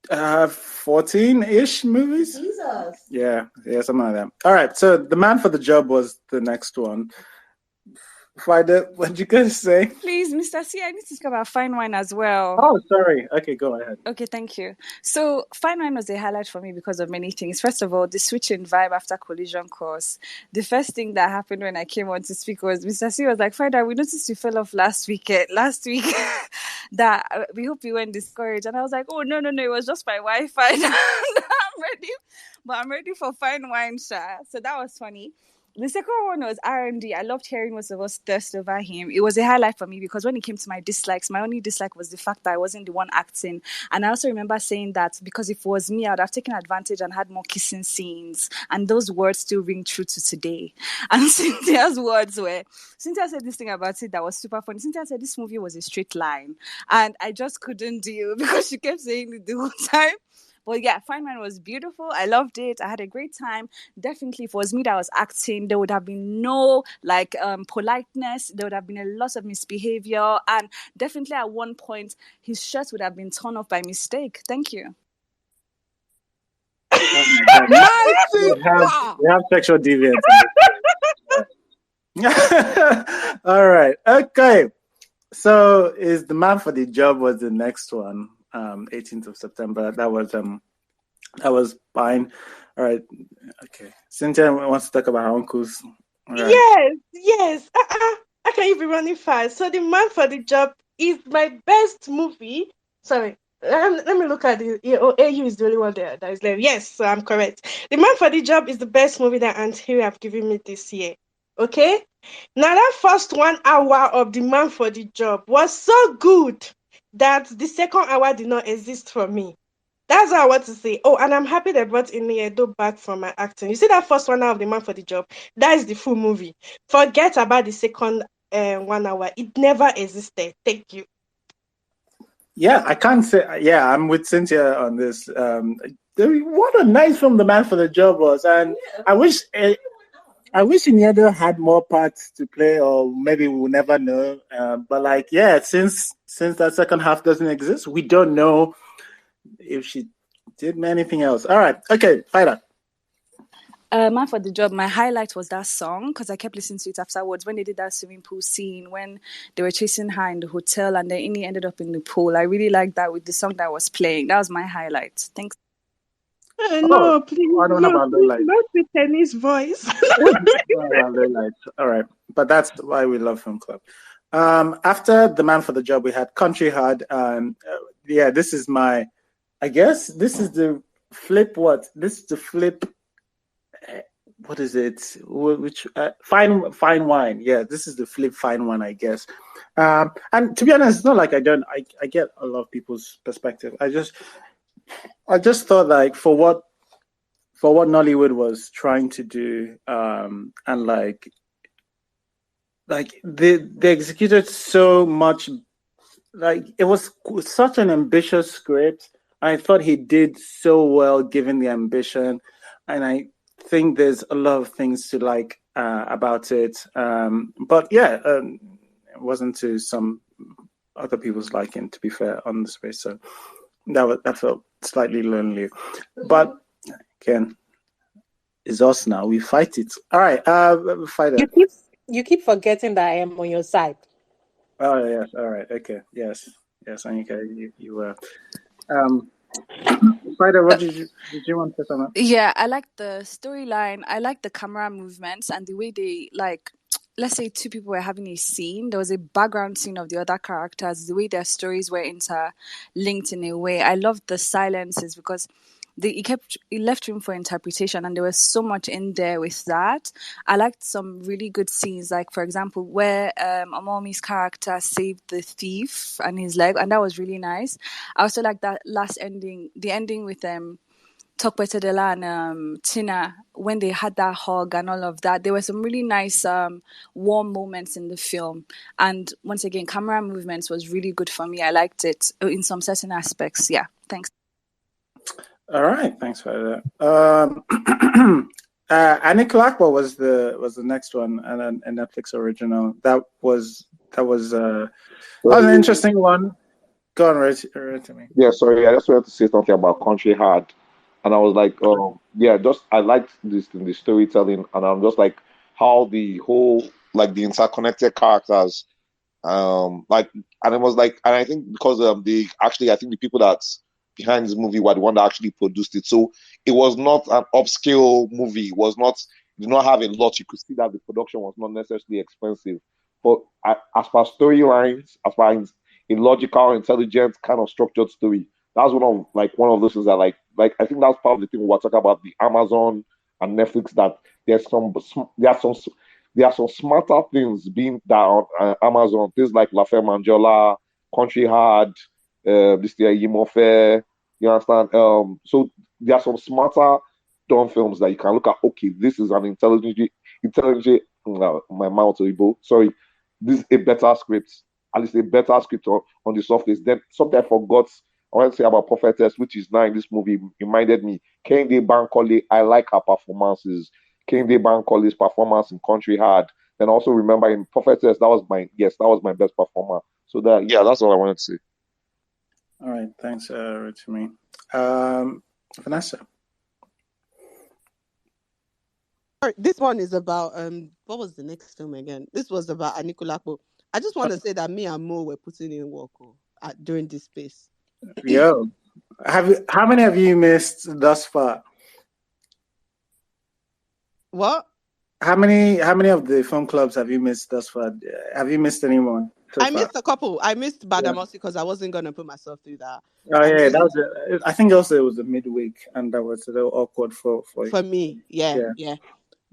14-ish movies. Jesus. Yeah, something like that. All right. So The Man for the Job was the next one. Fido, what did you guys say? Please, Mr. C, I need to talk about Fine Wine as well. Oh, sorry. Okay, go ahead. Okay, thank you. So Fine Wine was a highlight for me because of many things. First of all, the switch in vibe after Collision Course. The first thing that happened when I came on to speak was Mr. C was like, Frida, we noticed you fell off last week, that we hope you weren't discouraged. And I was like, oh, no, it was just my Wi-Fi. I'm ready for Fine Wine, Sha. So that was funny. The second one was R&D. I loved hearing most of us thirst over him. It was a highlight for me because when it came to my dislikes, my only dislike was the fact that I wasn't the one acting. And I also remember saying that because if it was me, I would have taken advantage and had more kissing scenes. And those words still ring true to today. And Cynthia's words were, Cynthia said this thing about it that was super funny. Cynthia said this movie was a straight line. And I just couldn't deal because she kept saying it the whole time. But yeah, Fine Wine was beautiful. I loved it. I had a great time. Definitely, if it was me that was acting, there would have been no politeness. There would have been a lot of misbehavior. And definitely at one point, his shirt would have been torn off by mistake. Thank you. We have sexual deviance. All right. Okay. So is The Man for the Job was the next one. 18th of September. That was fine. All right. Okay. Cynthia wants to talk about her uncles. Right. Yes. I can be running fast. So The Man for the Job is my best movie. Sorry. Let me look at it. AU is the only one that is there. Yes, so I'm correct. The Man for the Job is the best movie that Aunt Harry have given me this year. Okay? Now that first 1 hour of The Man for the Job was so good that the second hour did not exist for me. That's what I want to say. Oh, and I'm happy they brought Iniedo back from my acting. You see that first 1 hour of The Man for the Job? That is the full movie. Forget about the second 1 hour. It never existed. Thank you. Yeah, I can't say. Yeah, I'm with Cynthia on this. What a nice film The Man for the Job was, and I wish Iniedo had more parts to play, or maybe we'll never know. But like, yeah, since that second half doesn't exist, we don't know if she did anything else. All right, okay, Fighter. Man for the Job, my highlight was that song because I kept listening to it afterwards when they did that swimming pool scene when they were chasing her in the hotel and then Ini ended up in the pool. I really liked that with the song that was playing. That was my highlight. Thanks. No, please, I don't have no, a low please, light. not with Tenny's voice. All right, but that's why we love Film Club. After The Man for the Job, we had Country Hard. Yeah, this is my. I guess this is the flip. What? This is the flip. What is it? Which fine wine? Yeah, this is the flip fine wine, I guess. And to be honest, it's not like I don't. I get a lot of people's perspective. I just thought like for what Nollywood was trying to do, and like they executed so much. Like it was such an ambitious script. I thought he did so well given the ambition, and I think there's a lot of things to like about it. But yeah, it wasn't to some other people's liking, to be fair, on the space. So that felt slightly lonely. But again, it's us now. We fight it. All right, Fighter. You keep forgetting that I am on your side. Oh yes. All right. Okay. Yes. Anika, you were. Fighter, what did you want to say something? Yeah, I like the storyline. I like the camera movements and the way they like. Let's say two people were having a scene. There was a background scene of the other characters. The way their stories were interlinked in a way. I loved the silences because it left room for interpretation, and there was so much in there with that. I liked some really good scenes, like for example, where Omomi's character saved the thief and his leg, and that was really nice. I also like that last ending, the ending with Tokpetedela and Tina, when they had that hug and all of that. There were some really nice warm moments in the film. And once again, camera movements was really good for me. I liked it in some certain aspects. Yeah, thanks. All right, thanks for that. Anikulapo was the next one, and a Netflix original. That was an interesting one. Go on, read to me. Yeah, sorry, I just wanted to say something about Country Hard, and I was like, yeah, just I liked this in the storytelling, and I'm just like how the whole like the interconnected characters, like, and it was like, and I think because the actually I think the people that's behind this movie were the one that actually produced it, so it was not an upscale movie. It was not, it did not have a lot. You could see that the production was not necessarily expensive, but as far as storylines, as far as a logical, intelligent, kind of structured story. That's one of those things that like I think that's part of the thing we were talking about the Amazon and Netflix, that there's some there are some smarter things being done on Amazon. Things like La Femme Manjola, Country Hard, this year Eyimofe. You understand? So there are some smarter done films that you can look at. Okay, this is an intelligent. My mouth Igbo. Sorry, this is a better script, at least a better script on the surface. Then something I forgot, I want to say about Prophetess, which is now in this movie, reminded me. Kehinde Bankole, I like her performances. Kehinde Bankole's performance in Country Hard. Then also remember in Prophetess, that was my best performer. So that's all I wanted to say. All right, thanks, Rotimi. Vanessa. This one is about what was the next film again? This was about Anikulapo. I just want to say that me and Mo were putting in work during this space. Yo, how many have you missed thus far? What? How many of the film clubs have you missed thus far? Have you missed anyone? I missed a couple. I missed Badamasi because I wasn't gonna put myself through that. Oh yeah, that was. I think also it was a midweek, and that was a little awkward for me. Yeah.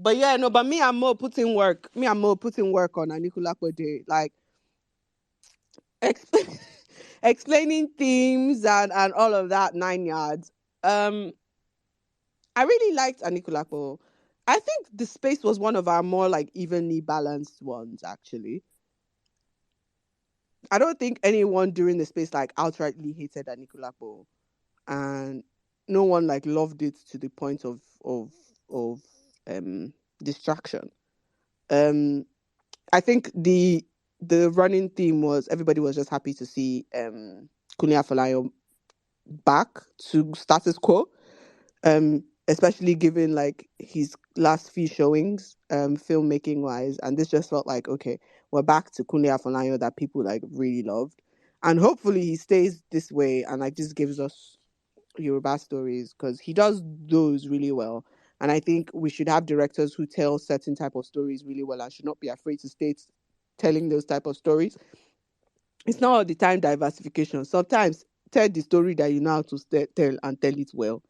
But yeah, no. But me and Mo putting work. Me and Mo putting work on Anikulapo Day, like explaining themes and all of that 9 yards. I really liked Anikulapo. I think the space was one of our more like evenly balanced ones, actually. I don't think anyone during the space like outrightly hated Anikulapo. And no one like loved it to the point of distraction. I think the running theme was everybody was just happy to see Kunle Afolayan back to status quo. Especially given like his last few showings, filmmaking wise, and this just felt like, okay, we're back to Kunle Afolayan that people like really loved, and hopefully he stays this way and like just gives us Yoruba stories, because he does those really well. And I think we should have directors who tell certain type of stories really well and should not be afraid to stay telling those type of stories. It's not all the time diversification. Sometimes tell the story that you know how to tell and tell it well.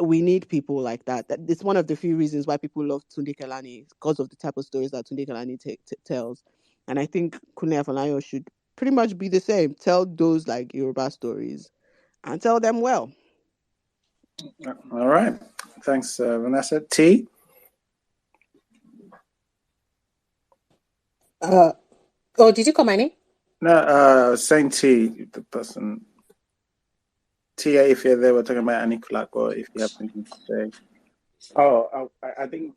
We need people like that. It's one of the few reasons why people love Tunde Kelani, because of the type of stories that Tunde Kelani tells. And I think Kunle Afolayan should pretty much be the same. Tell those like Yoruba stories and tell them well. All right. Thanks, Vanessa. T? Did you call my name? No, saying T, the person. Tia, if you're there, we're talking about Anikulapo, if you have anything to say. Oh, I think...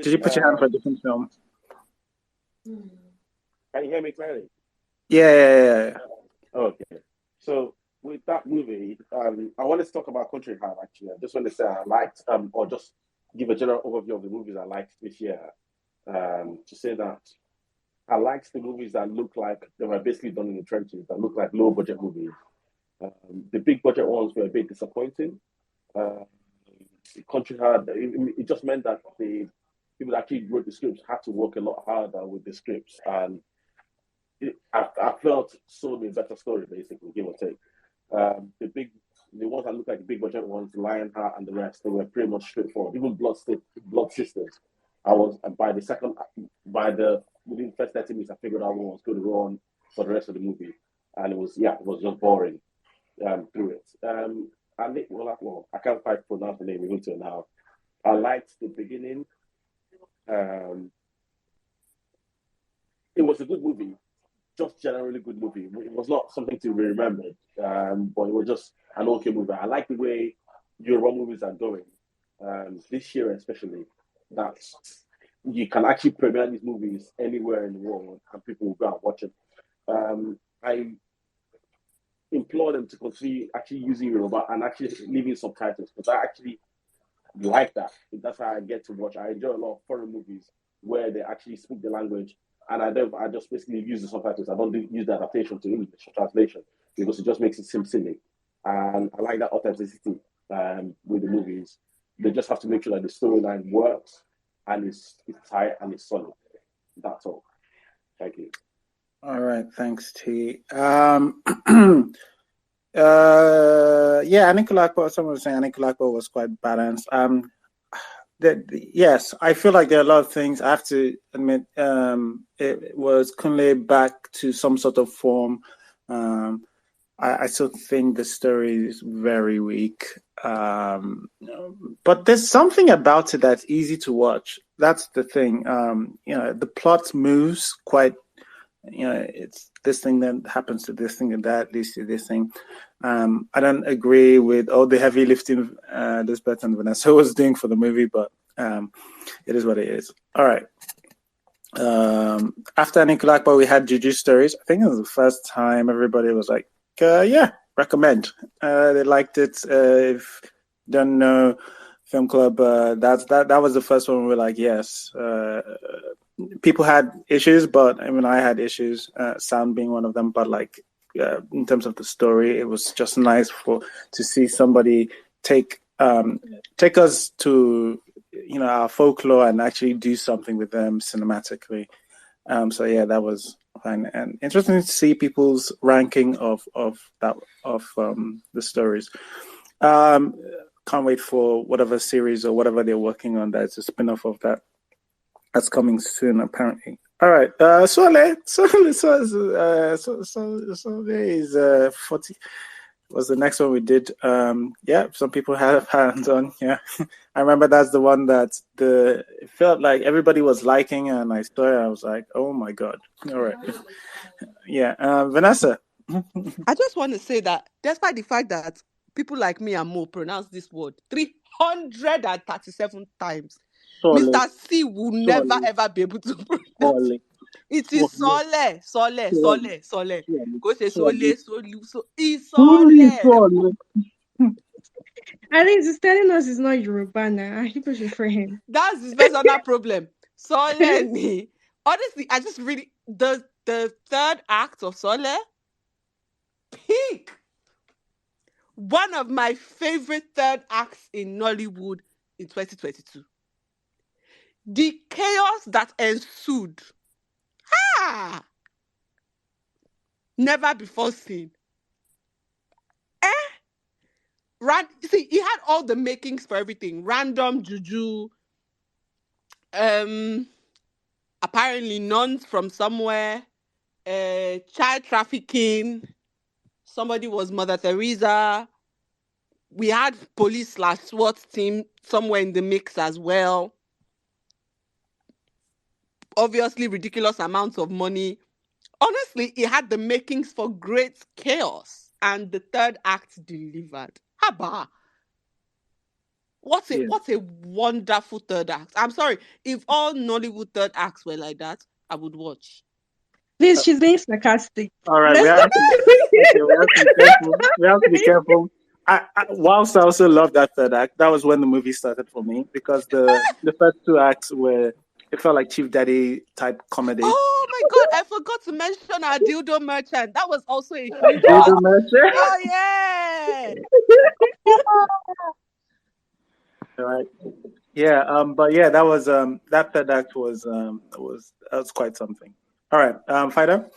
Did you put your hand for a different film? Can you hear me clearly? Yeah. Okay. So, with that movie, I wanted to talk about Country Heart, actually. I just want to say I liked, or just give a general overview of the movies I liked this year. To say that I liked the movies that look like they were basically done in the trenches, that look like low-budget movies. The big-budget ones were a bit disappointing. Country Heart, it just meant that the people that actually wrote the scripts had to work a lot harder with the scripts. And I felt Soole a better story, basically, give or take. The ones that look like the big budget ones, Lionheart and the rest, they were pretty much straightforward. Even Blood Sisters, within the first 30 minutes, I figured out what was going to go on for the rest of the movie, and it was just boring through it. I can't quite pronounce the name even till now. I liked the beginning. It was a good movie. Just generally good movie. It was not something to be remembered, but it was just an okay movie. I like the way Yoruba movies are going this year, especially that you can actually premiere these movies anywhere in the world and people will go and watch it. I implore them to continue actually using Yoruba and actually leaving subtitles, because I actually like that. That's how I get to watch. I enjoy a lot of foreign movies where they actually speak the language. And I just basically use the subtitles. I don't use the adaptation to English translation, because it just makes it seem silly. And I like that authenticity with the movies. They just have to make sure that the storyline works and it's tight and it's solid. That's all. Thank you. All right, thanks, T. Anikulapo, someone was saying Anikulapo was quite balanced. Yes, I feel like there are a lot of things. I have to admit, it was Kunle back to some sort of form. I still think the story is very weak. But there's something about it that's easy to watch. That's the thing. The plot moves quite, it's this thing that happens to this thing and that leads to this thing. I don't agree with all the heavy lifting Lisbeth and Vanessa was doing for the movie, but it is what it is. All right. After Anikulapo, we had Juju Stories. I think it was the first time everybody was like, recommend. They liked it. If you don't know Film Club, that was the first one we were like, yes. People had issues, but I mean, I had issues, sound being one of them, but like, in terms of the story, it was just nice to see somebody take us to our folklore and actually do something with them cinematically. That was fine and interesting to see people's ranking of the stories. Can't wait for whatever series or whatever they're working on. That's a spin-off of that. That's coming soon, apparently. All right, Soole is 40. Was the next one we did. Some people have hands on. Yeah, I remember that's the one that it felt like everybody was liking, and I saw it. I was like, oh my god! All right, yeah. Vanessa, I just want to say that despite the fact that people like me and Mo pronounce this word 337 times, Soole. Mr. C will never ever be able to pronounce Soole. it. It is Soole. Go say Soole. It's Soole. At least he's telling us it's not Yoruba now. People should free him. That's his personal problem. Soole ni. Honestly, I just really the third act of Soole, peak. One of my favorite third acts in Nollywood in 2022. The chaos that ensued. Never before seen. See, he had all the makings for everything. Random juju. Apparently nuns from somewhere. Child trafficking. Somebody was Mother Teresa. We had police/SWAT team somewhere in the mix as well. Obviously, ridiculous amounts of money. Honestly, it had the makings for great chaos, and the third act delivered. Haba! What a wonderful third act. I'm sorry, if all Nollywood third acts were like that, I would watch. Please, she's being sarcastic. All right, we have to be careful. Whilst I also love that third act, that was when the movie started for me, because the first two acts were, it felt like Chief Daddy type comedy. Oh my God, I forgot to mention our dildo merchant. That was also a huge dildo merchant. Oh yeah. All right. Yeah. But yeah, that was that third act was quite something. All right. Fighter.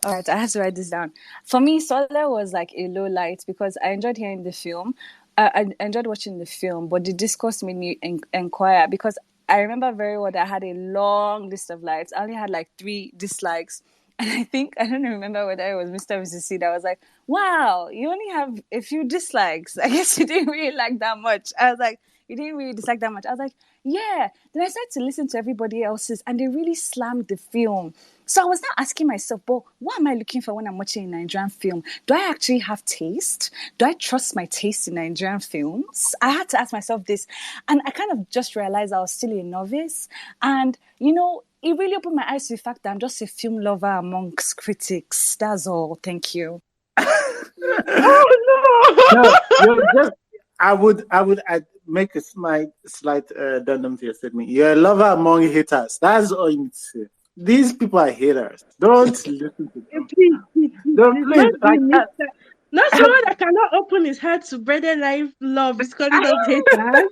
All right, I have to write this down. For me, Soole was like a low light because I enjoyed hearing the film. I enjoyed watching the film, but the discourse made me inquire because I remember very well that I had a long list of likes. I only had like 3 dislikes. And I don't remember whether it was Mr. or Mrs. C that was like, wow, you only have a few dislikes. I guess you didn't really like that much. I was like, you didn't really dislike that much. I was like, yeah. Then I started to listen to everybody else's and they really slammed the film. So I was now asking myself, but what am I looking for when I'm watching a Nigerian film? Do I actually have taste? Do I trust my taste in Nigerian films? I had to ask myself this. And I kind of just realized I was still a novice. And, it really opened my eyes to the fact that I'm just a film lover amongst critics. That's all. Thank you. No, I would make my slight addendum to your statement. You're a lover among haters. That's all you need to say. These people are haters. Don't listen to them. Please. Not Please. someone that cannot open his heart to brother life love is calling us haters.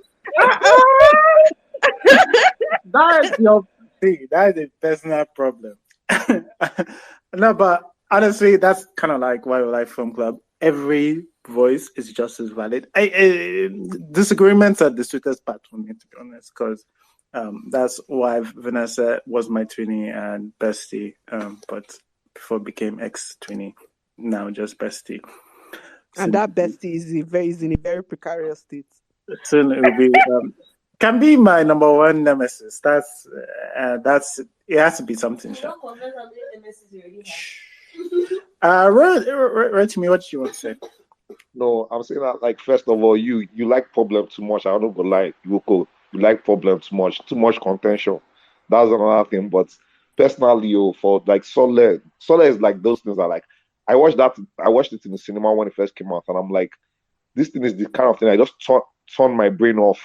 That's your thing. That is a personal problem. No, but honestly, that's kind of like Wildlife Film Club. Every voice is just as valid. Disagreements are the sweetest part for me, to be honest, because that's why Vanessa was my twinnie and bestie, but before became ex-twinnie, now just bestie. And that bestie is in a very precarious state. Soon it will be can be my number one nemesis. That's it has to be something. Write to me what you want to say. No, I'm saying that, like, first of all, you like problem too much. I don't know, like, you like problem too much contention. That's another thing. But personally, for like Soole is like those things are like, I watched it in the cinema when it first came out, and I'm like, this thing is the kind of thing I just turn my brain off,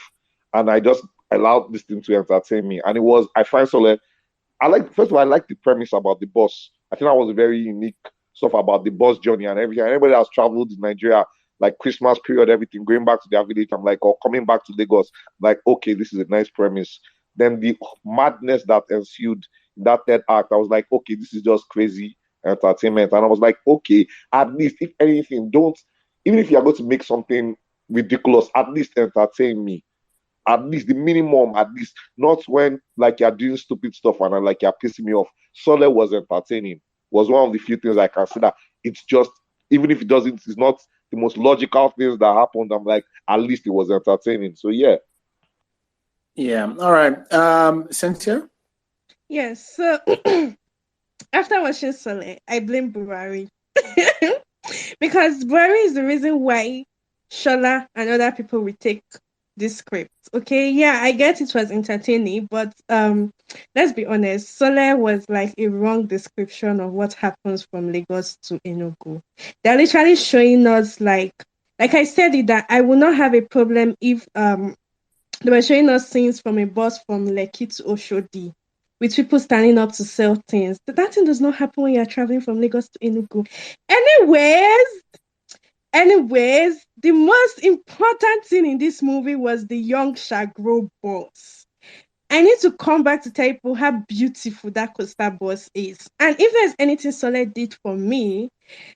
and I just allowed this thing to entertain me. And I find Soole, first of all, I like the premise about the bus. I think that was a very unique stuff about the bus journey and everything. Anybody that's traveled in Nigeria, like Christmas period, everything, going back to their village, I'm like, or coming back to Lagos, like, okay, this is a nice premise. Then the madness that ensued in that third act, I was like, okay, this is just crazy entertainment. And I was like, okay, at least, if anything, even if you're going to make something ridiculous, at least entertain me. At least the minimum, not when like you're doing stupid stuff and like you're pissing me off. Soole was entertaining. Was one of the few things I consider. It's just, even if it's not the most logical things that happened, I'm like, at least it was entertaining. So yeah. Yeah. All right. Cynthia? Yes. So after watching Soole, I blame Buhari. Because Buhari is the reason why Shola and other people will take this script. Okay, yeah, I get it was entertaining, but let's be honest, Soole was like a wrong description of what happens from Lagos to Enugu. They're literally showing us like I said it, that I will not have a problem if they were showing us scenes from a bus from Lekki to Oshodi with people standing up to sell things. That thing does not happen when you're traveling from Lagos to Enugu. Anyways, the most important thing in this movie was the young Shagro boss. I need to come back to tell people how beautiful that Costa boss is. And if there's anything Soole did for me,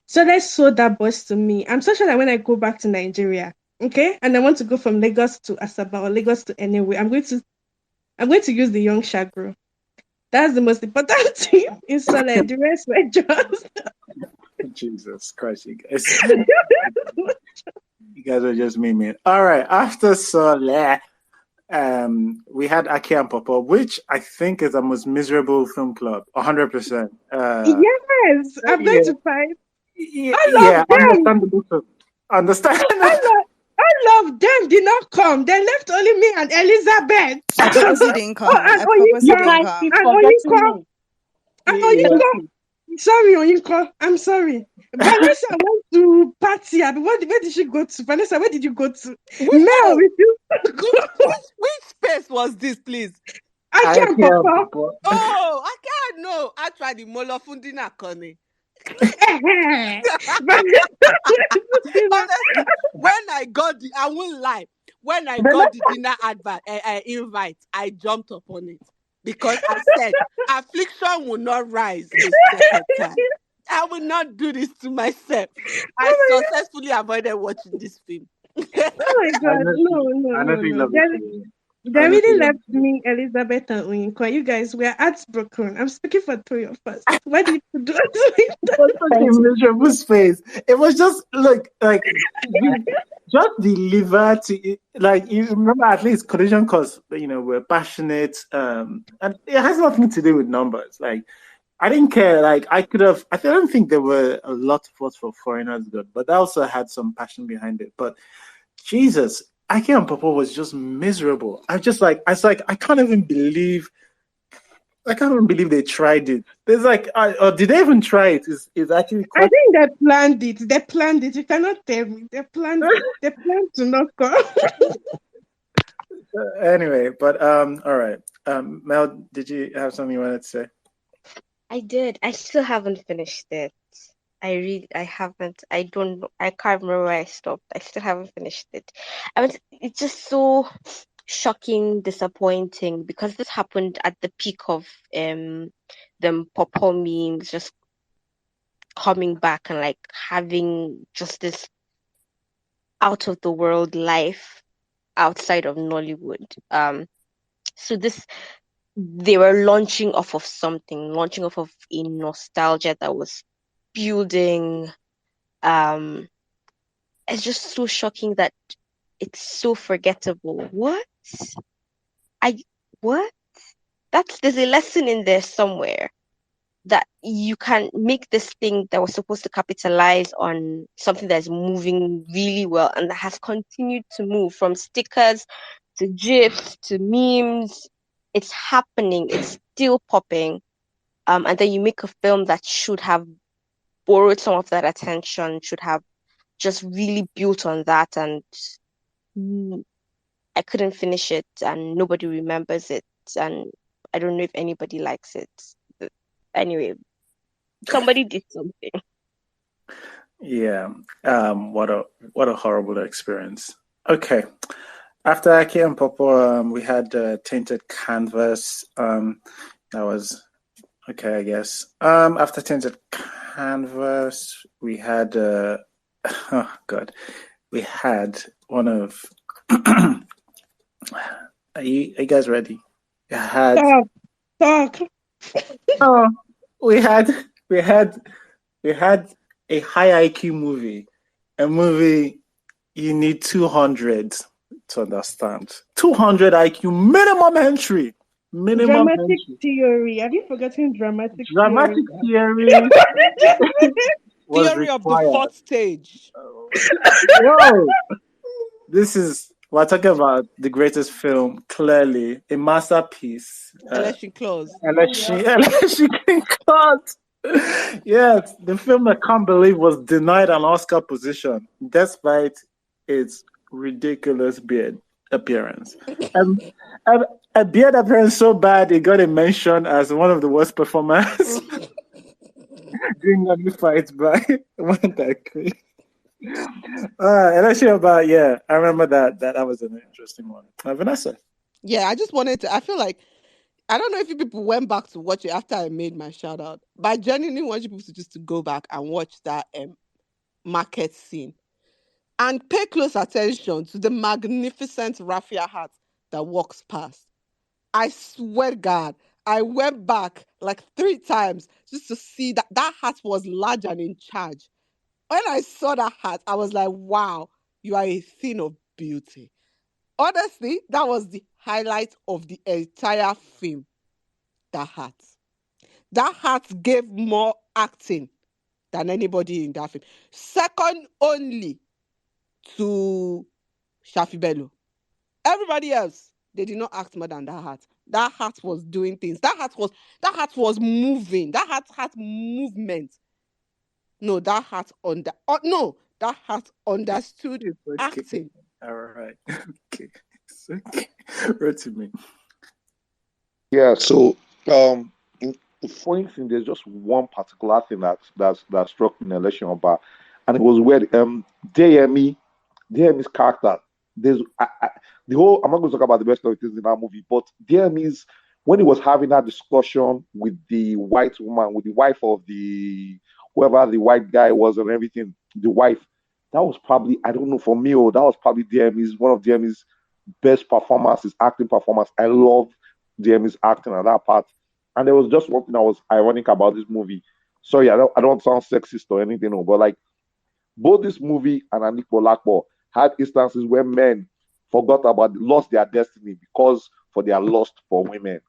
Soole sold that boss to me. I'm so sure that when I go back to Nigeria, okay, and I want to go from Lagos to Asaba or Lagos to anywhere, I'm going to use the young Shagro. That's the most important thing in Soole. The rest were just Jesus Christ, you guys. You guys are just memeing. All right, after Soole, we had Aki Pawpaw, which I think is the most miserable film club, 100%. Yes, I'm going to fight. I love them. Understandable. Understand? I love them. Did not come. They left only me and Elizabeth. I purposely didn't come. I purposely didn't come. And Oyinko. Sorry, Oyinko. I'm sorry. Vanessa went to party. Where did she go to? Vanessa, where did you go to? Mel, which space was this, please? I can't, Papa. Oh, I can't know. Actually, Molofundina Kone. Honestly, when I got I won't lie. When I got the dinner invite, I jumped upon it because I said affliction will not rise a second time. I will not do this to myself. I successfully avoided watching this film. Oh my God! No. They really left me, Elizabeth and Oyinko. You guys were heartbroken. I'm speaking for three of us. Why did you do it? It was such a miserable space. It was just like just deliver to it. Like, you remember, at least collision cause, we're passionate, and it has nothing to do with numbers. Like, I didn't care. Like, I don't think there were a lot of votes for Foreigners Good, but that also had some passion behind it. But Jesus, Aki Pawpaw was just miserable. I can't even believe they tried it. There's did they even try it? Is actually I think they planned it. You cannot tell me. They planned to not come. Anyway, but all right. Mel, did you have something you wanted to say? I did. I still haven't finished it. I haven't. I don't know. I can't remember where I stopped. I still haven't finished it. It's just so shocking, disappointing, because this happened at the peak of them Pawpaw memes just coming back and like having just this out of the world life outside of Nollywood. So they were launching off of a nostalgia that was building. It's just so shocking that it's so forgettable. What? There's a lesson in there somewhere that you can make this thing that was supposed to capitalize on something that's moving really well and that has continued to move, from stickers to GIFs to memes. It's happening. It's still popping. And then you make a film that should have borrowed some of that attention, should have just really built on that, and I couldn't finish it, and nobody remembers it, and I don't know if anybody likes it. But anyway, somebody did something. Yeah. What a horrible experience. Okay. After Aki Pawpaw, we had Tainted Canvas. That was okay, I guess. After Tainted Canvas, we had we had one of. Are you guys ready? Talk. Oh, we had a high IQ movie, a movie you need 200 to understand. 200 IQ minimum entry. Dramatic theory. Have you forgotten dramatic theory? was Theory of the required. fourth stage. Whoa! We're talking about the greatest film, clearly a masterpiece. Election clause. Election Clause. Yes, the film I can't believe was denied an Oscar position despite its ridiculous beard appearance. Um, a, a beard appearance so bad it got a mention as one of the worst performers during NollyFight by one that great. Elesin Oba, yeah, I remember that was an interesting one. Vanessa. Yeah, I just wanted to. I feel like I don't know if you people went back to watch it after I made my shout out, but I genuinely want you people to just to go back and watch that market scene and pay close attention to the magnificent raffia hat that walks past. I swear to God, I went back like 3 times just to see that hat was large and in charge. When I saw that hat, I was like, wow, you are a thing of beauty. Honestly, that was the highlight of the entire film. That hat. That hat gave more acting than anybody in that film. Second only to Shafi Bello. Everybody else, they did not act more than that hat. That hat was doing things. That hat was moving. That hat had movement. No, that hat understood Okay. acting. All right. Okay. It's okay. Right to me. Yeah, so the funny thing, there's just one particular thing that struck me in Election Oba, and it was weird. DME's character. The whole. I'm not going to talk about the rest of it in that movie, but DME's when he was having that discussion with the white woman, with the wife of the whoever the white guy was and everything, the wife. That was probably, I don't know, for me, that was probably DME's one of DME's best performances, acting performance. I love DME's acting at that part. And there was just one thing that was ironic about this movie. Sorry, I don't sound sexist or anything, no, but like both this movie and Anikulapo had instances where men lost their destiny because for their lust for women.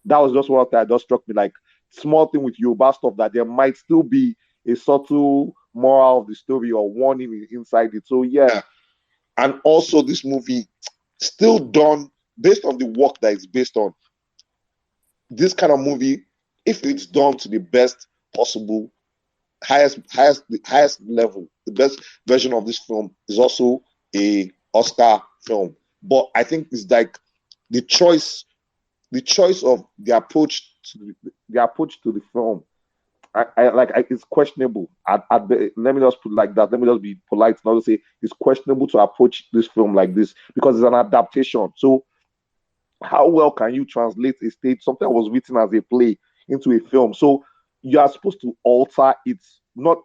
That was just one that just struck me, like small thing with Yoruba stuff, that there might still be a subtle moral of the story or warning inside it. So yeah, and also this movie still done based on the work that it's based on. This kind of movie, if it's done to the best possible, highest level, the best version of this film is also a Oscar film. But I think it's like the choice of the approach to the film. It's questionable. Let me just put it like that. Let me just be polite, not to say it's questionable to approach this film like this because it's an adaptation. So how well can you translate a stage, something that was written as a play, into a film? So you are supposed to alter it, not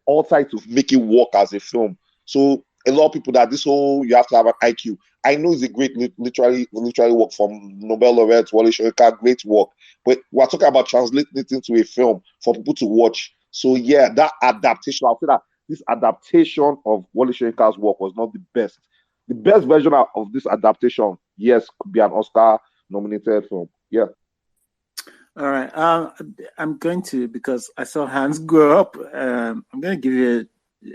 alter it to make it work as a film. So a lot of people that this whole you have to have an IQ. I know it's a great literary work from Nobel laureate Wole Soyinka, great work. But we're talking about translating it into a film for people to watch. So yeah, that adaptation, I'll say that this adaptation of Wole Soyinka's work was not the best. The best version of this adaptation, yes, could be an Oscar nominated film. Yeah. All right. I'm going to, because I saw hands go up. I'm going to give you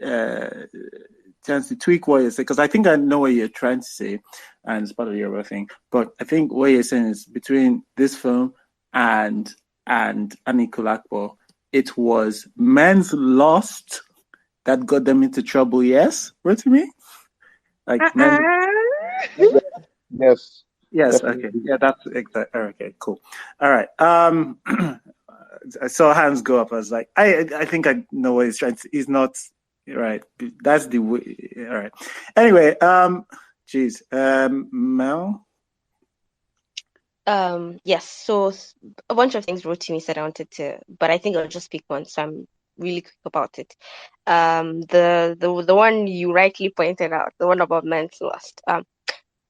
a chance to tweak what you say, because I think I know what you're trying to say, and it's part of your thing. But I think what you're saying is between this film and Anikulapo, it was men's lust that got them into trouble. Yes, what to me? Like men. Yes. Yes. Definitely. Okay. Yeah, that's exactly. Okay. Cool. All right. I saw hands go up. I was like, I think I know what he's trying to. He's not right. That's the way. All right. Anyway. Geez. Mel. Yes. So a bunch of things Rotimi said I wanted to, but I think I'll just pick one. So I'm really quick about it. The one you rightly pointed out, the one about men's lust.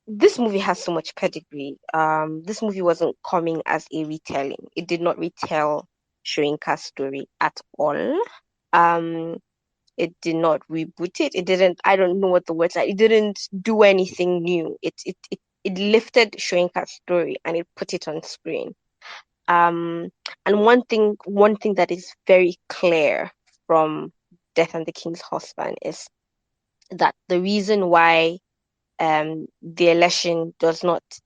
This movie has so much pedigree. This movie wasn't coming as a retelling. It did not retell Soyinka's story at all. It did not reboot it. It didn't. I don't know what the words are. It didn't do anything new. It lifted Soyinka's story and it put it on screen. And one thing that is very clear from Death and the King's Husband is that the reason why the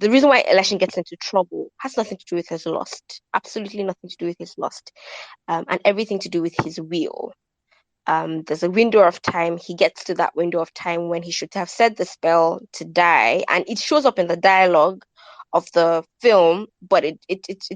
reason why Elesin gets into trouble has nothing to do with his lust. Absolutely nothing to do with his lust. And everything to do with his will. There's a window of time. He gets to that window of time when he should have said the spell to die, and it shows up in the dialogue of the film, but it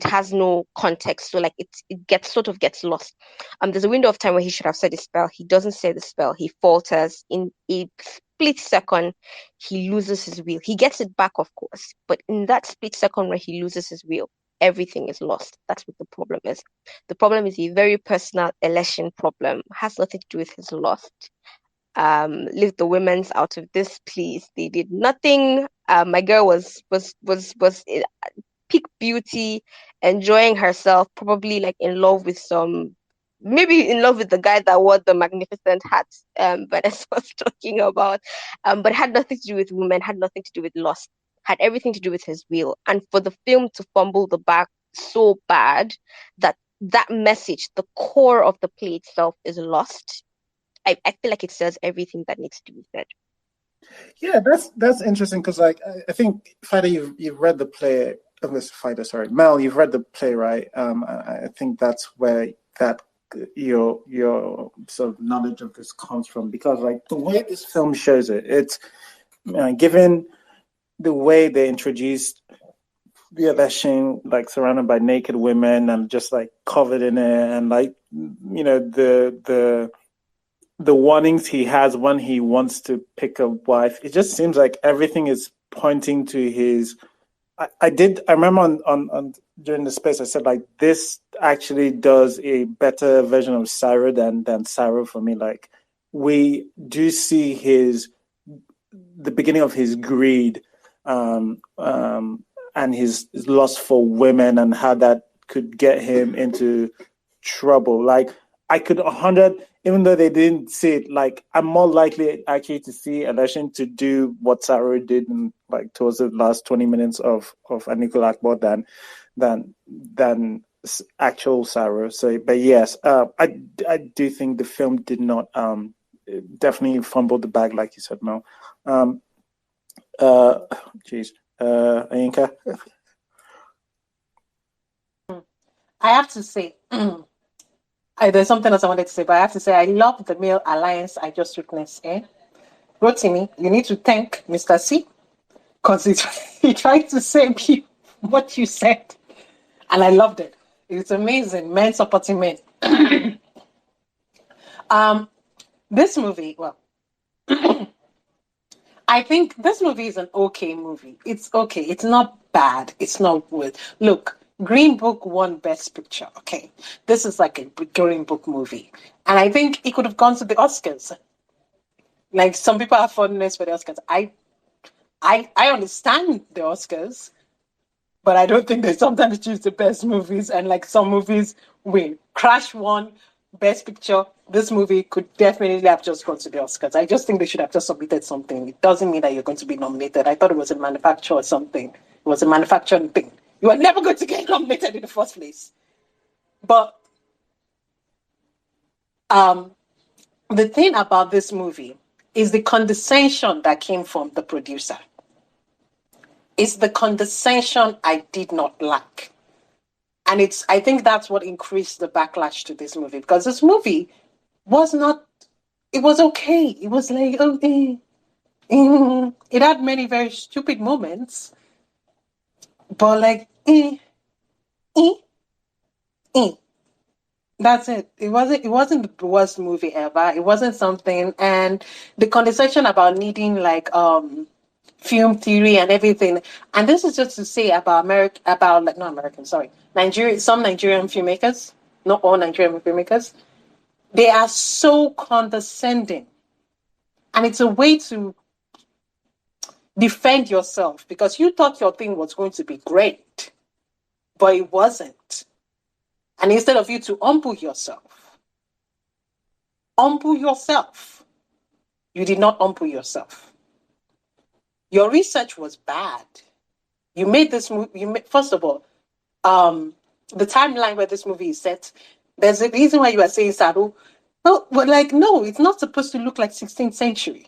has no context. So like it gets lost. There's a window of time where he should have said the spell. He doesn't say the spell. He falters in a split second. He loses his will. He gets it back, of course, but in that split second where he loses his will, everything is lost. That's what the problem is. The problem is a very personal Elesin problem. Has nothing to do with his lust. Leave the women's out of this, please. They did nothing. My girl was in peak beauty, enjoying herself, probably like maybe in love with the guy that wore the magnificent hat. Vanessa was talking about. But it had nothing to do with women. Had nothing to do with lust. Had everything to do with his will. And for the film to fumble the bag so bad that message, the core of the play itself, is lost. I feel like it says everything that needs to be said. Yeah, that's interesting because like I think Fighter, you've read the play. Fighter, sorry, Mel, you've read the play, right? I think that's where that your sort of knowledge of this comes from, because like the way this film shows it's given the way they introduced the Elesin, like surrounded by naked women and just like covered in it, and like the warnings he has when he wants to pick a wife. It just seems like everything is pointing to his. I remember on during the space I said like this actually does a better version of Sarah than Sarah for me. Like we do see the beginning of his greed, and his lust for women and how that could get him into trouble. Like I could 100, even though they didn't see it, like I'm more likely actually to see Elesin to do what Sarah did in like towards the last 20 minutes of Anikulapo than actual Sarah. So, but yes, I do think the film did not definitely fumble the bag, like you said, Mel. Ayinka. I have to say, there's something else I wanted to say, but I have to say I love the male alliance I just witnessed. Rotimi, you need to thank Mr. C, because he tried to say what you said, and I loved it. It's amazing, men supporting men. This movie, well, I think this movie is an okay movie. It's okay. It's not bad. It's not good. Look, Green Book won Best Picture. Okay, this is like a Green Book movie, and I think it could have gone to the Oscars. Like some people have fondness for the Oscars. I understand the Oscars, but I don't think they sometimes choose the best movies, and like some movies win. Crash won Best Picture. This movie could definitely have just gone to the Oscars. I just think they should have just submitted something. It doesn't mean that you're going to be nominated. I thought it was a manufacture or something. It was a manufacturing thing. You are never going to get nominated in the first place. But the thing about this movie is the condescension that came from the producer. It's the condescension I did not like. And I think that's what increased the backlash to this movie, because this movie was okay. It was like, okay. It had many very stupid moments, but like, that's it. It wasn't the worst movie ever. It wasn't something, and the conversation about needing like film theory and everything. And this is just to say about some Nigerian filmmakers, not all Nigerian filmmakers. They are so condescending, and it's a way to defend yourself because you thought your thing was going to be great, but it wasn't. And instead of you to humble yourself, you did not humble yourself. Your research was bad. You made this movie. First of all, the timeline where this movie is set. There's a reason why you are saying Saru. Oh, but like, no, it's not supposed to look like 16th century.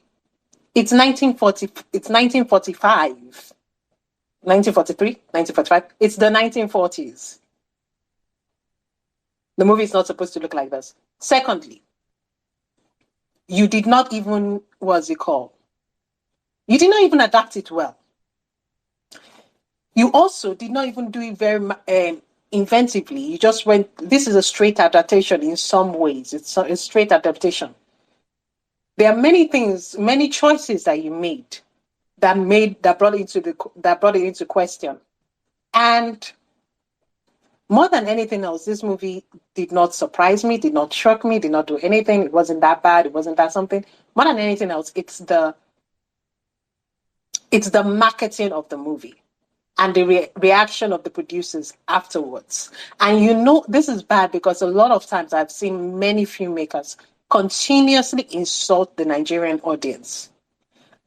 It's 1940. It's 1945, 1943, 1945. It's the 1940s. The movie is not supposed to look like this. Secondly, you did not even, what's it called? You did not even adapt it well. You also did not even do it very inventively. You just went, this is a straight adaptation in some ways. It's a straight adaptation. There are many things, many choices that you made that brought it into question. And more than anything else, this movie did not surprise me, did not shock me, did not do anything. It wasn't that bad. It wasn't that something. More than anything else, it's the marketing of the movie and the reaction of the producers afterwards. And you know, this is bad because a lot of times I've seen many filmmakers continuously insult the Nigerian audience.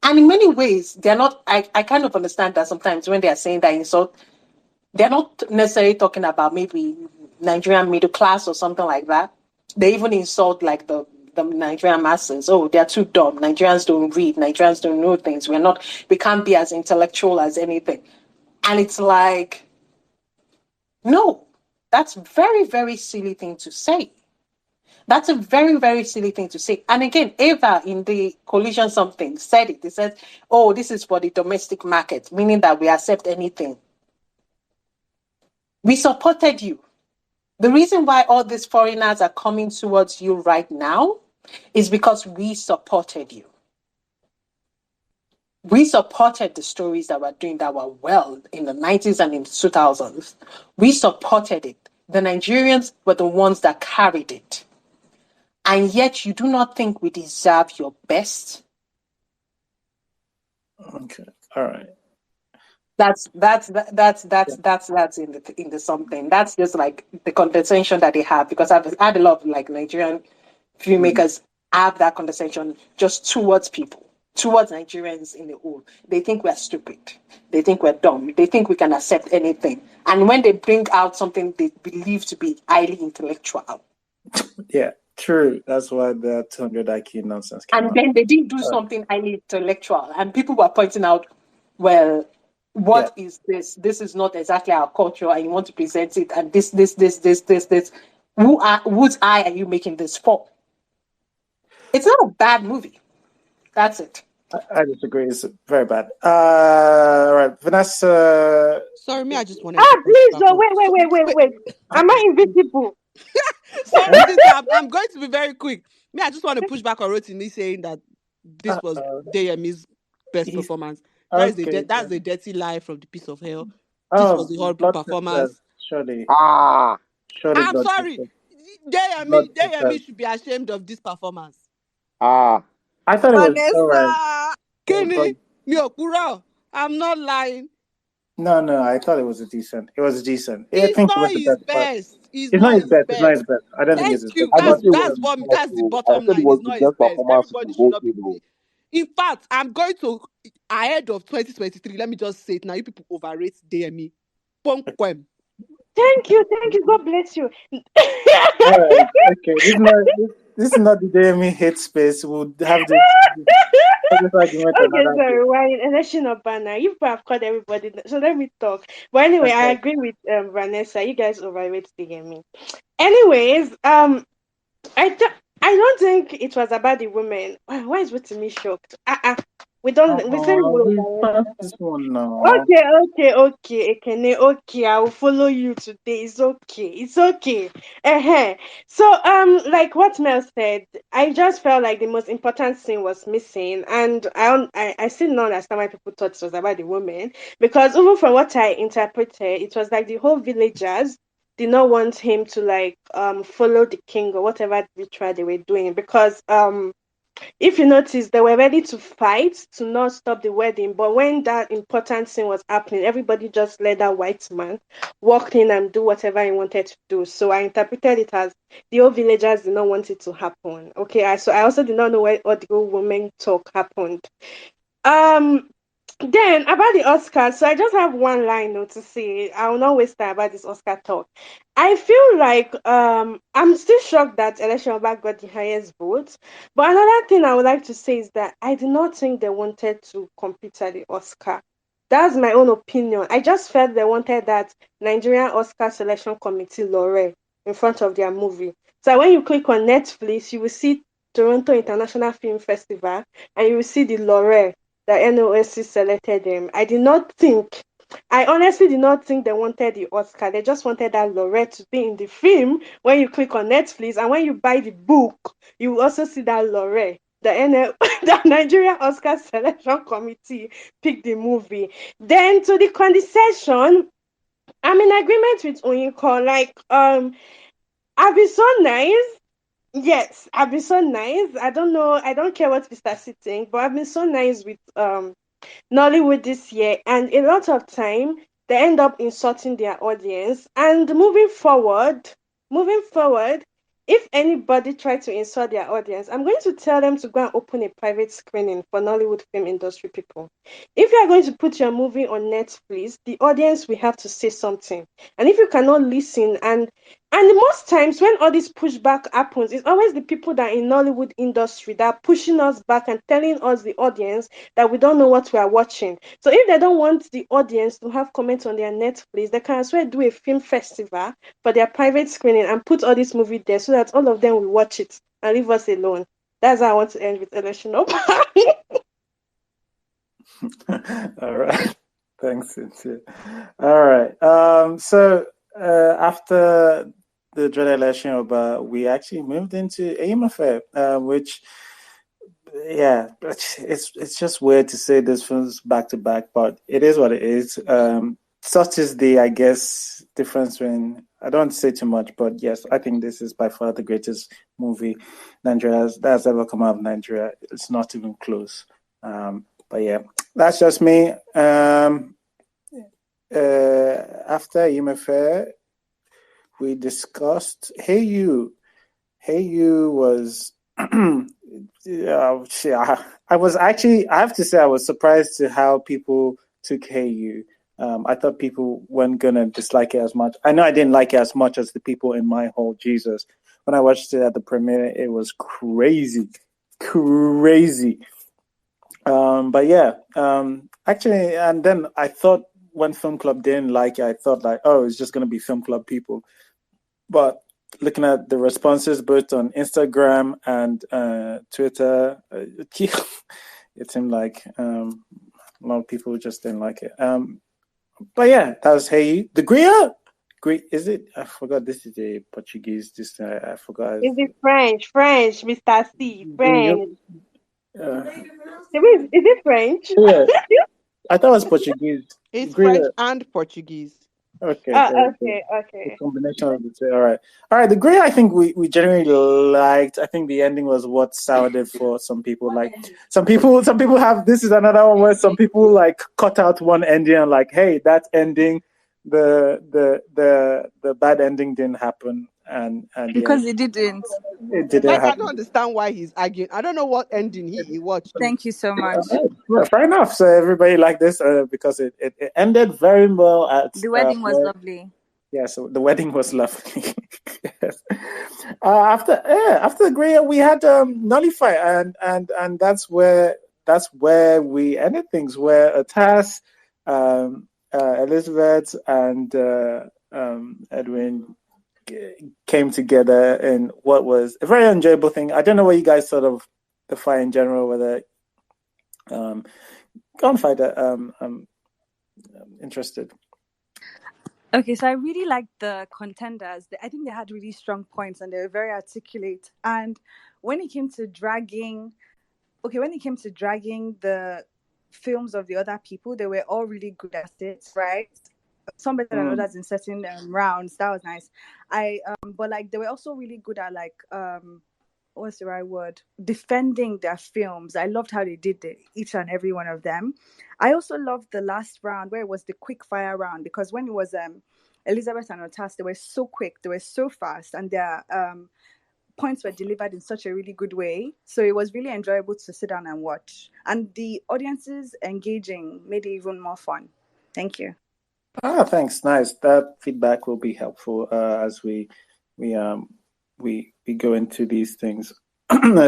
And in many ways, they're not, I kind of understand that sometimes when they are saying that insult, they're not necessarily talking about maybe Nigerian middle class or something like that. They even insult like the Nigerian masses. Oh, they're too dumb. Nigerians don't read. Nigerians don't know things. We can't be as intellectual as anything. And it's like, no, that's very, very silly thing to say. That's a very, very silly thing to say. And again, Ava in the collision something said it. They said, oh, this is for the domestic market, meaning that we accept anything. We supported you. The reason why all these foreigners are coming towards you right now is because we supported you. We supported the stories that were doing that were well in the 90s and in the 2000s. We supported it. The Nigerians were the ones that carried it. And yet you do not think we deserve your best? Okay. All right. That's in the something. That's just like the condescension that they have, because I've had a lot of like Nigerian filmmakers have that condescension just towards people, towards Nigerians in the whole. They think we're stupid. They think we're dumb. They think we can accept anything. And when they bring out something they believe to be highly intellectual. Yeah, true. That's why the 200 IQ nonsense came And out. then they didn't do something highly intellectual. And people were pointing out, well, what is this? This is not exactly our culture, and you want to present it, and this. Whose eye are you making this for? It's not a bad movie. That's it. I disagree. It's very bad. All right, Vanessa. Sorry, me, I just wanted Ah, to push please, back no, on. wait. Am I invisible? Sorry, I'm going to be very quick. Me, I just want to push back on Rotimi saying that this was Deyemi's best performance. That's a dirty lie from the piece of hell. This was a horrible performance. Surely. Surely I'm sorry. Deyemi should be ashamed of this performance. I thought it was Vanessa, Kenny, I'm not lying. No, I thought it was decent. It was decent. I It's think not it was his best. It's not his best. It's not his best. I don't think it's his best. That's the bottom line. It's not his best. Everybody should not be. In fact, I'm going to ahead of 2023. Let me just say it now. You people overrate DME. Thank you. God bless you. All right. Okay. This is not the DME hate space. We'll have this argument. Okay, sorry. Why Elesin Oba now? You have called everybody. So let me talk. But anyway, I agree with Vanessa. You guys overrate DME. Anyways, I don't think it was about the women. Why is Rotimi shocked? We don't. We said this one now. Okay, Ekene. Okay, I will follow you today. It's okay. So like what Mel said, I just felt like the most important thing was missing, and I still don't understand why people thought it was about the women, because even from what I interpreted, it was like the whole villagers did not want him to like follow the king or whatever ritual they were doing, because if you notice, they were ready to fight to not stop the wedding, but when that important thing was happening, everybody just let that white man walk in and do whatever he wanted to do. So I interpreted it as the old villagers did not want it to happen. Okay, so I also did not know where all the old women talk happened. Then about the Oscars, so I just have one line note to say. I will not waste time about this Oscar talk. I feel like I'm still shocked that Elesin Oba got the highest votes. But another thing I would like to say is that I did not think they wanted to compete at the Oscar. That's my own opinion. I just felt they wanted that Nigerian Oscar Selection Committee Lore in front of their movie. So when you click on Netflix, you will see Toronto International Film Festival and you will see the Lore the NOSC selected them. I honestly did not think they wanted the Oscar. They just wanted that Lorette to be in the film. When you click on Netflix and when you buy the book, you will also see that Lorette. The Nigeria Oscar Selection Committee picked the movie. Then to the condensation, I'm in agreement with Onyeko. I've been so nice. Yes, I've been so nice. I don't know. I don't care what Mr. C think, but I've been so nice with Nollywood this year, and a lot of time they end up insulting their audience. And moving forward, if anybody try to insult their audience, I'm going to tell them to go and open a private screening for Nollywood film industry people. If you are going to put your movie on Netflix, the audience will have to say something. And if you cannot listen and most times when all this pushback happens, it's always the people that are in Nollywood industry that are pushing us back and telling us the audience that we don't know what we are watching. So if they don't want the audience to have comments on their Netflix, they can as well do a film festival for their private screening and put all this movie there so that all of them will watch it and leave us alone. That's how I want to end with Elesin Oba. All right. Thanks, Cynthia. All right. So after the dreaded Elesin Oba, we actually moved into Eyimofe, which yeah, it's just weird to say this films back to back, but it is what it is. Such is the, I guess, difference when I don't say too much, but yes, I think this is by far the greatest movie that's ever come out of Nigeria. It's not even close. But yeah, that's just me. After Eyimofe, we discussed Hey You. Hey You was I was actually, I have to say, I was surprised to how people took Hey You. I thought people weren't gonna dislike it as much. I know I didn't like it as much as the people in my hall. Jesus, when I watched it at the premiere, it was crazy. But yeah, actually, and then I thought when Film Club didn't like it, I thought like, oh, it's just gonna be Film Club people. But looking at the responses both on Instagram and Twitter, it seemed like a lot of people just didn't like it. But yeah, that was Hey the Griot. Is it? I forgot. This is a Portuguese. This I forgot. Is it French, Mr. C, French? Is it French? Yeah, I thought it was Portuguese. It's Griot. French and Portuguese. Okay. Okay. The combination of the two. All right. The Griot, I think we generally liked. I think the ending was what soured it for some people. Like some people have. This is another one where some people like cut out one ending and like, hey, that ending, the bad ending didn't happen, and Because it didn't. it didn't I happen. don't understand why he's arguing. I don't know what ending he watched. Thank you so much. Well, fair enough. So everybody liked this because it ended very well at The wedding was lovely. Yeah, so the wedding was lovely. Yes. After the Griot, we had NollyFight, and that's where we ended things. Where Tass, Elizabeth, and Edwin came together in what was a very enjoyable thing. I don't know what you guys thought of the fight in general. Whether gunfight, I'm interested. Okay, so I really liked the contenders. I think they had really strong points and they were very articulate. And when it came to dragging the films of the other people, they were all really good at it, right? Some better than others in certain rounds. That was nice. But like they were also really good at like what's the right word? Defending their films. I loved how they did it, each and every one of them. I also loved the last round where it was the quick fire round, because when it was Elizabeth and Otas, they were so quick, they were so fast, and their points were delivered in such a really good way. So it was really enjoyable to sit down and watch. And the audiences engaging made it even more fun. Thank you. Thanks. Nice. That feedback will be helpful as we go into these things.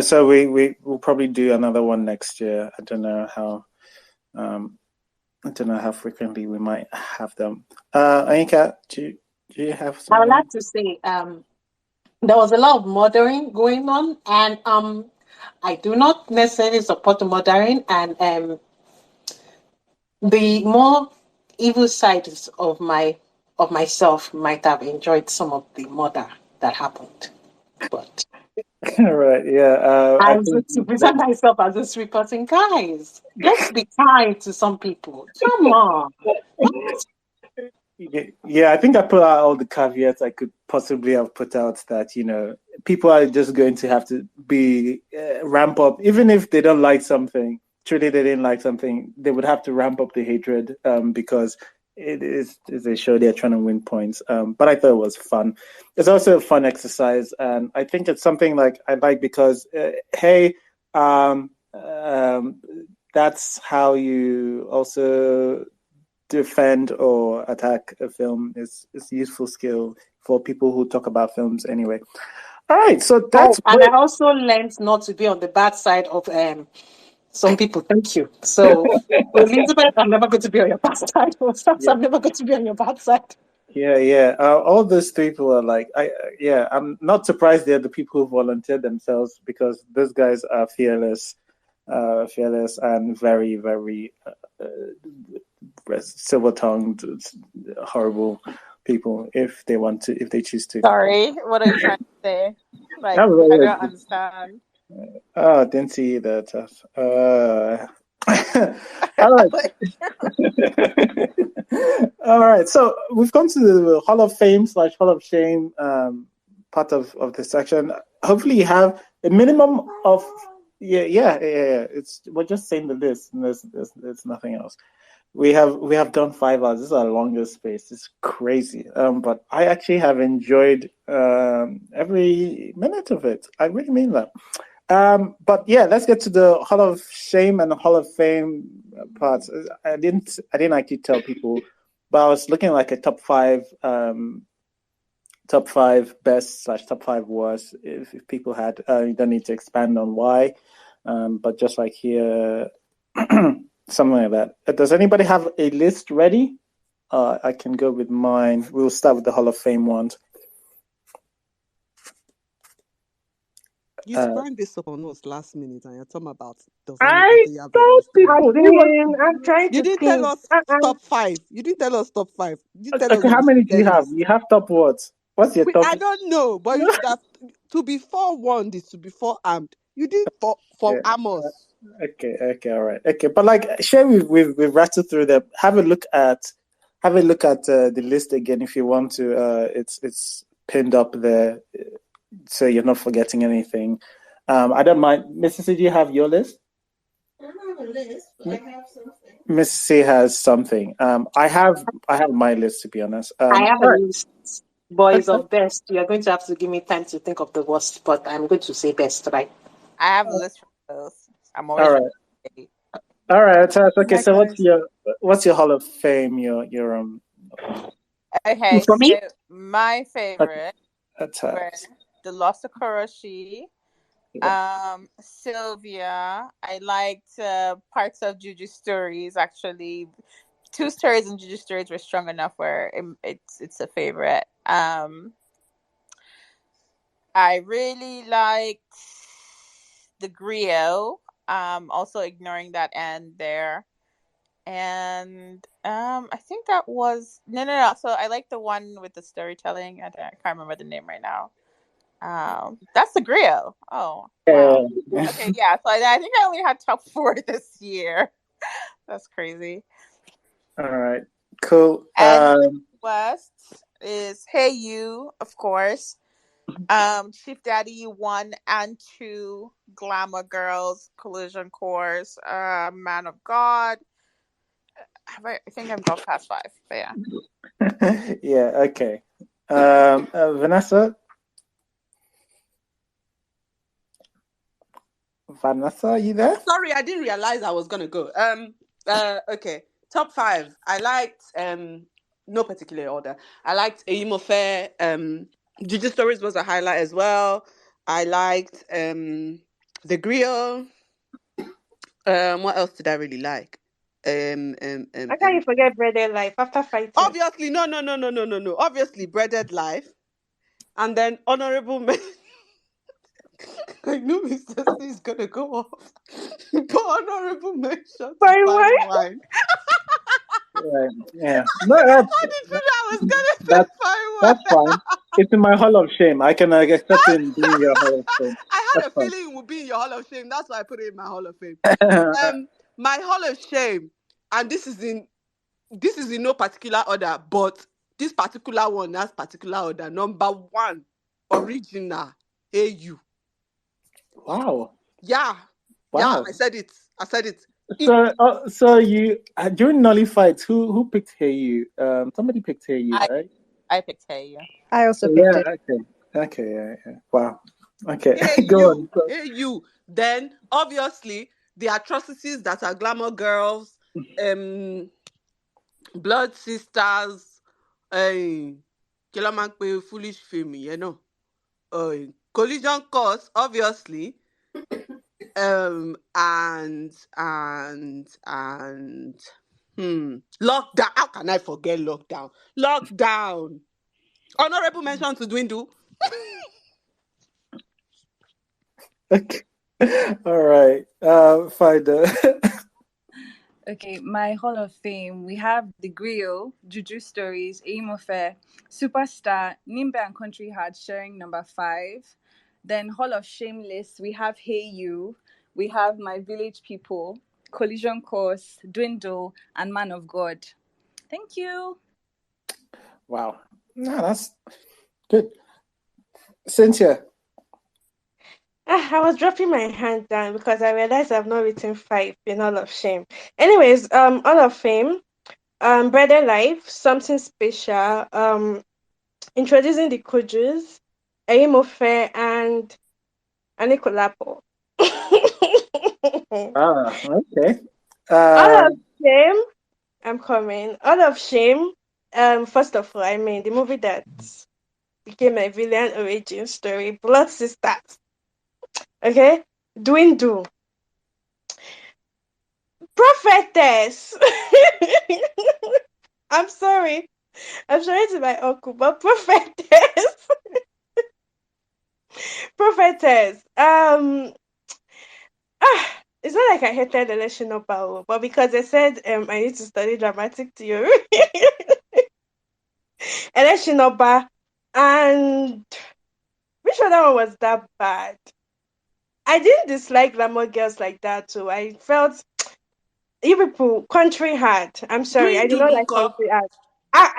So we'll probably do another one next year. I don't know how frequently we might have them. Anika, do you have something? I would like to say there was a lot of murdering going on, and I do not necessarily support murdering, and the more evil sides of myself might have enjoyed some of the murder that happened. But Right, yeah. I I'm think going to present myself as this reporting. Guys, let's be kind to some people. Come on. yeah, I think I put out all the caveats I could possibly have put out that, people are just going to have to be ramp up, even if they don't like something, truly they didn't like something, they would have to ramp up the hatred because it's a show they're trying to win points. But I thought it was fun. It's also a fun exercise, and I think it's something like I like because, that's how you also defend or attack a film. Is a useful skill for people who talk about films anyway. All right, so that's and I also learned not to be on the bad side of some people. Thank you. So Elizabeth, I'm never going to be on your bad side. I'm never going to be on your bad side. Yeah. All those people are like, I'm not surprised they're the people who volunteered themselves because those guys are fearless and very, very silver-tongued, horrible people. If they choose to. Sorry, what are you trying to say? Like, I don't understand. Oh, didn't see that. All right. All right. So we've come to the Hall of Fame / Hall of Shame part of this section. Hopefully, you have a minimum of we're just saying the list, and there's nothing else. We have done 5 hours. This is our longest space. It's crazy. But I actually have enjoyed every minute of it. I really mean that. But yeah, let's get to the Hall of Shame and the Hall of Fame parts. I didn't actually tell people, but I was looking like a top 5 best / top 5 worst. If people had, you don't need to expand on why, but just like here, something like that. Does anybody have a list ready? I can go with mine. We'll start with the Hall of Fame ones. You sprang this up on us last minute, and you're talking about I'm trying You to didn't think. tell us top 5. You didn't tell us top 5. You didn't tell us Okay, how many do you have? list. You have top what? What's your top? I don't know, but you should have to be forewarned is to be forearmed. You did for Amos. Okay, all right. Okay, but like, share we've rattled through them. Have a look at the list again if you want to. It's pinned up there, so you're not forgetting anything. I don't mind. Mrs. C, do you have your list? I don't have a list, but I have something. Mrs. C has something. I have my list, to be honest. I have a all right. list. Boys of best. You're going to have to give me time to think of the worst, but I'm going to say best, right? I have a list for both. I'm always All right. All right. Okay. So what's your Hall of Fame? Your Okay. For me? So my favorite were the Lost Okoroshi. Sylvia. I liked parts of Juju Stories. Actually, 2 stories in Juju Stories were strong enough where it's a favorite. I really liked the Griot. Also ignoring that end there. And I think that was no. So I like the one with the storytelling. I can't remember the name right now. That's the Griot. Oh, wow. Okay, yeah. So I think I only had top 4 this year. That's crazy. All right, cool. And West is Hey You, of course. Chief Daddy 1 and 2, Glamour Girls, Collision Course, Man of God. I think I'm gone past 5, but yeah. Yeah. Okay. Vanessa. Vanessa, are you there? Sorry, I didn't realize I was gonna go. Okay. Top 5. I liked no particular order. I liked Eyimofe. Juju Stories was a highlight as well. I liked the Griot. What else did I really like? How can you forget Breaded Life after fighting? Obviously, no. Obviously, Breaded Life, and then Honorable Men. I knew Mr. C is gonna go off. But honorable mention to Fine fine wine. wine. Right. Yeah. No, I didn't know I was gonna say that's fine that's wine. fine. It's in my Hall of Shame. I can accept it in being your Hall of Shame. I had That's a fine. feeling it would be in your Hall of Shame. That's why I put it in my Hall of Fame. My Hall of Shame, and this is in no particular order, but this particular one has particular order. Number 1, original AU. Wow. Yeah. Wow. Yeah, I said it. So you during NollyFight, who picked Hey You? Somebody picked Hey You, right? I picked Hey You. I also Yeah. picked it. Okay. Yeah. Wow. Okay. Hey Go you, on. hey you. Then obviously the atrocities that are Glamour Girls, Blood Sisters, Kilamakwe, Foolish Film, Collision Course, obviously, and Lockdown. How can I forget Lockdown? Lockdown. Honorable mention to Dwindle. Okay. All right. Fine. Okay, my Hall of Fame. We have the Griot, Juju Stories, Eyimofe, Superstar, Nimbe and Country Heart sharing number 5. Then Hall of Shame list, we have Hey You, we have My Village People, Collision Course, Dwindle, and Man of God. Thank you. Wow. No, that's good. Cynthia. I was dropping my hand down because I realized I've not written 5 in Hall of Shame. Anyways, Hall of Fame, Breaded Life, Something Special, Introducing the Kujus, Eyimofe, and Anikulapo. Okay. All of Shame, I'm coming. All of Shame, first of all, I mean, the movie that became a villain origin story, Blood Sisters. Okay? Dwindle. Prophetess. I'm sorry to my uncle, but Prophetess. Prophetess. It's not like I hated Elesin Oba, but because they said I need to study dramatic theory. Elesin Oba, and which other one was that bad? I didn't dislike Glamour Girls like that too. I felt you people Country Heart. I'm sorry, I did not Dwindle, like Country Heart.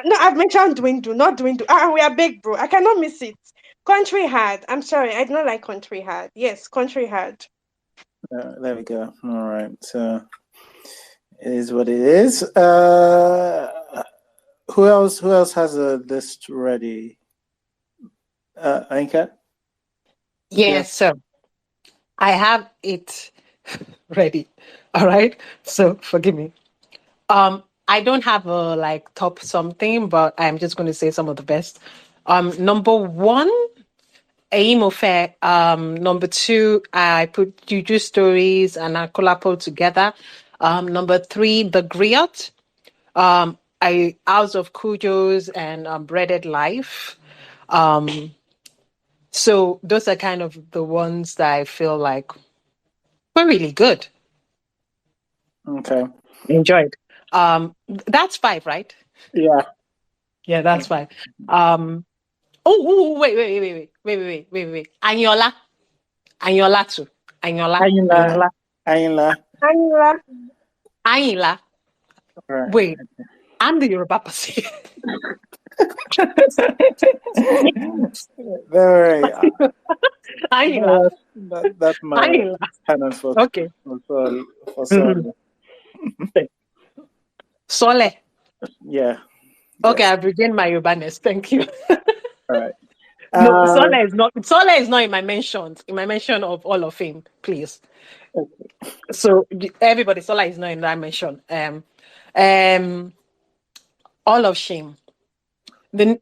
No, I've mentioned Dwindle, not Dwindle. We are big, bro. I cannot miss it. Country Heart. I'm sorry, I did not like Country Heart. Yes, Country Heart. There we go. All right. So it is what it is. Who else has a list ready? Anka? Yes, sir. I have it ready. All right. So forgive me. I don't have a top something, but I'm just going to say some of the best. Number 1, Eyimofe. Number 2, I put Juju Stories and Anikulapo together. Number 3, the Griot. House of Kujus and Breaded Life. So those are kind of the ones that I feel like were really good. Okay. Enjoyed. That's 5, right? Yeah. Yeah, that's 5. Wait. Anyola too. Anyola. Anyla. Right. Wait, I'm the Yoruba person. Very. Anyla. That's my canon for Okay. for Soole. Soole. Yeah. Okay, Yes. I've regained my Yorubaness. Thank you. All right. No, Uh, Soole is not in my mentions. In my mention of Hall of Fame, please. So everybody, Soole is not in that mention. All of Shame. The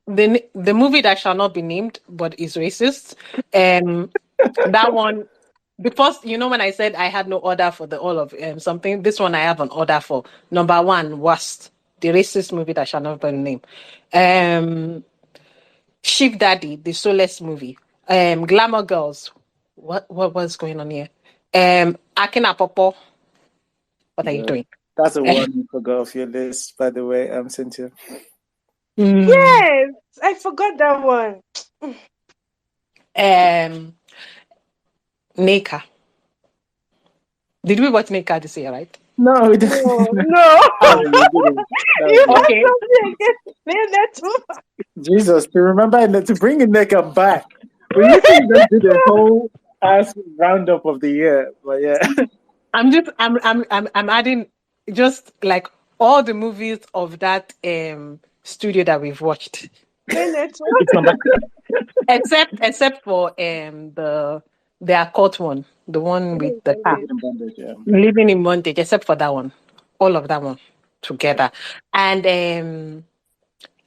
movie that shall not be named but is racist. That one, the first, when I said I had no order for the all of something, this one I have an order for. Number one, Worst, the racist movie that shall not be named. Chief Daddy, the soulless movie. Glamour Girls. What was going on here? Aki Pawpaw. What are you yeah, doing? that's the one you forgot off your list, by the way, Cynthia. Yes, I forgot that one. Neka. Did we watch Neka this year, right? No, we didn't. No, no. No, you didn't. You No, have Okay. something against me. Jesus, to remember and to bring Neka back. We usually just do the whole ass roundup of the year, but yeah. I'm adding just like all the movies of that studio that we've watched. It's on back. Except for the occult one, the one with the car. Bondage, yeah. Living in Bondage, except for that one. All of that one together. And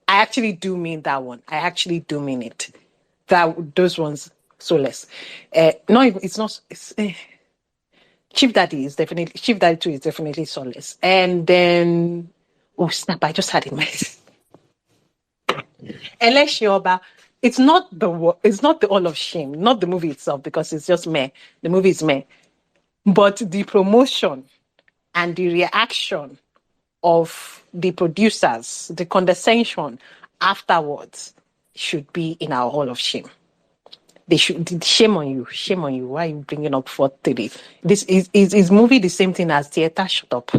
I actually do mean that one. I actually do mean it. Those ones, soulless. No, it's not. It's, Chief Daddy 2 is definitely soulless. And then, oh snap! I just had it in my. Elesin Oba. It's not the Hall of Shame, not the movie itself, because it's just meh. The movie is meh. But the promotion and the reaction of the producers, the condescension afterwards should be in our Hall of Shame. They should, shame on you. Why are you bringing up 4-3? This is movie the same thing as theater. Shut up.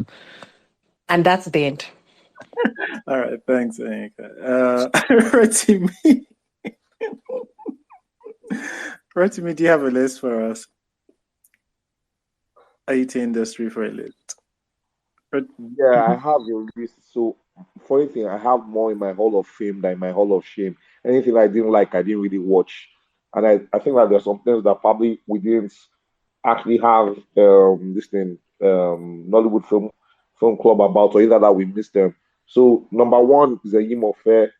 And that's the end. All right, thanks, Anika. Rotimi. Rotimi, do you have a list for us? IT industry for a list. Yeah, I have a list. So, funny thing, I have more in my Hall of Fame than in my Hall of Shame. Anything I didn't like, I didn't really watch. And I think that there's some things that probably we didn't actually have this thing, Nollywood Film Club about, or either that we missed them. So, number one is Eyimofe,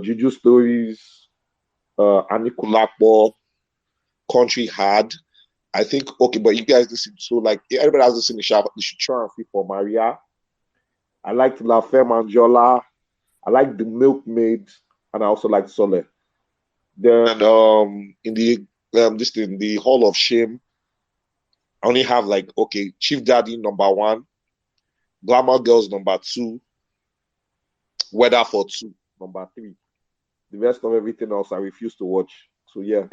Juju Stories, Anikulapo, Country Hard. I think, okay, but you guys listen. So, like, everybody has listened to you should try and see for Maria. I liked La Femme Angela. I like The Milkmaid, and I also like Soole. Then in the the Hall of Shame, I only have like Chief Daddy number 1, Glamour Girls number 2, Weather for 2 number 3. The rest of everything else I refuse to watch. So yeah.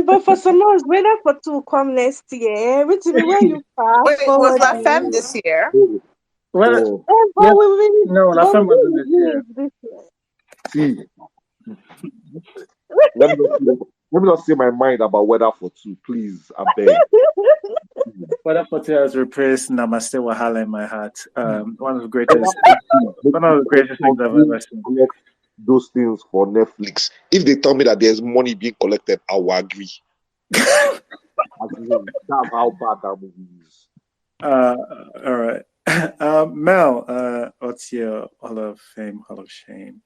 But for some months, Weather for 2 come next year. Which is where you fast Wait, was forward. La Femme this year? Well, But no, La Femme wasn't this year. See, let me not say my mind about Weather for 2, please. I beg. Weather for 2 has replaced Namaste Wahala in my heart. One of the greatest things I've ever seen. Those things for Netflix. If they tell me that there's money being collected, I will agree. That's how bad that movie is. All right. Mel, what's your Hall of Fame, Hall of Shame?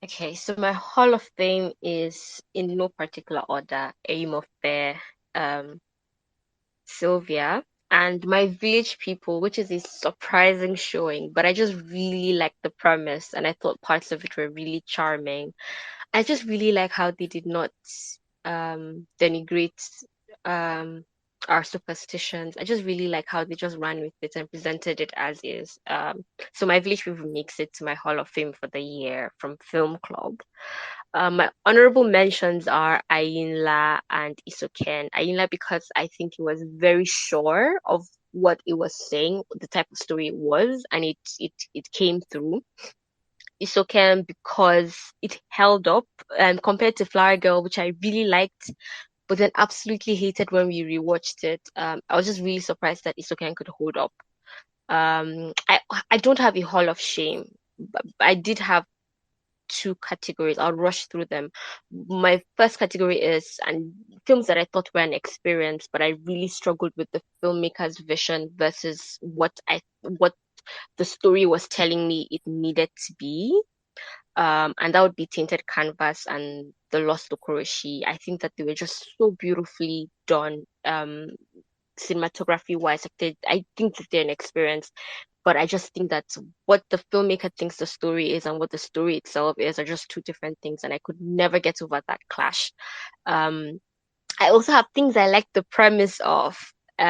Okay, so my Hall of Fame is in no particular order. Eyimofe, Sylvia, and My Village People, which is a surprising showing, but I just really liked the premise and I thought parts of it were really charming. I just really like how they did not denigrate our superstitions. I just really like how they just ran with it and presented it as is. So My Village People makes it to my Hall of Fame for the year from Film Club. My honorable mentions are Ayinla and Isoken. Ayinla because I think it was very sure of what it was saying, the type of story it was, and it came through. Isoken because it held up compared to Flower Girl, which I really liked, but then absolutely hated when we rewatched it. I was just really surprised that Isoken could hold up. I don't have a Hall of Shame, but I did have two categories. I'll rush through them. My first category is and films that I thought were an experience, but I really struggled with the filmmaker's vision versus what the story was telling me it needed to be. And that would be Tainted Canvas and The Lost Okoroshi. I think that they were just so beautifully done, cinematography wise. I think that they're an experience, but I just think that what the filmmaker thinks the story is and what the story itself is are just two different things, and I could never get over that clash. I also have things I like the premise of. But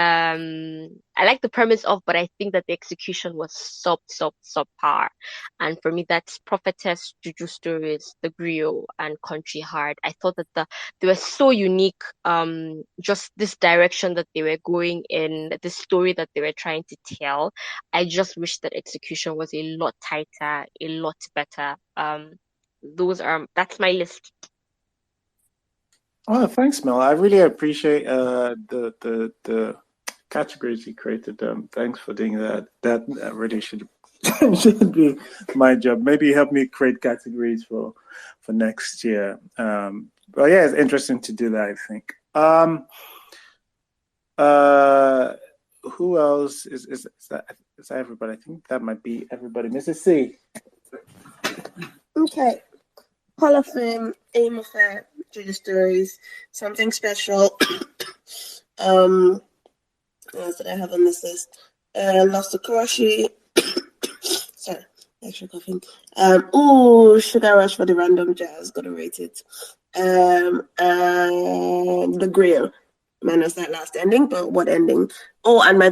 I think that the execution was subpar. And for me, that's Prophetess, Juju Stories, The Griot, and Country Hard. I thought that they were so unique. Just this direction that they were going in, the story that they were trying to tell. I just wish that execution was a lot tighter, a lot better. That's my list. Oh, thanks, Mel. I really appreciate the categories you created. Thanks for doing that. That really should be my job. Maybe help me create categories for next year. But yeah, it's interesting to do that, I think. Who else is that everybody? I think that might be everybody. Mrs. C. Okay. Hall of Fame, Eyimofe, Juju Stories, Something Special. What else did I have on this list? Lost Okoroshi. Sorry, extra coughing. Sugar Rush for the Random Jazz. Gotta rate it. And The Grill. Minus that last ending, but what ending? Oh, and my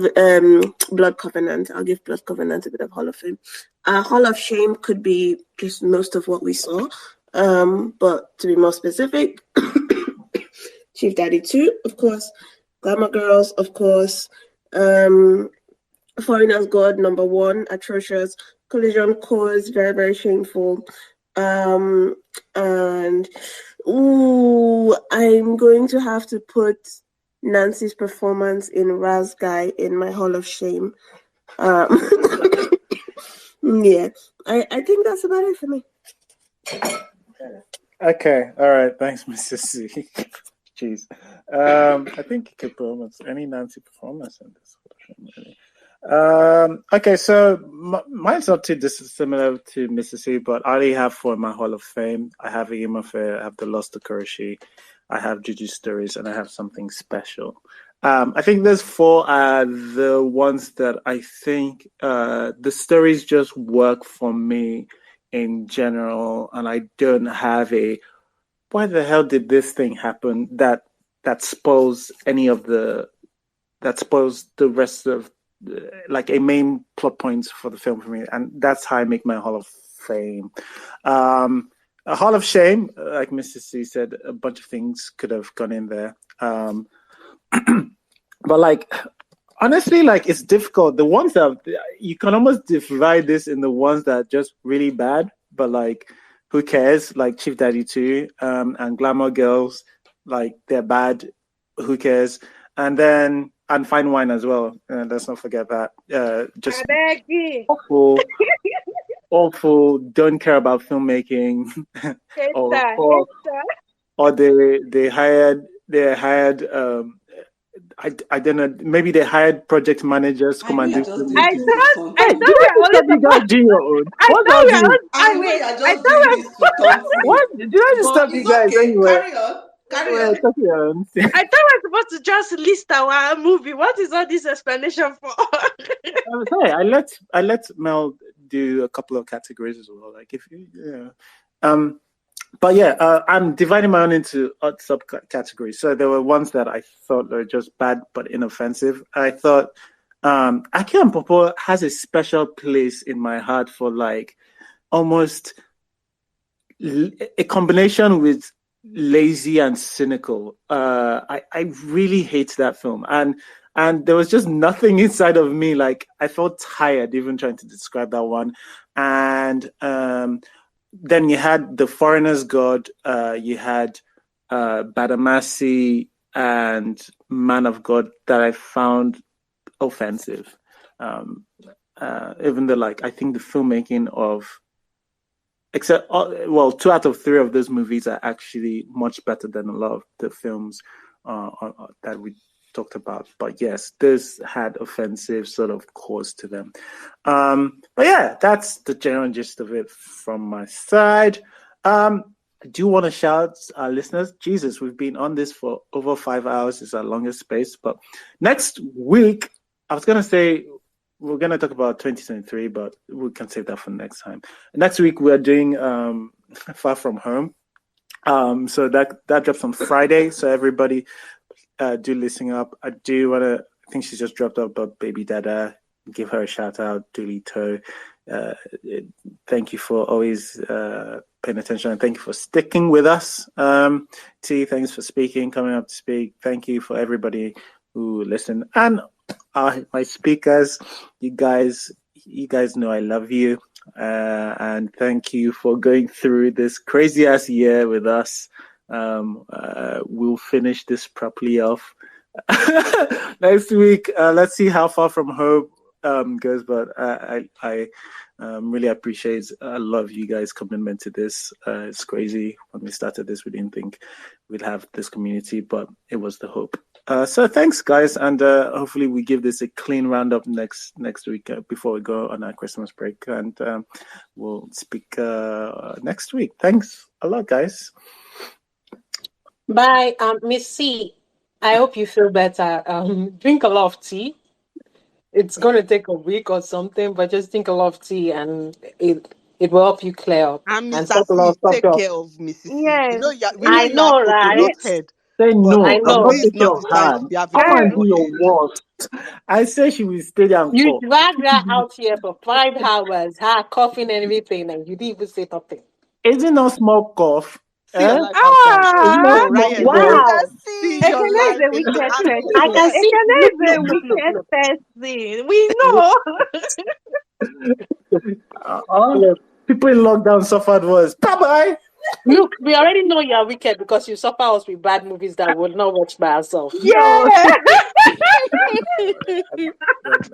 Blood Covenant. I'll give Blood Covenant a bit of Hall of Fame. Hall of Shame could be just most of what we saw. But to be more specific, Chief Daddy 2, of course, Glamour Girls, of course, Foreigner's God, number 1, atrocious, Collision Course, very, very shameful, and I'm going to have to put Nancy's performance in Razz Guy in my Hall of Shame. Yeah, I think that's about it for me. Okay, all right. Thanks, Mrs. C. Jeez. I think you could put almost any Nancy performance in this. Really. Okay, so mine's not too dissimilar to Mrs. C, but I already have 4 in my Hall of Fame. I have Eyimofe, I have The Lost Okoroshi, I have Juju Stories, and I have Something Special. I think those 4 are the ones that I think the stories just work for me in general, and I don't have a why the hell did this thing happen that spoils the rest of like a main plot points for the film for me, and that's how I make my Hall of Fame. A Hall of Shame, like Mrs. C said, a bunch of things could have gone in there, but like honestly, like it's difficult. The ones that you can almost divide this in the ones that are just really bad, but like who cares? Like Chief Daddy 2 and Glamour Girls, like they're bad. Who cares? And Fine Wine as well. Let's not forget that. Just awful. Don't care about filmmaking, or they hired. I don't know. Maybe they hired project managers to come and do filmmaking. I thought we are only supposed to. What? Did I just stop you guys anyway? Carry on. I thought we were supposed to just list our movie. What is all this explanation for? I'm sorry. I let Mel do a couple of categories as well. Like if you, but yeah, I'm dividing my own into subcategories. So there were ones that I thought were just bad but inoffensive. I thought Aki Pawpaw has a special place in my heart for like almost a combination with lazy and cynical. I really hate that film, and there was just nothing inside of me. Like I felt tired even trying to describe that one. And then you had The Foreigner's God, you had Badamasi and Man of God that I found offensive. Even though, like, I think the filmmaking of except well, 2 out of 3 of those movies are actually much better than a lot of the films that we talked about. But yes, this had offensive sort of cause to them. But yeah, that's the general gist of it from my side. I do want to shout our listeners. Jesus, we've been on this for over 5 hours. It's our longest space. But next week, I was going to say we're going to talk about 2023, but we can save that for next time. Next week, we're doing Far From Home. So that drops on Friday. So everybody do listen up. I do want to, I think she just dropped up, but Baby Dada, give her a shout out, Dooley Toe. Thank you for always paying attention, and thank you for sticking with us. T, thanks for speaking, coming up to speak. Thank you for everybody who listened, and my speakers. You guys know I love you, and thank you for going through this crazy ass year with us. We'll finish this properly off next week. Let's see how Far From Home goes, but I really appreciate a lot of you guys' commitment to this. It's crazy. When we started this, we didn't think we'd have this community, but it was the hope. So thanks, guys, and hopefully we give this a clean roundup next week before we go on our Christmas break, and we'll speak next week. Thanks a lot, guys. Bye, Miss C. I hope you feel better. Drink a lot of tea. It's going to take a week or something, but just drink a lot of tea, and it will help you clear up. And And Mr. talk a lot of C, stuff take up. care of Mrs. C. Yes. We know I you have know, right? coconut head. Say But no, I I'm know. not this is taking not your the time hand. to be having Come and do coconut your head. worst. I say she will stay there and You cough. dragged her out here for 5 hours, her coughing and everything, and you didn't even say nothing. Is it not small cough? See your Eh? life outside. Is it not Oh, small Ryan, cough? Wow. see Ekene your is life a in the wicked hands of person. I can see. Ekene Look, is look, a look, look, wicked look. person. We know. People in lockdown suffered worse. Bye-bye. Look, we already know you're wicked because you suffer us with bad movies that we'll not watch by ourselves. Yeah. I'm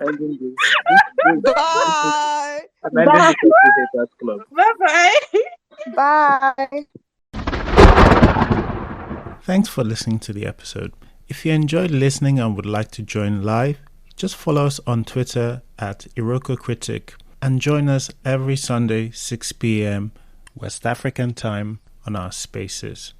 ending this. Bye. I'm ending Bye. this Happy Haters Club. Bye-bye. Bye. Thanks for listening to the episode. If you enjoyed listening and would like to join live, just follow us on Twitter at Iroko Critic and join us every Sunday 6 p.m. West African time on our spaces.